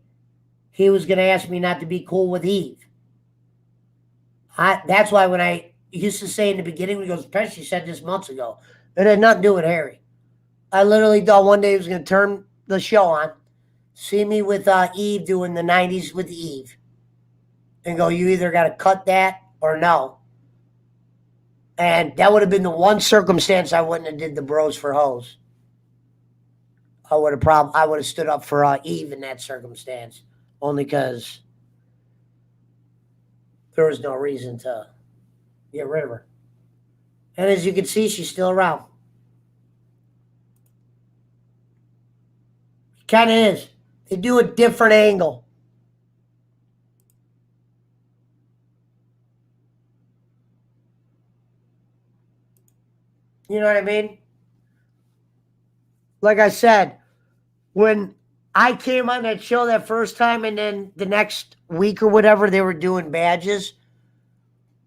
he was going to ask me not to be cool with Eve. That's why when I used to say in the beginning, when he goes, Pesci said this months ago, it had nothing to do with Harry. I literally thought one day he was going to turn the show on, see me with Eve doing the 90s with Eve, and go, you either got to cut that or no. And that would have been the one circumstance I wouldn't have did the bros for hoes. I would have stood up for Eve in that circumstance, only because there was no reason to get rid of her. And as you can see, she's still around. Kind of is. They do a different angle. You know what I mean? Like I said, when I came on that show that first time, and then the next week or whatever, they were doing badges.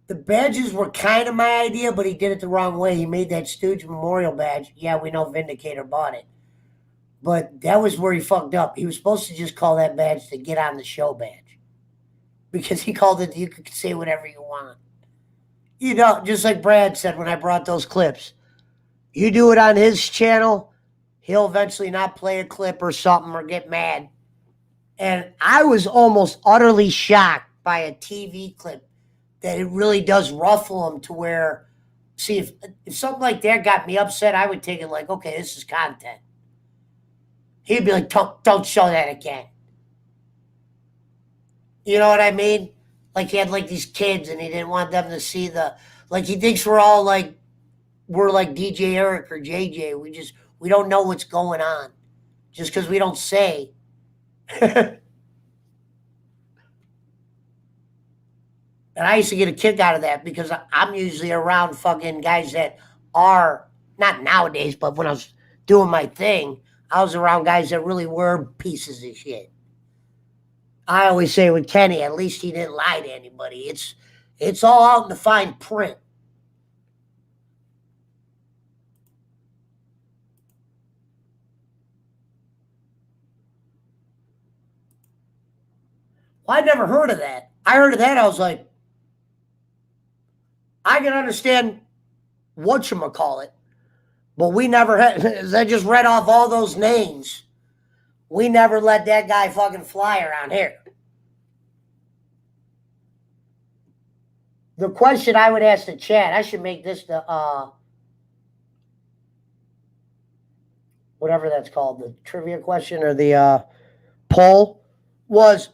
The badges were kind of my idea, but he did it the wrong way. He made that Stooge Memorial badge. Yeah, we know Vindicator bought it. But that was where he fucked up. He was supposed to just call that badge the Get on the Show badge. Because he called it, you could say whatever you want. You know, just like Brad said when I brought those clips. You do it on his channel, he'll eventually not play a clip or something or get mad. And I was almost utterly shocked by a TV clip that it really does ruffle him to where, see, if something like that got me upset, I would take it like, okay, this is content. He'd be like, don't show that again. You know what I mean? Like he had like these kids and he didn't want them to see like he thinks we're all like, we're like DJ Eric or JJ. We don't know what's going on just because we don't say. And I used to get a kick out of that because I'm usually around fucking guys that are, not nowadays, but when I was doing my thing, I was around guys that really were pieces of shit. I always say with Kenny, at least he didn't lie to anybody. It's all out in the fine print. Well, I never heard of that. I heard of that, I was like, I can understand whatchamacallit, but we never had, as I just read off all those names, we never let that guy fucking fly around here. The question I would ask the chat, I should make this the, whatever that's called, the trivia question or the poll, was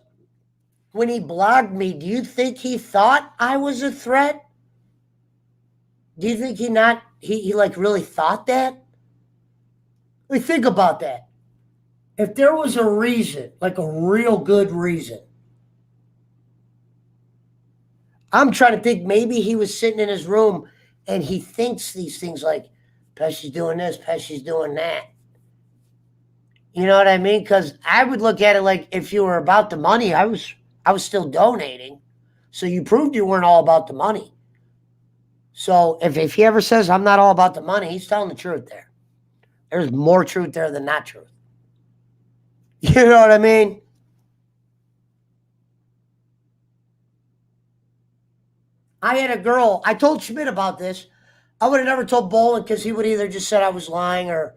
when he blogged me, do you think he thought I was a threat? Do you think he like really thought that? Like, think about that. If there was a reason, like a real good reason, I'm trying to think maybe he was sitting in his room and he thinks these things like, Pesci's doing this, Pesci's doing that. You know what I mean? Because I would look at it like if you were about the money, I was still donating. So you proved you weren't all about the money. So if he ever says I'm not all about the money, he's telling the truth there. There's more truth there than not truth. You know what I mean? I had a girl, I told Schmidt about this. I would have never told Bolin because he would either just said I was lying or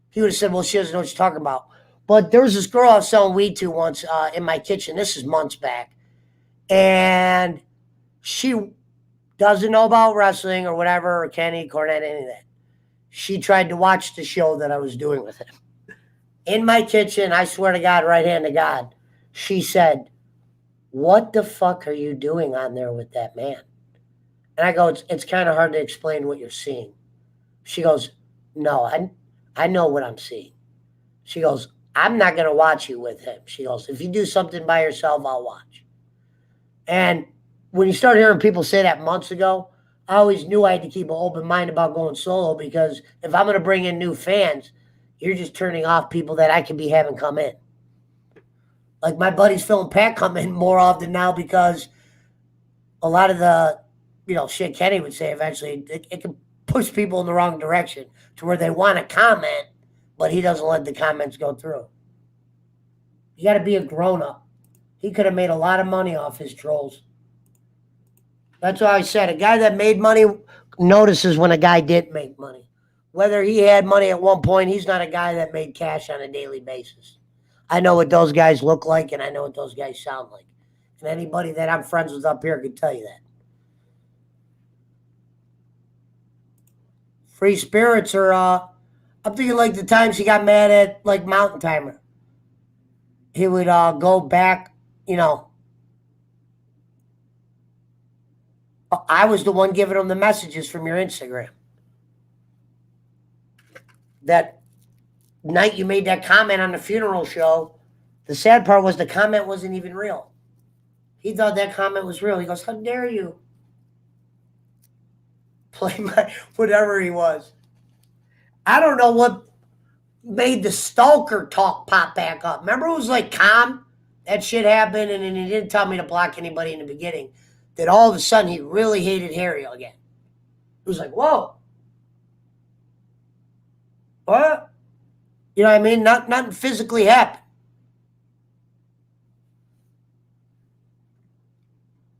he would have said, well, she doesn't know what you're talking about. But there was this girl I was selling weed to once in my kitchen. This is months back. And she doesn't know about wrestling or whatever, or Kenny, Cornette, any of that. She tried to watch the show that I was doing with him. In my kitchen, I swear to God, right hand to God, she said, what the fuck are you doing on there with that man? And I go, it's kind of hard to explain what you're seeing. She goes, no, I know what I'm seeing. She goes, I'm not going to watch you with him. She goes, if you do something by yourself, I'll watch. And when you start hearing people say that months ago, I always knew I had to keep an open mind about going solo because if I'm going to bring in new fans, you're just turning off people that I could be having come in. Like my buddies Phil and Pat come in more often now because a lot of the, shit Kenny would say eventually, it can push people in the wrong direction to where they want to comment, but he doesn't let the comments go through. You got to be a grown-up. He could have made a lot of money off his trolls. That's why I said a guy that made money notices when a guy didn't make money. Whether he had money at one point, he's not a guy that made cash on a daily basis. I know what those guys look like, and I know what those guys sound like. And anybody that I'm friends with up here can tell you that. Free spirits are, I'm thinking like the times he got mad at like Mountain Timer. He would go back, I was the one giving him the messages from your Instagram. That night you made that comment on the funeral show, the sad part was the comment wasn't even real. He thought that comment was real. He goes, how dare you? Play my, whatever he was. I don't know what, made the stalker talk pop back up. Remember, it was like calm. That shit happened, and then he didn't tell me to block anybody in the beginning. That all of a sudden he really hated Harry again. It was like, whoa. What? You know what I mean? Nothing physically happened.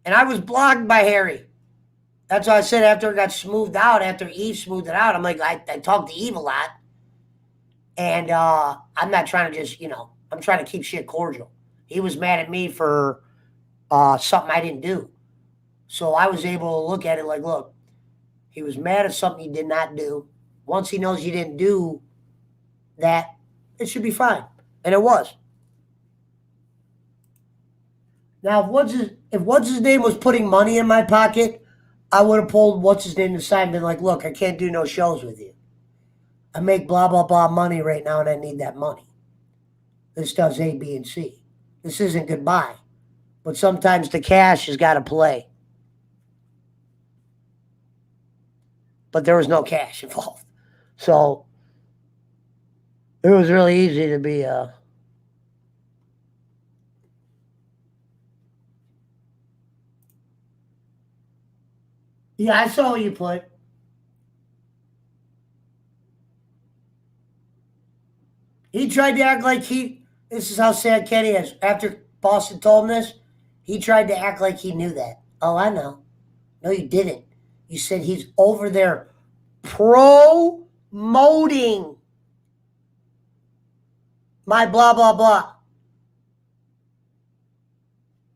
And I was blocked by Harry. That's why I said after it got smoothed out, after Eve smoothed it out, I'm like, I talked to Eve a lot. And I'm not trying to just, I'm trying to keep shit cordial. He was mad at me for something I didn't do. So I was able to look at it like, look, he was mad at something you did not do. Once he knows you didn't do that, it should be fine. And it was. Now, if what's his name was putting money in my pocket, I would have pulled what's his name aside and been like, look, I can't do no shows with you. I make blah, blah, blah money right now, and I need that money. This does A, B, and C. This isn't goodbye. But sometimes the cash has got to play. But there was no cash involved. So it was really easy to be Yeah, I saw what you put. He tried to act like this is how sad Kenny is. After Boston told him this, he tried to act like he knew that. Oh, I know. No, you didn't. You said he's over there promoting my blah, blah, blah.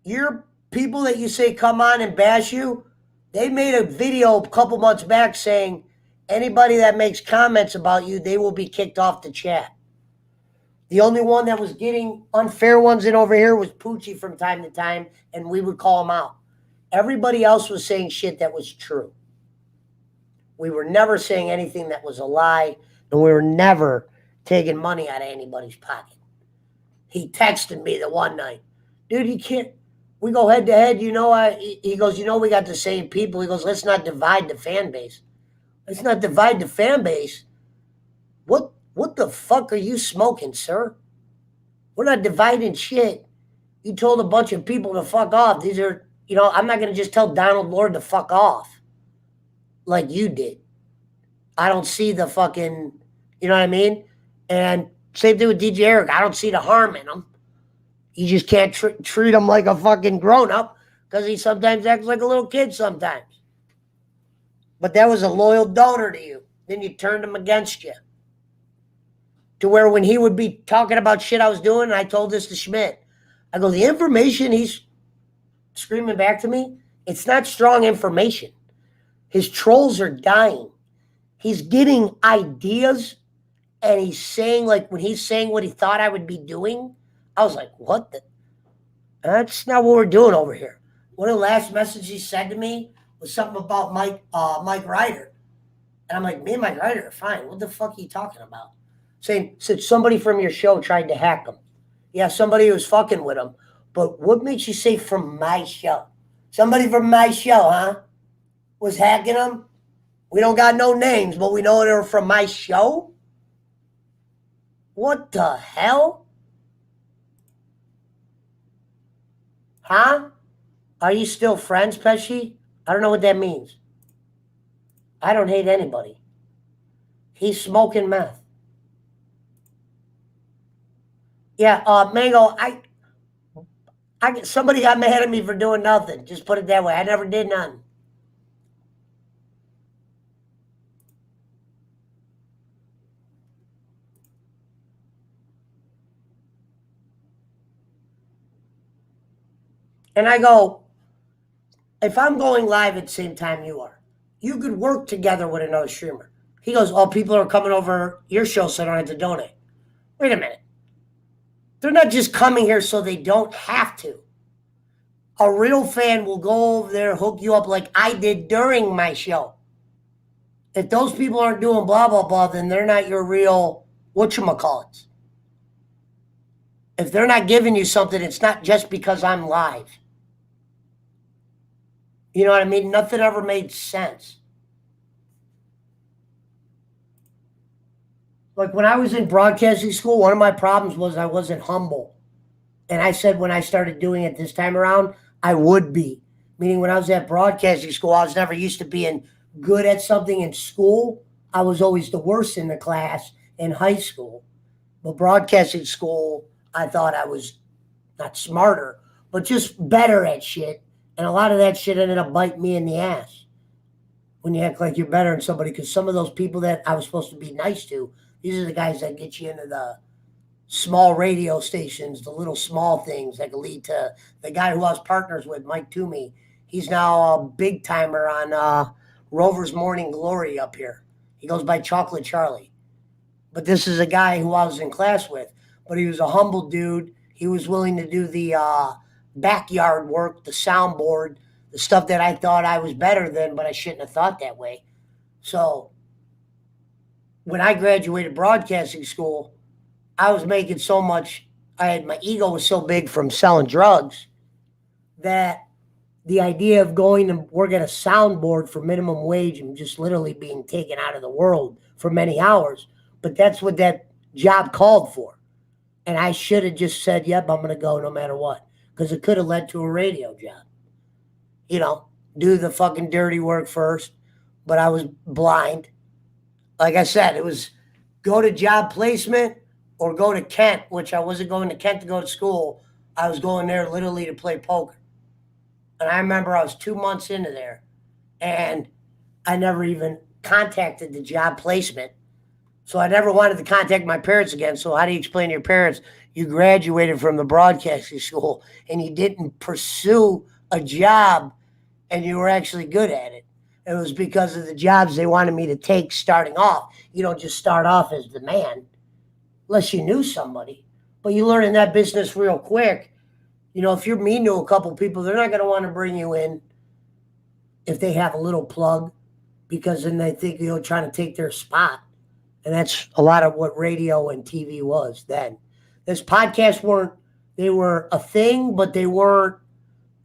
Your people that you say come on and bash you, they made a video a couple months back saying anybody that makes comments about you, they will be kicked off the chat. The only one that was getting unfair ones in over here was Poochie from time to time, and we would call him out. Everybody else was saying shit that was true. We were never saying anything that was a lie, and we were never taking money out of anybody's pocket. He texted me the one night, dude, you can't. We go head to head, he goes, we got the same people. He goes, let's not divide the fan base. Let's not divide the fan base. What the fuck are you smoking, sir? We're not dividing shit. You told a bunch of people to fuck off. These are, I'm not going to just tell Donald Lord to fuck off like you did. I don't see the fucking, you know what I mean? And same thing with DJ Eric. I don't see the harm in him. You just can't treat him like a fucking grown-up because he sometimes acts like a little kid sometimes. But that was a loyal donor to you. Then you turned him against you. To where when he would be talking about shit I was doing, and I told this to Schmidt, I go, the information he's screaming back to me, it's not strong information. His trolls are dying. He's getting ideas, and he's saying, like, when he's saying what he thought I would be doing, I was like, what the? That's not what we're doing over here. One of the last messages he said to me was something about Mike Ryder. And I'm like, me and Mike Ryder are fine. What the fuck are you talking about? Said somebody from your show tried to hack him. Yeah, somebody was fucking with him. But what makes you say from my show? Somebody from my show, huh? Was hacking him? We don't got no names, but we know they're from my show? What the hell? Huh? Are you still friends, Pesci? I don't know what that means. I don't hate anybody. He's smoking meth. Yeah, Mango, somebody got mad at me for doing nothing. Just put it that way. I never did nothing. And I go, if I'm going live at the same time you are, you could work together with another streamer. He goes, oh, people are coming over your show so I don't have to donate. Wait a minute. They're not just coming here so they don't have to. A real fan will go over there, hook you up like I did during my show. If those people aren't doing blah, blah, blah, then they're not your real whatchamacallits. If they're not giving you something, it's not just because I'm live. You know what I mean? Nothing ever made sense. Like when I was in broadcasting school, one of my problems was I wasn't humble. And I said when I started doing it this time around, I would be. Meaning when I was at broadcasting school, I was never used to being good at something in school. I was always the worst in the class in high school. But broadcasting school, I thought I was not smarter, but just better at shit. And a lot of that shit ended up biting me in the ass when you act like you're better than somebody. Because some of those people that I was supposed to be nice to, these are the guys that get you into the small radio stations, the little small things that could lead to the guy who I was partners with, Mike Toomey. He's now a big timer on Rover's Morning Glory up here. He goes by Chocolate Charlie. But this is a guy who I was in class with. But he was a humble dude. He was willing to do the backyard work, the soundboard, the stuff that I thought I was better than, but I shouldn't have thought that way. So when I graduated broadcasting school, I was making so much, my ego was so big from selling drugs that the idea of going to work at a soundboard for minimum wage and just literally being taken out of the world for many hours, but that's what that job called for. And I should have just said, yep, I'm going to go no matter what, because it could have led to a radio job. You know, do the fucking dirty work first, but I was blind. Like I said, it was go to job placement or go to Kent, which I wasn't going to Kent to go to school. I was going there literally to play poker. And I remember I was 2 months into there, and I never even contacted the job placement. So I never wanted to contact my parents again. So how do you explain to your parents you graduated from the broadcasting school and you didn't pursue a job and you were actually good at it? It was because of the jobs they wanted me to take starting off. You don't just start off as the man unless you knew somebody. But you learn in that business real quick. You know, if you're mean to a couple people, they're not going to want to bring you in if they have a little plug, because then they think you're trying to take their spot. And that's a lot of what radio and TV was then. This podcast they were a thing, but they weren't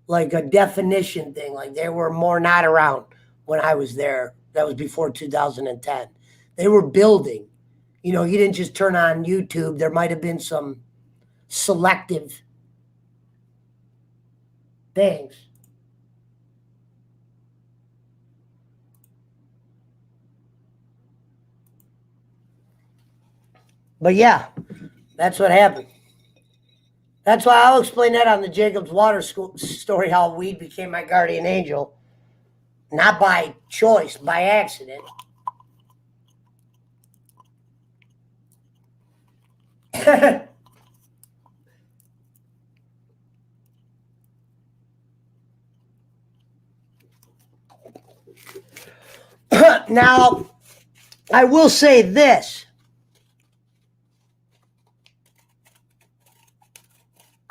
like a definition thing. Like they were more not around when I was there. That was before 2010. They were building. You know, you didn't just turn on YouTube. There might have been some selective things. But yeah, that's what happened. That's why I'll explain that on the Jacob's Water story, how weed became my guardian angel. Not by choice, by accident. Now, I will say this.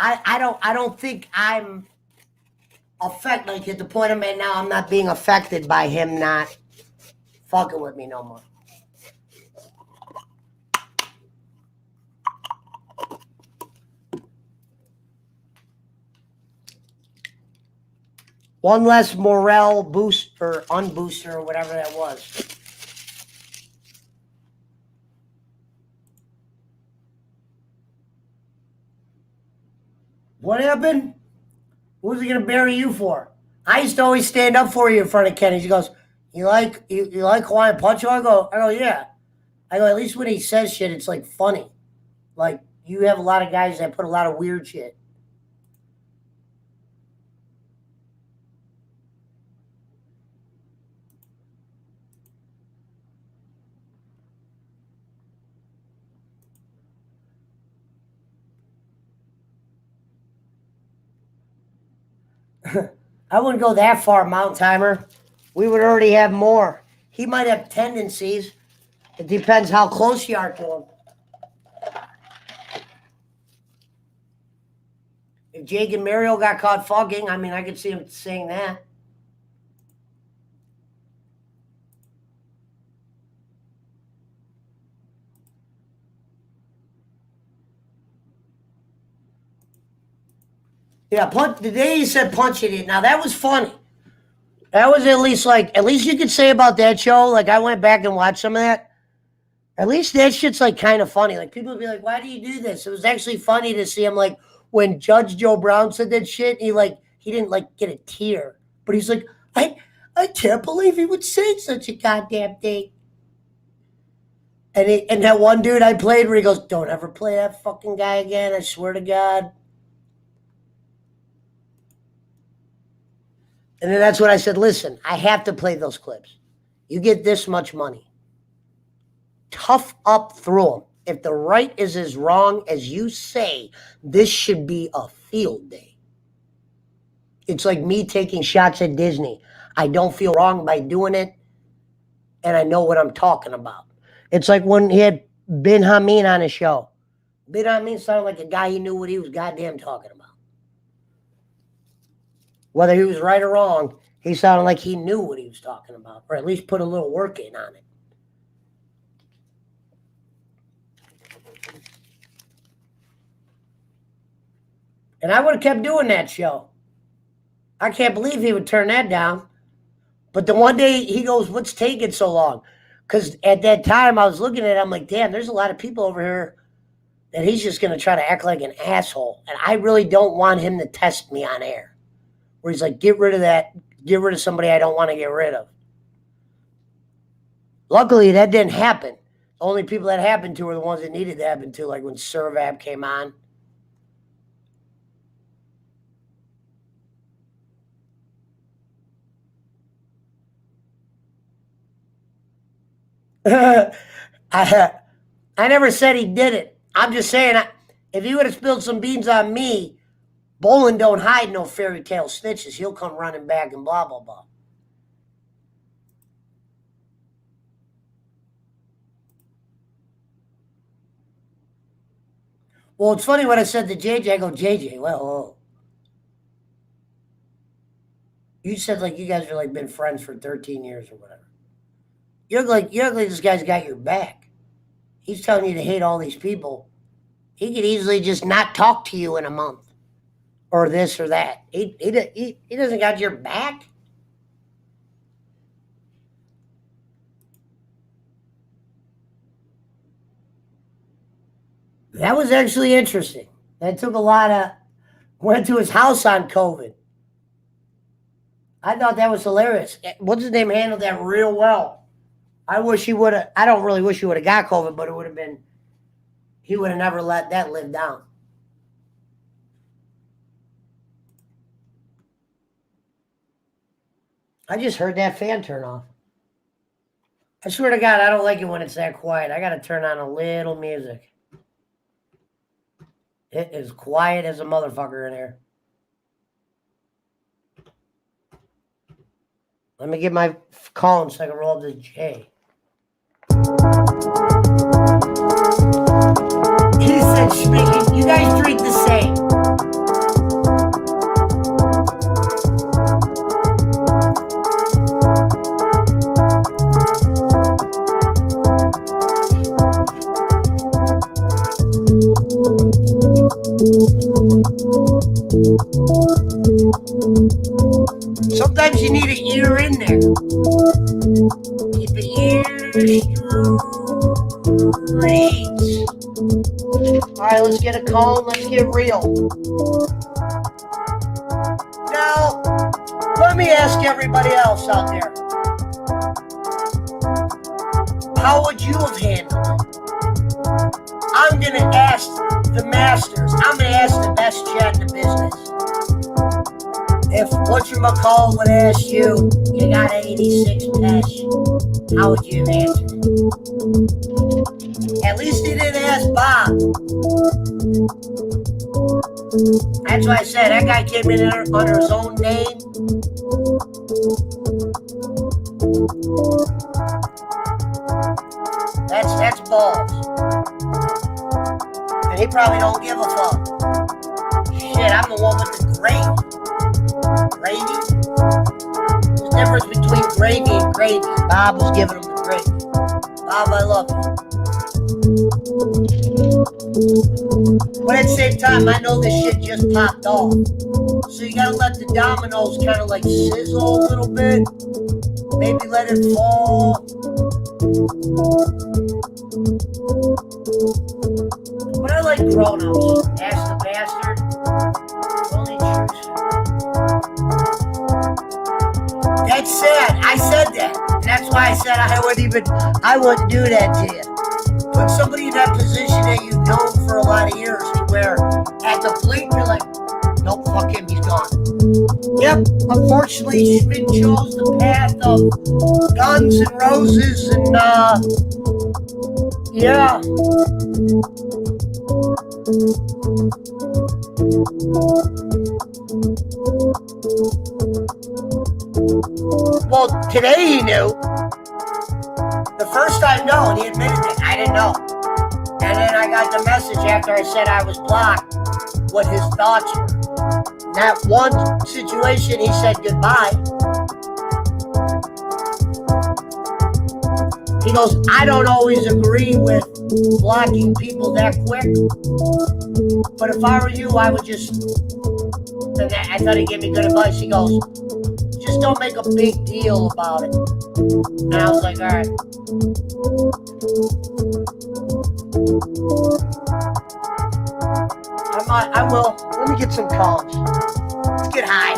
I don't think I'm affected. Like at the point I'm at now, I'm not being affected by him not fucking with me no more. One less morale boost or unbooster or whatever that was. What happened? What was he gonna bury you for? I used to always stand up for you in front of Kenny. He goes, you like Hawaiian Punch? I go, yeah. I go, at least when he says shit, it's like funny. Like you have a lot of guys that put a lot of weird shit. I wouldn't go that far, Mountain Timer. We would already have more. He might have tendencies. It depends how close you are to him. If Jake and Mario got caught fucking, I mean, I could see him saying that. Yeah, the day he said punch it in. Now, that was funny. That was at least you could say about that show. Like, I went back and watched some of that. At least that shit's like kind of funny. Like people would be like, "Why do you do this?" It was actually funny to see him like when Judge Joe Brown said that shit. He didn't like get a tear, but he's like, I can't believe he would say such a goddamn thing. And that one dude I played where he goes, "Don't ever play that fucking guy again. I swear to God." And then that's when I said, "Listen, I have to play those clips. You get this much money. Tough up through them. If the right is as wrong as you say, this should be a field day." It's like me taking shots at Disney. I don't feel wrong by doing it, and I know what I'm talking about. It's like when he had Ben Hameen on his show. Ben Hameen sounded like a guy he knew what he was goddamn talking about. Whether he was right or wrong, he sounded like he knew what he was talking about, or at least put a little work in on it. And I would have kept doing that show. I can't believe he would turn that down. But the one day he goes, "What's taking so long?" Because at that time I was looking at it, I'm like, damn, there's a lot of people over here that he's just going to try to act like an asshole. And I really don't want him to test me on air. Where he's like, get rid of that. Get rid of somebody I don't want to get rid of. Luckily, that didn't happen. The only people that happened to were the ones that needed to happen to, like when Servab came on. I never said he did it. I'm just saying, if he would have spilled some beans on me, Bolin don't hide no fairy tale snitches. He'll come running back and blah, blah, blah. Well, it's funny when I said to JJ, I go, JJ, well, you said like you guys are like been friends for 13 years or whatever. You look like this guy's got your back. He's telling you to hate all these people. He could easily just not talk to you in a month. Or this or that. He doesn't got your back. That was actually interesting. That took a lot of... Went to his house on COVID. I thought that was hilarious. What's his name handled that real well. I wish he would have... I don't really wish he would have got COVID, but it would have been... He would have never let that live down. I just heard that fan turn off. I swear to God, I don't like it when it's that quiet. I got to turn on a little music. It is quiet as a motherfucker in here. Let me get my call so I can roll up this J. He said, you guys drink the same. Sometimes you need an ear in there. Keep the ears straight. Alright, let's get a cone. Let's get real. Now, let me ask everybody else out there. How would you have handled it? I'm going to ask the masters. I'm going to ask the best chat in the business. If whatchamacallit would ask you, you got 86 pesh, how would you have answered it? At least he didn't ask Bob. That's why I said that guy came in under his own name. That's balls. And he probably don't give a fuck. Shit, I'm the one with the gravy. Gravy? There's a difference between gravy and gravy. Bob was giving him the gravy. Bob, I love you. But at the same time, I know this shit just popped off. So you gotta let the dominoes kind of like sizzle a little bit. Maybe let it fall. But I like grown-ups. Ask the bastard. Only truth. That's sad. I said that. And that's why I said I wouldn't do that to you. Put somebody in that position that you've known for a lot of years to where at the blink you're like, nope, fuck him, he's gone. Yep, unfortunately Schmidt chose the path of Guns and Roses and yeah. Well, today he knew. The first time, no, and he admitted it. I didn't know. And then I got the message after I said I was blocked, what his thoughts were. That one situation, he said goodbye. He goes, I don't always agree with blocking people that quick. But if I were you, I would just, and I thought he gave me good advice. He goes, just don't make a big deal about it. And I was like, all right. I will. Let me get some calms. Let's get high.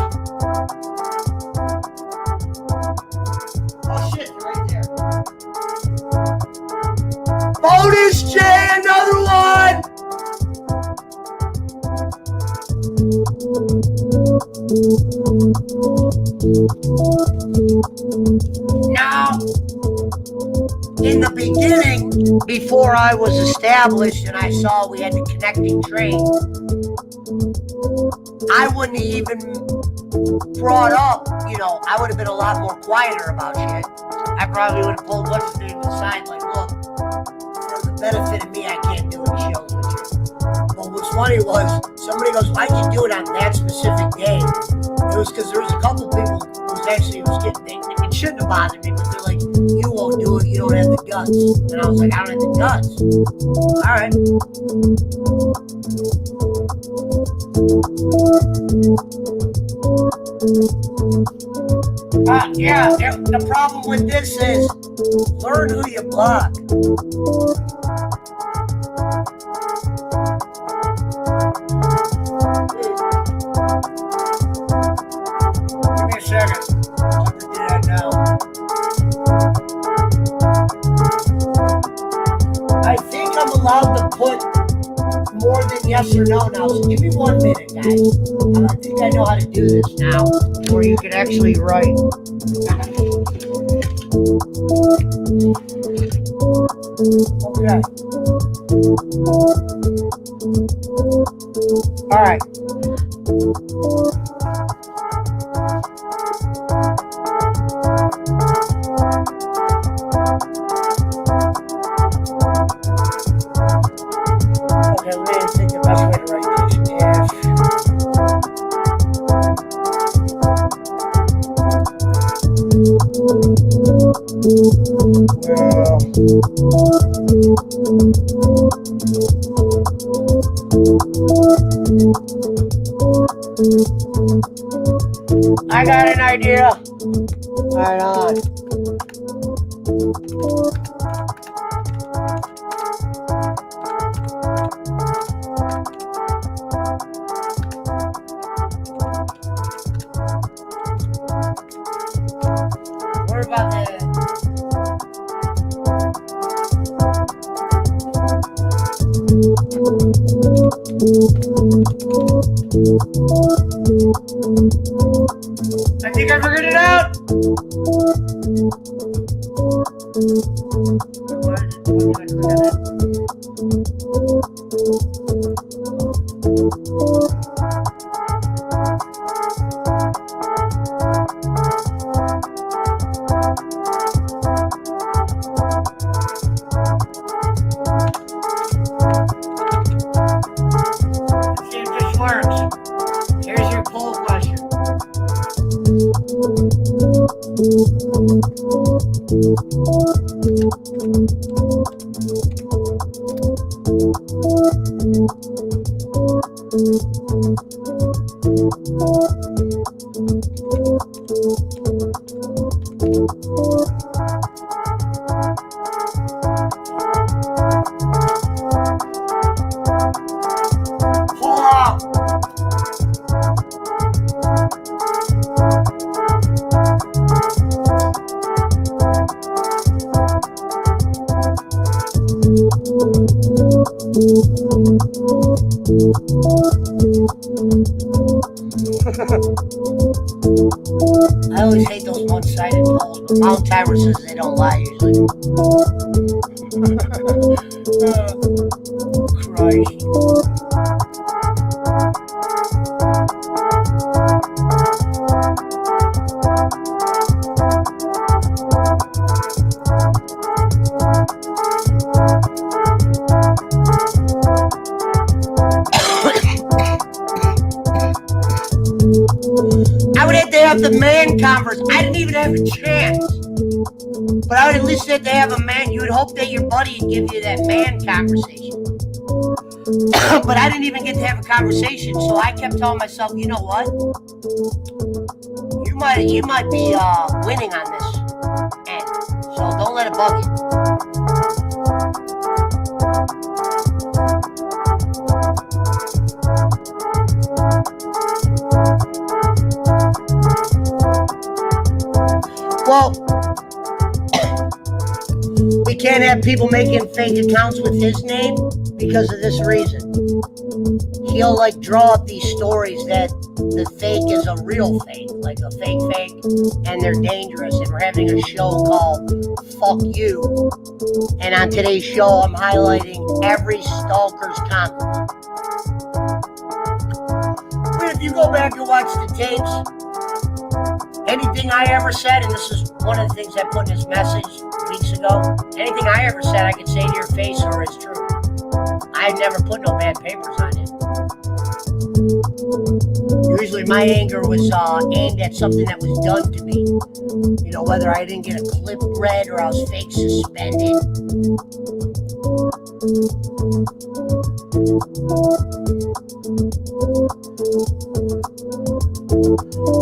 Oh shit, you're right there. Bonus J, another one! Now, in the beginning, before I was established and I saw we had the connecting train, I wouldn't have even brought up, I would have been a lot more quieter about shit. I probably would have pulled what's his name aside, like, look, for the benefit of me, I can't do any shows with you. But what's funny was, somebody goes, why'd you do it on that specific day? It was because there was a couple people who it shouldn't have bothered me, but they're like, you won't do it, you don't have the guts. And I was like, I don't have the guts. All right. Yeah, the problem with this is, learn who you block. Give me a second. I'll do that now. I think I'm allowed to put more than yes or no now. So give me 1 minute, guys. I think I know how to do this now, where you can actually write. Okay. All right. Okay, let me think the best way to write this. I got an idea. Right on. What about that? I think I figured it out. Let's see if this works. Here's your poll question. I always hate those one-sided polls, but Mount Timer says they don't lie usually. Christ. I would have to have the man converse. I didn't even have a chance. But I would at least have to have a man. You would hope that your buddy would give you that man conversation. But I didn't even get to have a conversation. So I kept telling myself, you know what? You might be winning on this end. So don't let it bug you. Well, we can't have people making fake accounts with his name because of this reason. He'll like draw up these stories that the fake is a real fake, like a fake, and they're dangerous. And we're having a show called Fuck You. And on today's show, I'm highlighting every stalker's comment. But if you go back and watch the tapes, anything I ever said, and this is one of the things I put in his message weeks ago, anything I ever said I could say to your face or it's true. I've never put no bad papers on him. Usually my anger was aimed at something that was done to me. You know, whether I didn't get a clip read or I was fake suspended.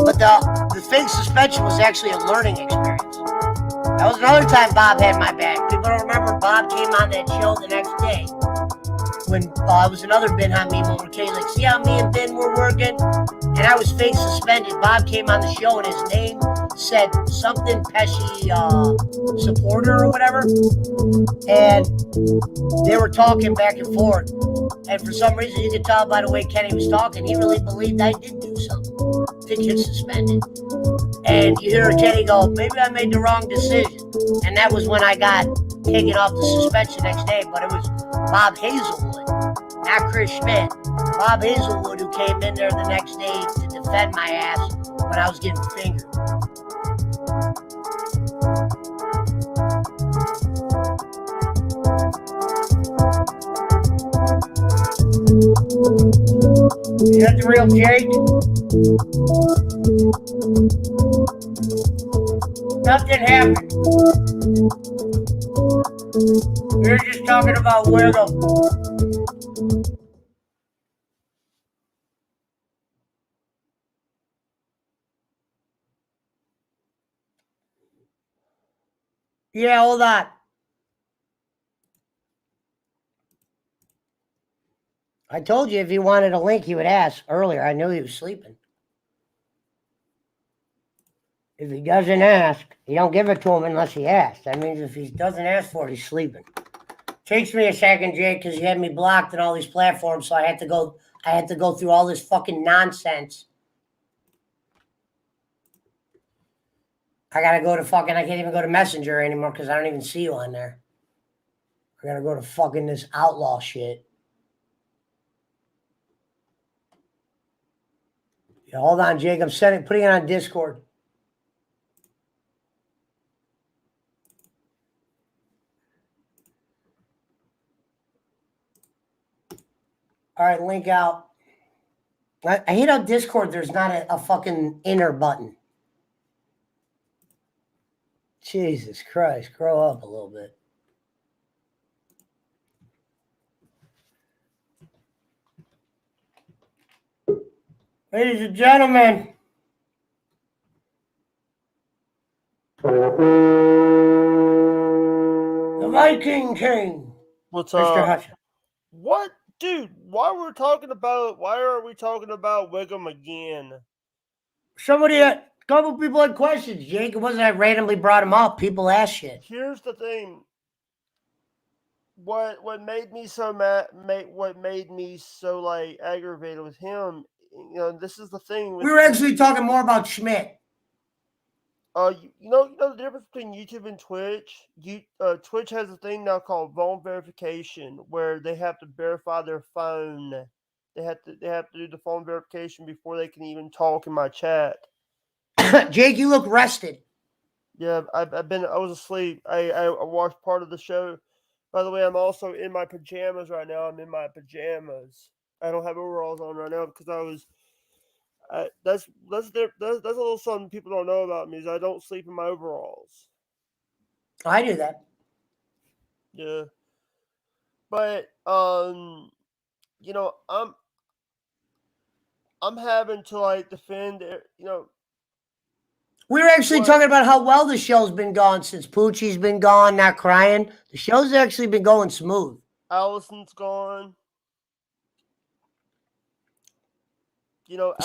But the fake suspension was actually a learning experience. That was another time Bob had my back. People don't remember Bob came on that show the next day. When it was another Ben on me moment. Kay like, see how me and Ben were working? And I was fake suspended. Bob came on the show and his name said something Pesci supporter or whatever. And they were talking back and forth. And for some reason, you could tell by the way Kenny was talking, he really believed I did do something to get suspended. And you hear Kenny go, maybe I made the wrong decision. And that was when I got taken off the suspension next day. But it was Bob Hazelwood, not Chris Schmidt. Bob Hazelwood, who came in there the next day to defend my ass when I was getting fingered. Is that the real Jake? Nothing happened. We were just talking about where the... Yeah, hold on. I told you if he wanted a link, he would ask earlier. I knew he was sleeping. If he doesn't ask, you don't give it to him unless he asks. That means if he doesn't ask for it, he's sleeping. Takes me a second, Jake, because you had me blocked on all these platforms, so I had to go through all this fucking nonsense. I gotta go to fucking, I can't even go to Messenger anymore because I don't even see you on there. I gotta go to fucking this outlaw shit. Yeah, hold on, Jake. I'm putting it on Discord. All right, link out. I hate how Discord there's not a fucking inner button. Jesus Christ, grow up a little bit. Ladies and gentlemen. The Viking King. What's Mr. up? Hutch. What? Dude, why are we talking about Wiggum again? A couple people had questions, Jake. It wasn't I randomly brought them up. People ask shit. Here's the thing. what made me so mad, what made me so like aggravated with him. This is the thing. We were actually talking more about Schmidt. You know the difference between YouTube and Twitch. Twitch has a thing now called phone verification, where they have to verify their phone. They have to do the phone verification before they can even talk in my chat. Jake, you look rested. Yeah, I was asleep. I watched part of the show. By the way, I'm also in my pajamas right now. I'm in my pajamas. I don't have overalls on right now because I was. That's a little something people don't know about me is I don't sleep in my overalls. I knew that. Yeah, but I'm having to like defend it. We were actually talking about how well the show's been going since Poochie's been gone, not crying. The show's actually been going smooth. Allison's gone.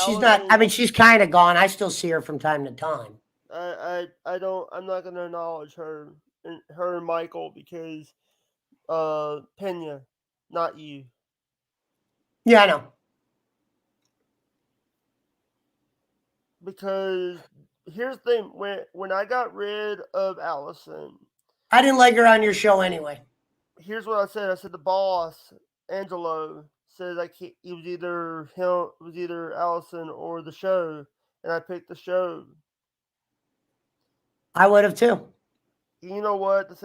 She's not. I mean, she's kind of gone. I still see her from time to time. I'm not gonna acknowledge her and Michael because Pena, not you. Yeah, I know. Because here's the thing: when I got rid of Allison, I didn't like her on your show anyway. Here's what I said. I said the boss, Angelo, says it was either Allison or the show, and I picked the show. I would have too. You know what? The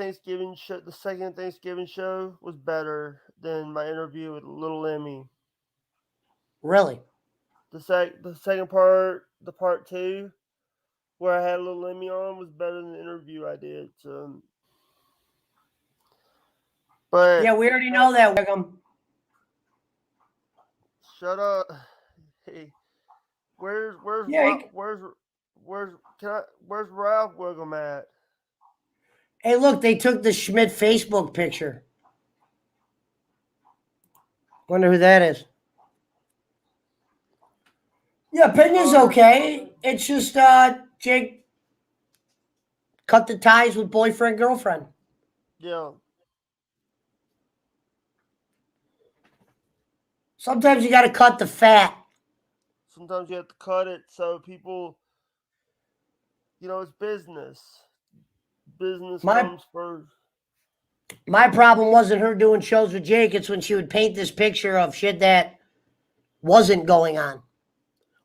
second Thanksgiving show was better than my interview with Little Emmy. Really? The second part, the part 2, where I had Little Emmy on, was better than the interview I did. So, but yeah, we already know that, Wickham. Shut up. Hey, where's Jake. Ralph Wiggum at? Hey, look, they took the Schmidt Facebook picture. Wonder who that is. Yeah, opinion's okay. It's just Jake cut the ties with boyfriend, girlfriend. Yeah. Sometimes you got to cut the fat. Sometimes you have to cut it so people, it's business. Business comes first. My problem wasn't her doing shows with Jake. It's when she would paint this picture of shit that wasn't going on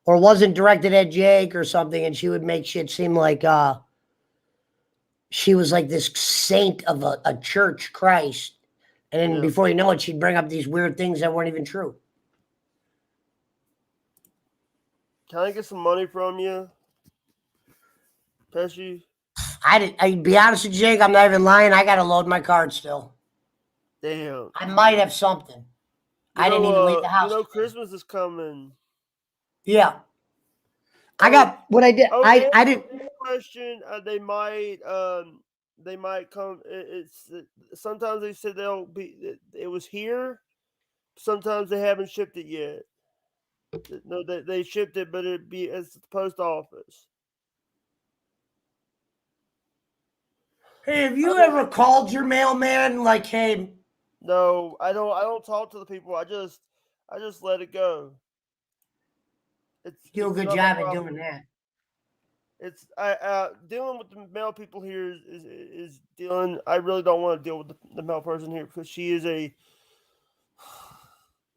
or wasn't directed at Jake or something, and she would make shit seem like she was like this saint of a church, Christ. And then before you know it, she'd bring up these weird things that weren't even true. Can I get some money from you, Pesci? I'd be honest with you, Jake, I'm not even lying. I got to load my card still. Damn. I might have something. I didn't even leave the house. Christmas is coming. Yeah. I got what I did. I didn't. Question. They might come. It's sometimes they said they'll be. It was here. Sometimes they haven't shipped it yet. No, they shipped it, but it'd be at the post office. Hey, have you ever called your mailman like, hey? No, I don't talk to the people. I just let it go. You do a good job at doing that. It's dealing with the mail people here is dealing. I really don't want to deal with the mail person here because she is a.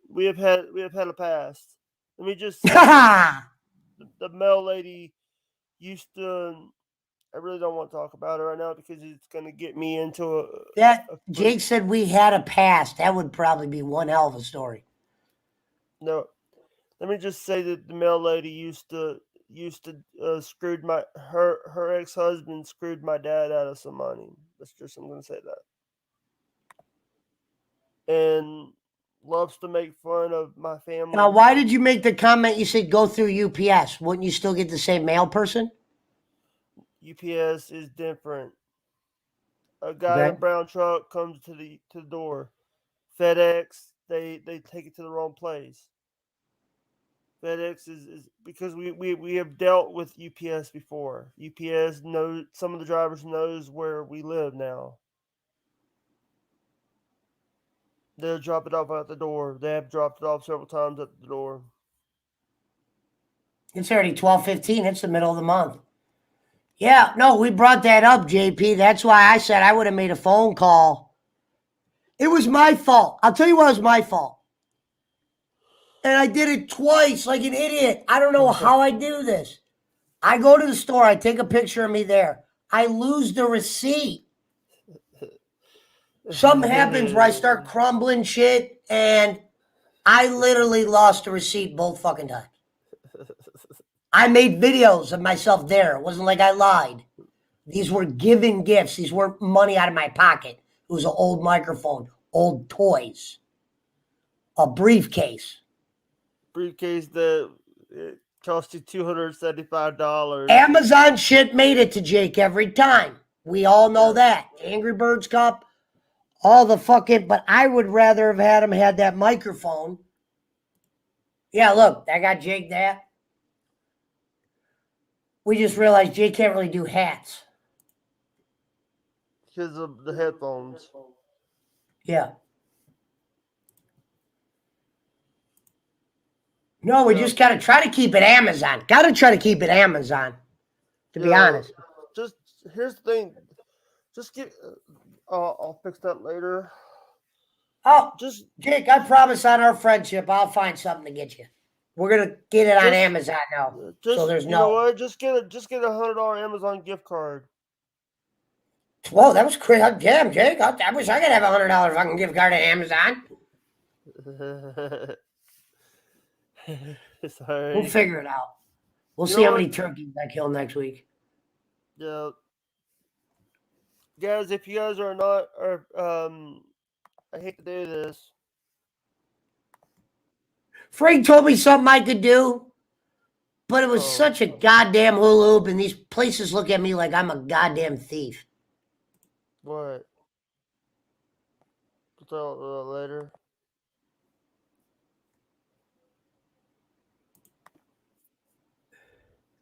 We have had a past. Let me just say, the mail lady used to. I really don't want to talk about it right now because it's going to get me into Jake said we had a past. That would probably be one hell of a story. No, let me just say that the mail lady used to screwed her ex-husband screwed my dad out of some money. I'm going to say that. And loves to make fun of my family. Now, why did you make the comment? You said go through UPS. Wouldn't you still get the same mail person? UPS is different. A guy in a brown truck comes to the door. FedEx, they take it to the wrong place. FedEx is because we have dealt with UPS before. UPS knows, some of the drivers knows where we live now. They'll drop it off at the door. They have dropped it off several times at the door. It's already 12:15. It's the middle of the month. Yeah, no, we brought that up, JP. That's why I said I would have made a phone call. It was my fault. I'll tell you what, it was my fault. And I did it twice like an idiot. I don't know how I do this. I go to the store. I take a picture of me there. I lose the receipt. Something happens where I start crumbling shit, and I literally lost the receipt both fucking times. I made videos of myself there. It wasn't like I lied. These were given gifts. These weren't money out of my pocket. It was an old microphone, old toys, a briefcase. Briefcase that it cost you $275. Amazon shit made it to Jake every time. We all know that. Angry Birds Cup, all the fucking, but I would rather have had him had that microphone. Yeah, look, I got Jake that. We just realized Jake can't really do hats. Because of the headphones. Yeah. No, we just got to try to keep it Amazon. Got to try to keep it Amazon, to be honest. Just, here's the thing. Just get, I'll fix that later. Oh, just Jake, I promise on our friendship, I'll find something to get you. We're going to get it on Amazon now. So there's no. You know what? Just get a $100 Amazon gift card. Whoa, that was crazy. Damn, Jake. I wish I could have $100 fucking gift card to Amazon. Sorry. We'll figure it out. We'll see how many turkeys I kill next week. Yeah. Guys, if you guys are not, I hate to do this. Frank told me something I could do, but it was such a goddamn hula hoop, and these places look at me like I'm a goddamn thief. What? We'll tell that later.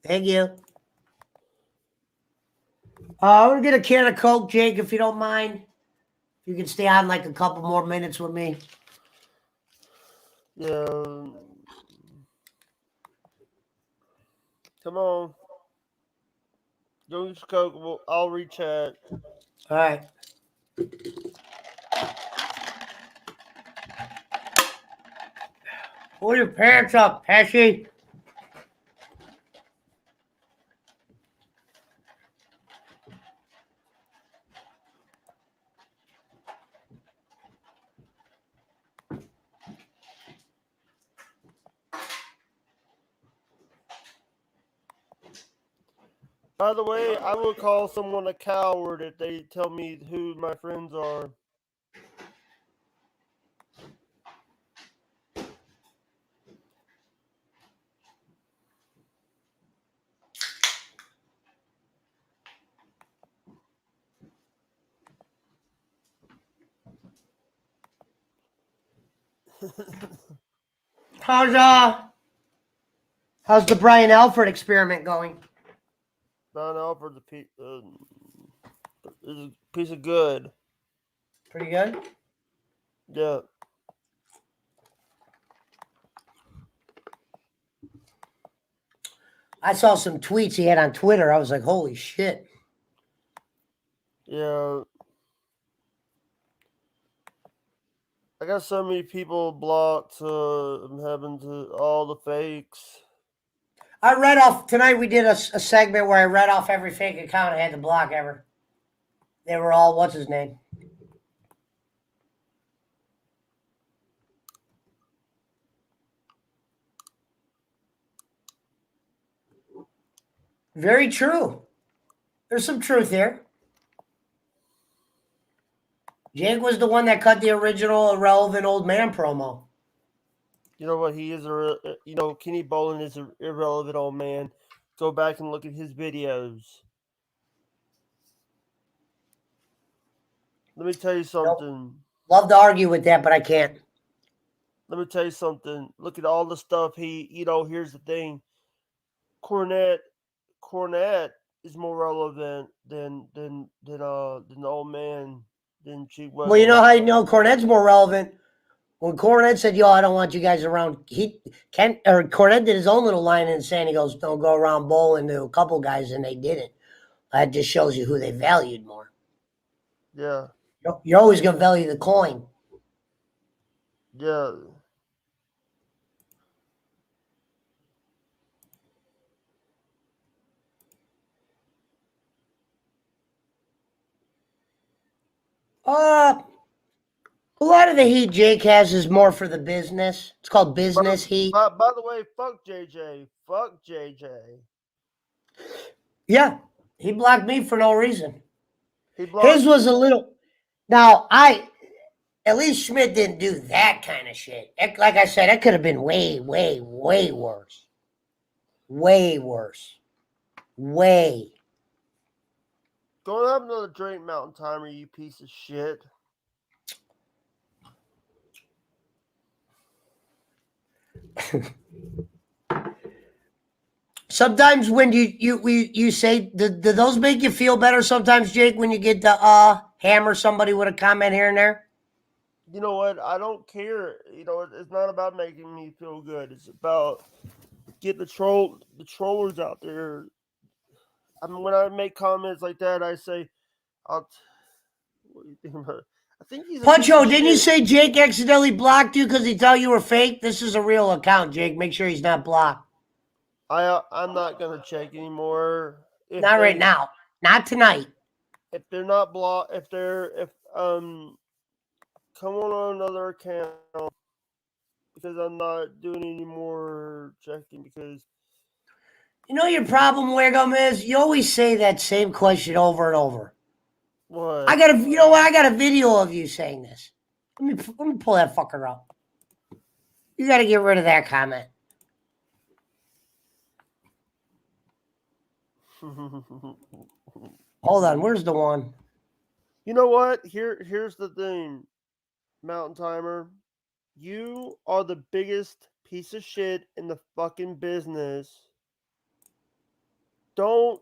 Thank you. I'm going to get a can of Coke, Jake, if you don't mind. You can stay on like a couple more minutes with me. Yeah. Come on. Go get your Coke. I'll rechat. All right. Pull your pants up, Pesci. By the way, I will call someone a coward if they tell me who my friends are. How's the Brian Alfred experiment going? Brian Alfred's is a piece of good. Pretty good? Yeah. I saw some tweets he had on Twitter. I was like, holy shit. Yeah. I got so many people blocked. I'm having to all the fakes. I read off tonight. We did a segment where I read off every fake account I had to block ever. They were all what's his name? Very true. There's some truth here. Jake was the one that cut the original irrelevant old man promo. You know what? He is Kenny Bolin is an irrelevant old man. Go back and look at his videos. Let me tell you something. Love to argue with that, but I can't. Let me tell you something. Look at all the stuff here's the thing. Cornette is more relevant than the old man than she was. Well, you know how you know Cornette's more relevant? When Cornette said, "Yo, I don't want you guys around," Cornette did his own little line in saying, he goes, "Don't go around bowling to a couple guys," and they didn't. That just shows you who they valued more. Yeah. You're always gonna value the coin. Yeah. A lot of the heat Jake has is more for the business. It's called business heat. By the way, fuck JJ. Fuck JJ. Yeah, he blocked me for no reason. He blocked His was a little. Now at least Schmidt didn't do that kind of shit. Like I said, that could have been way, way, way worse. Way worse. Way. Go and have another drink, Mountain Timer, you piece of shit. Sometimes when you say, do those make you feel better sometimes, Jake, when you get to hammer somebody with a comment here and there? You know what? I don't care. You know, it's not about making me feel good. It's about getting the trollers out there. I mean, when I make comments like that, I say, what do you think about it? I think he's a Puncho, piece of didn't you shit. say Jake accidentally blocked you because he thought you were fake? This is a real account, Jake. Make sure he's not blocked. I'm not gonna check anymore. Not right now. Not tonight. If they're not blocked, come on another account, because I'm not doing any more checking, because You know your problem, Wiggum, is you always say that same question over and over. what? I got a video of you saying this. Let me pull that fucker up. You got to get rid of that comment. Hold on, where's the one? You know what? Here's the thing, Mountain Timer. You are the biggest piece of shit in the fucking business. You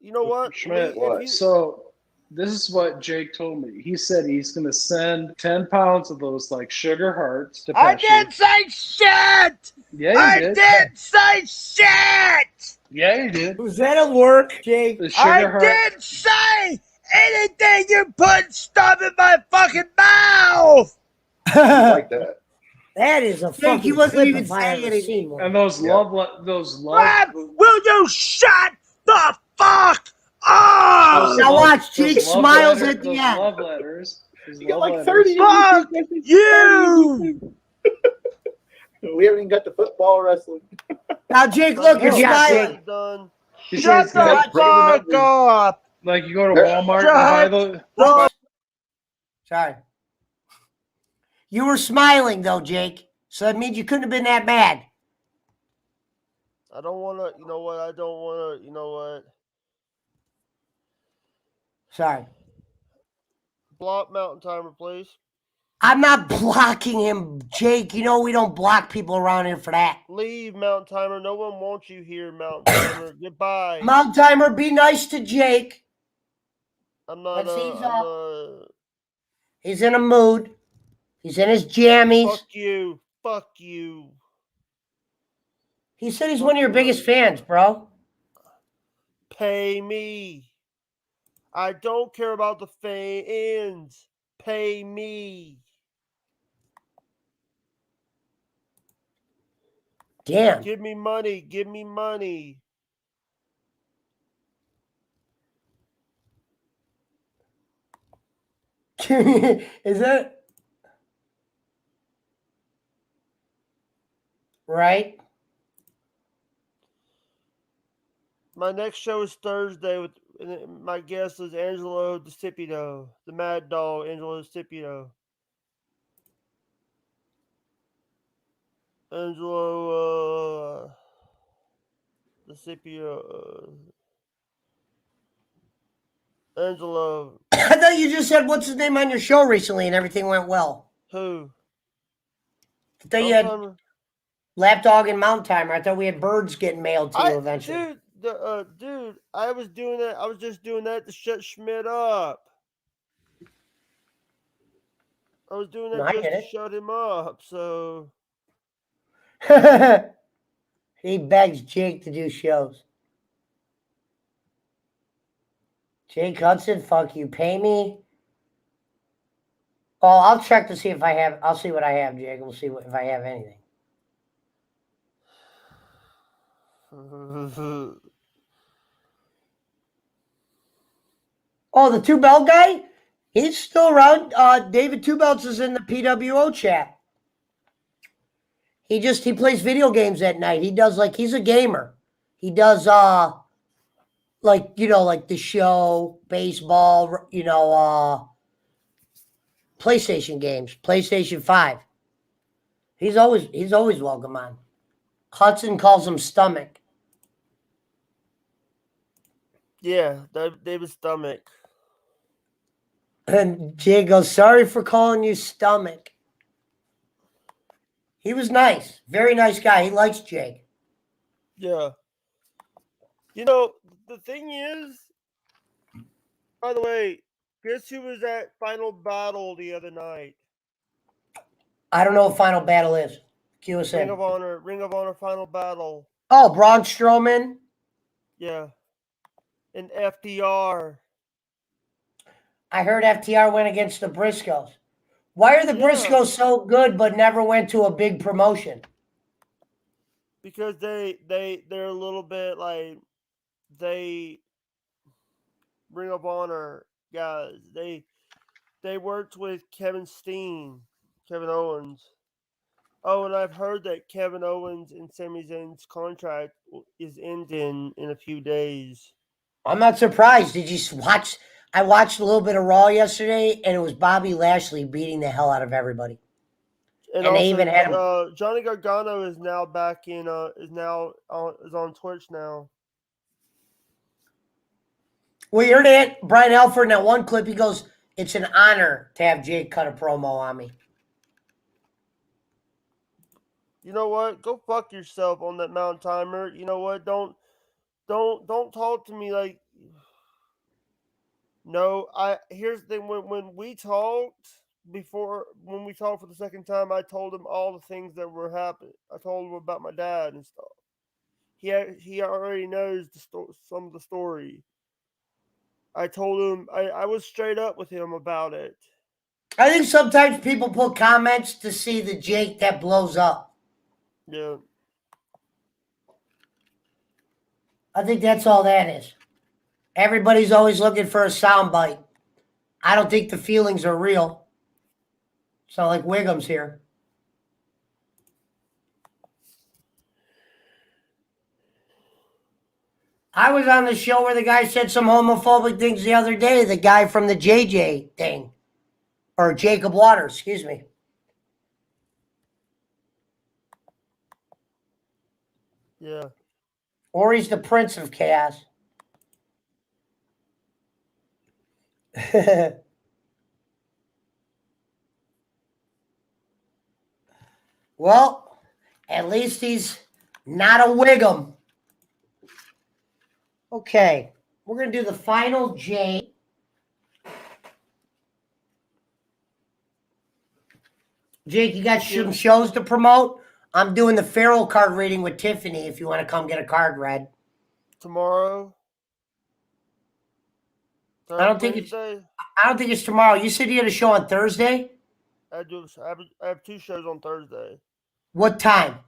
know what? Schmidt, What? So this is what Jake told me. He said he's going to send 10 pounds of those like sugar hearts to I Pesci. didn't say shit! Yeah, you did. Didn't say shit! Yeah, you did. Was that at work, Jake? The sugar heart. Didn't say anything. You put stuff in my fucking mouth! Like that. That is a fucking. He wasn't even saying anything. And those Yep. Rob, will you shut the fuck up? Now watch, Jake smiles at the those end. love letters. You got like 30 Fuck you! We haven't even got to football wrestling. Now, Jake, look, you're No, smiling. Done. He Shut said the it's fuck up! like you go to Walmart and buy those. Whoops. Sorry. You were smiling though, Jake. So that means you couldn't have been that mad. I don't want to, you know what? I don't want to, you know what? Sorry. Block Mountain Timer, please. I'm not blocking him, Jake. You know we don't block people around here for that. Leave, Mountain Timer. No one wants you here, Mountain Timer. Goodbye. Mount Timer, be nice to Jake. I'm not, He's in a mood. He's in his jammies. Fuck you. Fuck you. He said he's one of your biggest fans, bro. Pay me. I don't care about the fans. Pay me. Damn. Give me money. Give me money. Is that right? My next show is Thursday with my guest is Angelo DeCipito, the Mad Dog, Angelo DeCipito. Angelo DeCipito. Angelo. I thought you just said what's his name on your show recently and everything went well. Who? I thought you had Lapdog and Mount Timer. I thought we had birds getting mailed to you eventually. Dude, I was doing that. I was just doing that to shut Schmidt up. I was doing that No, I just get to it. shut him up. So He begs Jake to do shows. Jake Hudson, fuck you. Pay me. Oh, I'll check to see if I have. I'll see what I have, Jake. We'll see if I have anything. Oh, the Two Belt guy? He's still around. David Two Belts is in the PWO chat. He plays video games at night. He does he's a gamer. He does like the show, baseball, PlayStation games, PlayStation 5. He's always welcome on. Hudson calls him Stomach. yeah, David's stomach. And Jay goes, sorry for calling you Stomach. He was nice. Very nice guy. He likes Jake. Yeah. You know, the thing is, by the way, guess who was at Final Battle the other night? I don't know what Final Battle is. Cue us Ring in. of Honor Final Battle. Oh, Braun Strowman. Yeah. And FDR. I heard FTR went against the Briscoes. Why are the Yeah. Briscoes so good but never went to a big promotion? Because they're a little bit like they Ring of Honor guys. They worked with Kevin Owens. Oh, and I've heard that Kevin Owens and Sami Zayn's contract is ending in a few days. I'm not surprised. Did you watch? I watched a little bit of Raw yesterday, and it was Bobby Lashley beating the hell out of everybody. And they also, even had him. Johnny Gargano is now back in. Is on Twitch now. Well, you heard it, Brian Alford in that one clip. He goes, "It's an honor to have Jake cut a promo on me." You know what? Go fuck yourself on that Mountain Timer. You know what? Don't talk to me like. No, here's the thing. When we talked when we talked for the second time, I told him all the things that were happening. I told him about my dad and stuff. He already knows some of the story. I told him I was straight up with him about it. I think sometimes people put comments to see the Jake that blows up. Yeah. I think that's all that is. Everybody's always looking for a soundbite. I don't think the feelings are real. It's not like Wiggum's here. I was on the show where the guy said some homophobic things the other day, the guy from the JJ thing. Or Jacob Waters, excuse me. Yeah. Or he's the Prince of Chaos. Well, at least he's not a Wiggum. Okay, we're going to do the final J. Jake, you got some shows to promote? I'm doing the Feral card reading with Tiffany if you want to come get a card read. Tomorrow? I don't think it's tomorrow. You said you had a show on Thursday? I have 2 shows on Thursday. What time?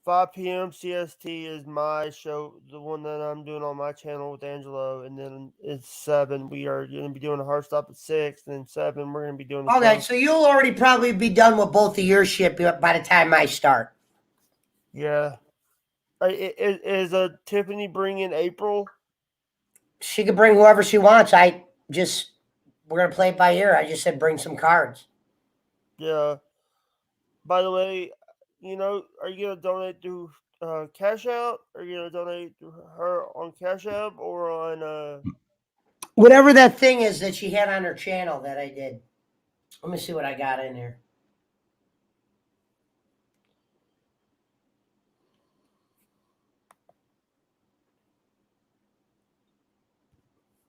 5 p.m. CST is my show, the one that I'm doing on my channel with Angelo, and then it's 7. We are going to be doing a hard stop at 6, and then 7 we're going to be doing. Okay, so you'll already probably be done with both of your shit by the time I start. Yeah. Is Tiffany bringing April? She could bring whoever she wants. We're going to play it by ear. I just said bring some cards. Yeah. By the way, are you going to donate to Cash App? Are you going to donate to her on Cash App or on... Whatever that thing is that she had on her channel that I did. Let me see what I got in here.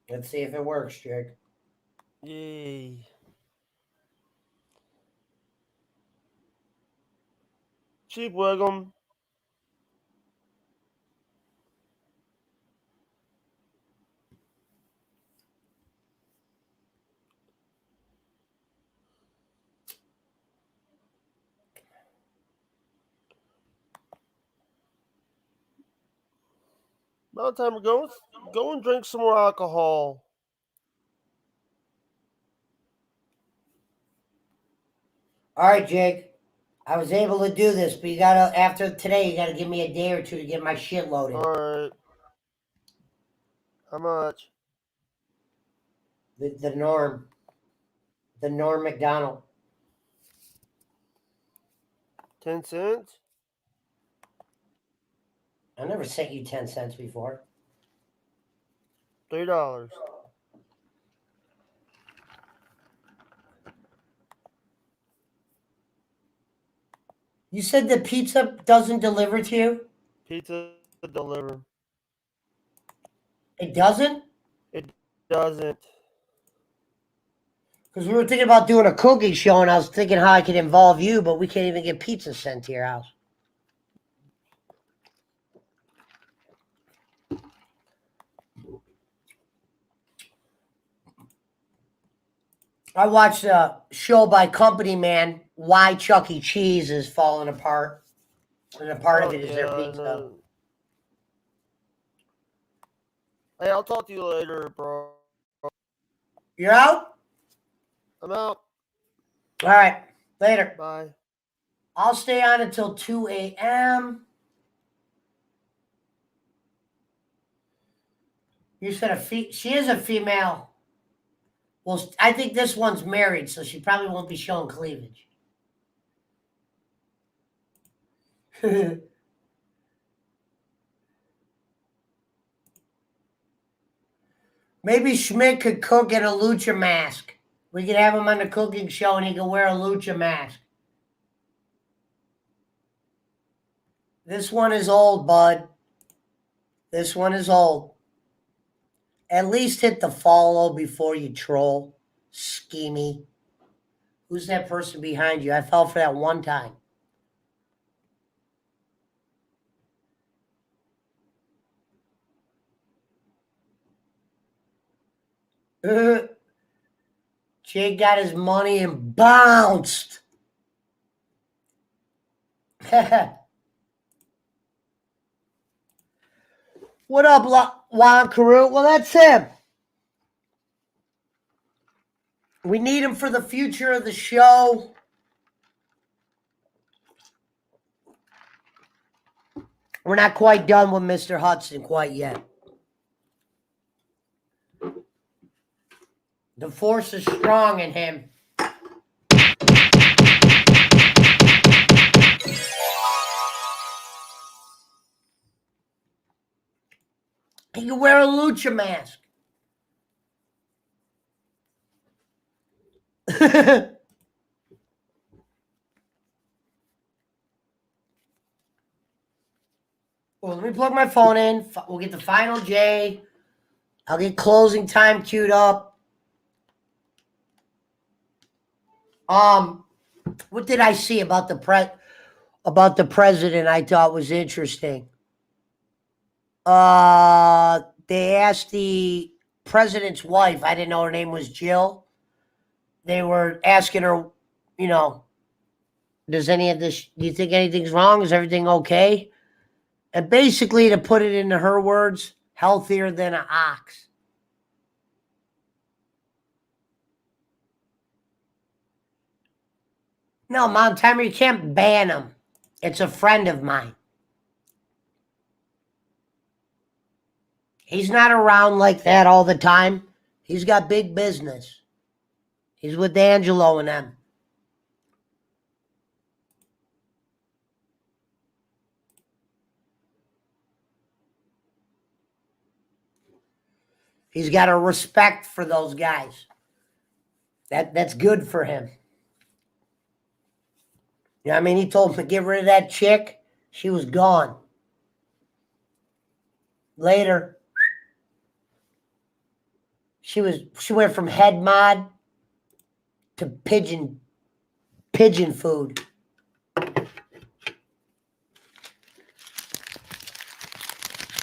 Let's see if it works, Jake. Yay. Cheap Wiggum. About time to go and drink some more alcohol. All right, Jake. I was able to do this, but you gotta, after today, you gotta give me a day or two to get my shit loaded. Alright. How much? The Norm. The Norm McDonald. 10 cents? I never sent you 10 cents before. $3. You said the pizza doesn't deliver to you? Pizza deliver. It doesn't? It doesn't. Because we were thinking about doing a cooking show, and I was thinking how I could involve you, but we can't even get pizza sent to your house. I watched a show by Company Man, Why Chuck E. Cheese is Falling Apart. And a part of it is their pizza. No. Hey, I'll talk to you later, bro. You're out? I'm out. All right. Later. Bye. I'll stay on until 2 a.m. You said she is a female. Well, I think this one's married, so she probably won't be showing cleavage. Maybe Schmidt could cook in a lucha mask. We could have him on the cooking show and he could wear a lucha mask. This one is old, bud. This one is old. At least hit the follow before you troll. Schemy. Who's that person behind you? I fell for that one time. Jake got his money and bounced. What up, Juan Carew? Well, that's him. We need him for the future of the show. We're not quite done with Mr. Hudson quite yet. The force is strong in him. He can wear a lucha mask. Well, let me plug my phone in. We'll get the final J. I'll get closing time queued up. What did I see about the president I thought was interesting? They asked the president's wife, I didn't know her name was Jill. They were asking her, does any of this, do you think anything's wrong? Is everything okay? And basically, to put it into her words, healthier than an ox. No, Mom Timer, you can't ban him. It's a friend of mine. He's not around like that all the time. He's got big business. He's with D'Angelo and them. He's got a respect for those guys. That's good for him. You know what I mean? He told him to get rid of that chick. She was gone. Later, she went from head mod to pigeon food.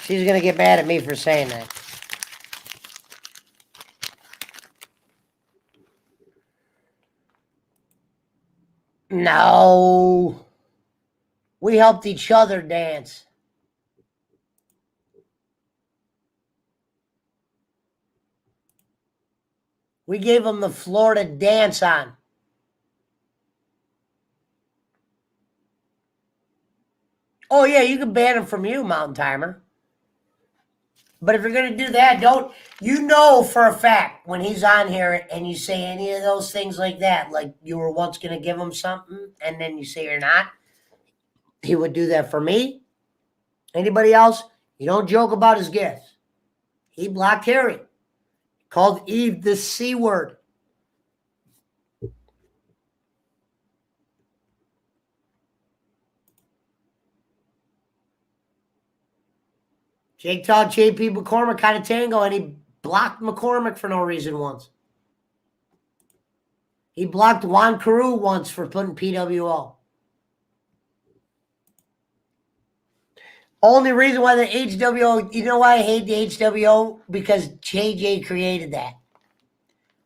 She's gonna get mad at me for saying that. No. We helped each other dance. We gave them the floor to dance on. Oh, yeah, you can ban him from you, Mountain Timer. But if you're going to do that, don't, you know for a fact when he's on here and you say any of those things like that, like you were once going to give him something and then you say you're not, he would do that for me. Anybody else? You don't joke about his gifts. He blocked Harry. Called Eve the C word. Jake taught JP McCormick how to tango, and he blocked McCormick for no reason once. He blocked Juan Carew once for putting PWO. Only reason why the HWO, you know why I hate the HWO? Because JJ created that.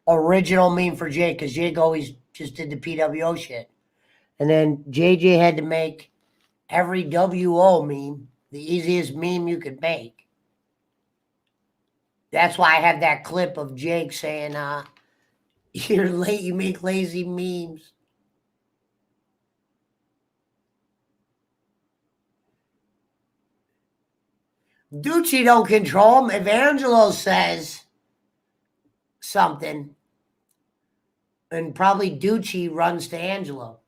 Original meme for Jake, because Jake always just did the PWO shit. And then JJ had to make every WO meme the easiest meme you could make. That's why I have that clip of Jake saying, you're late, you make lazy memes. Ducci don't control him. If Angelo says something, and probably Ducci runs to Angelo.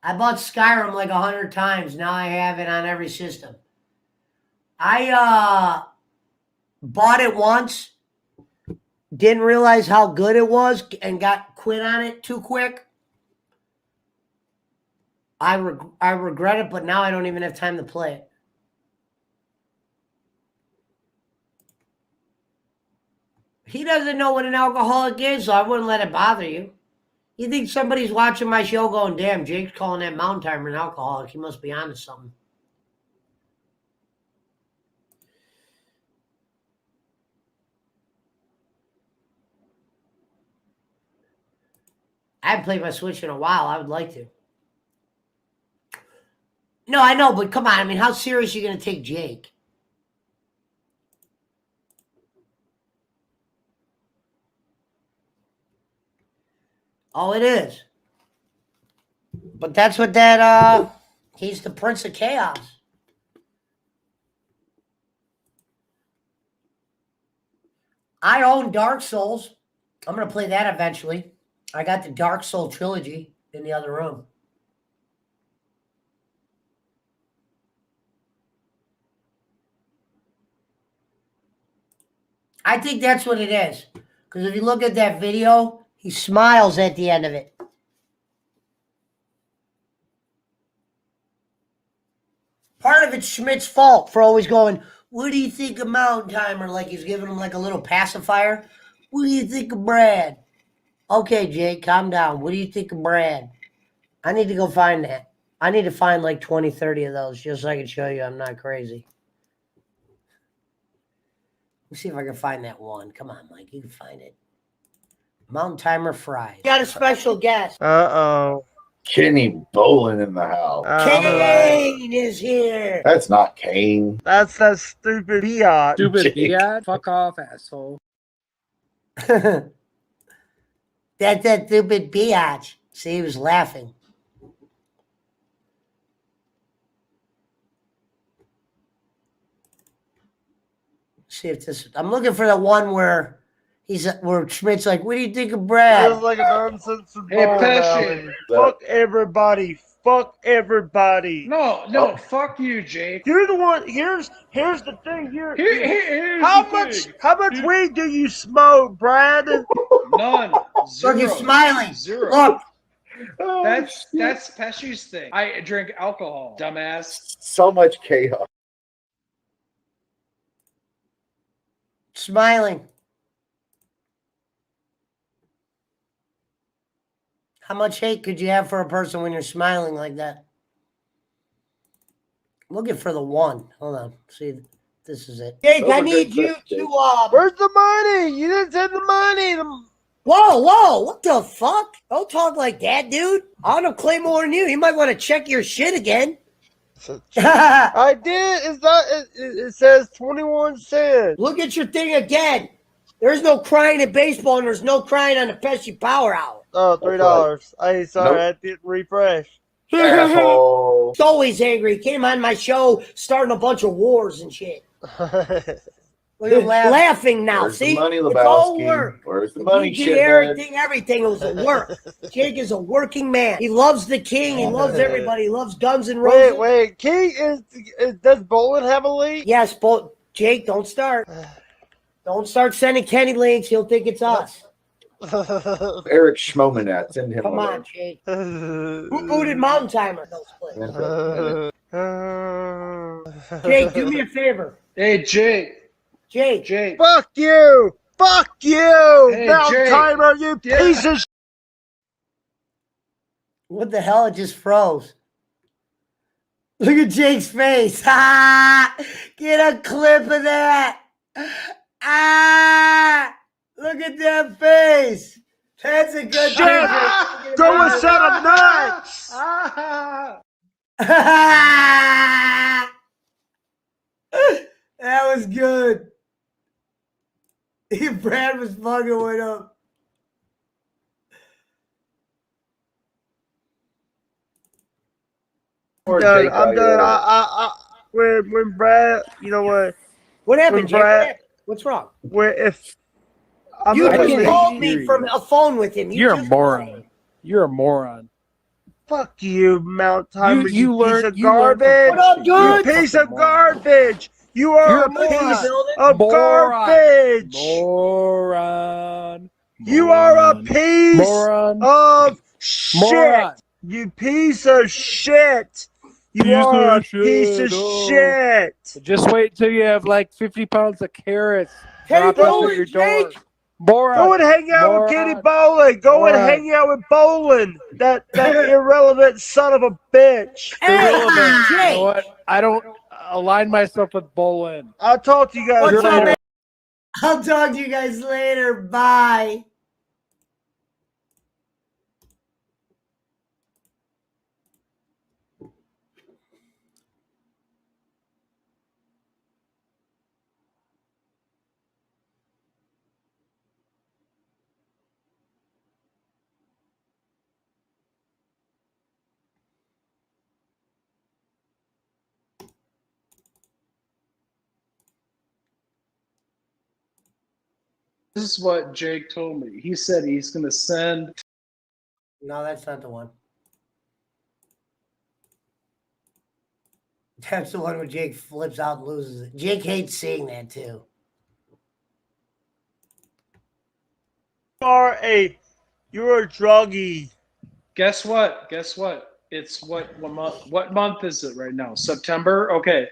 I bought Skyrim like 100 times. Now I have it on every system. I bought it once, didn't realize how good it was, and got quit on it too quick. I regret it, but now I don't even have time to play it. He doesn't know what an alcoholic is, so I wouldn't let it bother you. You think somebody's watching my show going, damn, Jake's calling that Mountain Timer an alcoholic. He must be onto something. I haven't played my Switch in a while. I would like to. No, I know, but come on. I mean, how serious are you going to take Jake? Oh, it is. But that's what that, he's the Prince of Chaos. I own Dark Souls. I'm going to play that eventually. I got the Dark Soul trilogy in the other room. I think that's what it is. Because if you look at that video, he smiles at the end of it. Part of it's Schmidt's fault for always going, what do you think of Mountain Timer? Like he's giving him like a little pacifier. What do you think of Brad? Okay, Jake, calm down. What do you think of Brad? I need to go find that. I need to find like 20, 30 of those just so I can show you I'm not crazy. Let's see if I can find that one. Come on, Mike. You can find it. Mountain Timer Fries. Got a special guest. Uh-oh. Kenny Bolin in the house. Kane is here. That's not Kane. That's that stupid biatch. Stupid biatch. Fuck off, asshole. That's that stupid biatch. See, he was laughing. See if this. I'm looking for the one where where Schmidt's like, "What do you think of Brad?" Feels like a nonsense Hey, ball Pesci. alley. Fuck everybody. Fuck everybody. No, fuck you, Jake. You're the one. Here's the thing. Here's how the much thing. how much weed do you smoke, Brad? None. Zero. Look, he's smiling. Zero. Look. That's Pesci's thing. I drink alcohol, dumbass. So much chaos. Smiling. How much hate could you have for a person when you're smiling like that? looking for the one. Hold on. See, this is it. Jake, Those I are need good you clips, Jake. to. Where's the money? You didn't send the money. Whoa! What the fuck? Don't talk like that, dude. I don't play more than you. You might want to check your shit again. I did. It's not. It says 21 cents. Look at your thing again. There's no crying in baseball, and there's no crying on the Pesci Power Hour. Oh, $3. Hey, sorry, Nope. I didn't refresh. Asshole. He's always angry. He came on my show starting a bunch of wars and shit. Look at him laughing now. Where's See? the money, It's all Lebowski? work. Where's the The money, DG, shithead? everything was a work. Jake is a working man. He loves the king. He loves everybody. He loves Guns N' Roses. Wait. King does Bolin have a leak? Yes, but Jake, don't start. Don't start sending Kenny links. He'll think it's us. Eric Schmoman at. Send him Come one. on, Jake. Who booted Mountain Timer? Those clips. Jake, do me a favor. Hey, Jake. Jake. Fuck you! Fuck you! Hey, Mountain Jake. Timer, you piece of What the hell? It just froze. Look at Jake's face. Get a clip of that. Look at that face. That's a good picture. Go a set of nuts! That was good. Brad was fucking with him. I'm done. When Brad, you know what? What happened, Jake? Brad- What happened? What's wrong? If I'm You not just gonna called hear me from you. a phone with him. You're a just moron. You're a moron. fuck you, Mount Timer, you piece learn- of you learn from garbage. What up, Pesci. dude? You You're piece fucking of moron. garbage. You are You're a a moron. piece of garbage. Moron. You are a Moron. piece Moron. of shit. Moron. You piece of shit. You Piece are a of piece of shit, oh. shit. Just wait till you have like 50 pounds of carrots Kenny dropped off Bowling, at your door. Jake. Moron. Go and hang out with Kenny Bowling. Go and Moron. hang out with Bowling. That irrelevant son of a bitch. Irrelevant. You Jake. know what? I don't align myself with Bolin. I'll talk to you guys What's up, later. man? I'll talk to you guys later. Bye. This is what Jake told me. He said he's going to send. No, that's not the one. That's the one where Jake flips out and loses it. Jake hates seeing that too. You're a druggie. Guess what? It's what month? What month is it right now? September. Okay.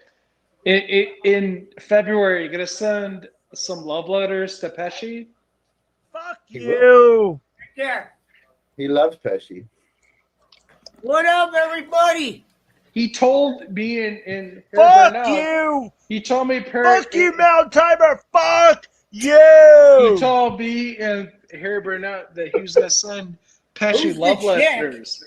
In February, you're gonna send some love letters to Pesci. Fuck He you. There. He loves Pesci. What up, everybody? He told me in Fuck Burnell, you. He told me Fuck you, Mountain Timer. Fuck you. He told me and Harry Burnett that he was gonna send Pesci Who's the love chick? letters.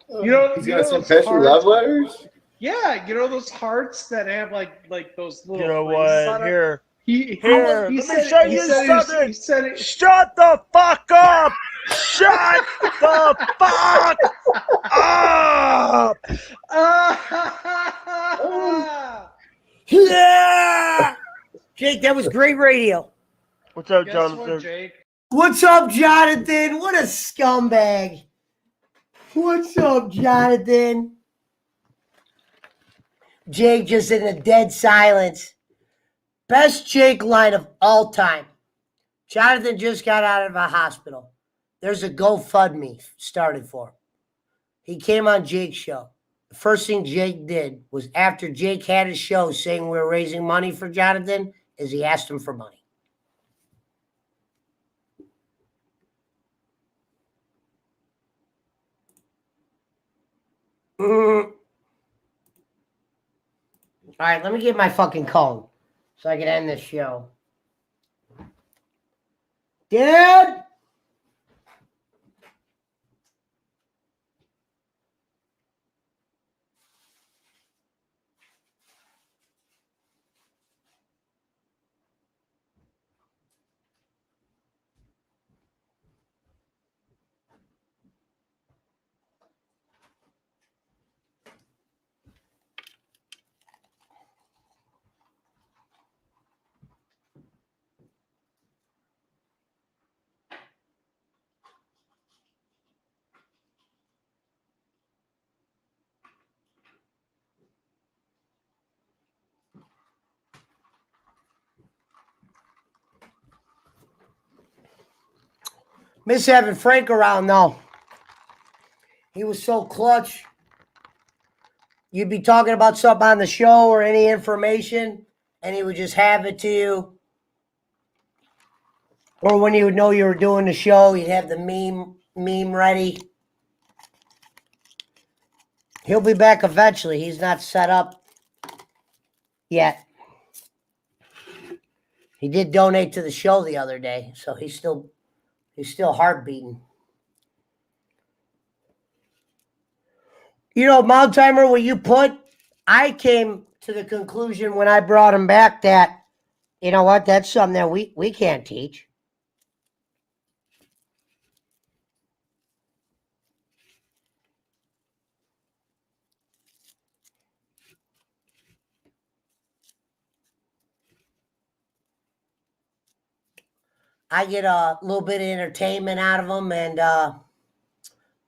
You know, He's you gonna know send those Pesci hearts- love letters? Yeah, you know those hearts that have like those little. You know phrases what? on it? Here. He Let me said- show he you said he was- something. he said it- Shut the fuck up. Shut the fuck up. Yeah. Jake, that was great radio. What's up, Guess Jonathan? what, Jake? What's up, Jonathan? What a scumbag. What's up, Jonathan? Jake just in a dead silence. Best Jake line of all time. Jonathan just got out of a hospital. There's a GoFundMe started for him. He came on Jake's show. The first thing Jake did was after Jake had his show saying we were raising money for Jonathan, is he asked him for money. All right, let me get my fucking cone so I can end this show. Dad? Miss having Frank around though. He was so clutch. You'd be talking about something on the show or any information, and he would just have it to you. Or when you would know you were doing the show, you'd have the meme ready. He'll be back eventually. He's not set up yet. He did donate to the show the other day, so he's still heart beating. You know, Mount Timer, what you put, I came to the conclusion when I brought him back that, you know what, that's something that we can't teach. I get a little bit of entertainment out of them, and I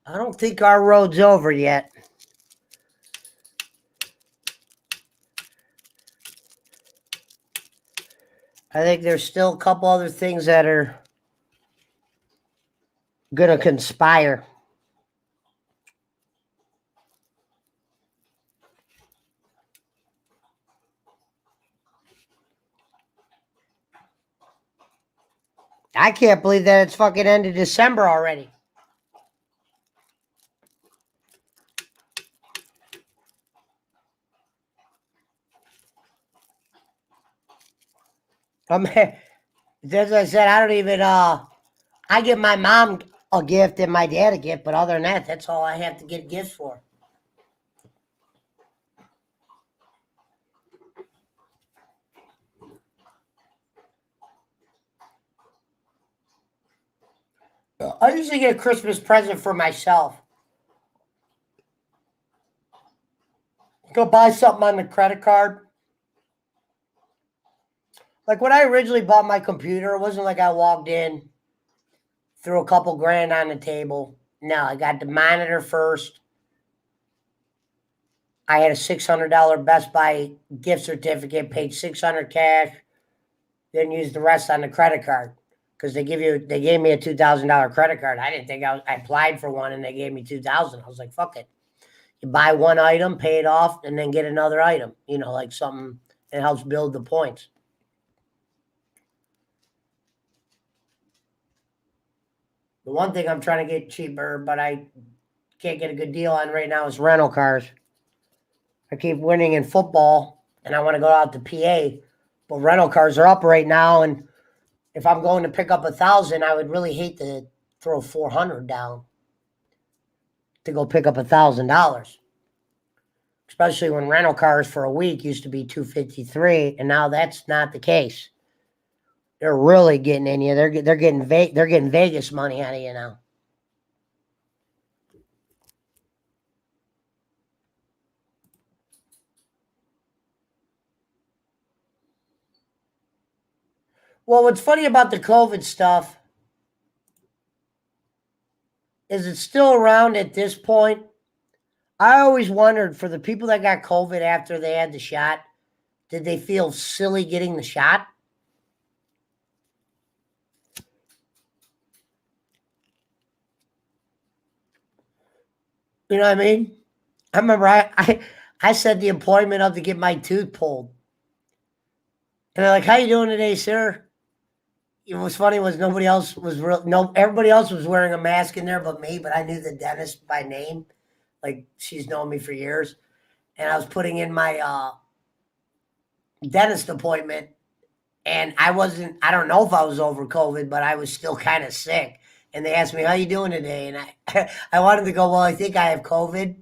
don't think our road's over yet. I think there's still a couple other things that are going to conspire. I can't believe that it's fucking end of December already. As I said, I don't even, I give my mom a gift and my dad a gift, but other than that, that's all I have to get gifts for. I usually get a Christmas present for myself. Go buy something on the credit card. Like when I originally bought my computer, it wasn't like I walked in, threw a couple grand on the table. No, I got the monitor first. I had a $600 Best Buy gift certificate, paid $600 cash, then used the rest on the credit card because they gave me a $2,000 credit card. I didn't think I applied for one and they gave me $2,000. I was like, fuck it. You buy one item, pay it off, and then get another item. You know, like something that helps build the points. The one thing I'm trying to get cheaper, but I can't get a good deal on right now is rental cars. I keep winning in football, and I want to go out to PA, but rental cars are up right now, and if I'm going to pick up 1,000, I would really hate to throw 400 down to go pick up $1,000. Especially when rental cars for a week used to be $253, and now that's not the case. They're really getting in you. They're getting Vegas money out of you now. Well, what's funny about the COVID stuff is it's still around at this point. I always wondered for the people that got COVID after they had the shot, did they feel silly getting the shot? You know what I mean? I remember I set the appointment up to get my tooth pulled. And they're like, how you doing today, sir? What was funny was everybody else was wearing a mask in there but me, but I knew the dentist by name. Like she's known me for years. And I was putting in my dentist appointment, and I don't know if I was over COVID, but I was still kind of sick. And they asked me, how you doing today? And I wanted to go, well, I think I have COVID,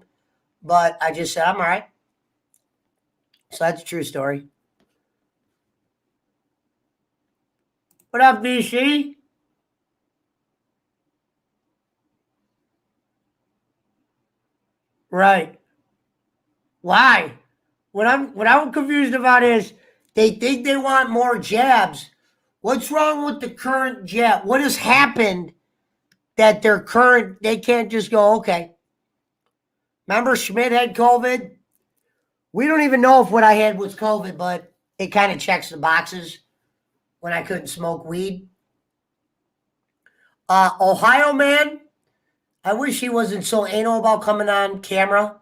but I just said, I'm all right. So that's a true story. What up, BC? Right. Why? What I'm confused about is they think they want more jabs. What's wrong with the current jab? What has happened that they can't just go, okay. Remember Schmidt had COVID? We don't even know if what I had was COVID, but it kind of checks the boxes when I couldn't smoke weed. Ohio man, I wish he wasn't so anal about coming on camera,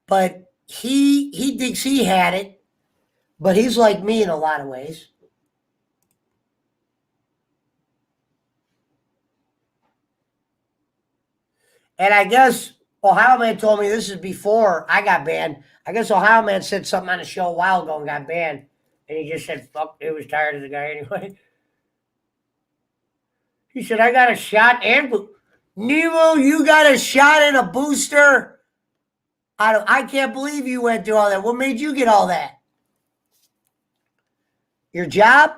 but he thinks he had it, but he's like me in a lot of ways. And I guess Ohio man told me this is before I got banned. I guess Ohio man said something on a show a while ago and got banned. And he just said, fuck, he was tired of the guy anyway. He said, I got a shot and Nemo, you got a shot and a booster? I can't believe you went through all that. What made you get all that? Your job?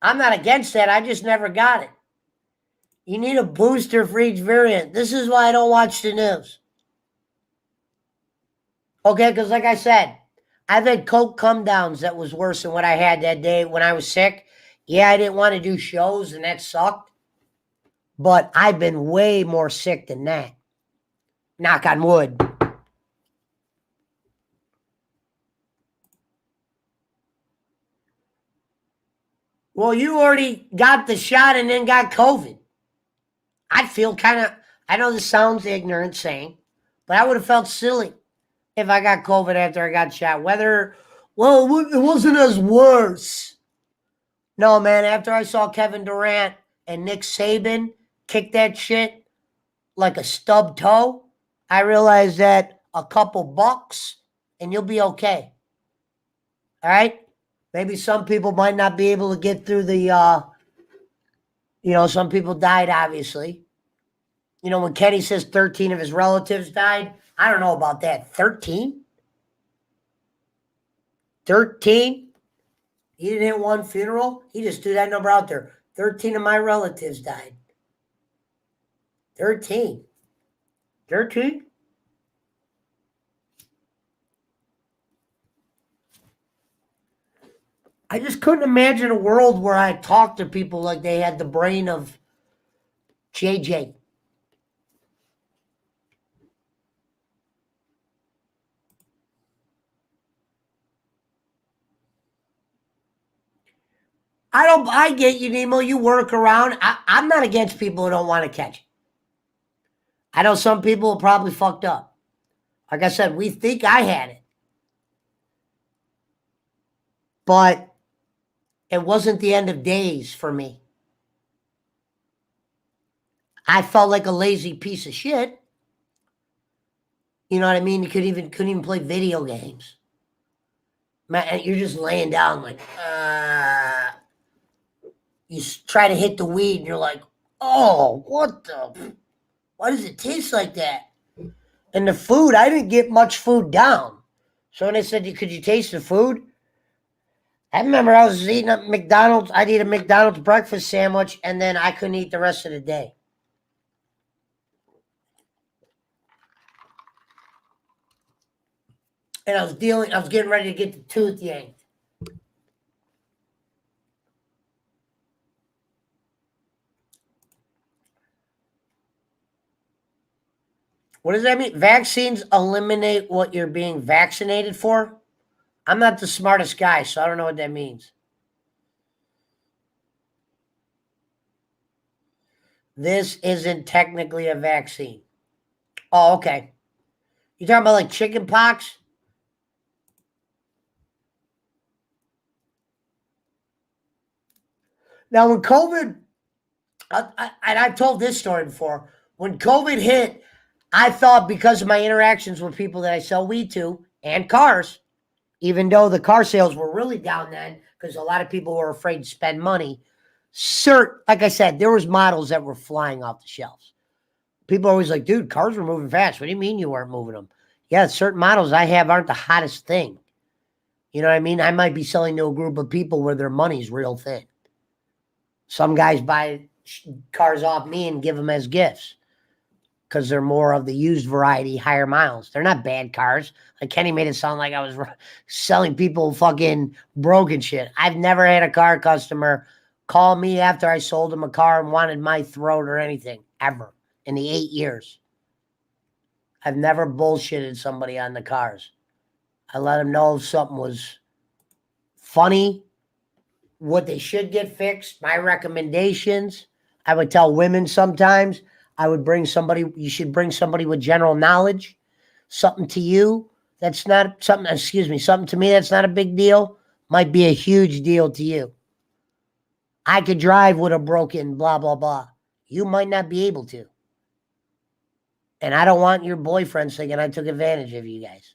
I'm not against that. I just never got it. You need a booster for each variant. This is why I don't watch the news. Okay, because like I said, I've had coke come downs that was worse than what I had that day when I was sick. Yeah, I didn't want to do shows and that sucked. But I've been way more sick than that. Knock on wood. Well, you already got the shot and then got COVID. I feel I know this sounds ignorant saying, but I would have felt silly if I got COVID after I got shot. It wasn't as worse. No, man, after I saw Kevin Durant and Nick Saban kick that shit like a stub toe, I realized that a couple bucks and you'll be okay. All right? Maybe some people might not be able to get through the, some people died, obviously. When Kenny says 13 of his relatives died, I don't know about that. 13? 13? He didn't hit one funeral. He just threw that number out there. 13 of my relatives died. 13. 13? I just couldn't imagine a world where I talked to people like they had the brain of JJ. I get you, Nemo. You work around. I'm not against people who don't want to catch it. I know some people probably fucked up. Like I said, we think I had it. But it wasn't the end of days for me. I felt like a lazy piece of shit. You know what I mean? You couldn't even play video games. Man, you're just laying down like, you try to hit the weed and you're like, oh, why does it taste like that? And the food, I didn't get much food down. So when they said, could you taste the food? I remember I was eating at McDonald's. I'd eat a McDonald's breakfast sandwich and then I couldn't eat the rest of the day. And I was getting ready to get the tooth yanked. What does that mean? Vaccines eliminate what you're being vaccinated for? I'm not the smartest guy, so I don't know what that means. This isn't technically a vaccine. Oh, okay. You talking about like chicken pox? Now, when COVID, and I've told this story before, when COVID hit, I thought because of my interactions with people that I sell weed to and cars, even though the car sales were really down then because a lot of people were afraid to spend money. Like I said, there was models that were flying off the shelves. People are always like, dude, cars were moving fast. What do you mean you weren't moving them? Yeah, certain models I have aren't the hottest thing. You know what I mean? I might be selling to a group of people where their money's real thin. Some guys buy cars off me and give them as gifts because they're more of the used variety, higher miles. They're not bad cars. Like Kenny made it sound like I was selling people fucking broken shit. I've never had a car customer call me after I sold him a car and wanted my throat or anything, ever, in the 8 years. I've never bullshitted somebody on the cars. I let them know if something was funny, what they should get fixed, my recommendations. I would tell women sometimes, I would bring somebody, you should bring somebody with general knowledge, something to you that's not something, something to me that's not a big deal, might be a huge deal to you. I could drive with a broken blah, blah, blah. You might not be able to. And I don't want your boyfriend thinking I took advantage of you guys.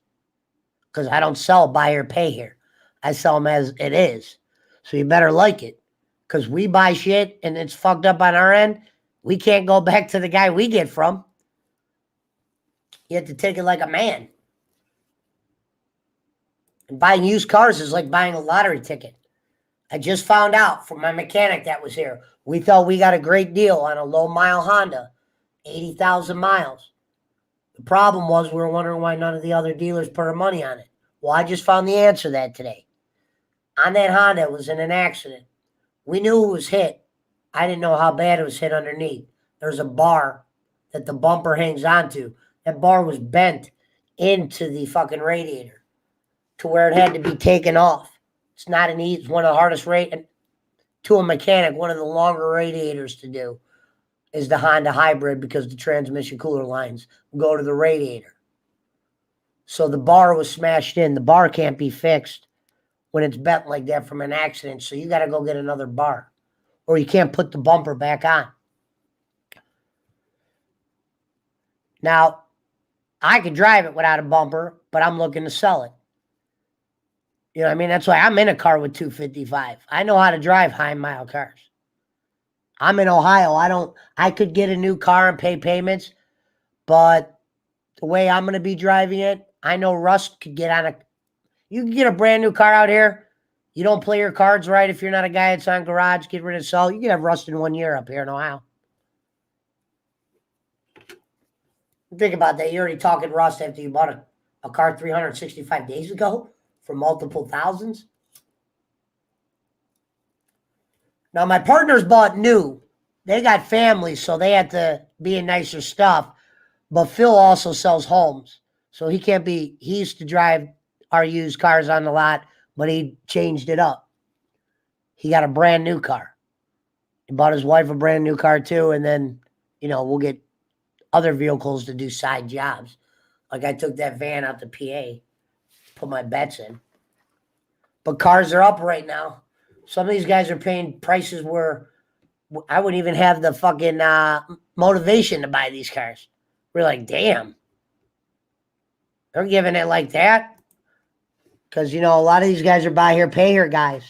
Because I don't sell buy or pay here. I sell them as it is. So you better like it. Because we buy shit and it's fucked up on our end. We can't go back to the guy we get from. You have to take it like a man. And buying used cars is like buying a lottery ticket. I just found out from my mechanic that was here. We thought we got a great deal on a low mile Honda, 80,000 miles. The problem was we were wondering why none of the other dealers put our money on it. Well, I just found the answer to that today. On that Honda, it was in an accident. We knew it was hit. I didn't know how bad it was hit underneath. There's a bar that the bumper hangs onto. That bar was bent into the fucking radiator to where it had to be taken off. It's not an easy, it's one of the hardest to a mechanic, one of the longer radiators to do is the Honda hybrid because the transmission cooler lines go to the radiator. So the bar was smashed in. The bar can't be fixed when it's bent like that from an accident. So you got to go get another bar or you can't put the bumper back on. Now, I could drive it without a bumper, but I'm looking to sell it. You know what I mean? That's why I'm in a car with 255. I know how to drive high mile cars. I'm in Ohio. I could get a new car and pay payments, but the way I'm going to be driving it, I know Russ could get you can get a brand new car out here. You don't play your cards right. If you're not a guy that's on garage, get rid of sell. You can have Rust in 1 year up here in Ohio. Think about that. You're already talking Rust after you bought a car 365 days ago for multiple thousands. Now, my partners bought new. They got families, so they had to be in nicer stuff. But Phil also sells homes. So he used to drive our used cars on the lot, but he changed it up. He got a brand new car. He bought his wife a brand new car too. And then, we'll get other vehicles to do side jobs. Like I took that van out to PA, put my bets in. But cars are up right now. Some of these guys are paying prices where I wouldn't even have the fucking motivation to buy these cars. We're like, damn. They're giving it like that. Because, a lot of these guys are buy here, pay here guys.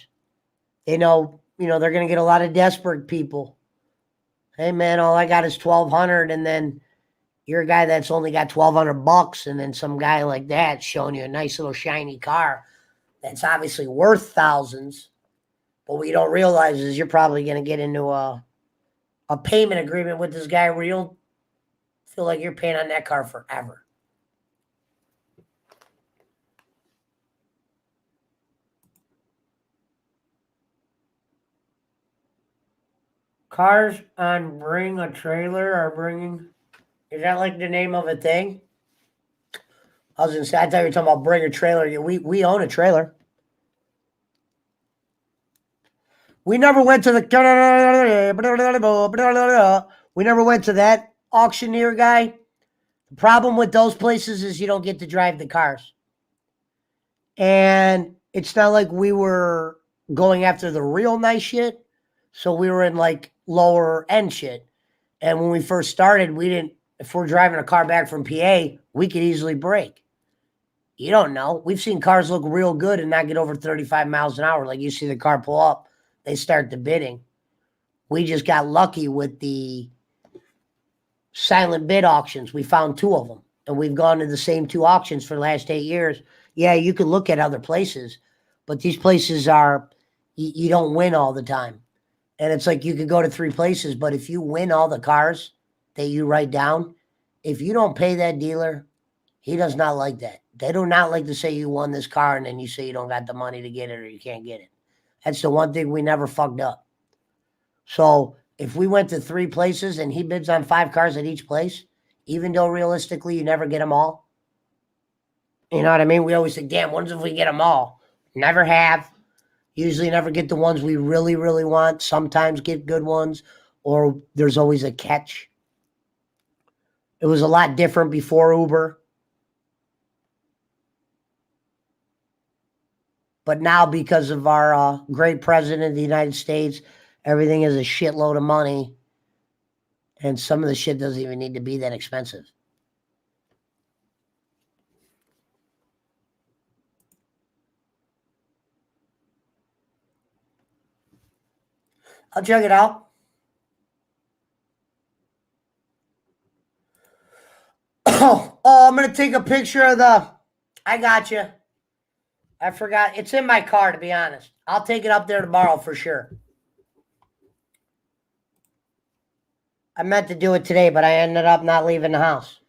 They know, they're going to get a lot of desperate people. Hey, man, all I got is $1,200. And then you're a guy that's only got $1,200. And then some guy like that showing you a nice little shiny car that's obviously worth thousands. But what you don't realize is you're probably going to get into a payment agreement with this guy where you'll feel like you're paying on that car forever. Cars on Bring a Trailer are bringing. Is that like the name of a thing? I was going to say, I thought you were talking about Bring a Trailer. We own a trailer. We never went to that auctioneer guy. The problem with those places is you don't get to drive the cars. And it's not like we were going after the real nice shit. So we were in like lower end shit. And when we first started, if we're driving a car back from PA, we could easily break. You don't know. We've seen cars look real good and not get over 35 miles an hour. Like you see the car pull up, they start the bidding. We just got lucky with the silent bid auctions. We found 2 of them, and we've gone to the same 2 auctions for the last 8 years. Yeah, you could look at other places, but these places are, you don't win all the time. And it's like you could go to 3 places, but if you win all the cars that you write down, if you don't pay that dealer, he does not like that. They do not like to say you won this car and then you say you don't got the money to get it or you can't get it. That's the one thing we never fucked up. So if we went to 3 places and he bids on 5 cars at each place, even though realistically you never get them all, you know what I mean? We always think, damn, what if we get them all? Never have. Usually never get the ones we really, really want. Sometimes get good ones, or there's always a catch. It was a lot different before Uber. But now, because of our great president of the United States, everything is a shitload of money. And some of the shit doesn't even need to be that expensive. I'll check it out. Oh, I'm going to take a picture of the... I got you. I forgot. It's in my car, to be honest. I'll take it up there tomorrow for sure. I meant to do it today, but I ended up not leaving the house.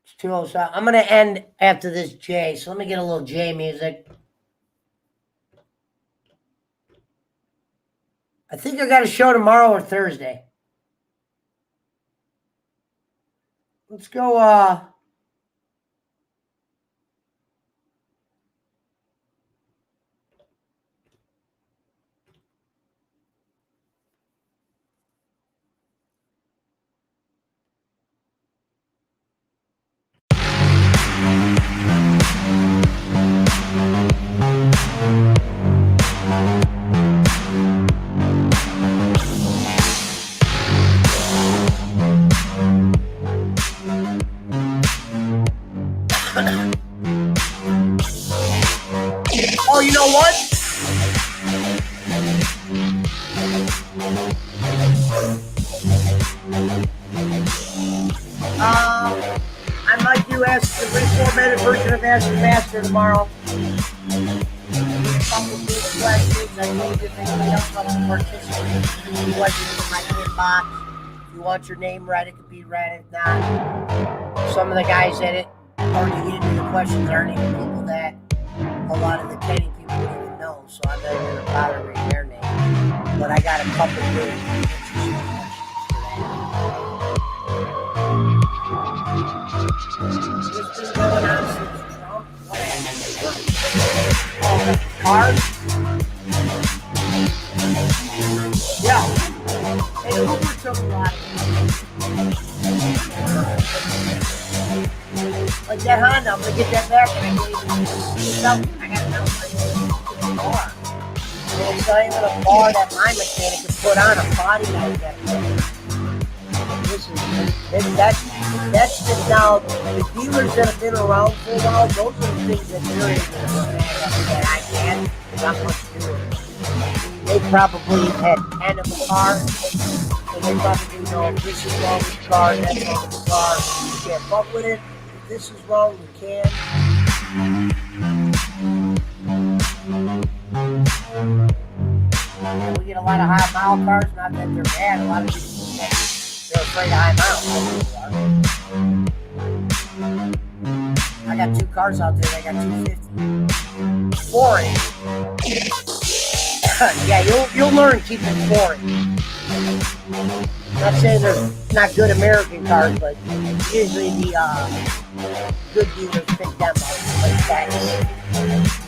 It's 2:07. I'm going to end after this J, so let me get a little J music. I think I got a show tomorrow or Thursday. Let's go, oh, you know what? I might do Ask the reformatted version of Ask the Master tomorrow. Couple big questions. I told you if anybody else wants to participate, questions in my inbox. If you want your name right, it could be right. If not, some of the guys in it already into the questions aren't even people that a lot of the Kenny people don't even know, so I'm not even bothering their name. But I got a couple really interesting questions for that. What's been going on since Trump? What happened? Oh, the cars? Yeah. Hey, Uber took a lot of like that Honda, I'm gonna get that back and I got another car. And it's not even a bar that my mechanic could put on a body like that. That's just now the dealers that have been around for a while, those are the things that they're able to that I can't because I'm much newer. They probably had 10 of the car, and they probably know if this is wrong with the car, that's wrong with the car, you can't fuck with it. If this is wrong, you can. And we get a lot of high mile cars, not that they're bad, a lot of people think they're afraid of high miles. I got 2 cars out there, I got 250. Foreign. Yeah, you'll learn keeping foreign. Not saying they're not good American cars, but usually the good dealers pick them up. Like that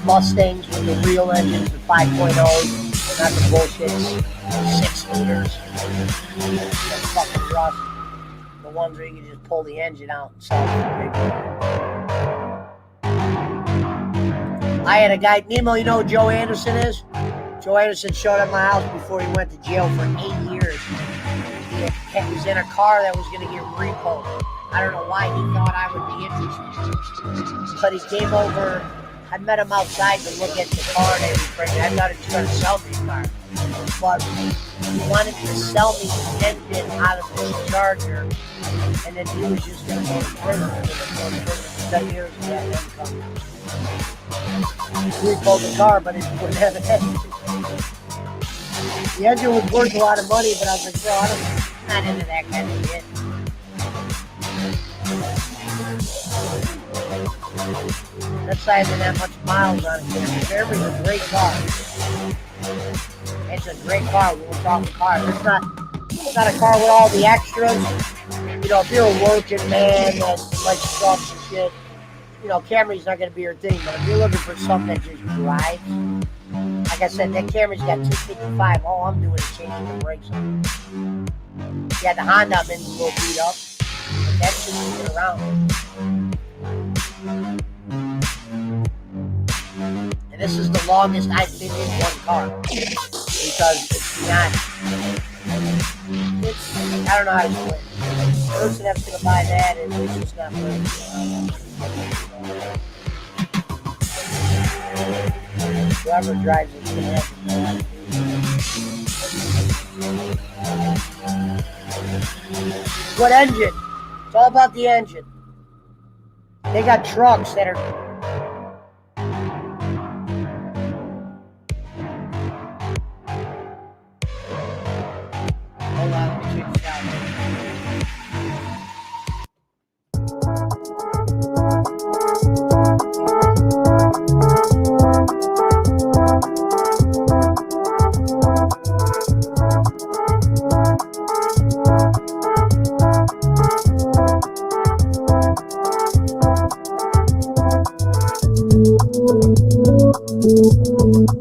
Mustangs with the real engines, the 5.0s, not the bullshit 6 liters. That's fucking rust. The ones where you can just pull the engine out and sell it. I had a guy, Nemo, you know who Joe Anderson is? Joe Anderson showed up at my house before he went to jail for 8 years. He was in a car that was going to get repoed. I don't know why he thought I would be interested. But he came over. I met him outside to look at the car and everything. I thought he was going to sell me a car. But he wanted to sell me the engine out of this Charger. And then he was just going to go to prison for 10 years and have him come. We pulled the car, but it wouldn't have an engine. The engine was worth a lot of money, but I was like, bro, I'm not into that kind of shit. That's not even that much miles on it. The Camry's a great car. It's a great car. We were talking cars. It's not a car with all the extras. You know, if you're a working man that likes trucks and shit, you know, Camry's not going to be your thing. But if you're looking for something that just drives, like I said, that Camry's got 255. All I'm doing is changing the brakes on it. Yeah, the Honda I'm in a little beat up. But that shit's moving around. And this is the longest I've been in one car. Because it's not, I don't know how to explain it. The person that's going to buy that is just not really. Whoever drives it's going to have to. What engine? It's all about the engine. They got trucks that are. Hold on, let me check this out.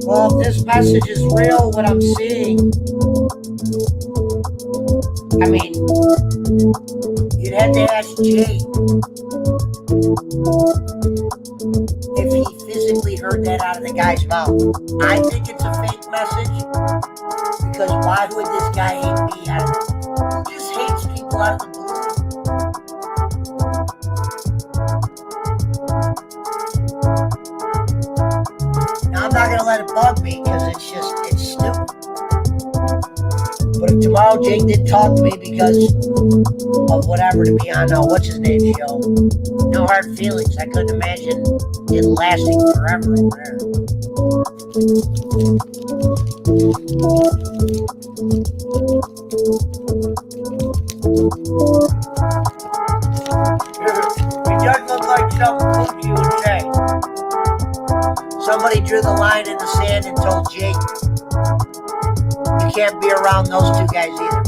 Well, if this message is real, what I'm seeing, I mean, you'd have to ask Jake if he physically heard that out of the guy's mouth. I think it's a fake message, because why would this guy hate me? He just hates people out of the blue. Now, I'm not going to let it bug me, because it's stupid. But if tomorrow Jake did talk to me because of whatever to be on what's his name show, no hard feelings. I couldn't imagine it lasting forever over there. It does look like something Pookie would say. Somebody drew the line in the sand and told Jake, you can't be around those two guys either.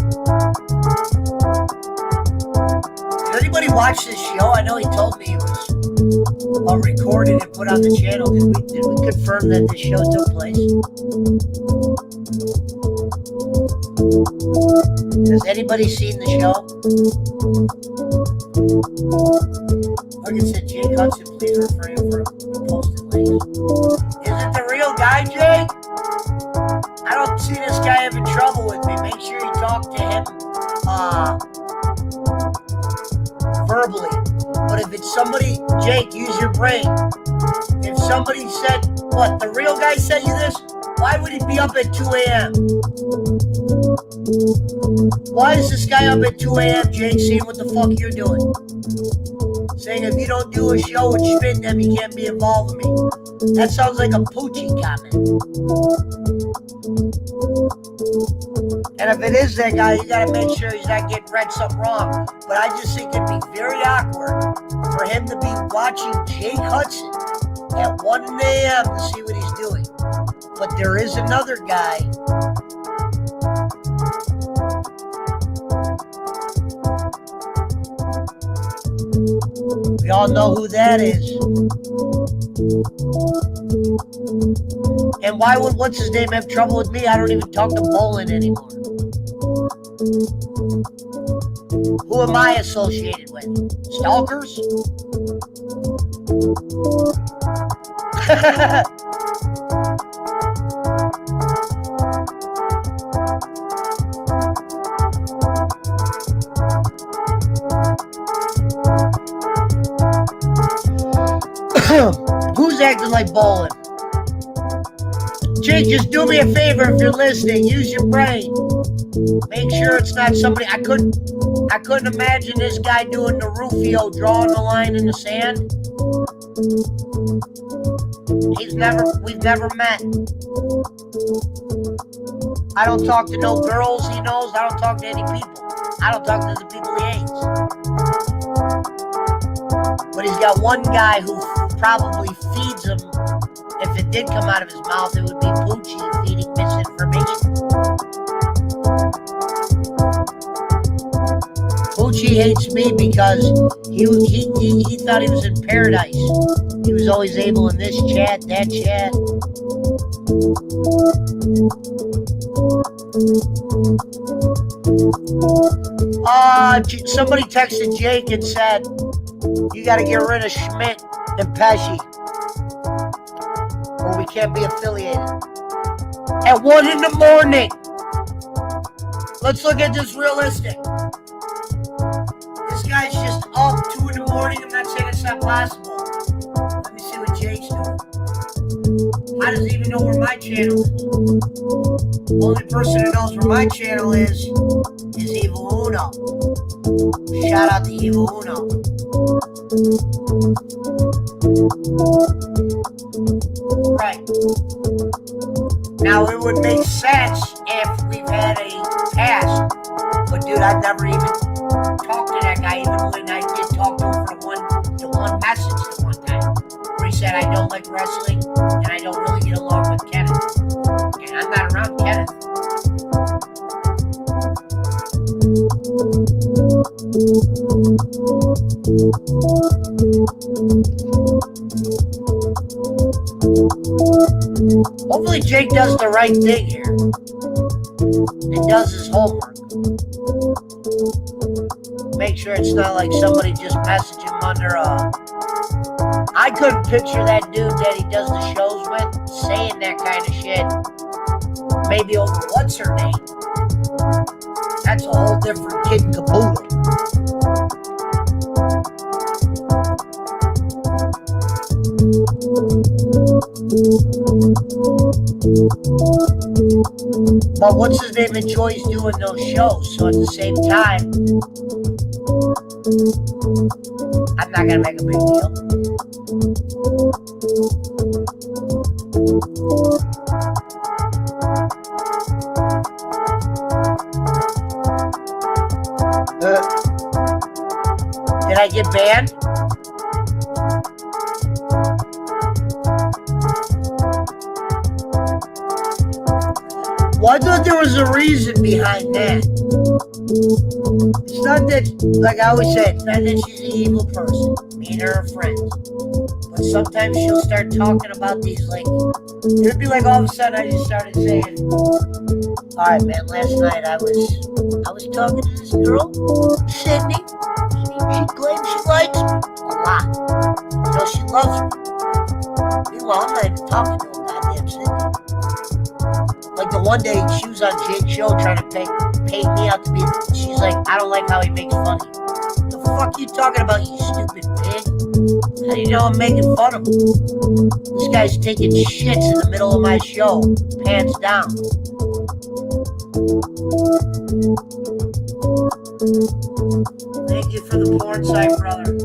Did anybody watch this show? I know he told me it was recorded and put on the channel. Did we confirm that this show took place? Has anybody seen the show? Look, it said Jake Hudson, please refrain from posting links. Is it the real guy, Jake? I don't see this guy having trouble with me. Make sure you talk to him verbally. But if it's somebody, Jake, use your brain. If somebody said, what, the real guy said you this? Why would he be up at 2 a.m.? Why is this guy up at 2 a.m., Jake, seeing what the fuck you're doing? Saying if you don't do a show with Schmidt, then you can't be involved with me. That sounds like a Poochie comment. And if it is that guy, you gotta make sure he's not getting read something wrong. But I just think it'd be very awkward for him to be watching Jake Hudson at 1 a.m. to see what he's doing. But there is another guy. We all know who that is. And why would what's his name have trouble with me? I don't even talk to Bolin anymore. Who am I associated with? Stalkers? Who's acting like bowling? Jake, just do me a favor if you're listening. Use your brain. Make sure it's not somebody. I couldn't imagine this guy doing the Rufio, drawing the line in the sand. We've never met. I don't talk to no girls he knows. I don't talk to any people. I don't talk to the people he hates. But he's got one guy who probably feeds him. If it did come out of his mouth, it would be Poochie feeding misinformation. Poochie hates me because he thought he was in paradise. He was always able in this chat, that chat. Somebody texted Jake and said, you got to get rid of Schmidt and Pesci, or we can't be affiliated. At 1 a.m. Let's look at this realistic. This guy's just up 2 a.m. I'm not saying it's not possible. Let me see what Jake's doing. How does he even know where my channel is? Only person who knows where my channel is Evil Uno. Shout out to Evil Uno. Right. Now it would make sense if we've had a past. But dude, I've never even talked to that guy, even when I did talk to him for one message the one time. Where he said I don't like wrestling and I don't really get along with Kenneth. And I'm not around Kenneth. Hopefully Jake does the right thing here and does his homework. Make sure it's not like somebody just messaged him under I couldn't picture that dude that he does the shows with saying that kind of shit. Maybe over what's her name. That's a whole different kid and caboodle. But what's his name enjoys doing those shows, so at the same time, I'm not gonna make a big deal. Did I get banned? Well, I thought there was a reason behind that. It's not that, like I always say, it's not that she's an evil person. Me and her are friends. But sometimes she'll start talking about these, like, it would be like all of a sudden I just started saying, all right, man, last night I was talking to this girl, Sydney. She claims she likes me a lot. You know, she loves me. Meanwhile, I'm not even talking to a goddamn Sydney. Like the one day she was on Jake's show trying to pay me out to be, she's like, I don't like how he makes fun of you. What the fuck are you talking about, you stupid pig? How do you know I'm making fun of him? This guy's taking shits in the middle of my show, pants down. Thank you for the porn site, brother.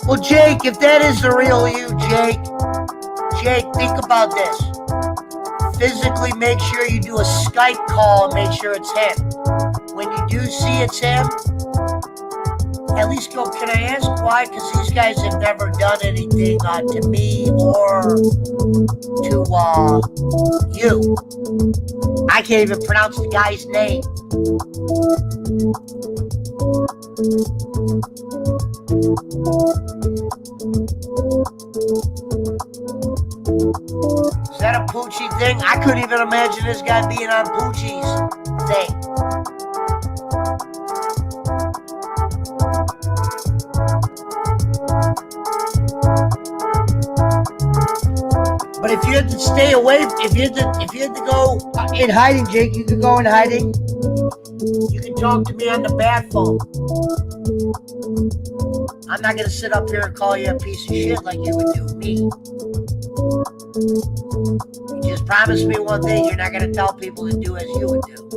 Well, Jake, if that is the real you, Jake, think about this. Physically make sure you do a Skype call and make sure it's him. When you do see it's him, at least go, can I ask why? Because these guys have never done anything to me or to you. I can't even pronounce the guy's name. Is that a Poochie thing? I couldn't even imagine this guy being on Poochie's thing. But if you had to stay away, if you had to go in hiding, Jake, you could go in hiding. You can talk to me on the bat phone. I'm not gonna sit up here and call you a piece of shit like you would do me. You just promise me one thing, you're not gonna tell people to do as you would do.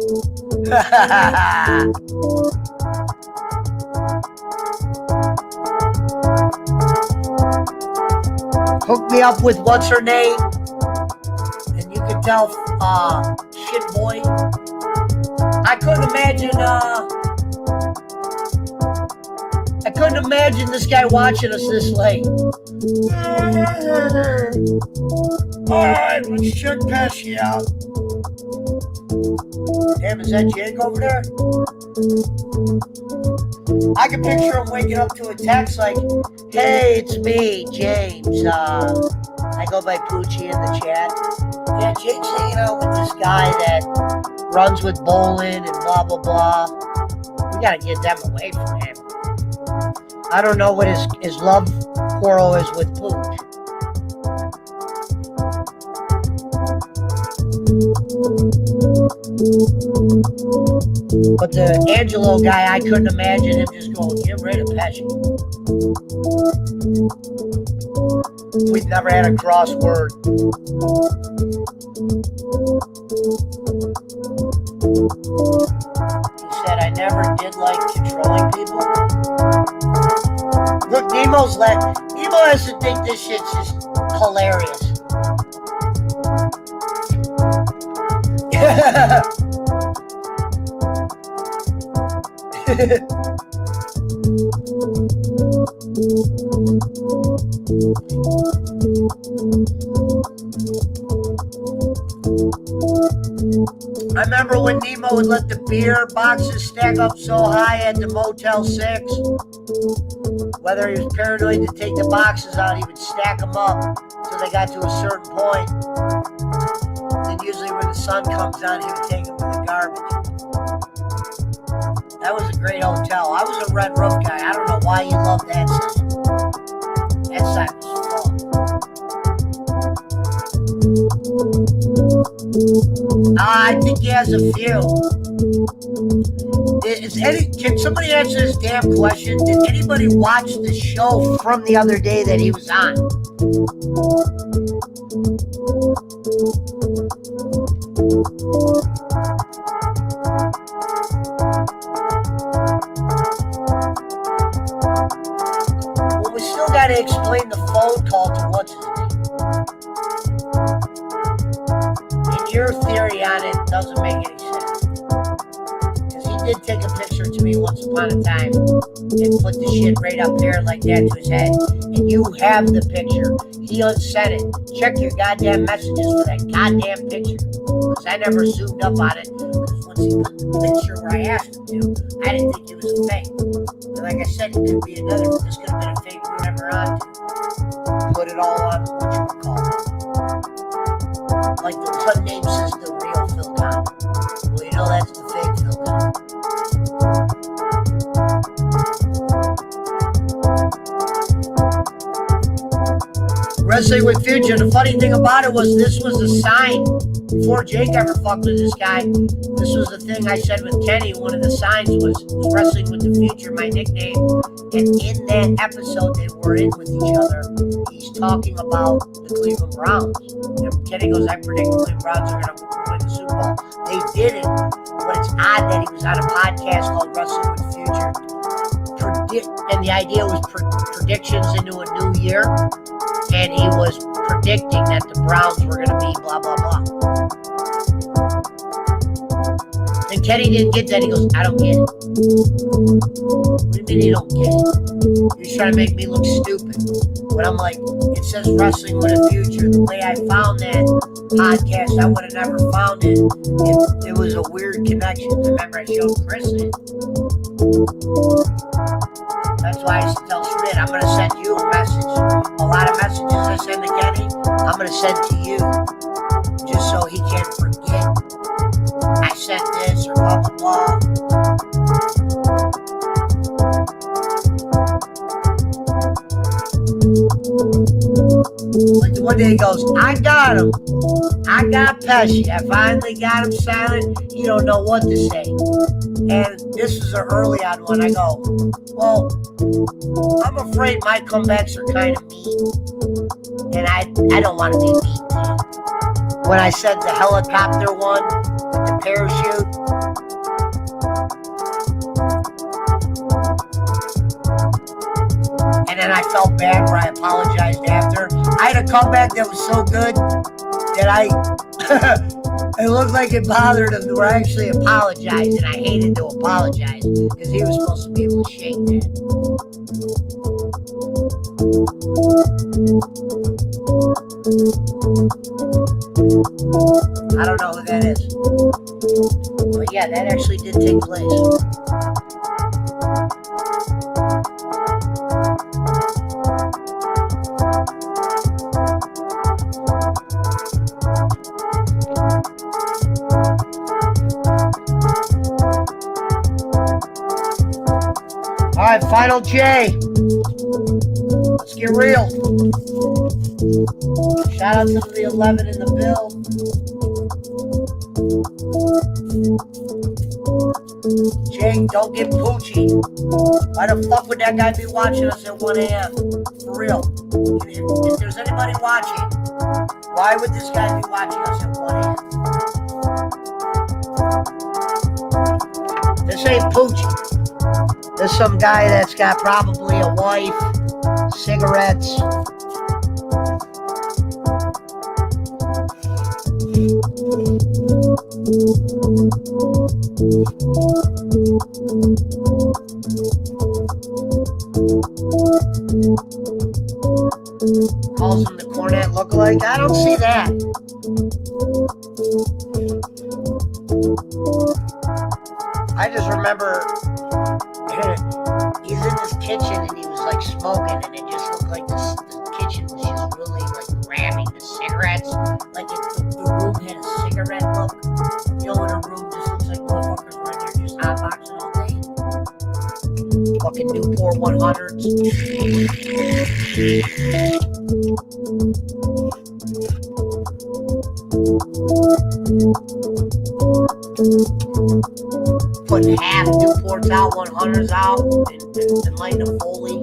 Hook me up with what's her name, and you can tell shit boy. I couldn't imagine this guy watching us this late. Alright, let's check Pesci out. Damn, is that Jake over there? I can picture him waking up to a text like, hey, it's me, James. I go by Poochie in the chat. Yeah, Jake's hanging out with this guy that runs with bowling and blah, blah, blah. We gotta get them away from him. I don't know what his love quarrel is with Pooch. But the Angelo guy, I couldn't imagine him just going, get rid of Pesci. We've never had a crossword. He said, I never did like controlling people. Look, Nemo has to think this shit's just hilarious. I remember when Nemo would let the beer boxes stack up so high at the Motel 6. Whether he was paranoid to take the boxes out, he would stack them up till they got to a certain point. Then usually when the sun comes down, he would take them to the garbage. That was a great hotel. I was a Red Roof guy. I don't know why you love that side. That side was fun. I think he has a few. Can somebody answer this damn question? Did anybody watch the show from the other day that he was on? Well, we still got to explain the phone call to what's his name. And your theory on it doesn't make any sense. Because he did take a picture to me once upon a time and put the shit right up there like that to his head. And you have the picture. He unsent it. Check your goddamn messages for that goddamn picture. Because I never zoomed up on it. Because once he put the picture where I asked him to, I didn't think it was a fake. And like I said, it could be another. This could have been a fake we were never on to. Put it all on whatchamacallit. Like the one name says the real Phil Collins. Well, you know that's the fake Phil Collins. Wrestling with Future. The funny thing about it was this was a sign before Jake ever fucked with this guy. This was the thing I said with Kenny. One of the signs was Wrestling with the Future, my nickname. And in that episode they were in with each other, he's talking about the Cleveland Browns. And Kenny goes, I predict the Cleveland Browns are going to win the Super Bowl. They didn't, but it's odd that he was on a podcast called Wrestling with the Future. And the idea was predictions into a new year. And he was predicting that the Browns were going to be blah, blah, blah. And Kenny didn't get that. He goes, I don't get it. What do you mean you don't get it? You're trying to make me look stupid. But I'm like, it says Wrestling with a Future. The way I found that podcast, I would have never found it if it was a weird connection. Remember, I showed Chris it. That's why I tell Schmidt, I'm going to send you a message. A lot of messages I send to Kenny, I'm going to send to you. Just so he can't forget. I sent this or blah, blah, blah. Like one day he goes, I got him. I got Pesci. I finally got him silent. He don't know what to say. And this is an early on one. I go, well, I'm afraid my comebacks are kind of mean. And I don't want to be mean. When I said the helicopter one, with the parachute, and then I felt bad where I apologized after. I had a comeback that was so good that it looked like it bothered him where I actually apologized, and I hated to apologize because he was supposed to be able to shake that. I don't know who that is. But yeah, that actually did take place. All right, final J. Let's get real. Shout out to the 11 in the bill. Jake, don't get poochy. Why the fuck would that guy be watching us at 1 a.m.? For real. If there's anybody watching, why would this guy be watching us at 1 a.m.? This ain't poochy. This is some guy that's got probably a wife, cigarettes. Calls him the Cornet lookalike. I don't see that. I just remember he's in this kitchen and he was like smoking, and it just looked like the kitchen was just really like grabbing the cigarettes. Like the room had a cigarette look. You know, when a room just looks like motherfuckers right there just hotboxing all day. Fucking Newport 100s. Putting half Newports out, 100s out, and lighting a Foley.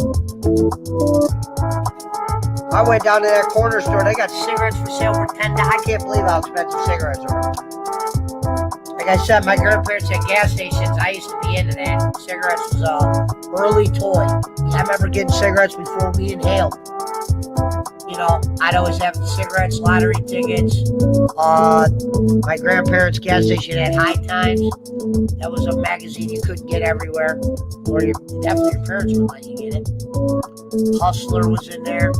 I went down to that corner store. They got cigarettes for sale for $10. I can't believe how expensive cigarettes are. Like I said, my grandparents had gas stations. I used to be into that. Cigarettes was an early toy. I remember getting cigarettes before we inhaled. You know, I'd always have the cigarettes, lottery tickets. My grandparents' gas station had High Times. That was a magazine you couldn't get everywhere. Or definitely your parents would let you get it. Hustler was in there.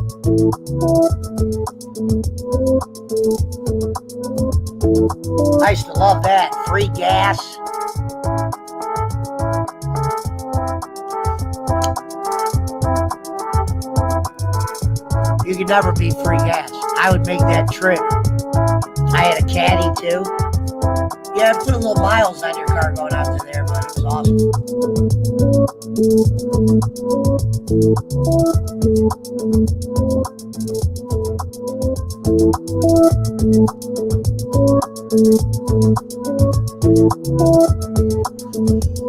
I used to love that. Free gas. You could never beat free gas. I would make that trip. I had a caddy too. Yeah, put a little miles on your car going out to there, but it was awesome.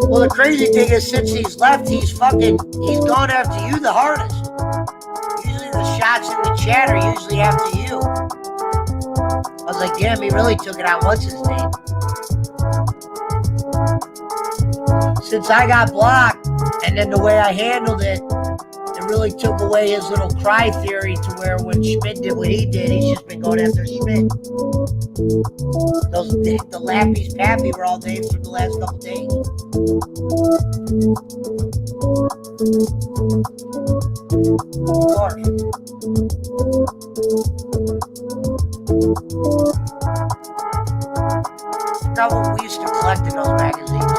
Well, the crazy thing is, since he's left, he's gone after you the hardest. Usually the shots in the chat are usually after you. I was like, damn, he really took it out. What's his name? Since I got blocked, and then the way I handled it, it really took away his little cry theory to where when Schmidt did what he did, he's just been going after Schmidt. The Lappies Pappy were all day for the last couple days. Of course. Forgot what we used to collect in those magazines.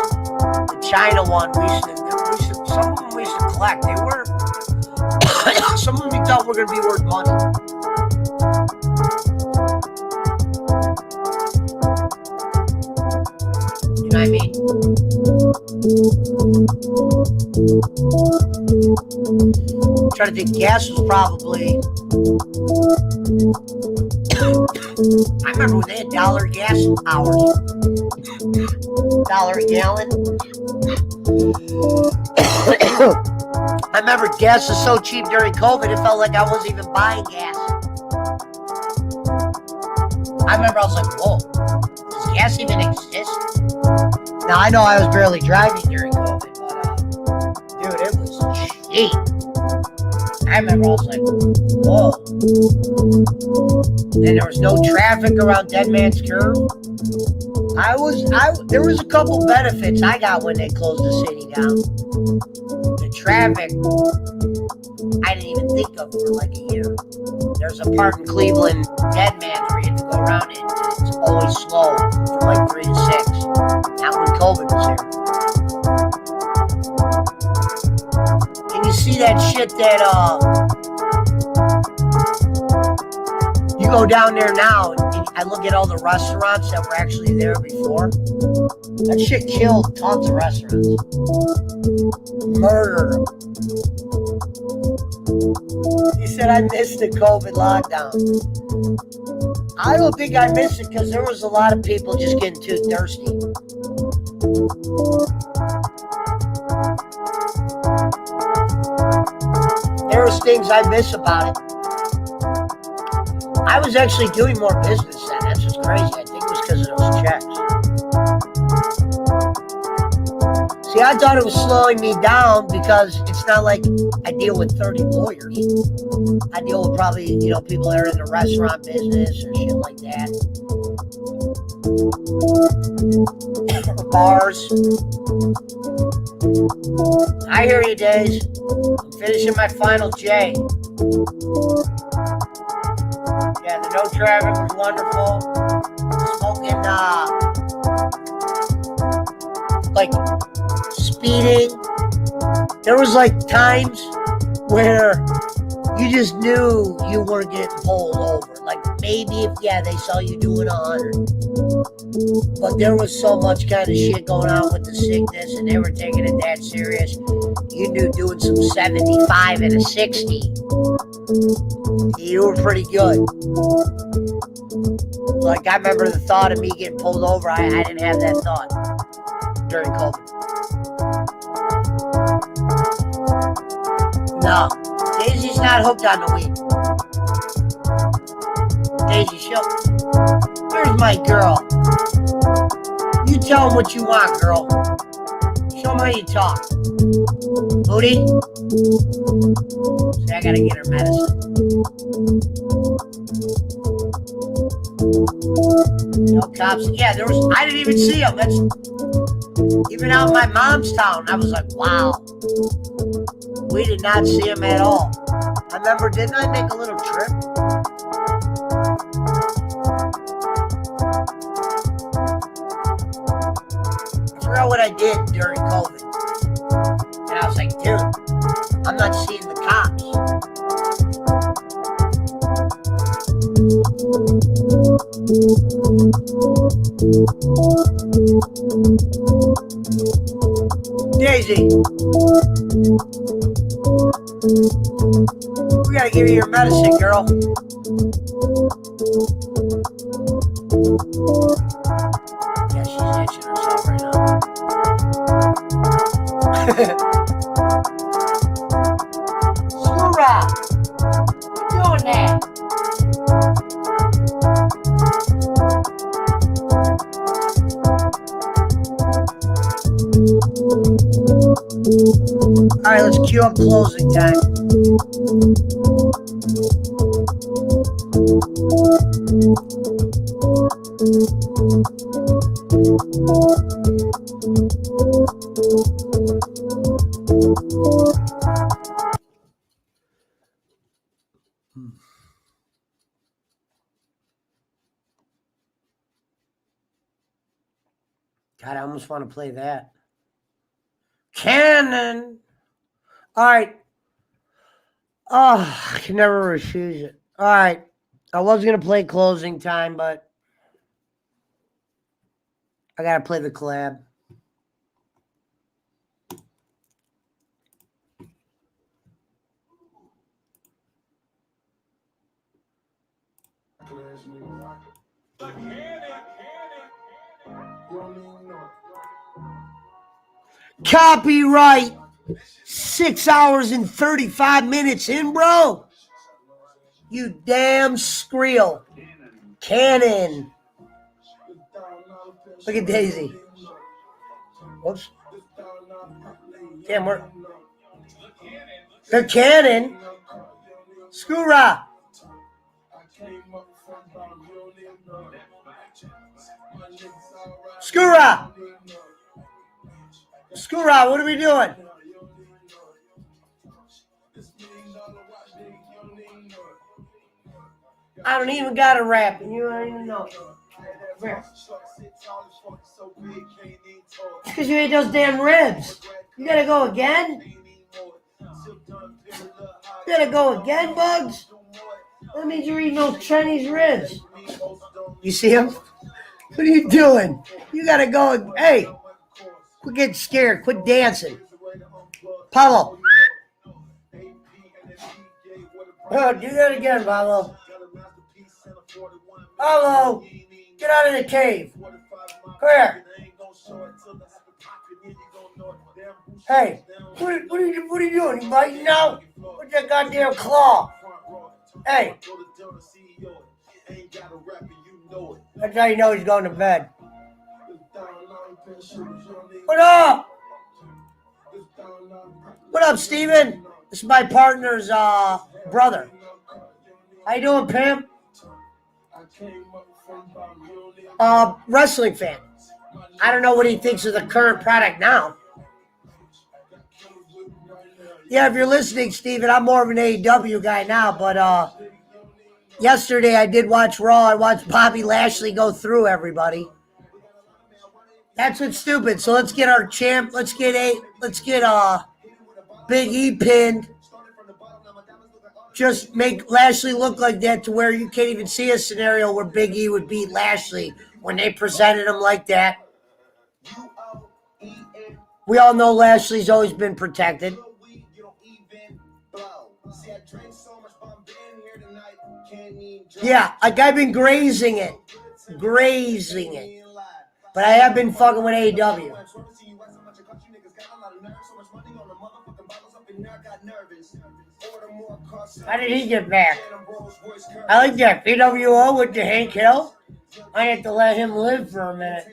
The China one, some of them we used to collect. They were, some of them we thought were going to be worth money. You know what I mean? I'm trying to think, gas was probably I remember when they had dollar gas hours. Dollar a gallon. I remember gas was so cheap during COVID, it felt like I wasn't even buying gas. I remember I was like, whoa, does gas even exist? Now, I know I was barely driving during COVID, but, dude, it was cheap. I remember I was like, whoa. And there was no traffic around Dead Man's Curve. There was a couple benefits I got when they closed the city down. The traffic, I didn't even think of for like a year. There's a part in Cleveland, Dead Man's, where you have to go around it. It's always slow from like 3 to 6. Not when COVID was here. Can you see that shit that, you go down there now, and I look at all the restaurants that were actually there before. That shit killed tons of restaurants. Murder. He said, I missed the COVID lockdown. I don't think I missed it because there was a lot of people just getting too thirsty. There was things I miss about it. I was actually doing more business then. That's what's crazy. I think it was because of those checks. See, I thought it was slowing me down because it's not like I deal with 30 lawyers. I deal with probably, people that are in the restaurant business or shit like that. Or bars. I hear you, Days. I'm finishing my final J. Yeah, the no traffic was wonderful. Smoking, like, speeding. There was, like, times where you just knew you weren't getting pulled over. Like, maybe if, they saw you doing 100. But there was so much kind of shit going on with the sickness, and they were taking it that serious. You knew doing some 75 and a 60. You were pretty good. Like, I remember the thought of me getting pulled over. I didn't have that thought during COVID. No. Daisy's not hooked on the weed. Daisy, here's my girl. You tell him what you want, girl. Show him how you talk. Booty? See, I gotta get her medicine. No cops. Yeah, I didn't even see them. That's even out in my mom's town. I was like, wow. We did not see him at all. I remember, didn't I make a little trip? I forgot what I did during COVID. And I was like, dude, I'm not seeing the cops. Daisy, we gotta give you your medicine, girl. Yeah, she's itching herself right now. Screw-Rock, you're doing that. All right, let's cue up closing time. God, I almost want to play that. Cannon. All right. Oh, I can never refuse it. All right. I was going to play closing time, but I got to play the collab. Copyright 6 hours and 35 minutes in, bro. You damn skrill. Cannon. Look at Daisy. Whoops. Damn, we're... The cannon. Skura. Skura. Skura, what are we doing? I don't even got a rap, and you don't even know. Because you ate those damn ribs. You gotta go again? You gotta go again, Bugs? That means you're eating those Chinese ribs. You see him? What are you doing? You gotta go. Hey, quit getting scared. Quit dancing. Pablo. Oh, do that again, Pablo. Pablo, get out of the cave. Come here. Hey, what are you doing? You biting now? What's that goddamn claw? Hey. That's how you know he's going to bed. What up? What up, Steven? This is my partner's brother. How you doing, Pam? Wrestling fan. I don't know what he thinks of the current product now. Yeah, if you're listening, Steven, I'm more of an AEW guy now, but yesterday I did watch Raw. I watched Bobby Lashley go through everybody. That's what's stupid. So let's get our champ. Let's get Big E pinned. Just make Lashley look like that to where you can't even see a scenario where Big E would beat Lashley when they presented him like that. We all know Lashley's always been protected. Yeah, like I've been grazing it. But I have been fucking with AEW. How did he get back? I like that. PWO with the Hank Hill. I have to let him live for a minute.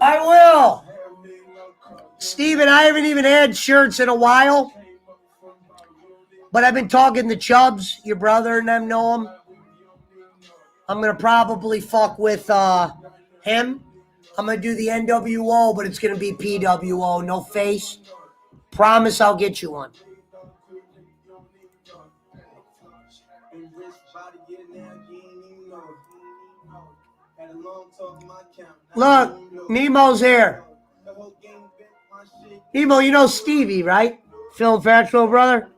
I will. Steven, I haven't even had shirts in a while. But I've been talking to Chubbs, your brother, and them know him. I'm going to probably fuck with him. I'm going to do the NWO, but it's going to be PWO, no face. Promise I'll get you one. Look, Nemo's here. Nemo, you know Stevie, right? Phil Fatro, brother?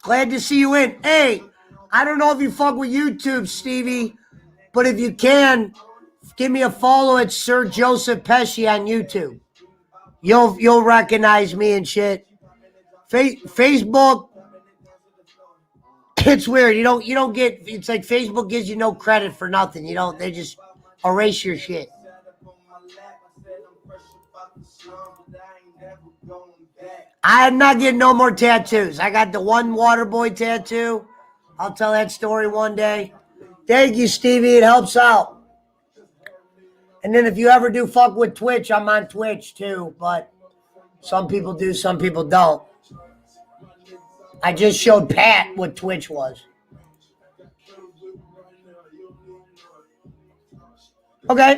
Glad to see you in. Hey, I don't know if you fuck with YouTube, Stevie, but if you can, give me a follow at Sir Joseph Pesci on YouTube. You'll recognize me and shit. Facebook, it's weird. You don't get. It's like Facebook gives you no credit for nothing. They just erase your shit. I'm not getting no more tattoos. I got the one Waterboy tattoo. I'll tell that story one day. Thank you, Stevie. It helps out. And then if you ever do fuck with Twitch, I'm on Twitch too. But some people do, some people don't. I just showed Pat what Twitch was. Okay.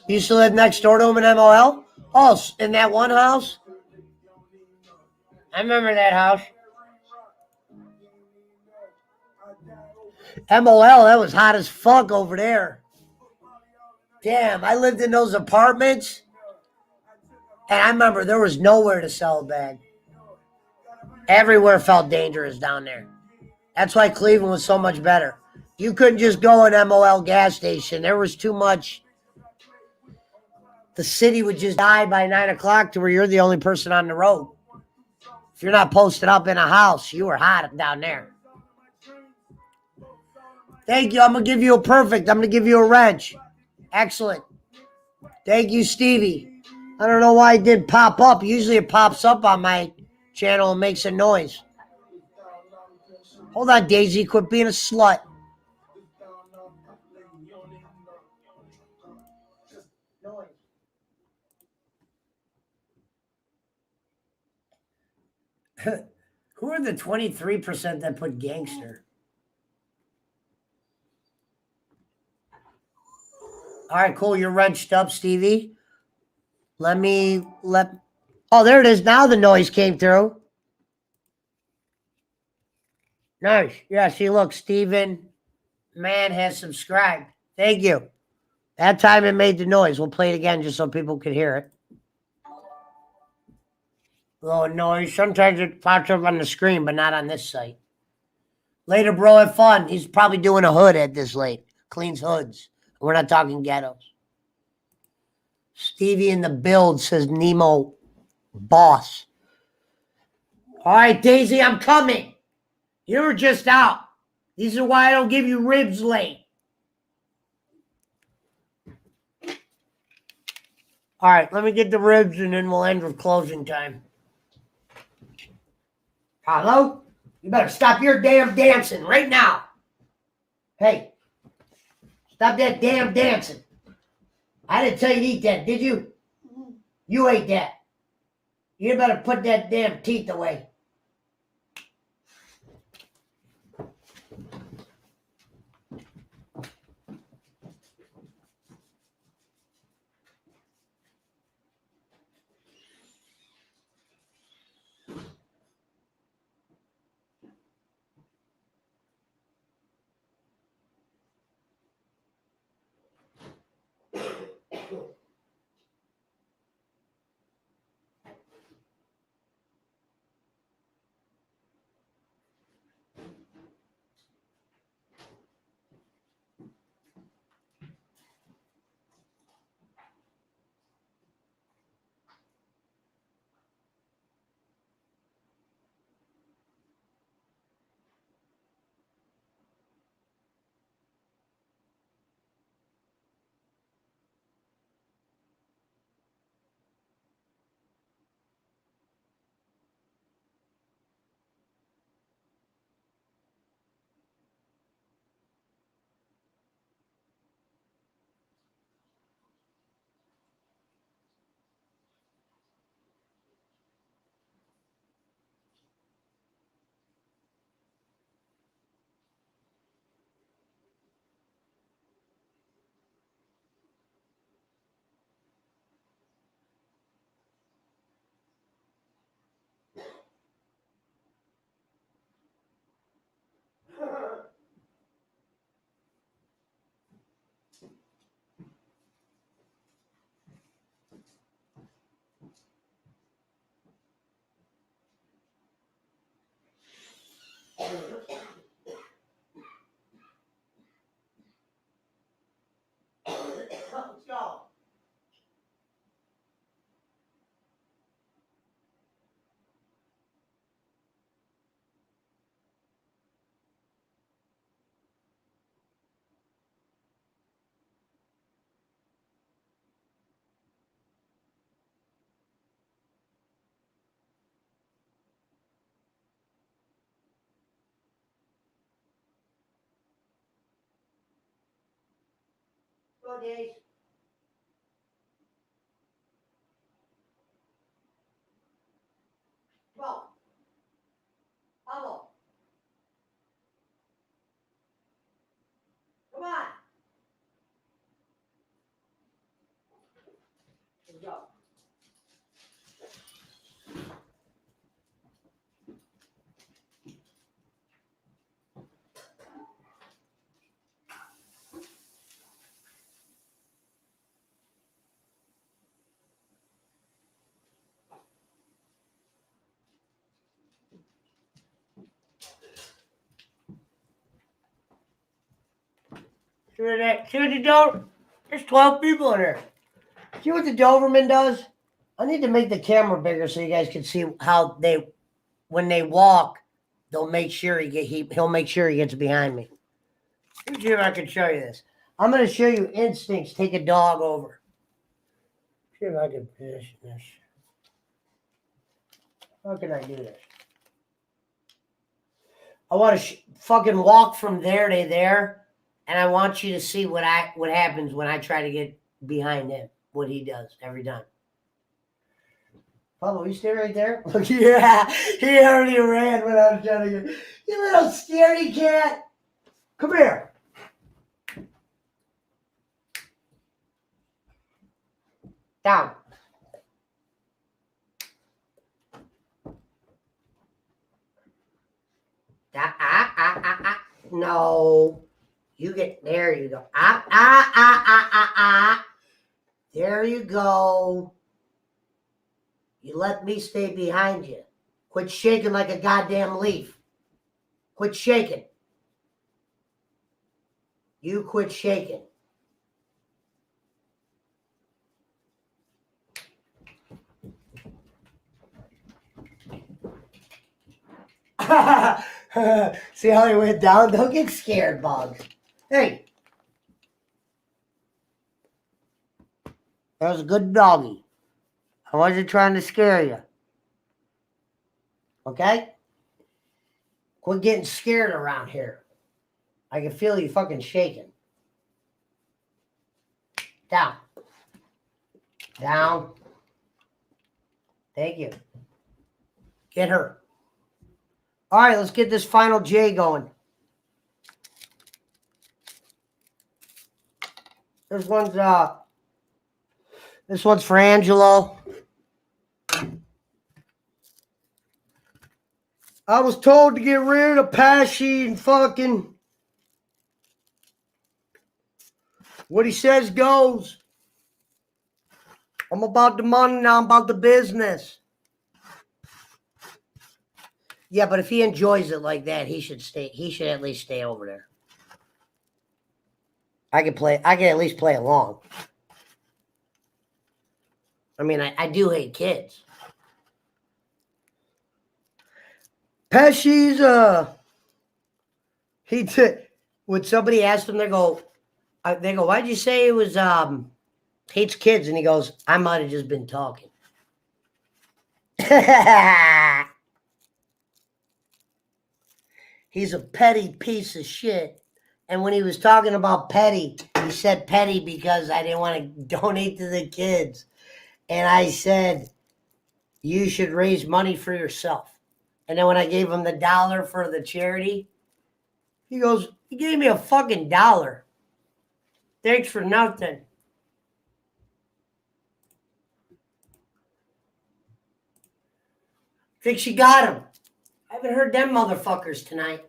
You used to live next door to him in MOL? Oh, in that one house? I remember that house. MOL, that was hot as fuck over there. Damn, I lived in those apartments. And I remember there was nowhere to sell a bag. Everywhere felt dangerous down there. That's why Cleveland was so much better. You couldn't just go an MOL gas station. There was too much the city would just die by 9 o'clock to where you're the only person on the road. If you're not posted up in a house, you were hot down there. Thank you. I'm going to give you a perfect. I'm going to give you a wrench. Excellent. Thank you, Stevie. I don't know why it did pop up. Usually it pops up on my channel and makes a noise. Hold on, Daisy. Quit being a slut. Who are the 23% that put gangster? All right, cool. You're wrenched up, Stevie. Oh, there it is. Now the noise came through. Nice. Yeah, see, look, Steven Man has subscribed. Thank you. That time it made the noise. We'll play it again just so people can hear it. Little noise. Sometimes it pops up on the screen, but not on this site. Later, bro, have fun. He's probably doing a hood at this late. Cleans hoods. We're not talking ghettos. Stevie in the build, says Nemo boss. All right, Daisy, I'm coming. You were just out. These are why I don't give you ribs late. All right, let me get the ribs and then we'll end with closing time. Hello? You better stop your damn dancing right now. Hey, stop that damn dancing. I didn't tell you to eat that, did you? You ate that. You better put that damn teeth away. Let's go. Go, Days. Go. Elbow. Come on. Let's go. See what you don't? There's 12 people in here. See what the Doberman does? I need to make the camera bigger so you guys can see how when they walk, they'll make sure he'll make sure he gets behind me. Let me see if I can show you this. I'm going to show you instincts. Take a dog over. See if I can position this. How can I do this? I want to fucking walk from there to there, and I want you to see what happens when I try to get behind him. What he does every time. Pablo, you stay right there. Look, yeah, he already ran when I was trying to get. You little scaredy cat. Come here. Down. No. You get, there you go. There you go. You let me stay behind you. Quit shaking like a goddamn leaf. Quit shaking. You quit shaking. See how he went down? Don't get scared, Bugs. Hey. That was a good doggy. I wasn't trying to scare you. Okay? Quit getting scared around here. I can feel you fucking shaking. Down. Down. Thank you. Get her. All right, let's get this final J going. This one's for Angelo. I was told to get rid of Pesci and fucking what he says goes. I'm about the money now. I'm about the business. Yeah, but if he enjoys it like that, he should stay. He should at least stay over there. I can at least play along. I mean, I do hate kids. Pesci's when somebody asked him, they go, why'd you say it was hates kids? And he goes, I might have just been talking. He's a petty piece of shit. And when he was talking about petty, he said petty because I didn't want to donate to the kids. And I said, you should raise money for yourself. And then when I gave him the $1 for the charity, he goes, he gave me a fucking $1. Thanks for nothing. Think she got him. I haven't heard them motherfuckers tonight.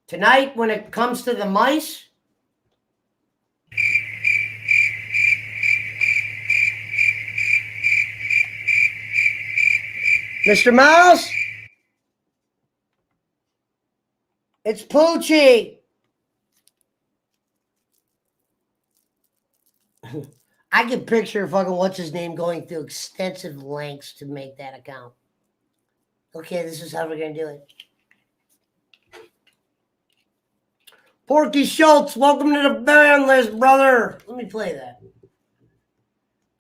Tonight, when it comes to the mice, Mr. Mouse, it's Poochie. I can picture fucking what's his name going through extensive lengths to make that account. Okay, this is how we're going to do it. Porky Schultz, welcome to the band list, brother. Let me play that.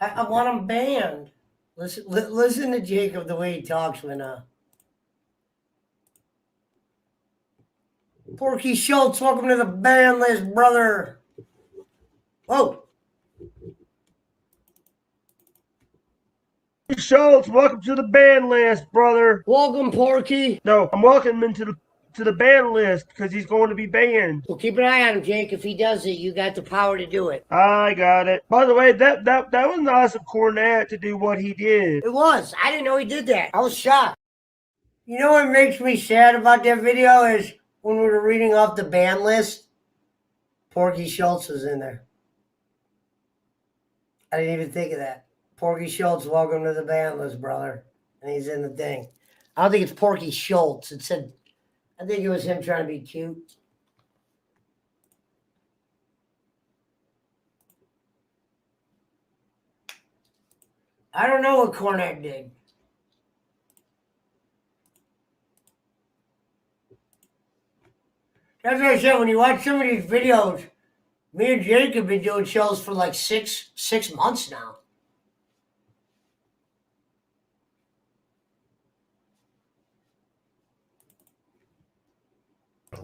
I want him banned. Listen to Jacob the way he talks when Porky Schultz, welcome to the band list, brother. Whoa. Schultz, welcome to the band list, brother. Welcome, Porky. No, I'm welcoming him to the band list because he's going to be banned. Well, keep an eye on him, Jake. If he does it, you got the power to do it. I got it. By the way, that was an awesome cornet to do what he did. It was. I didn't know he did that. I was shocked. You know what makes me sad about that video is when we were reading off the band list, Porky Schultz was in there. I didn't even think of that. Porky Schultz, welcome to the band list, brother. And he's in the thing. I don't think it's Porky Schultz. I think it was him trying to be cute. I don't know what Cornette did. That's what I said. When you watch some of these videos, me and Jake have been doing shows for like six months now.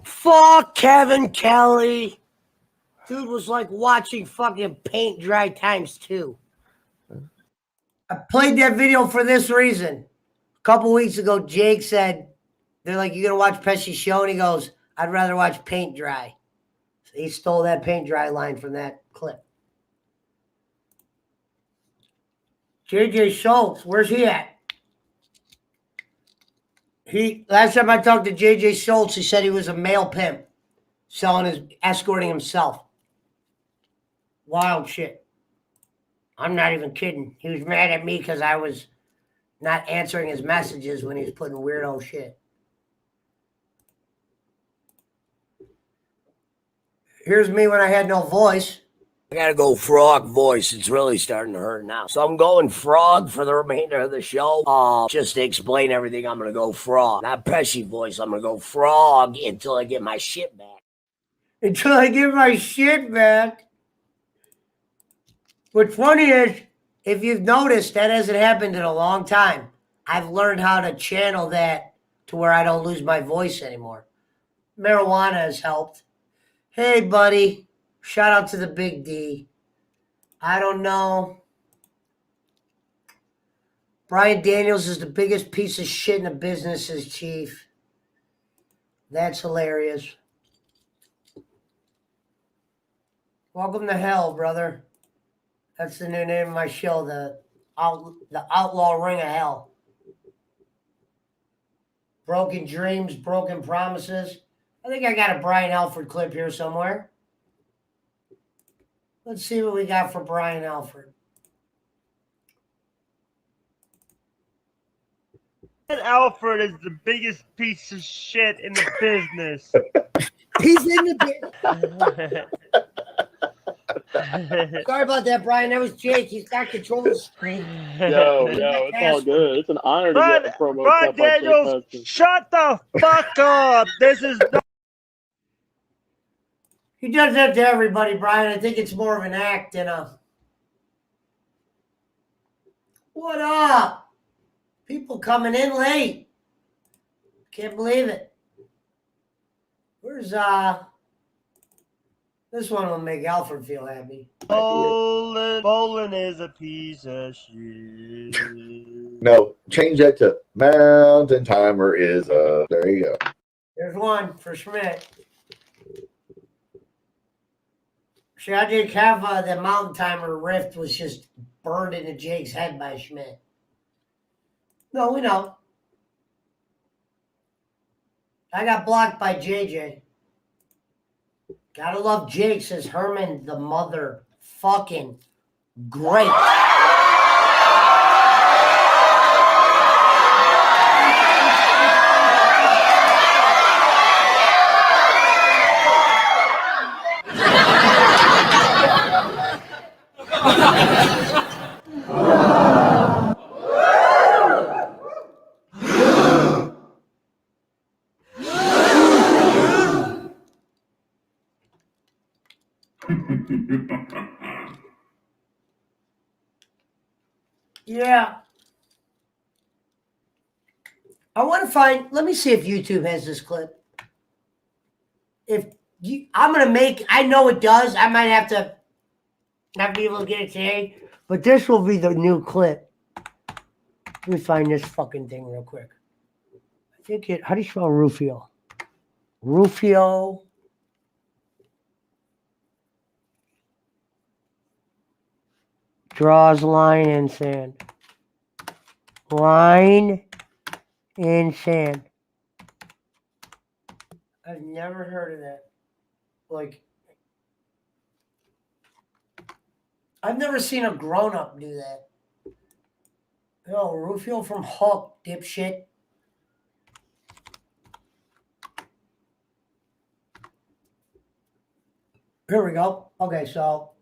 Fuck Kevin Kelly. Dude was like watching fucking paint dry times 2. I played that video for this reason. A couple weeks ago, Jake said, they're like, you gonna watch Pesci's show? And he goes, I'd rather watch paint dry. So he stole that paint dry line from that clip. JJ Schultz, where's he at? Last time I talked to JJ Schultz, he said he was a male pimp, escorting himself. Wild shit. I'm not even kidding. He was mad at me because I was not answering his messages when he was putting weirdo shit. Here's me when I had no voice. I gotta go frog voice. It's really starting to hurt now. So I'm going frog for the remainder of the show. Just to explain everything, I'm gonna go frog. Not Pesci voice. I'm gonna go frog until I get my shit back. Until I get my shit back. What's funny is, if you've noticed, that hasn't happened in a long time. I've learned how to channel that to where I don't lose my voice anymore. Marijuana has helped. Hey, buddy. Shout out to the Big D. I don't know. Brian Daniels is the biggest piece of shit in the business as chief. That's hilarious. Welcome to hell, brother. That's the new name of my show, the Outlaw Ring of Hell. Broken dreams, broken promises. I think I got a Brian Alford clip here somewhere. Let's see what we got for Brian Alford. Alfred is the biggest piece of shit in the business. He's in the business. Sorry about that, Brian. That was Jake. He's got control of the screen. Yo, it's all good. It's an honor to get a promo Brian Daniels, shut the fuck up. This is not. He does that to everybody, Brian. I think it's more of an act than a. What up? People coming in late. Can't believe it. Where's this one will make Alfred feel happy. Bolin is a piece of shit. No, change that to Mountain Timer is there you go. There's one for Schmidt. See, I did have the Mountain Timer rift was just burned into Jake's head by Schmidt. No, we know. I got blocked by JJ. Gotta love Jake, says Herman the mother fucking great. Yeah. I want to find, let me see if YouTube has this clip. I'm going to make, I know it does. I might have to not be able to get it today, but this will be the new clip. Let me find this fucking thing real quick. I think how do you spell Rufio? Rufio. Draws line in sand. Line in sand. I've never heard of that. Like, I've never seen a grown-up do that. Yo, Rufio from Hulk, dipshit. Here we go. Okay, so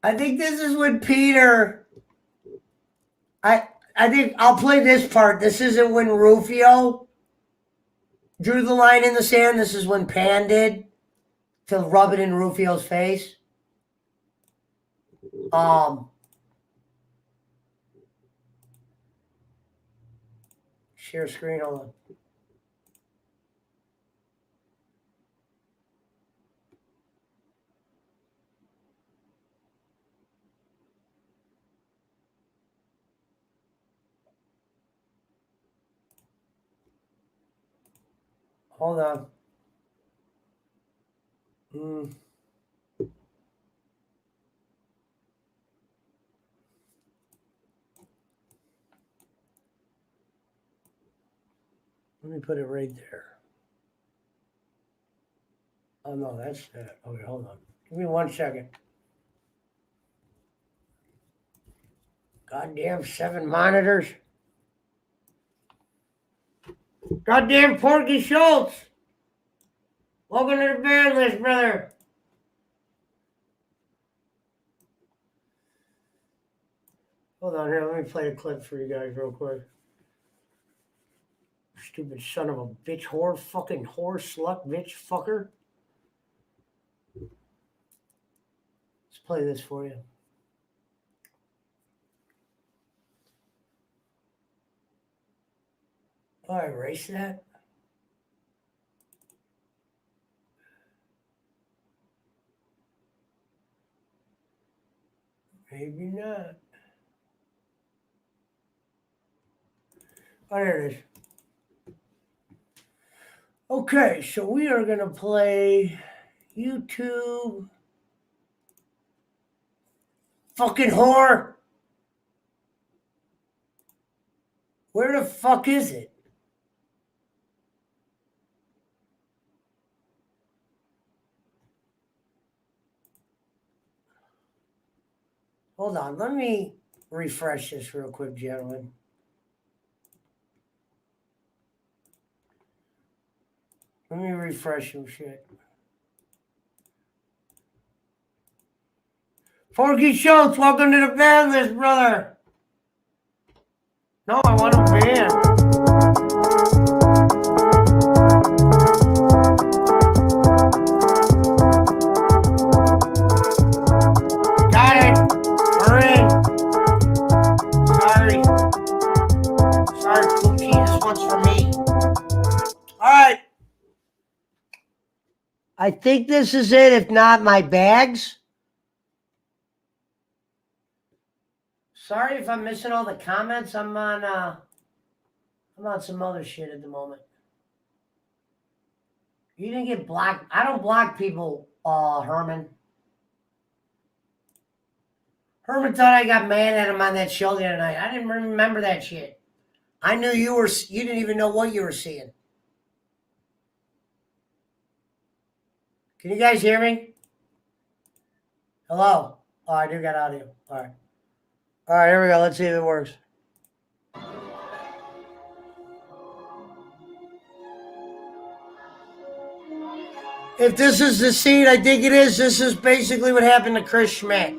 I think this is when Peter. I think I'll play this part. This isn't when Rufio drew the line in the sand. This is when Pan did to rub it in Rufio's face. Share screen. Hold on. Hold on. Let me put it right there. Oh, no, that's that. Okay, hold on. Give me 1 second. Goddamn 7 monitors. Goddamn Porky Schultz. Welcome to the band list, brother. Hold on here. Let me play a clip for you guys real quick. Stupid son of a bitch whore, fucking whore, slut, bitch, fucker. Let's play this for you. Oh, I erase that? Maybe not. Oh, there it is. Okay, so we are going to play YouTube. Fucking whore. Where the fuck is it? Hold on, let me refresh this real quick, gentlemen. Let me refresh some shit. Porky Schultz, welcome to the band list, brother. No, I want a band. Got it. We're in. Sorry, Poochie. This one's for me. All right. I think this is it. If not, my bags. Sorry if I'm missing all the comments. I'm on some other shit at the moment. You didn't get blocked. I don't block people, Herman. Herman thought I got mad at him on that show the other night. I didn't remember that shit. I knew you didn't even know what you were seeing. Can you guys hear me? Hello? Oh, I do got audio. All right. All right, here we go. Let's see if it works. If this is the scene, I think it is. This is basically what happened to Chris Schmidt.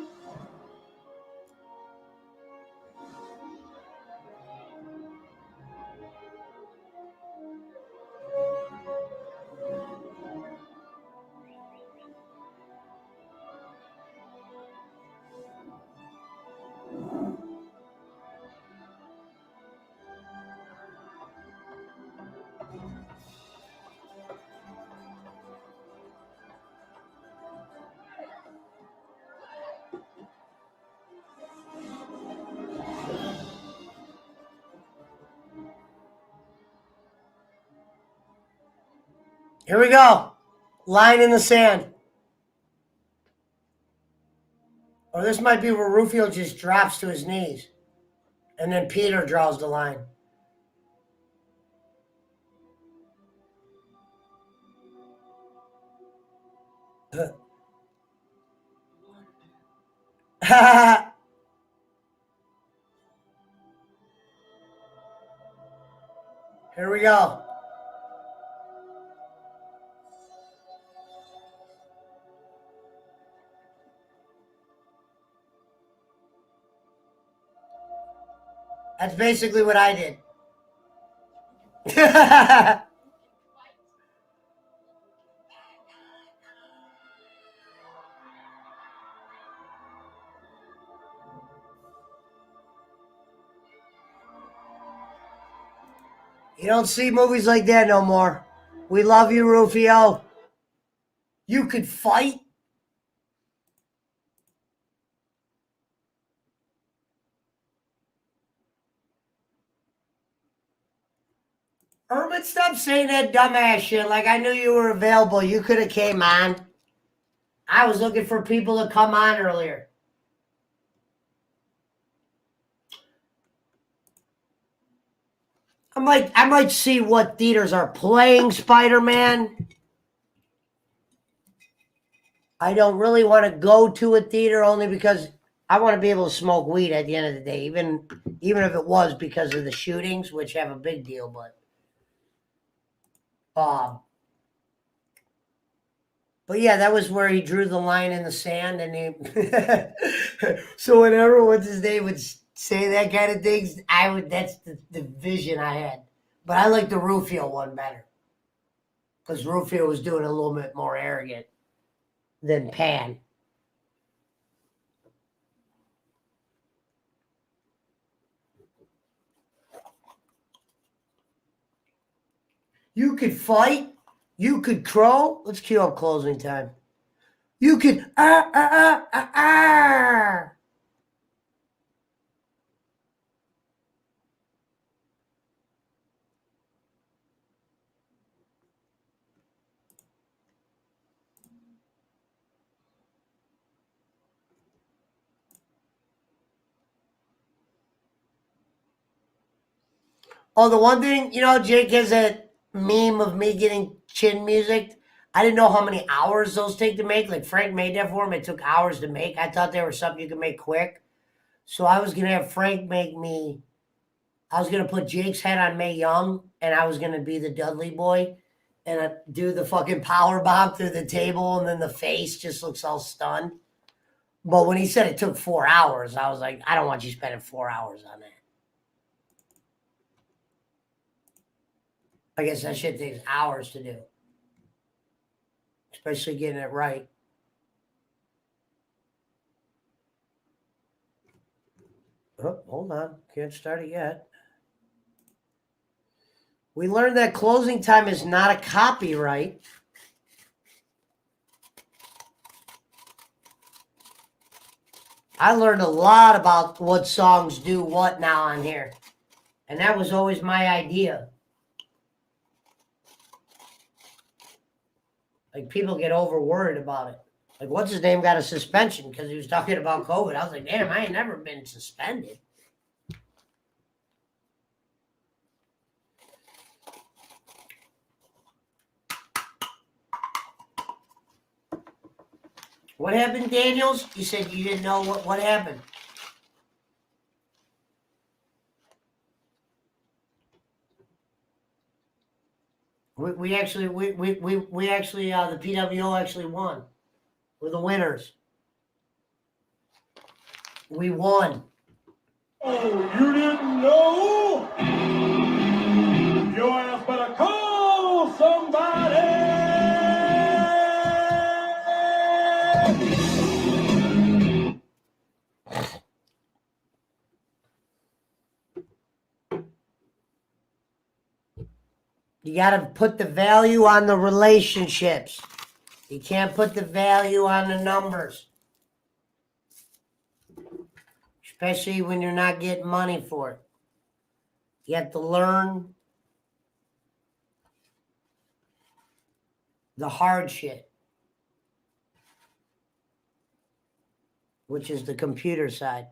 Here we go. Line in the sand. Or this might be where Rufio just drops to his knees. And then Peter draws the line. Here we go. That's basically what I did. You don't see movies like that no more. We love you, Rufio. You could fight? Herman, stop saying that dumbass shit. Like I knew you were available. You could have came on. I was looking for people to come on earlier. I might see what theaters are playing Spider-Man. I don't really want to go to a theater only because I want to be able to smoke weed at the end of the day, even if it was because of the shootings, which have a big deal, but yeah, that was where he drew the line in the sand, and he. So whenever what's his name would say that kind of things, That's the vision I had. But I like the Rufio one better because Rufio was doing a little bit more arrogant than Pan. You could fight. You could crow. Let's cue up closing time. You could Oh, the one thing, Jake has a meme of me getting chin music. I didn't know how many hours those take to make. Like Frank made that for him. It took hours to make. I thought they were something you could make quick. So I was going to have Frank I was going to put Jake's head on Mae Young, and I was going to be the Dudley boy and do the fucking power bomb through the table, and then the face just looks all stunned. But when he said it took 4 hours, I was like, I don't want you spending 4 hours on that. I guess that shit takes hours to do, especially getting it right. Oh, hold on. Can't start it yet. We learned that closing time is not a copyright. I learned a lot about what songs do what now on here. And that was always my idea. Like, people get over worried about it. Like, what's his name got a suspension because he was talking about COVID. I was like, damn, I ain't never been suspended. What happened, Daniels? You said you didn't know what happened. We actually, the PWO actually won. We're the winners. We won. Oh, you didn't know? Your ass better call somebody. You got to put the value on the relationships. You can't put the value on the numbers. Especially when you're not getting money for it. You have to learn the hard shit, which is the computer side.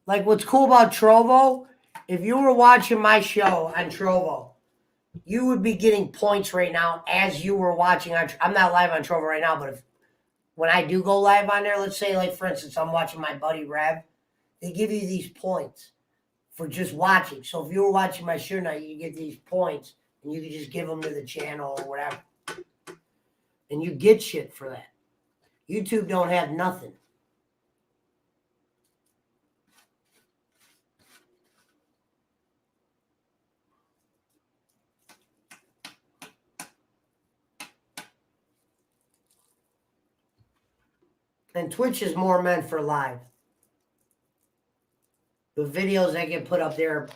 Like, what's cool about Trovo, if you were watching my show on Trovo, you would be getting points right now as you were watching. I'm not live on Trovo right now, but when I do go live on there, let's say, like, for instance, I'm watching my buddy Rev, they give you these points for just watching. So if you were watching my show night, you get these points, and you can just give them to the channel or whatever. And you get shit for that. YouTube don't have nothing. And Twitch is more meant for live. The videos that get put up there,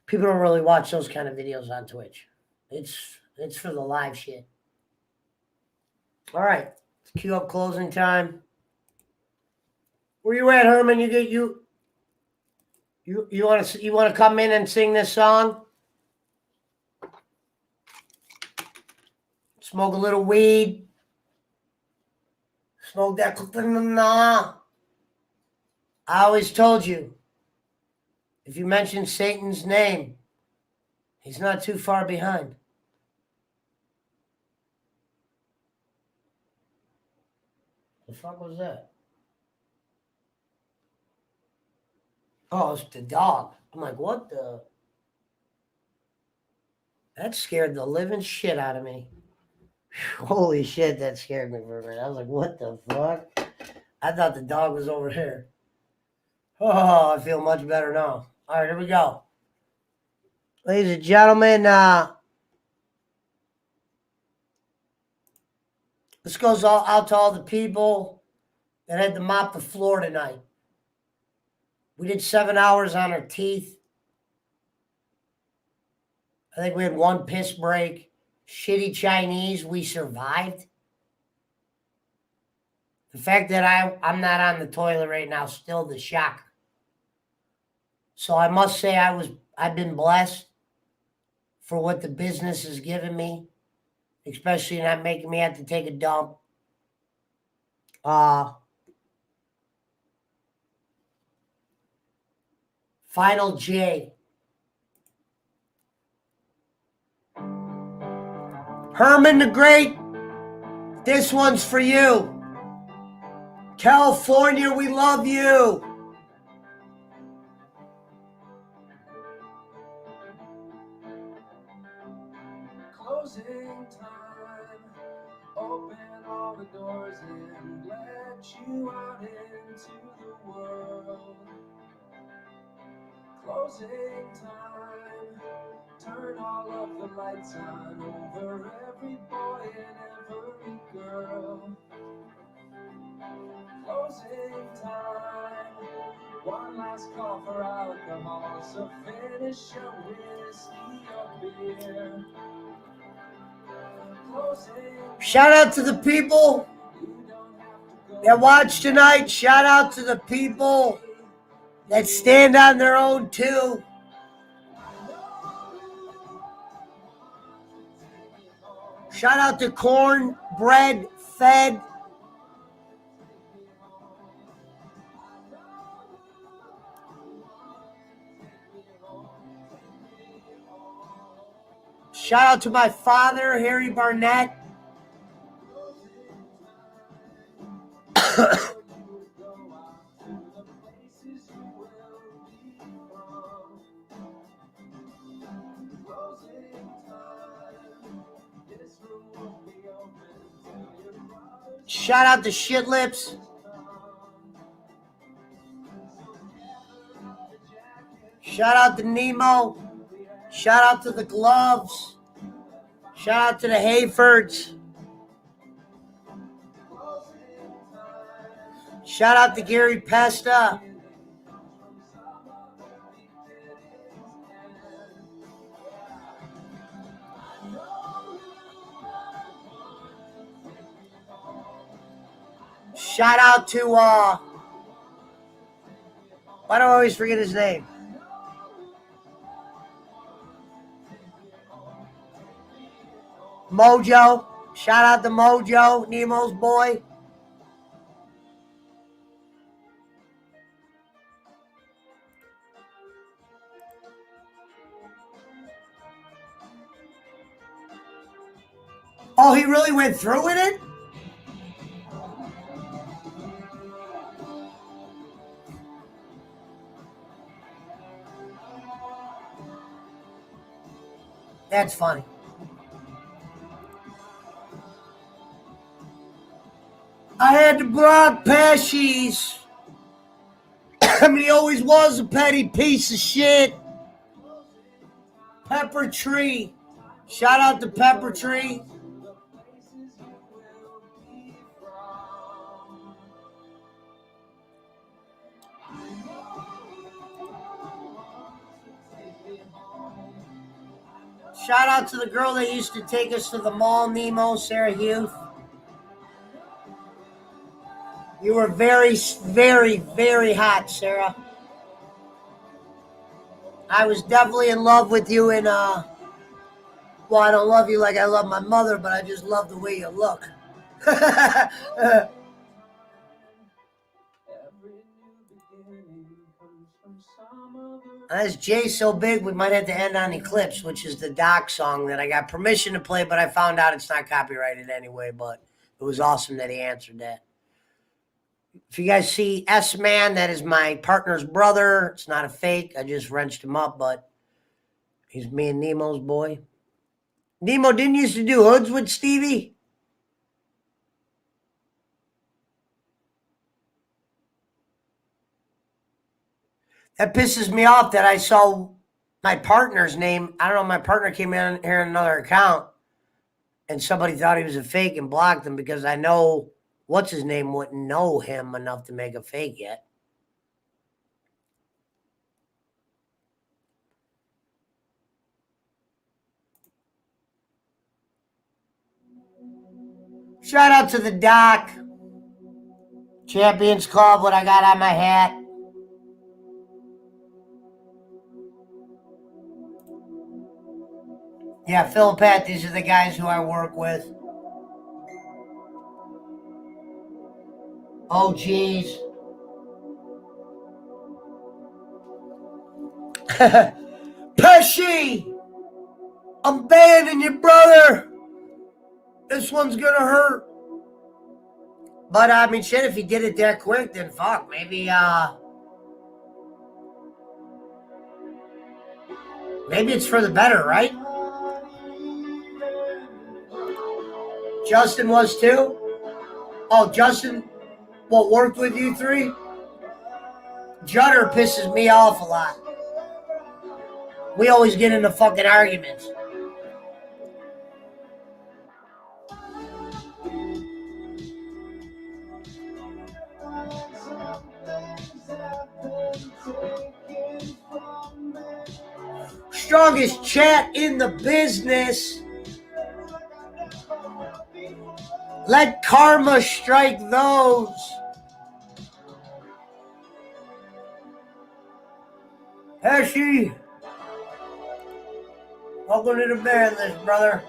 people don't really watch those kind of videos on Twitch. It's for the live shit. All right, let's cue up closing time. Where you at, Herman? You want to come in and sing this song? Smoke a little weed. Smoke that. Nah. I always told you, if you mention Satan's name, he's not too far behind. The fuck was that? Oh, it's the dog. I'm like, what the? That scared the living shit out of me. Holy shit, that scared me for a minute. I was like, what the fuck? I thought the dog was over here. Oh, I feel much better now. All right, here we go. Ladies and gentlemen, this goes out to all the people that had to mop the floor tonight. We did 7 hours on our teeth. I think we had one piss break. Shitty Chinese, we survived. The fact that I'm not on the toilet right now, still the shock. So I must say I've been blessed for what the business has given me, especially not making me have to take a dump. Final J. Herman the Great, this one's for you. California, we love you. Closing time. Open all the doors and let you out into the world. Closing time. Turn all of the lights on over every boy and every girl. Closing time. One last call for alcohol, so finish your whiskey or beer. Shout out to the people that watch tonight. Shout out to the people that stand on their own too. Shout out to Cornbread Fed. Shout out to my father, Harry Barnett. Shout out to Shit Lips. Shout out to Nemo. Shout out to the Gloves. Shout out to the Hayfords. Shout out to Gary Pesta. Shout out to, why do I always forget his name? Mojo. Shout out to Mojo, Nemo's boy. Oh, he really went through with it? That's funny. I had to block Pesci's. I mean, he always was a petty piece of shit. Pepper Tree. Shout out to Pepper Tree. Shout out to the girl that used to take us to the mall, Nemo, Sarah Hughes. You were very, very, very hot, Sarah. I was definitely in love with you in, well, I don't love you like I love my mother, but I just love the way you look. As Jay's so big, we might have to end on Eclipse, which is the Doc song that I got permission to play, but I found out it's not copyrighted anyway, but it was awesome that he answered that. If you guys see S-Man, that is my partner's brother. It's not a fake. I just wrenched him up, but he's me and Nemo's boy. Nemo didn't used to do hoods with Stevie? That pisses me off that I saw my partner's name. I don't know, my partner came in here on another account and somebody thought he was a fake and blocked him because I know what's his name wouldn't know him enough to make a fake yet. Shout out to the Doc. Champions Club, what I got on my hat. Yeah, Phil and Pat, these are the guys who I work with. Oh, geez. Pesci! I'm banning you, brother! This one's gonna hurt. But, I mean, shit, if he did it that quick, then fuck, maybe it's for the better, right? Justin was too? Oh, Justin, what, worked with you three? Judder pisses me off a lot. We always get into fucking arguments. Strongest chat in the business. Let karma strike those. Pesci, welcome to the band list, brother.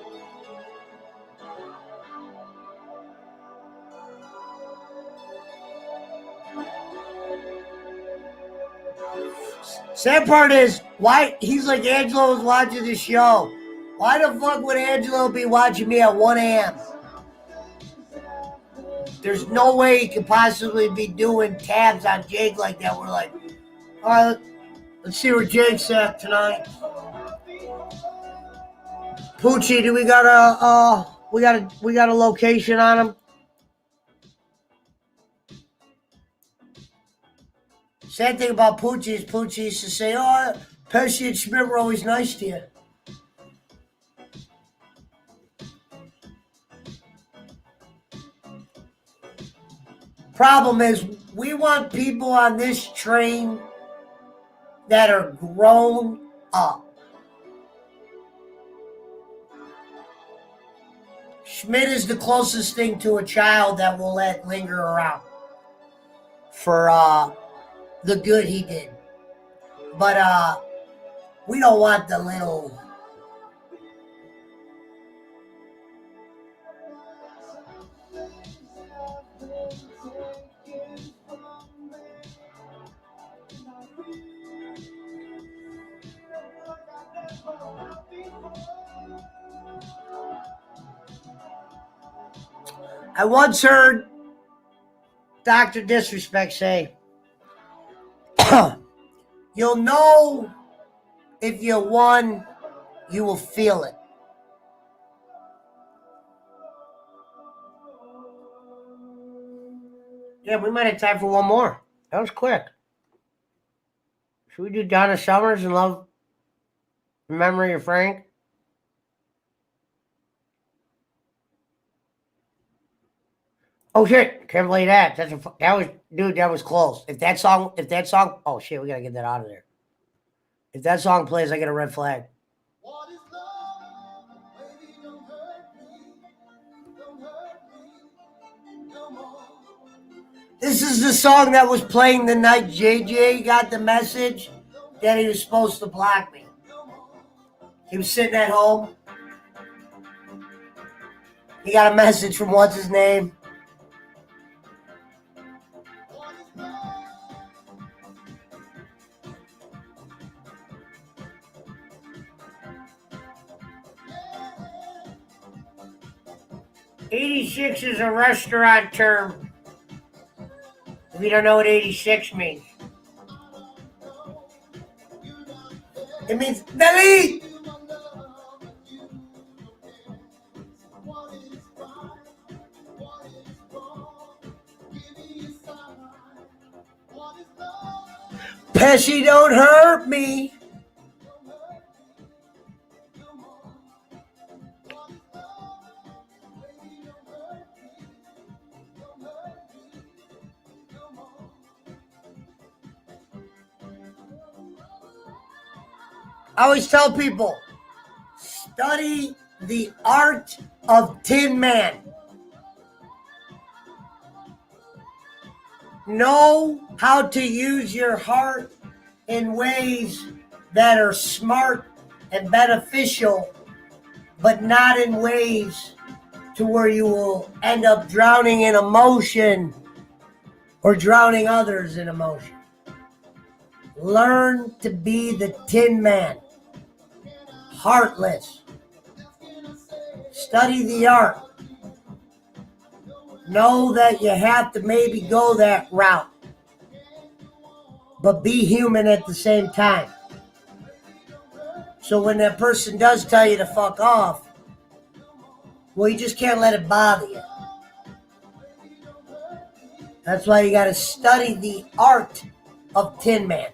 Sad part is, why he's like Angelo was watching the show. Why the fuck would Angelo be watching me at 1 a.m.? There's no way he could possibly be doing tabs on Jake like that. We're like, all right, let's see where Jake's at tonight. Poochie, do we got a location on him? Sad thing about Poochie is Poochie used to say, oh, Pesci and Schmidt were always nice to you. Problem is, we want people on this train that are grown up. Schmidt is the closest thing to a child that will let linger around for the good he did. But we don't want the little... I once heard Dr. Disrespect say, you'll know if you won you will feel it. Yeah, we might have time for one more. That was quick. Should we do Donna Summers and Love in Memory of Frank? Oh shit! Can't play that. That was close. If that song, oh shit, we gotta get that out of there. If that song plays, I get a red flag. What is love? Baby, don't hurt me. Don't hurt me no more. This is the song that was playing the night JJ got the message that he was supposed to block me. He was sitting at home. He got a message from what's his name. '86 is a restaurant term. If you don't know what 86 means, it means delete. Pesci, don't hurt me. I always tell people, study the art of Tin Man. Know how to use your heart in ways that are smart and beneficial, but not in ways to where you will end up drowning in emotion or drowning others in emotion. Learn to be the Tin Man. Heartless. Study the art. Know that you have to maybe go that route, but be human at the same time. So when that person does tell you to fuck off, well, you just can't let it bother you. That's why you got to study the art of Tin Man.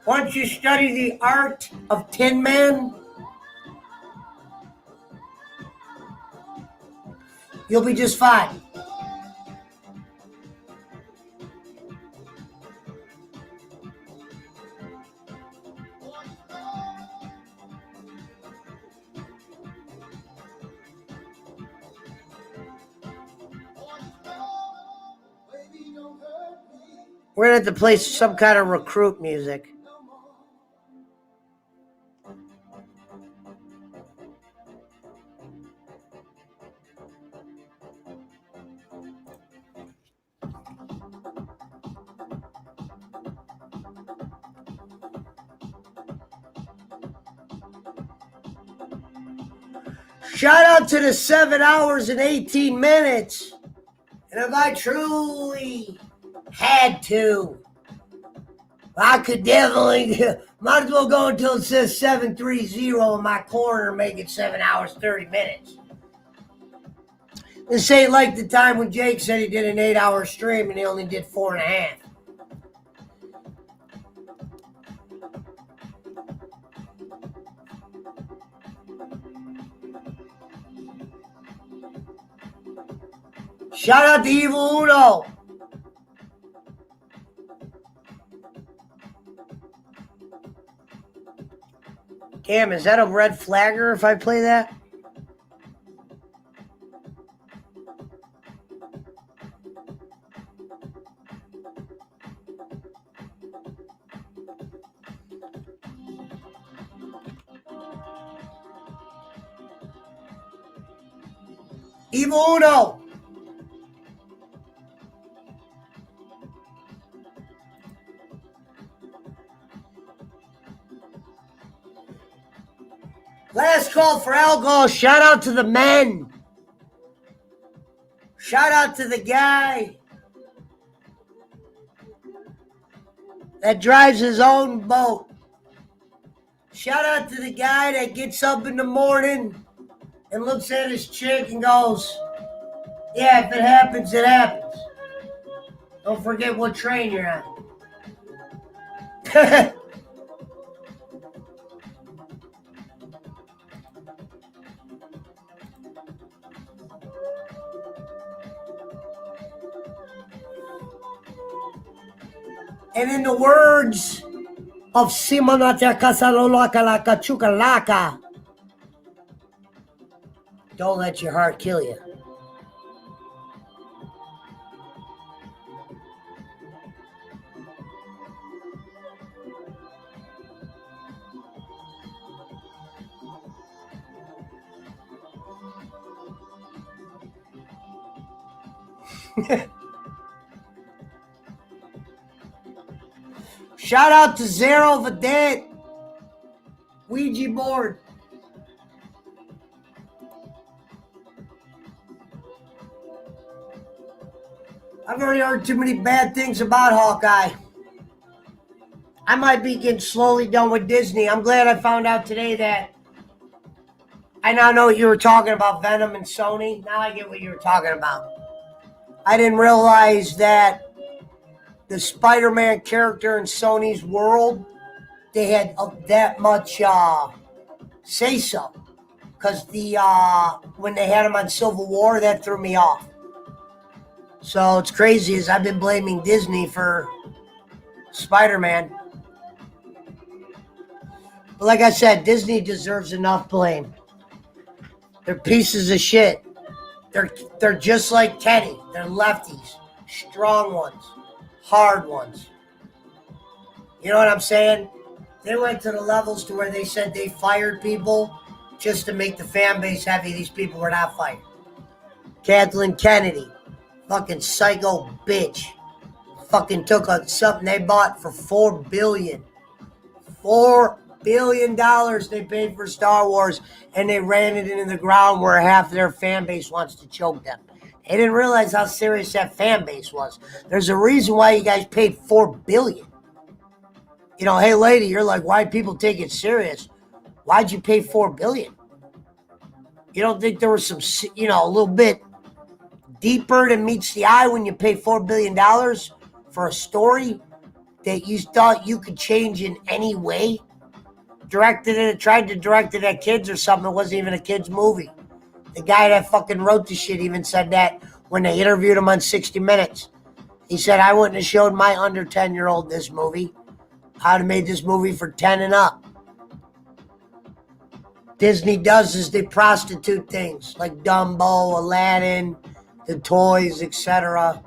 Once you study the art of Tin Man, you'll be just fine. We're going to have to play some kind of recruit music. Shout out to the 7 hours and 18 minutes. And if I truly had to, I could definitely, might as well go until it says 730 in my corner and make it 7 hours, 30 minutes. This ain't like the time when Jake said he did an 8-hour stream and he only did 4.5. Shout out to Evil Uno. Damn, is that a red flagger if I play that? Evil Uno. Last call for alcohol. Shout out to the men. Shout out to the guy that drives his own boat. Shout out to the guy that gets up in the morning and looks at his chick and goes, yeah, if it happens, it happens. Don't forget what train you're on. And in the words of Simonata Casalolaka Chukalaka, don't let your heart kill you. Shout out to Zero Vedette. Ouija board. I've already heard too many bad things about Hawkeye. I might be getting slowly done with Disney. I'm glad I found out today that I now know what you were talking about, Venom and Sony. Now I get what you were talking about. I didn't realize that the Spider-Man character in Sony's world, they had that much say-so. Because when they had him on Civil War, that threw me off. So it's crazy is I've been blaming Disney for Spider-Man. But like I said, Disney deserves enough blame. They're pieces of shit. They're just like Teddy. They're lefties. Strong ones. Hard ones. You know what I'm saying? They went to the levels to where they said they fired people just to make the fan base heavy. These people were not fired. Kathleen Kennedy. Fucking psycho bitch. Fucking took something they bought for $4 billion. $4 billion they paid for Star Wars, and they ran it into the ground where half their fan base wants to choke them. They didn't realize how serious that fan base was. There's a reason why you guys paid $4 billion. You know, hey lady, you're like, why people take it serious? Why'd you pay $4 billion? You don't think there was some, a little bit deeper than meets the eye when you pay $4 billion for a story that you thought you could change in any way? Tried to direct it at kids or something. It wasn't even a kid's movie. The guy that fucking wrote the shit even said that when they interviewed him on 60 Minutes. He said, I wouldn't have showed my under 10-year-old this movie. I'd have made this movie for 10 and up. Disney does is they prostitute things like Dumbo, Aladdin, the toys, etc.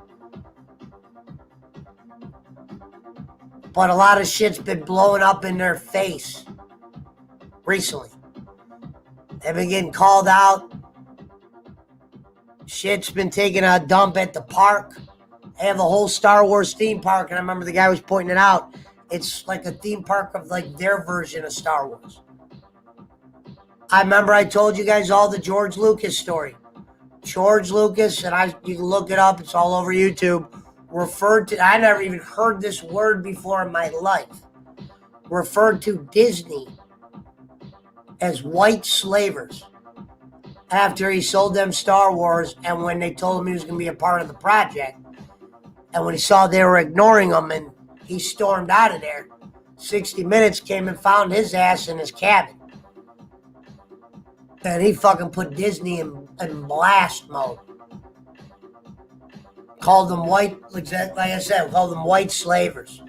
But a lot of shit's been blowing up in their face recently. They've been getting called out. Shit's been taking a dump at the park. They have a whole Star Wars theme park, and I remember the guy was pointing it out. It's like a theme park of like their version of Star Wars. I remember I told you guys all the George Lucas story. George Lucas, and you can look it up, it's all over YouTube, referred to, I never even heard this word before in my life, referred to Disney as white slavers after he sold them Star Wars, and when they told him he was going to be a part of the project, and when he saw they were ignoring him and he stormed out of there, 60 Minutes came and found his ass in his cabin. And he fucking put Disney in blast mode. Called them white, like I said, called them white slavers.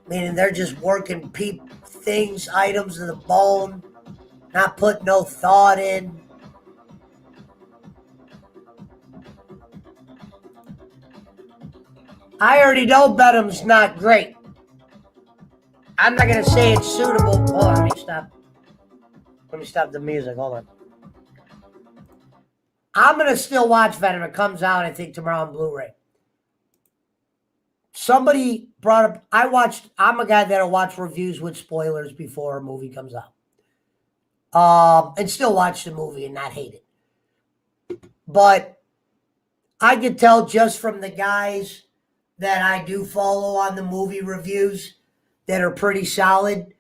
Meaning they're just working things, items to the bone, not putting no thought in. I already know Benham's not great. I'm not going to say it's suitable. Hold on, let me stop. Let me stop the music. Hold on. I'm going to still watch Venom. It comes out, I think, tomorrow on Blu-ray. Somebody brought up, I'm a guy that'll watch reviews with spoilers before a movie comes out. And still watch the movie and not hate it. But I could tell just from the guys that I do follow on the movie reviews that are pretty solid,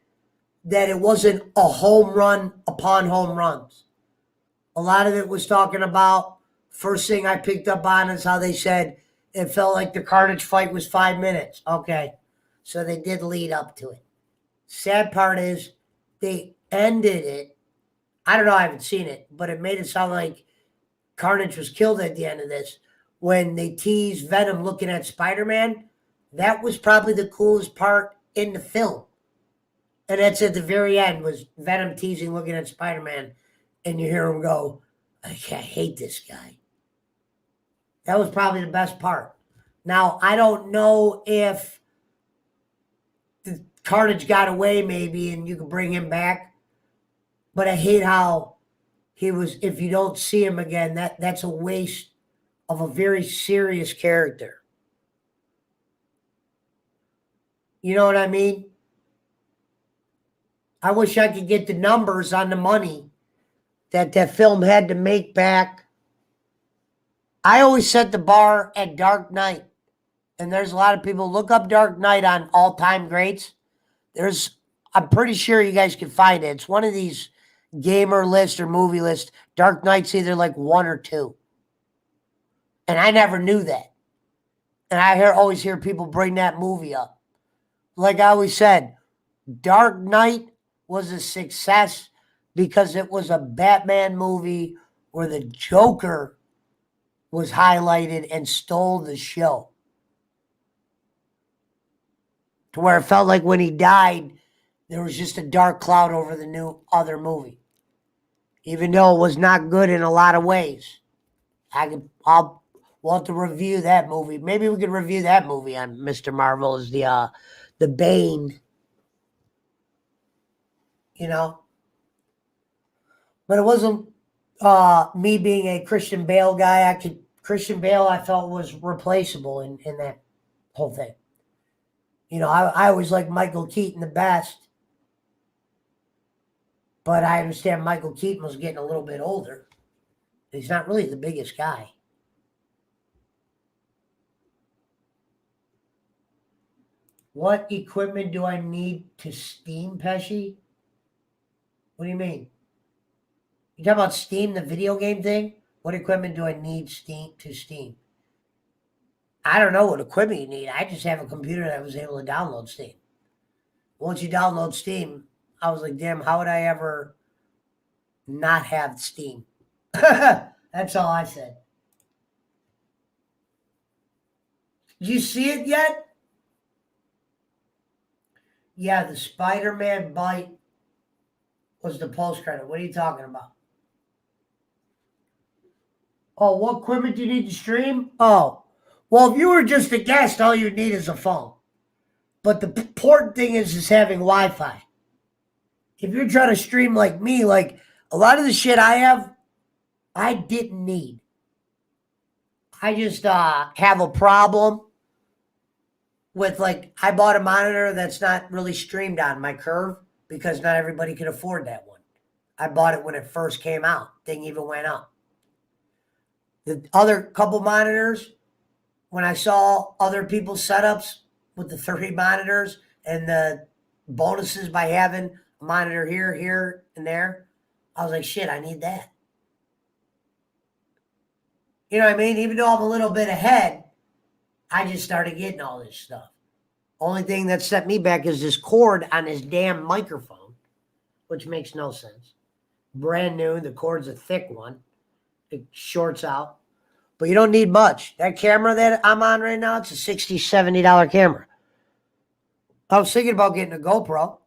that it wasn't a home run upon home runs. A lot of it was talking about, first thing I picked up on is how they said it felt like the Carnage fight was 5 minutes. Okay, so they did lead up to it. Sad part is they ended it. I don't know, I haven't seen it, but it made it sound like Carnage was killed at the end of this. When they teased Venom looking at Spider-Man, that was probably the coolest part in the film. And that's at the very end, was Venom teasing looking at Spider-Man, and you hear him go, I hate this guy. That was probably the best part. Now, I don't know if the Carnage got away maybe and you could bring him back, but I hate how he was, if you don't see him again, that's a waste of a very serious character. You know what I mean? I wish I could get the numbers on the money that film had to make back. I always set the bar at Dark Knight. And there's a lot of people, look up Dark Knight on all-time greats. I'm pretty sure you guys can find it. It's one of these gamer lists or movie lists. Dark Knight's either like 1 or 2. And I never knew that. And I always hear people bring that movie up. Like I always said, Dark Knight was a success because it was a Batman movie where the Joker was highlighted and stole the show. To where it felt like when he died, there was just a dark cloud over the new other movie. Even though it was not good in a lot of ways. I'll want to review that movie. Maybe we could review that movie on Mr. Marvel as the Bane. You know? But it wasn't me being a Christian Bale guy. Christian Bale I felt was replaceable in that whole thing. You know, I always liked Michael Keaton the best. But I understand Michael Keaton was getting a little bit older. He's not really the biggest guy. What equipment do I need to steam, Pesci? What do you mean? You talking about Steam, the video game thing? What equipment do I need to Steam? I don't know what equipment you need. I just have a computer that was able to download Steam. Once you download Steam, I was like, damn, how would I ever not have Steam? That's all I said. Did you see it yet? Yeah, the Spider-Man bite was the post-credit. What are you talking about? Oh, what equipment do you need to stream? Oh, well, if you were just a guest, all you need is a phone. But the important thing is having Wi-Fi. If you're trying to stream like me, like a lot of the shit I have, I didn't need. I just have a problem with, like, I bought a monitor that's not really streamed on my Curve because not everybody can afford that one. I bought it when it first came out. Thing even went up. The other couple monitors, when I saw other people's setups with the 3 monitors and the bonuses by having a monitor here, here, and there, I was like, shit, I need that. You know what I mean? Even though I'm a little bit ahead, I just started getting all this stuff. Only thing that set me back is this cord on this damn microphone, which makes no sense. Brand new, the cord's a thick one. It shorts out. But you don't need much. That camera that I'm on right now, it's a $60, $70 camera. I was thinking about getting a GoPro.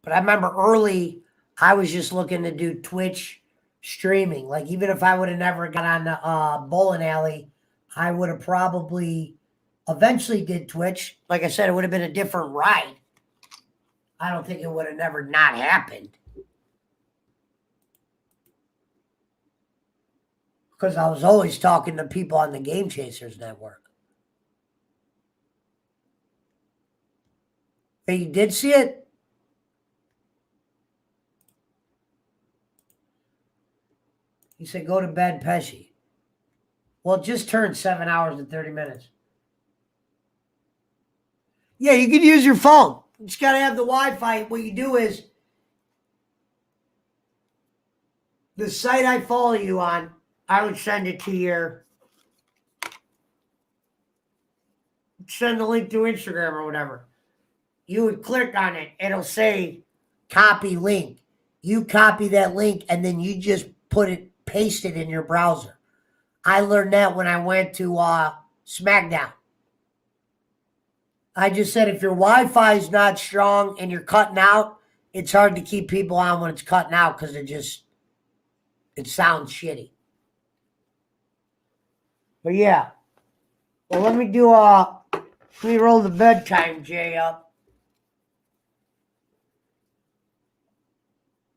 But I remember early, I was just looking to do Twitch streaming. Like, even if I would have never got on the bowling alley, I would have probably eventually did Twitch. Like I said, it would have been a different ride. I don't think it would have never not happened. Because I was always talking to people on the Game Chasers Network. Hey, you did see it? He said, go to bed, Pesci. Well, it just turned 7 hours and 30 minutes. Yeah, you could use your phone. You just got to have the Wi-Fi. What you do is, the site I follow you on, I would send it to send the link to Instagram or whatever. You would click on it. It'll say copy link. You copy that link and then you just paste it in your browser. I learned that when I went to SmackDown. I just said if your Wi-Fi is not strong and you're cutting out, it's hard to keep people on when it's cutting out because it sounds shitty. But yeah. Well, let me roll the bedtime Jay up.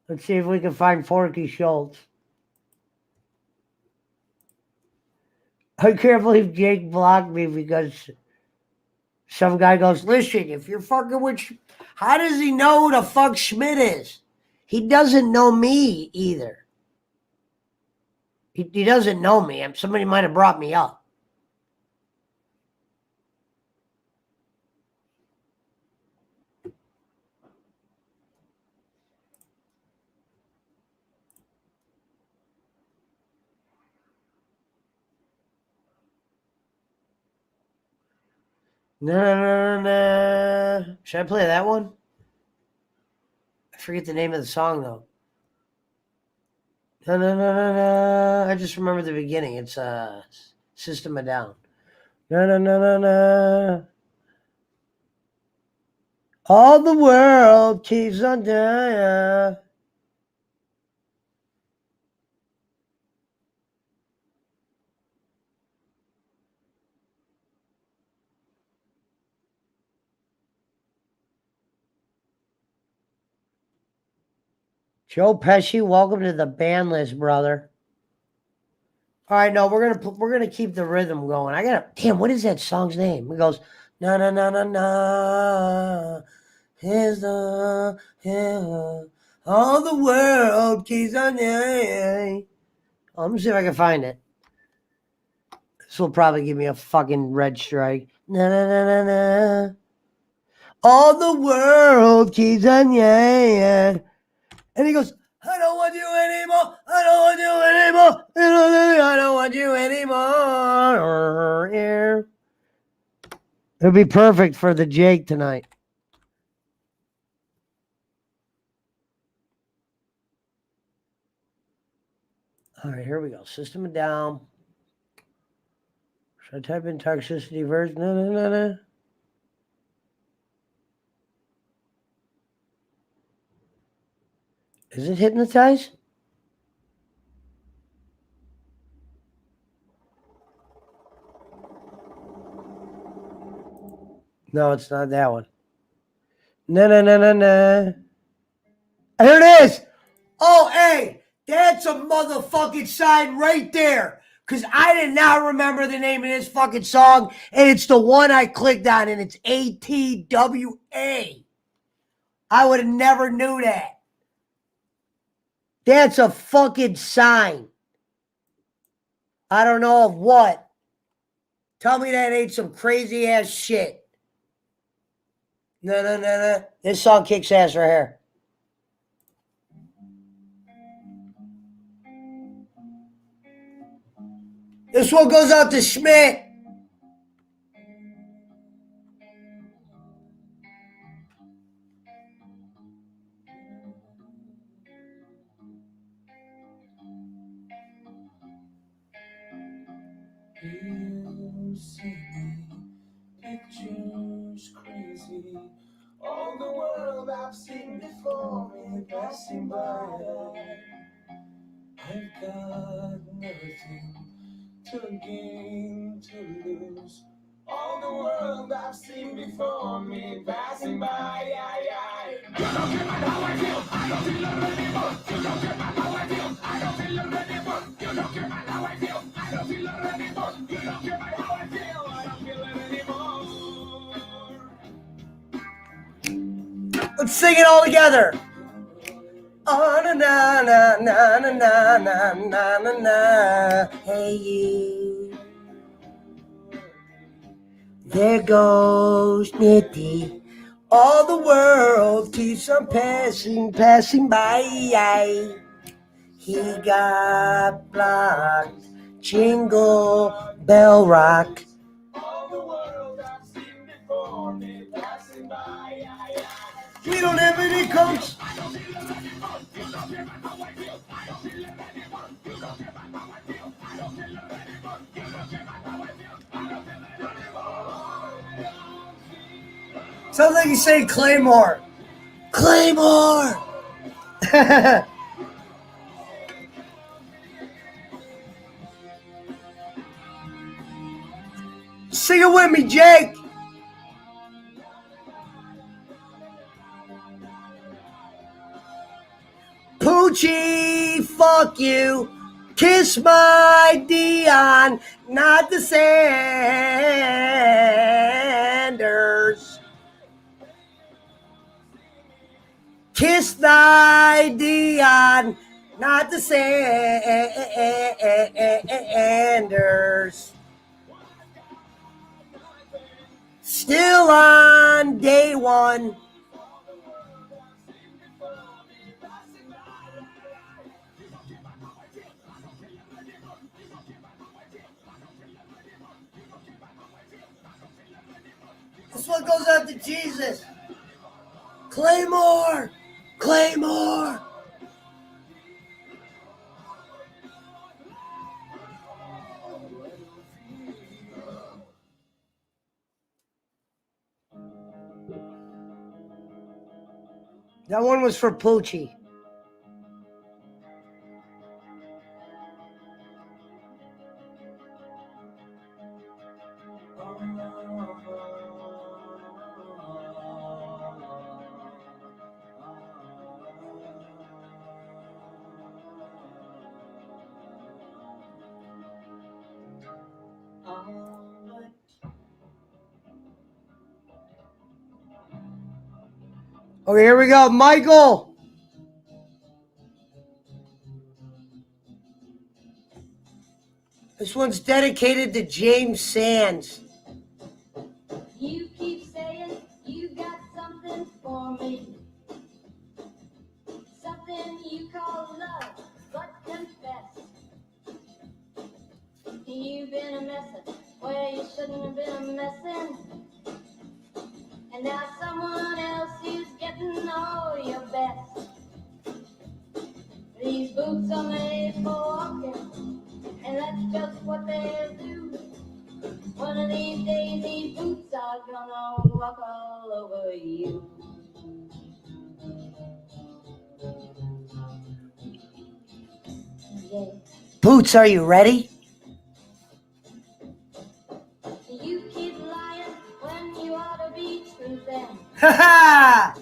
Let's see if we can find Forky Schultz. I can't believe Jake blocked me because some guy goes, listen, if you're fucking with, how does he know who the fuck Schmidt is? He doesn't know me either. He doesn't know me. Somebody might have brought me up. No. Should I play that one? I forget the name of the song though. No. I just remember the beginning. It's System of Down. No. All the world keeps on dying. Joe Pesci, welcome to the band list, brother. All right, no, we're gonna keep the rhythm going. Damn, what is that song's name? It goes na. Here's all the world keeps on dying. Let me see if I can find it. This will probably give me a fucking red strike. Na. All the world keeps on dying. And he goes, I don't want you anymore. I don't want you anymore. I don't want you anymore. It'll be perfect for the Jake tonight. All right, here we go. System of Down. Should I type in toxicity verse? No. Is it Hypnotize? No, it's not that one. No. Here it is. Oh, hey, that's a motherfucking sign right there. Because I did not remember the name of this fucking song. And it's the one I clicked on. And it's ATWA. I would have never knew that. That's a fucking sign. I don't know of what. Tell me that ain't some crazy ass shit. No. This song kicks ass right here. This one goes out to Schmidt. You see me, pictures crazy. All the world I've seen before me passing by. I've got nothing to gain, to lose. All the world I've seen before me passing by. You don't care about how I feel. I don't feel it anymore. You don't care about how I feel. I don't feel it anymore. You don't care about how I feel. I don't feel it anymore. You don't care about how I feel. I don't feel it anymore. Let's sing it all together. Oh, na na na na na na na na na na. Hey you. There goes Nitty. All the world keeps on passing by. He got blocked. Jingle bell rock. All the world I've seen before me passing by. We don't have any coach. Sounds like you say Claymore. Claymore! Sing it with me, Jake. Poochie, fuck you. Kiss my Dion, not the Sanders. Kiss thy Dion, not the Sanders. Still on day one. This one goes out to Jesus. Claymore! Claymore! That one was for Poochie. Okay, here we go. Michael. This one's dedicated to James Sands. You keep saying you got something for me. Something you call love, but confess. You've been a messin' where you shouldn't have been a messin'. And now someone else is getting all your best. These boots are made for walking, and that's just what they'll do. One of these days, these boots are gonna walk all over you. Yeah. Boots, are you ready? You keep lying when you ought to be truthing. Ha ha!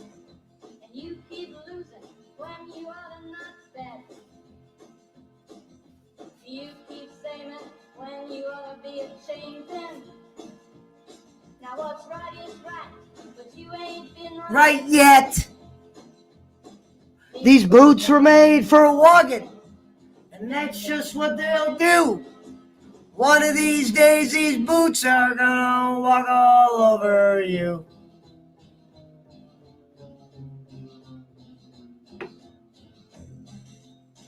And you keep losing when you ought to not bet. You keep saying it when you ought to be ashamed then. Now what's right is right, but you ain't been Right yet. These boots were made for walking, and that's just what they'll do. One of these days, these boots are gonna walk all over you.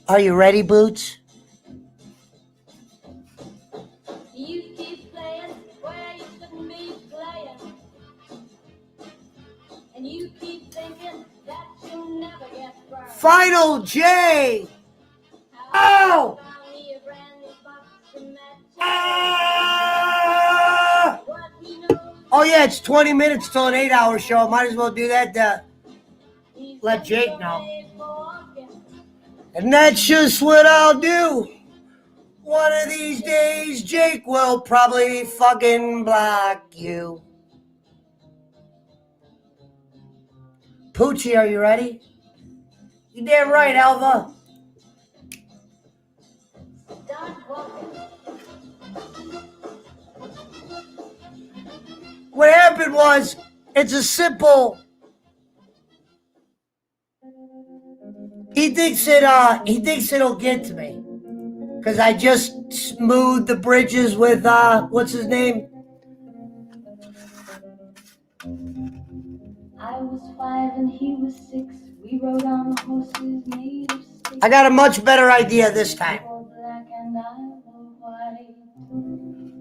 Are you ready, Boots? You keep playing where you shouldn't be playing. And you keep thinking that you'll never get burned. Final J! Oh! Found me a brand new box to match. Ah! What he knows. Oh yeah, it's 20 minutes till an 8-hour show. Might as well do that to let Jake know. And that's just what I'll do. One of these days, Jake will probably fucking block you. Poochie, are you ready? You damn right, Alva. What happened was, it's a simple. He thinks it'll get to me. Because I just smoothed the bridges with, what's his name? I was 5 and he was 6. We rode on horses made of sticks. I got a much better idea this time. He wore black and I wore white.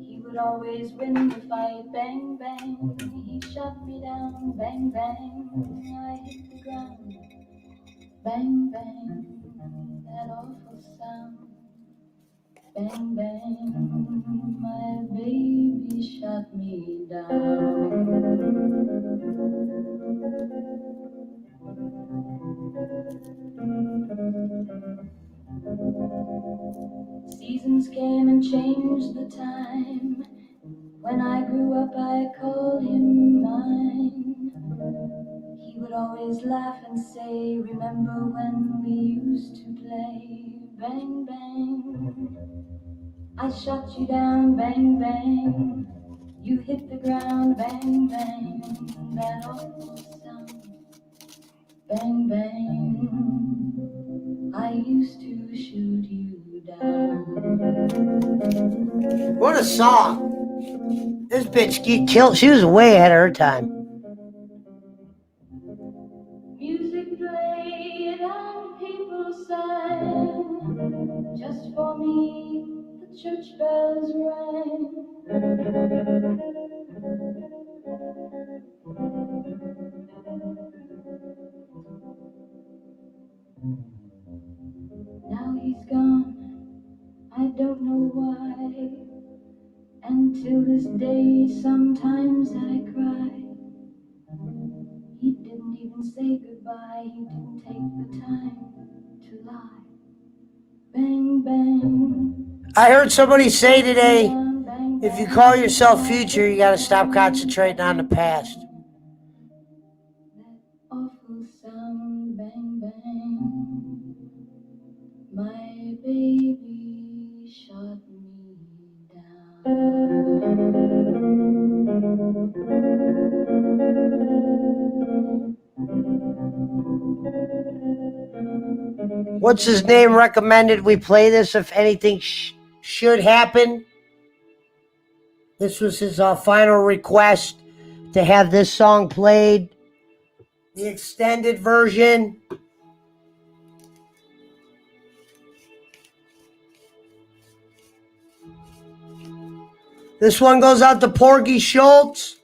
He would always win the fight. Bang, bang. He shot me down. Bang, bang. I hit the ground. Bang, bang. That awful sound. Bang, bang. My baby shot me down. Seasons came and changed the time. When I grew up, I called him mine. He would always laugh and say, remember when we used to play? Bang, bang. I shot you down, bang, bang. You hit the ground, bang, bang. That awful sound, bang, bang. I used to shoot you down. What a song. This bitch get killed. She was way ahead of her time. Music played and people sang. Just for me, the church bells rang. Now he's gone, I don't know why. And till this day, sometimes I cry. He didn't even say goodbye, he didn't take the time to lie. Bang, bang. I heard somebody say today, if you call yourself future, you gotta stop concentrating on the past. That awful sound, bang, bang. My baby shot me down. What's his name recommended we play this if anything should happen? This was his final request to have this song played. The extended version. This one goes out to Porgy Schultz.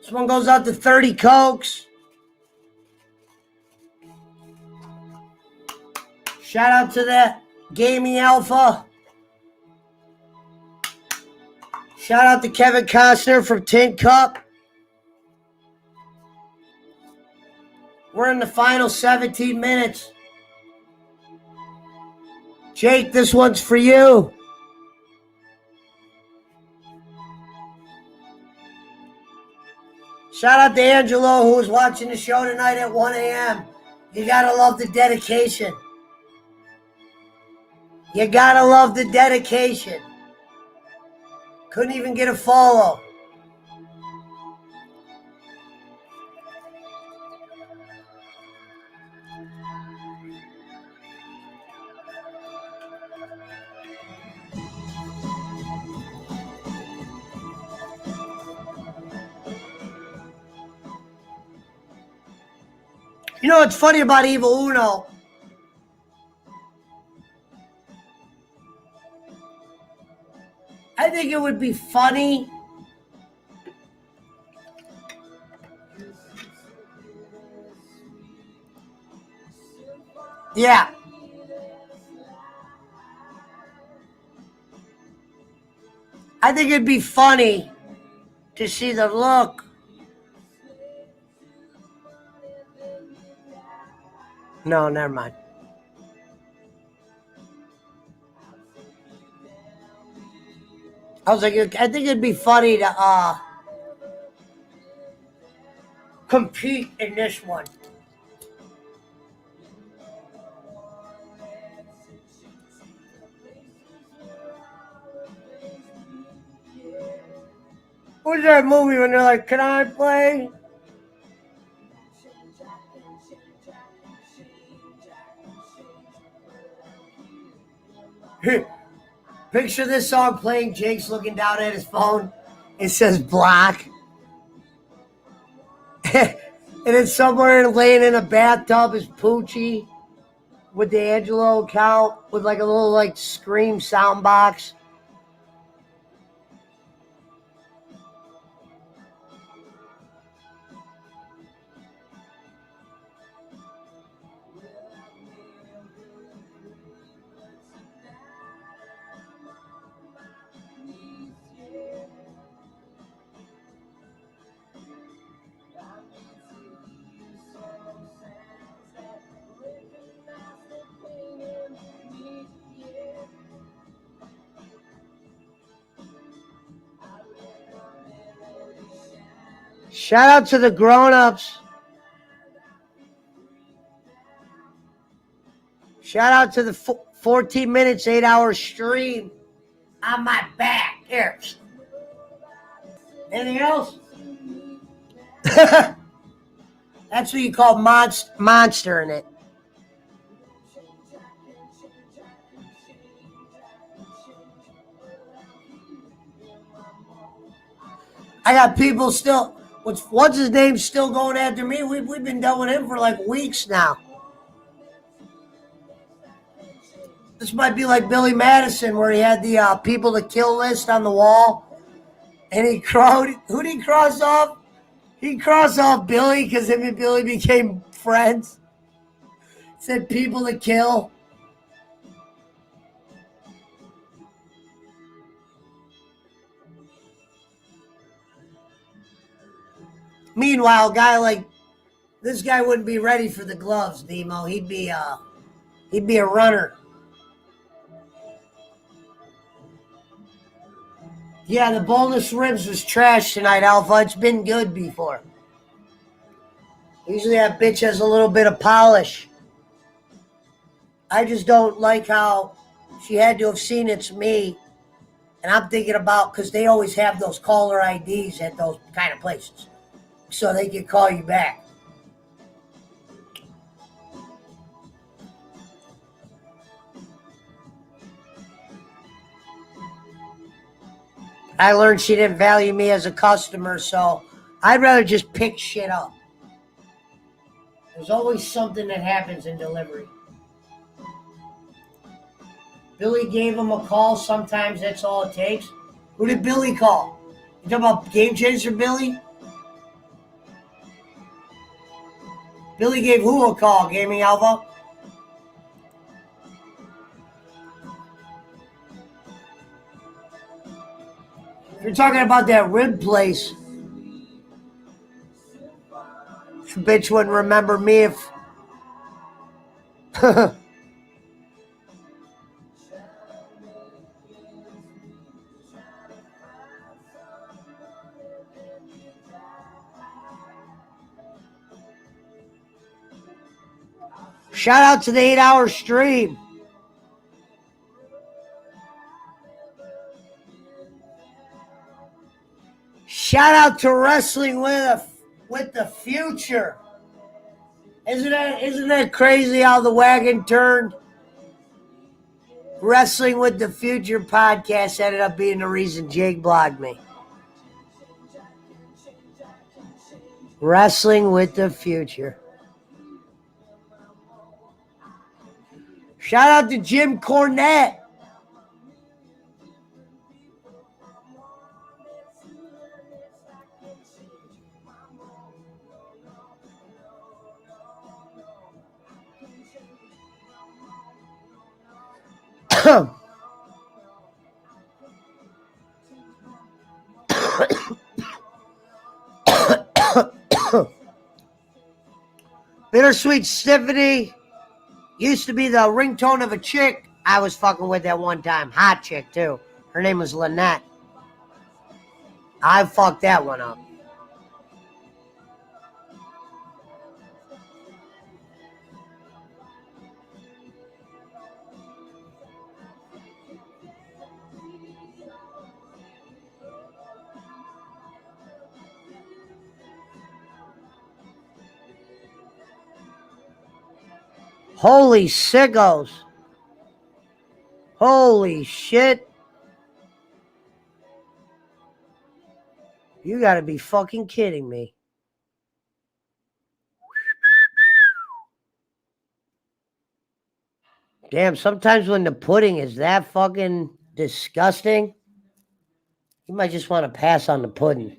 This one goes out to 30 Cokes. Shout out to the Gaming Alpha. Shout out to Kevin Costner from Tin Cup. We're in the final 17 minutes. Jake, this one's for you. Shout out to Angelo, who was watching the show tonight at 1 a.m. You gotta love the dedication. You gotta love the dedication. Couldn't even get a follow. You know what's funny about Evil Uno? I think it would be funny yeah. I think it'd be funny to see the look. No, never mind. I was like, I think it'd be funny to compete in this one. What's that movie when they're like, can I play? Picture this song playing. Jake's looking down at his phone. It says block. And it's somewhere laying in a bathtub is Poochie with the Angelo account with like a little like Scream sound box. Shout out to the grown-ups. Shout out to the 14 minutes, 8-hour stream on my back. Here. Anything else? That's what you call monster in it. I got people still, what's his name, still going after me. We've been done with him for like weeks now. This might be like Billy Madison, where he had the people to kill list on the wall, and he crowed. Who did he cross off? He crossed off Billy because him and Billy became friends. Said people to kill. Meanwhile, a guy like this guy wouldn't be ready for the gloves, Nemo. He'd be a runner. Yeah, the boneless ribs was trash tonight, Alpha. It's been good before. Usually that bitch has a little bit of polish. I just don't like how she had to have seen it's me. And I'm thinking about, because they always have those caller IDs at those kind of places, so they can call you back. I learned she didn't value me as a customer, so I'd rather just pick shit up. There's always something that happens in delivery. Billy gave him a call. Sometimes that's all it takes. Who did Billy call? You talking about Game Changer Billy? Billy gave who a call, Gaming Alpha? If you're talking about that rib place, the bitch wouldn't remember me if... Shout out to the 8-hour stream. Shout out to Wrestling with the Future. Isn't that crazy how the wagon turned? Wrestling with the Future podcast ended up being the reason Jake blocked me. Wrestling with the Future. Shout out to Jim Cornette. Bittersweet Stephanie used to be the ringtone of a chick I was fucking with at one time. Hot chick, too. Her name was Lynette. I fucked that one up. Holy sickos. Holy shit. You gotta be fucking kidding me. Damn, sometimes when the pudding is that fucking disgusting, you might just want to pass on the pudding.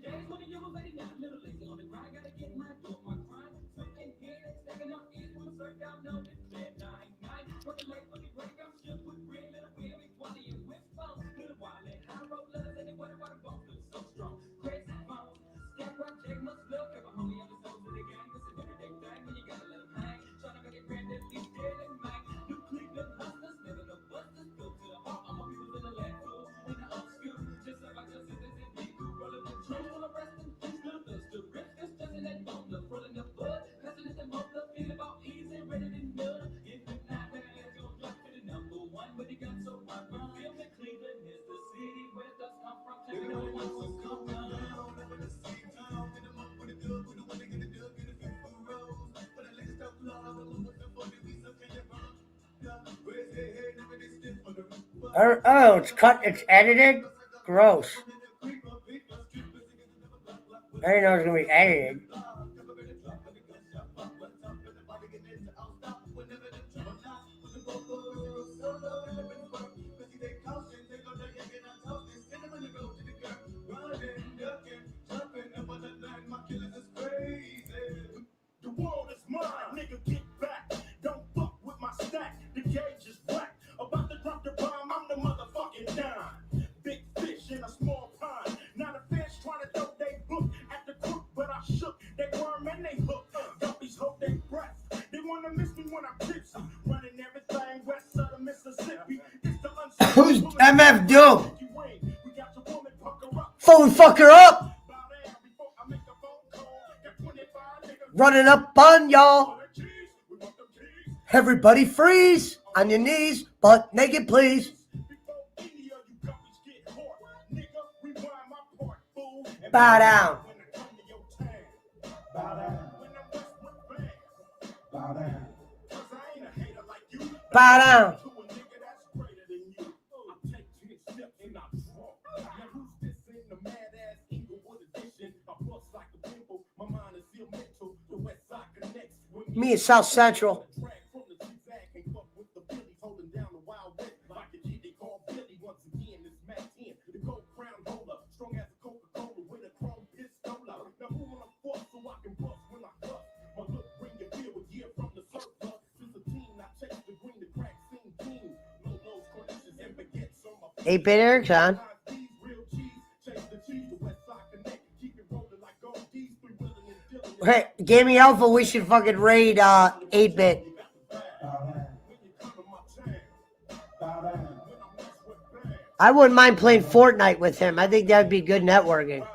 Oh, it's cut, it's edited? Gross. I didn't know it was going to be edited. The world is mine, nigga, get back. Don't fuck with my stack. The gauge is whack. About to drop the bomb, I'm the motherfucking dime. Big fish in a small pond. Not a fish trying to throw they book at the crook, but I shook. They worm and they hook. Guppies hold their breath. They wanna miss me when I'm tipsy. Running everything west of the Mississippi. It's the Who's MF Doom? Phone fucker up! Running up on y'all. Everybody freeze on your knees, butt naked, please. Bow down. Bow down. Me and South Central. Hey, bit Eric's on. Hey, Gaming Alpha, we should fucking raid 8-bit. I wouldn't mind playing Fortnite with him. I think that would be good networking.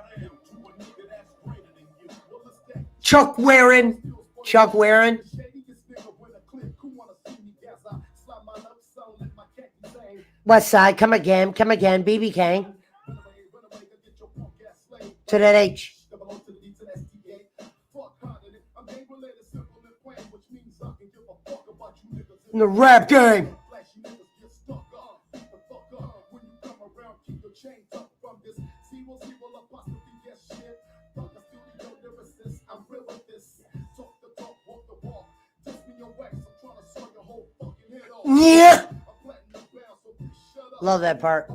Chuck Warren. West Side, come again, BB King. To that H. In the rap game. Yeah. Love that part.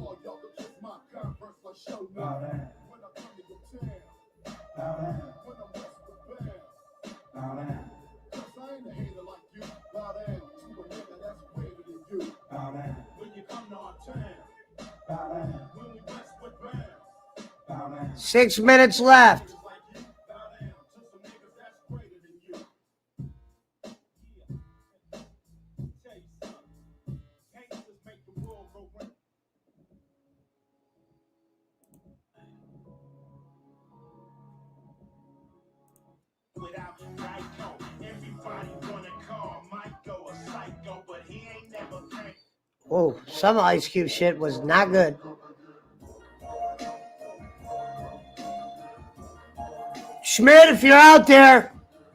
Six minutes left. Oh, some Ice Cube shit was not good. Schmidt, if you're out there,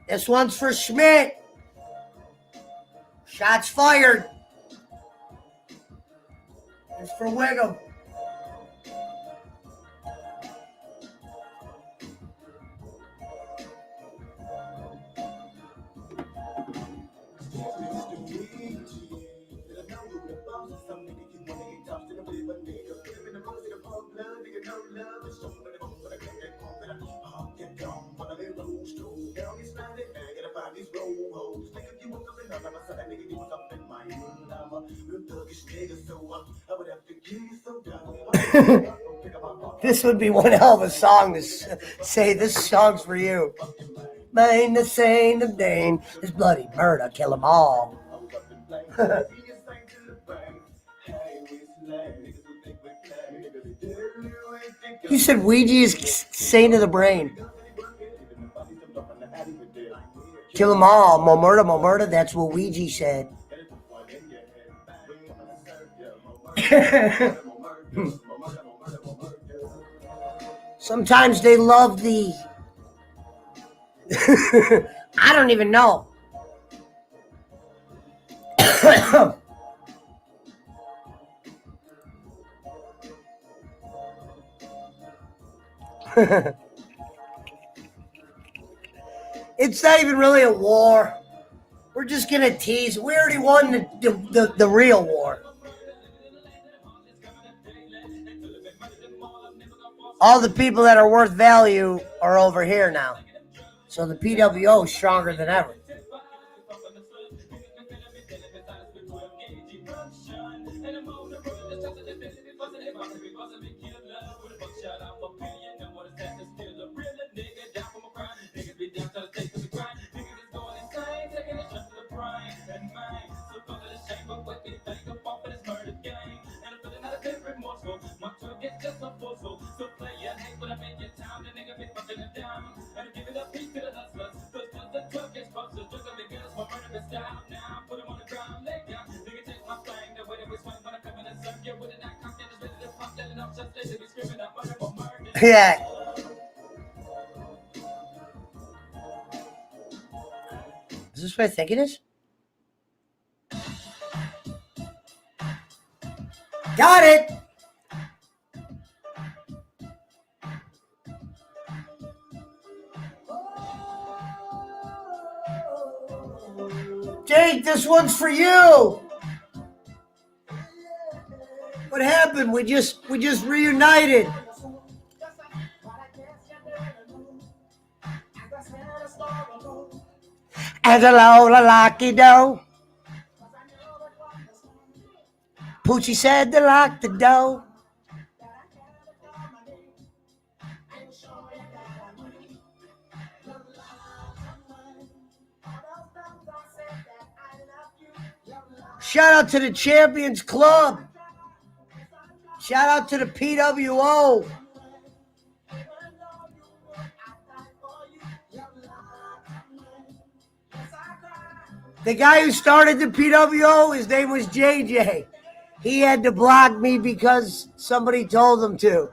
this one's for Schmidt. Shots fired. It's for Wiggum. This would be one hell of a song to say, this song's for you. Main the Saint of Dane is bloody murder, kill them all. You said Ouija is saint of the brain. Kill them all, more murder, that's what Ouija said. Sometimes they love the... I don't even know. It's not even really a war. We're just going to tease. We already won the real war. All the people that are worth value are over here now. So the PWO is stronger than ever. Yeah. Is this what I think it is? Got it! Jake, this one's for you! What happened? We just reunited. Angelo Lucky-Do. Poochie said to lock the door. Shout out to the Champions Club. Shout out to the PWO. The guy who started the PWO, his name was JJ. He had to block me because somebody told him to.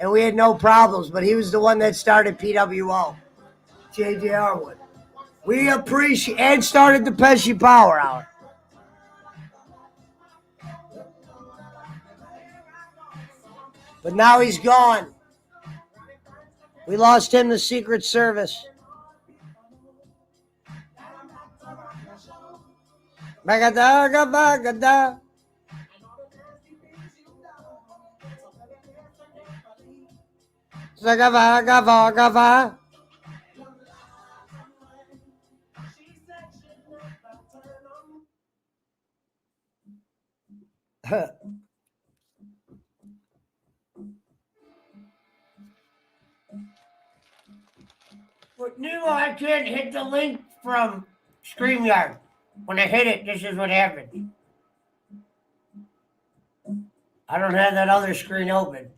And we had no problems, but he was the one that started PWO. JJ Arwood. We appreciate, and started the Pesci Power Hour. But now he's gone. We lost him to Secret Service. Bagada, bagada. Zagava, gava, gava. No, I can't hit the link from StreamYard. When I hit it, this is what happened. I don't have that other screen open.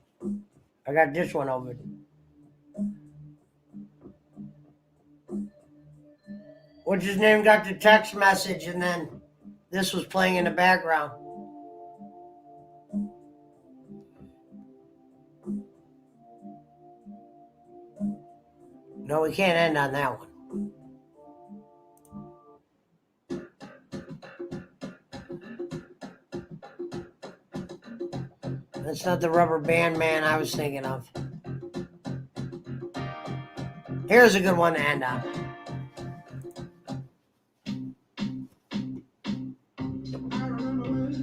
I got this one open. What's his name got the text message and then this was playing in the background. No, we can't end on that one. That's not the Rubber Band Man I was thinking of. Here's a good one to end on.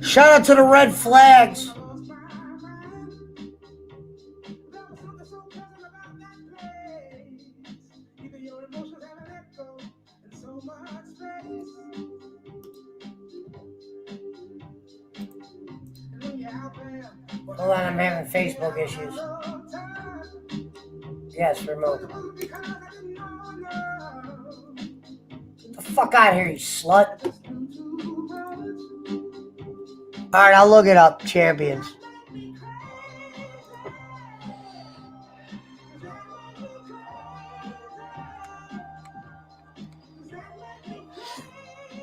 Shout out to the Red Flags. Hold on, I'm having Facebook issues. Yes, remove. Get the fuck out of here, you slut. Alright, I'll look it up. Champions.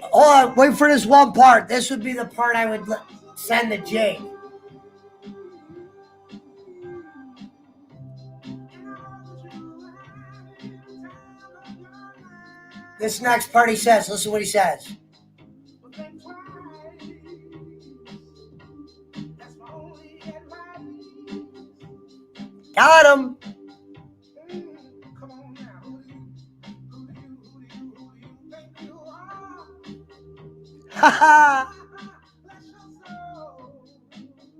Hold on, wait for this one part. This would be the part I would send to Jake. This next part he says, listen to what he says. Got him. Haha.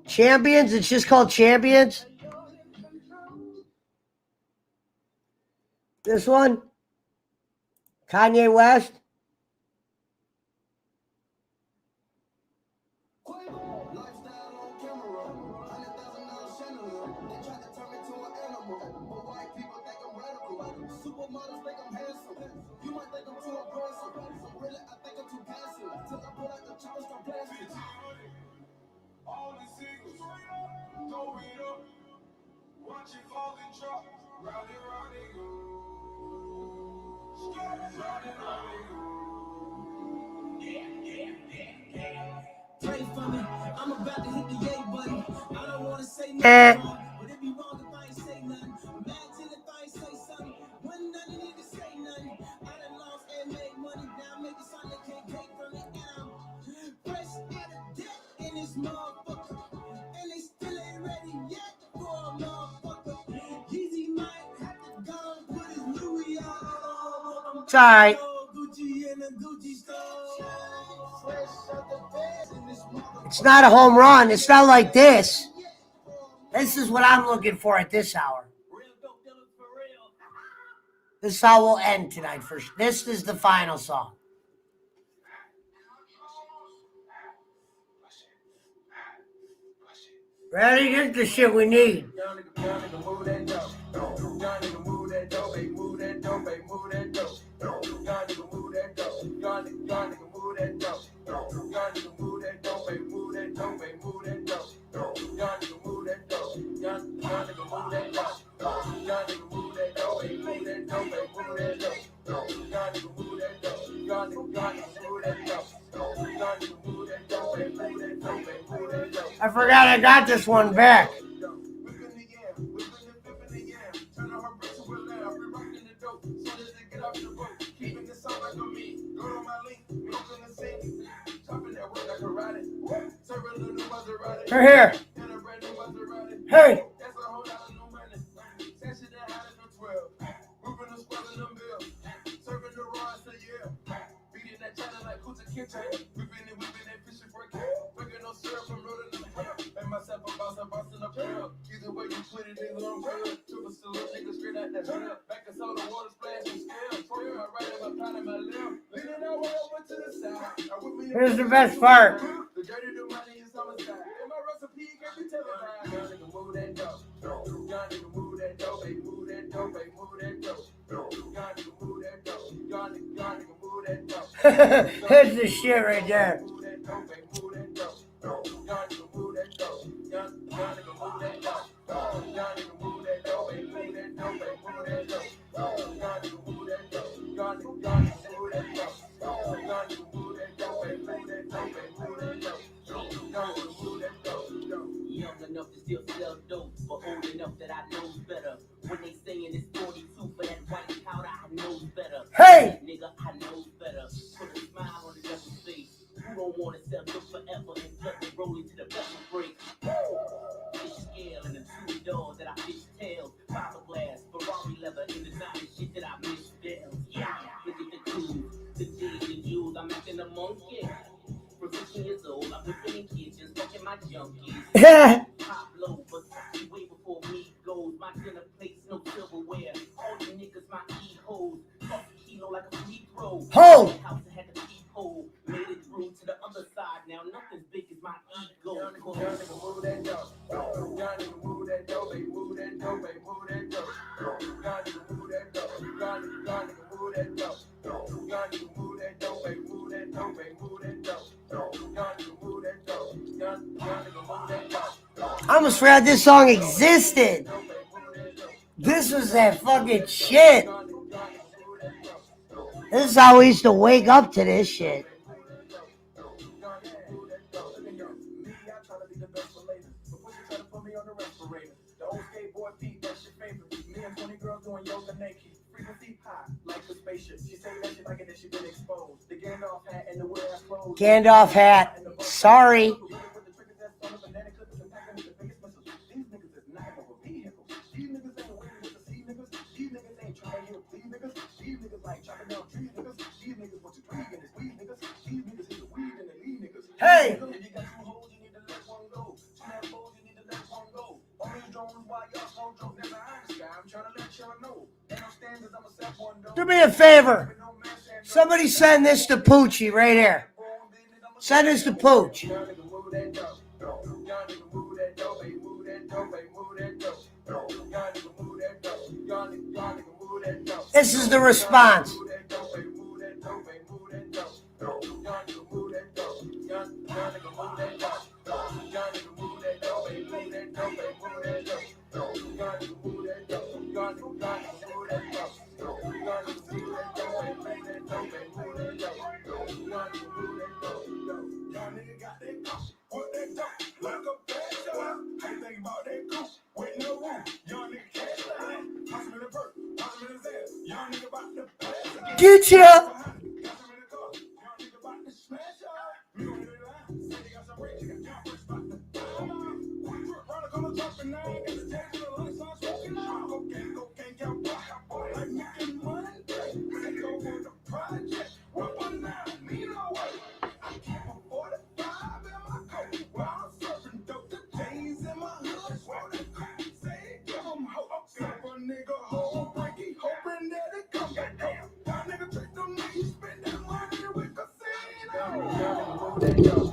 Champions? It's just called Champions? This one? Kanye West? Pray for me. I'm about to hit the yay button. I don't want to say nothing wrong, but it'd be wrong if I ain't say nothing. Imagine if I ain't say something. When none need to say nothing. I done lost and made money. Now I'm making something that can't take from it. And I'm fresh out of debt in this motherfucker. And they still ain't ready yet for a motherfucker. Yeezy might have to go and put his Louis on. It's alright. Gucci in a Gucci store. It's not a home run. It's not like this. This is what I'm looking for at this hour. This is how we'll end tonight. This is the final song. Ready? This is the shit we need. I forgot I got this one back. Right here. Hey. Here's the best part. That's the shit right there. Young enough to still sell dope, but old enough that I know better. When they saying it's 42 for that white powder, I know better. Hey! Nigga, I know better. Put a smile on the devil's face. Who don't want to sell dope forever and flood the roll into the vessel break? This Pop low, but way before me goes. My dinner plates, no silverware. All you niggas, my e-hoes. Toss a kilo like a free throw. Ho! House had the peephole. Made it through to the other side. Now nothing's big as my ego. Young nigga move that dough. Young nigga move that dough, baby, move that dough, baby, move that dough. Young nigga move that dough. Young nigga move that dough. Young nigga move that dough, baby, move that dough, baby, move that dough. Young nigga move that dough. Young nigga move that dough. I almost forgot this song existed. This was that fucking shit. This is how we used to wake up to this shit. The old skateboard Pete, that's your favorite. Me and 20 girls doing yoga naked. Frequency high, like the spaceship. She say that she like it, that she been exposed. The Gandalf hat and the wear clothes. Gandalf hat. Sorry. These niggas is not of a vehicle. These niggas ain't waiting with the sea niggas. These niggas ain't trying to hear please niggas. These niggas like chopping down trees niggas. These niggas want to drink in this weed niggas. These niggas is the weed and the lead niggas. Hey! If you got two hoes, you need to let one go. Two have hoes, you need to let one go. All these drones while y'all smoke joke. Never Einstein. I'm trying to let y'all know. Ain't no standards, I'ma set one though. Do me a favor. Somebody send this to Poochie right here. Send this to Pooch. This is the response. Get ya! Young nigga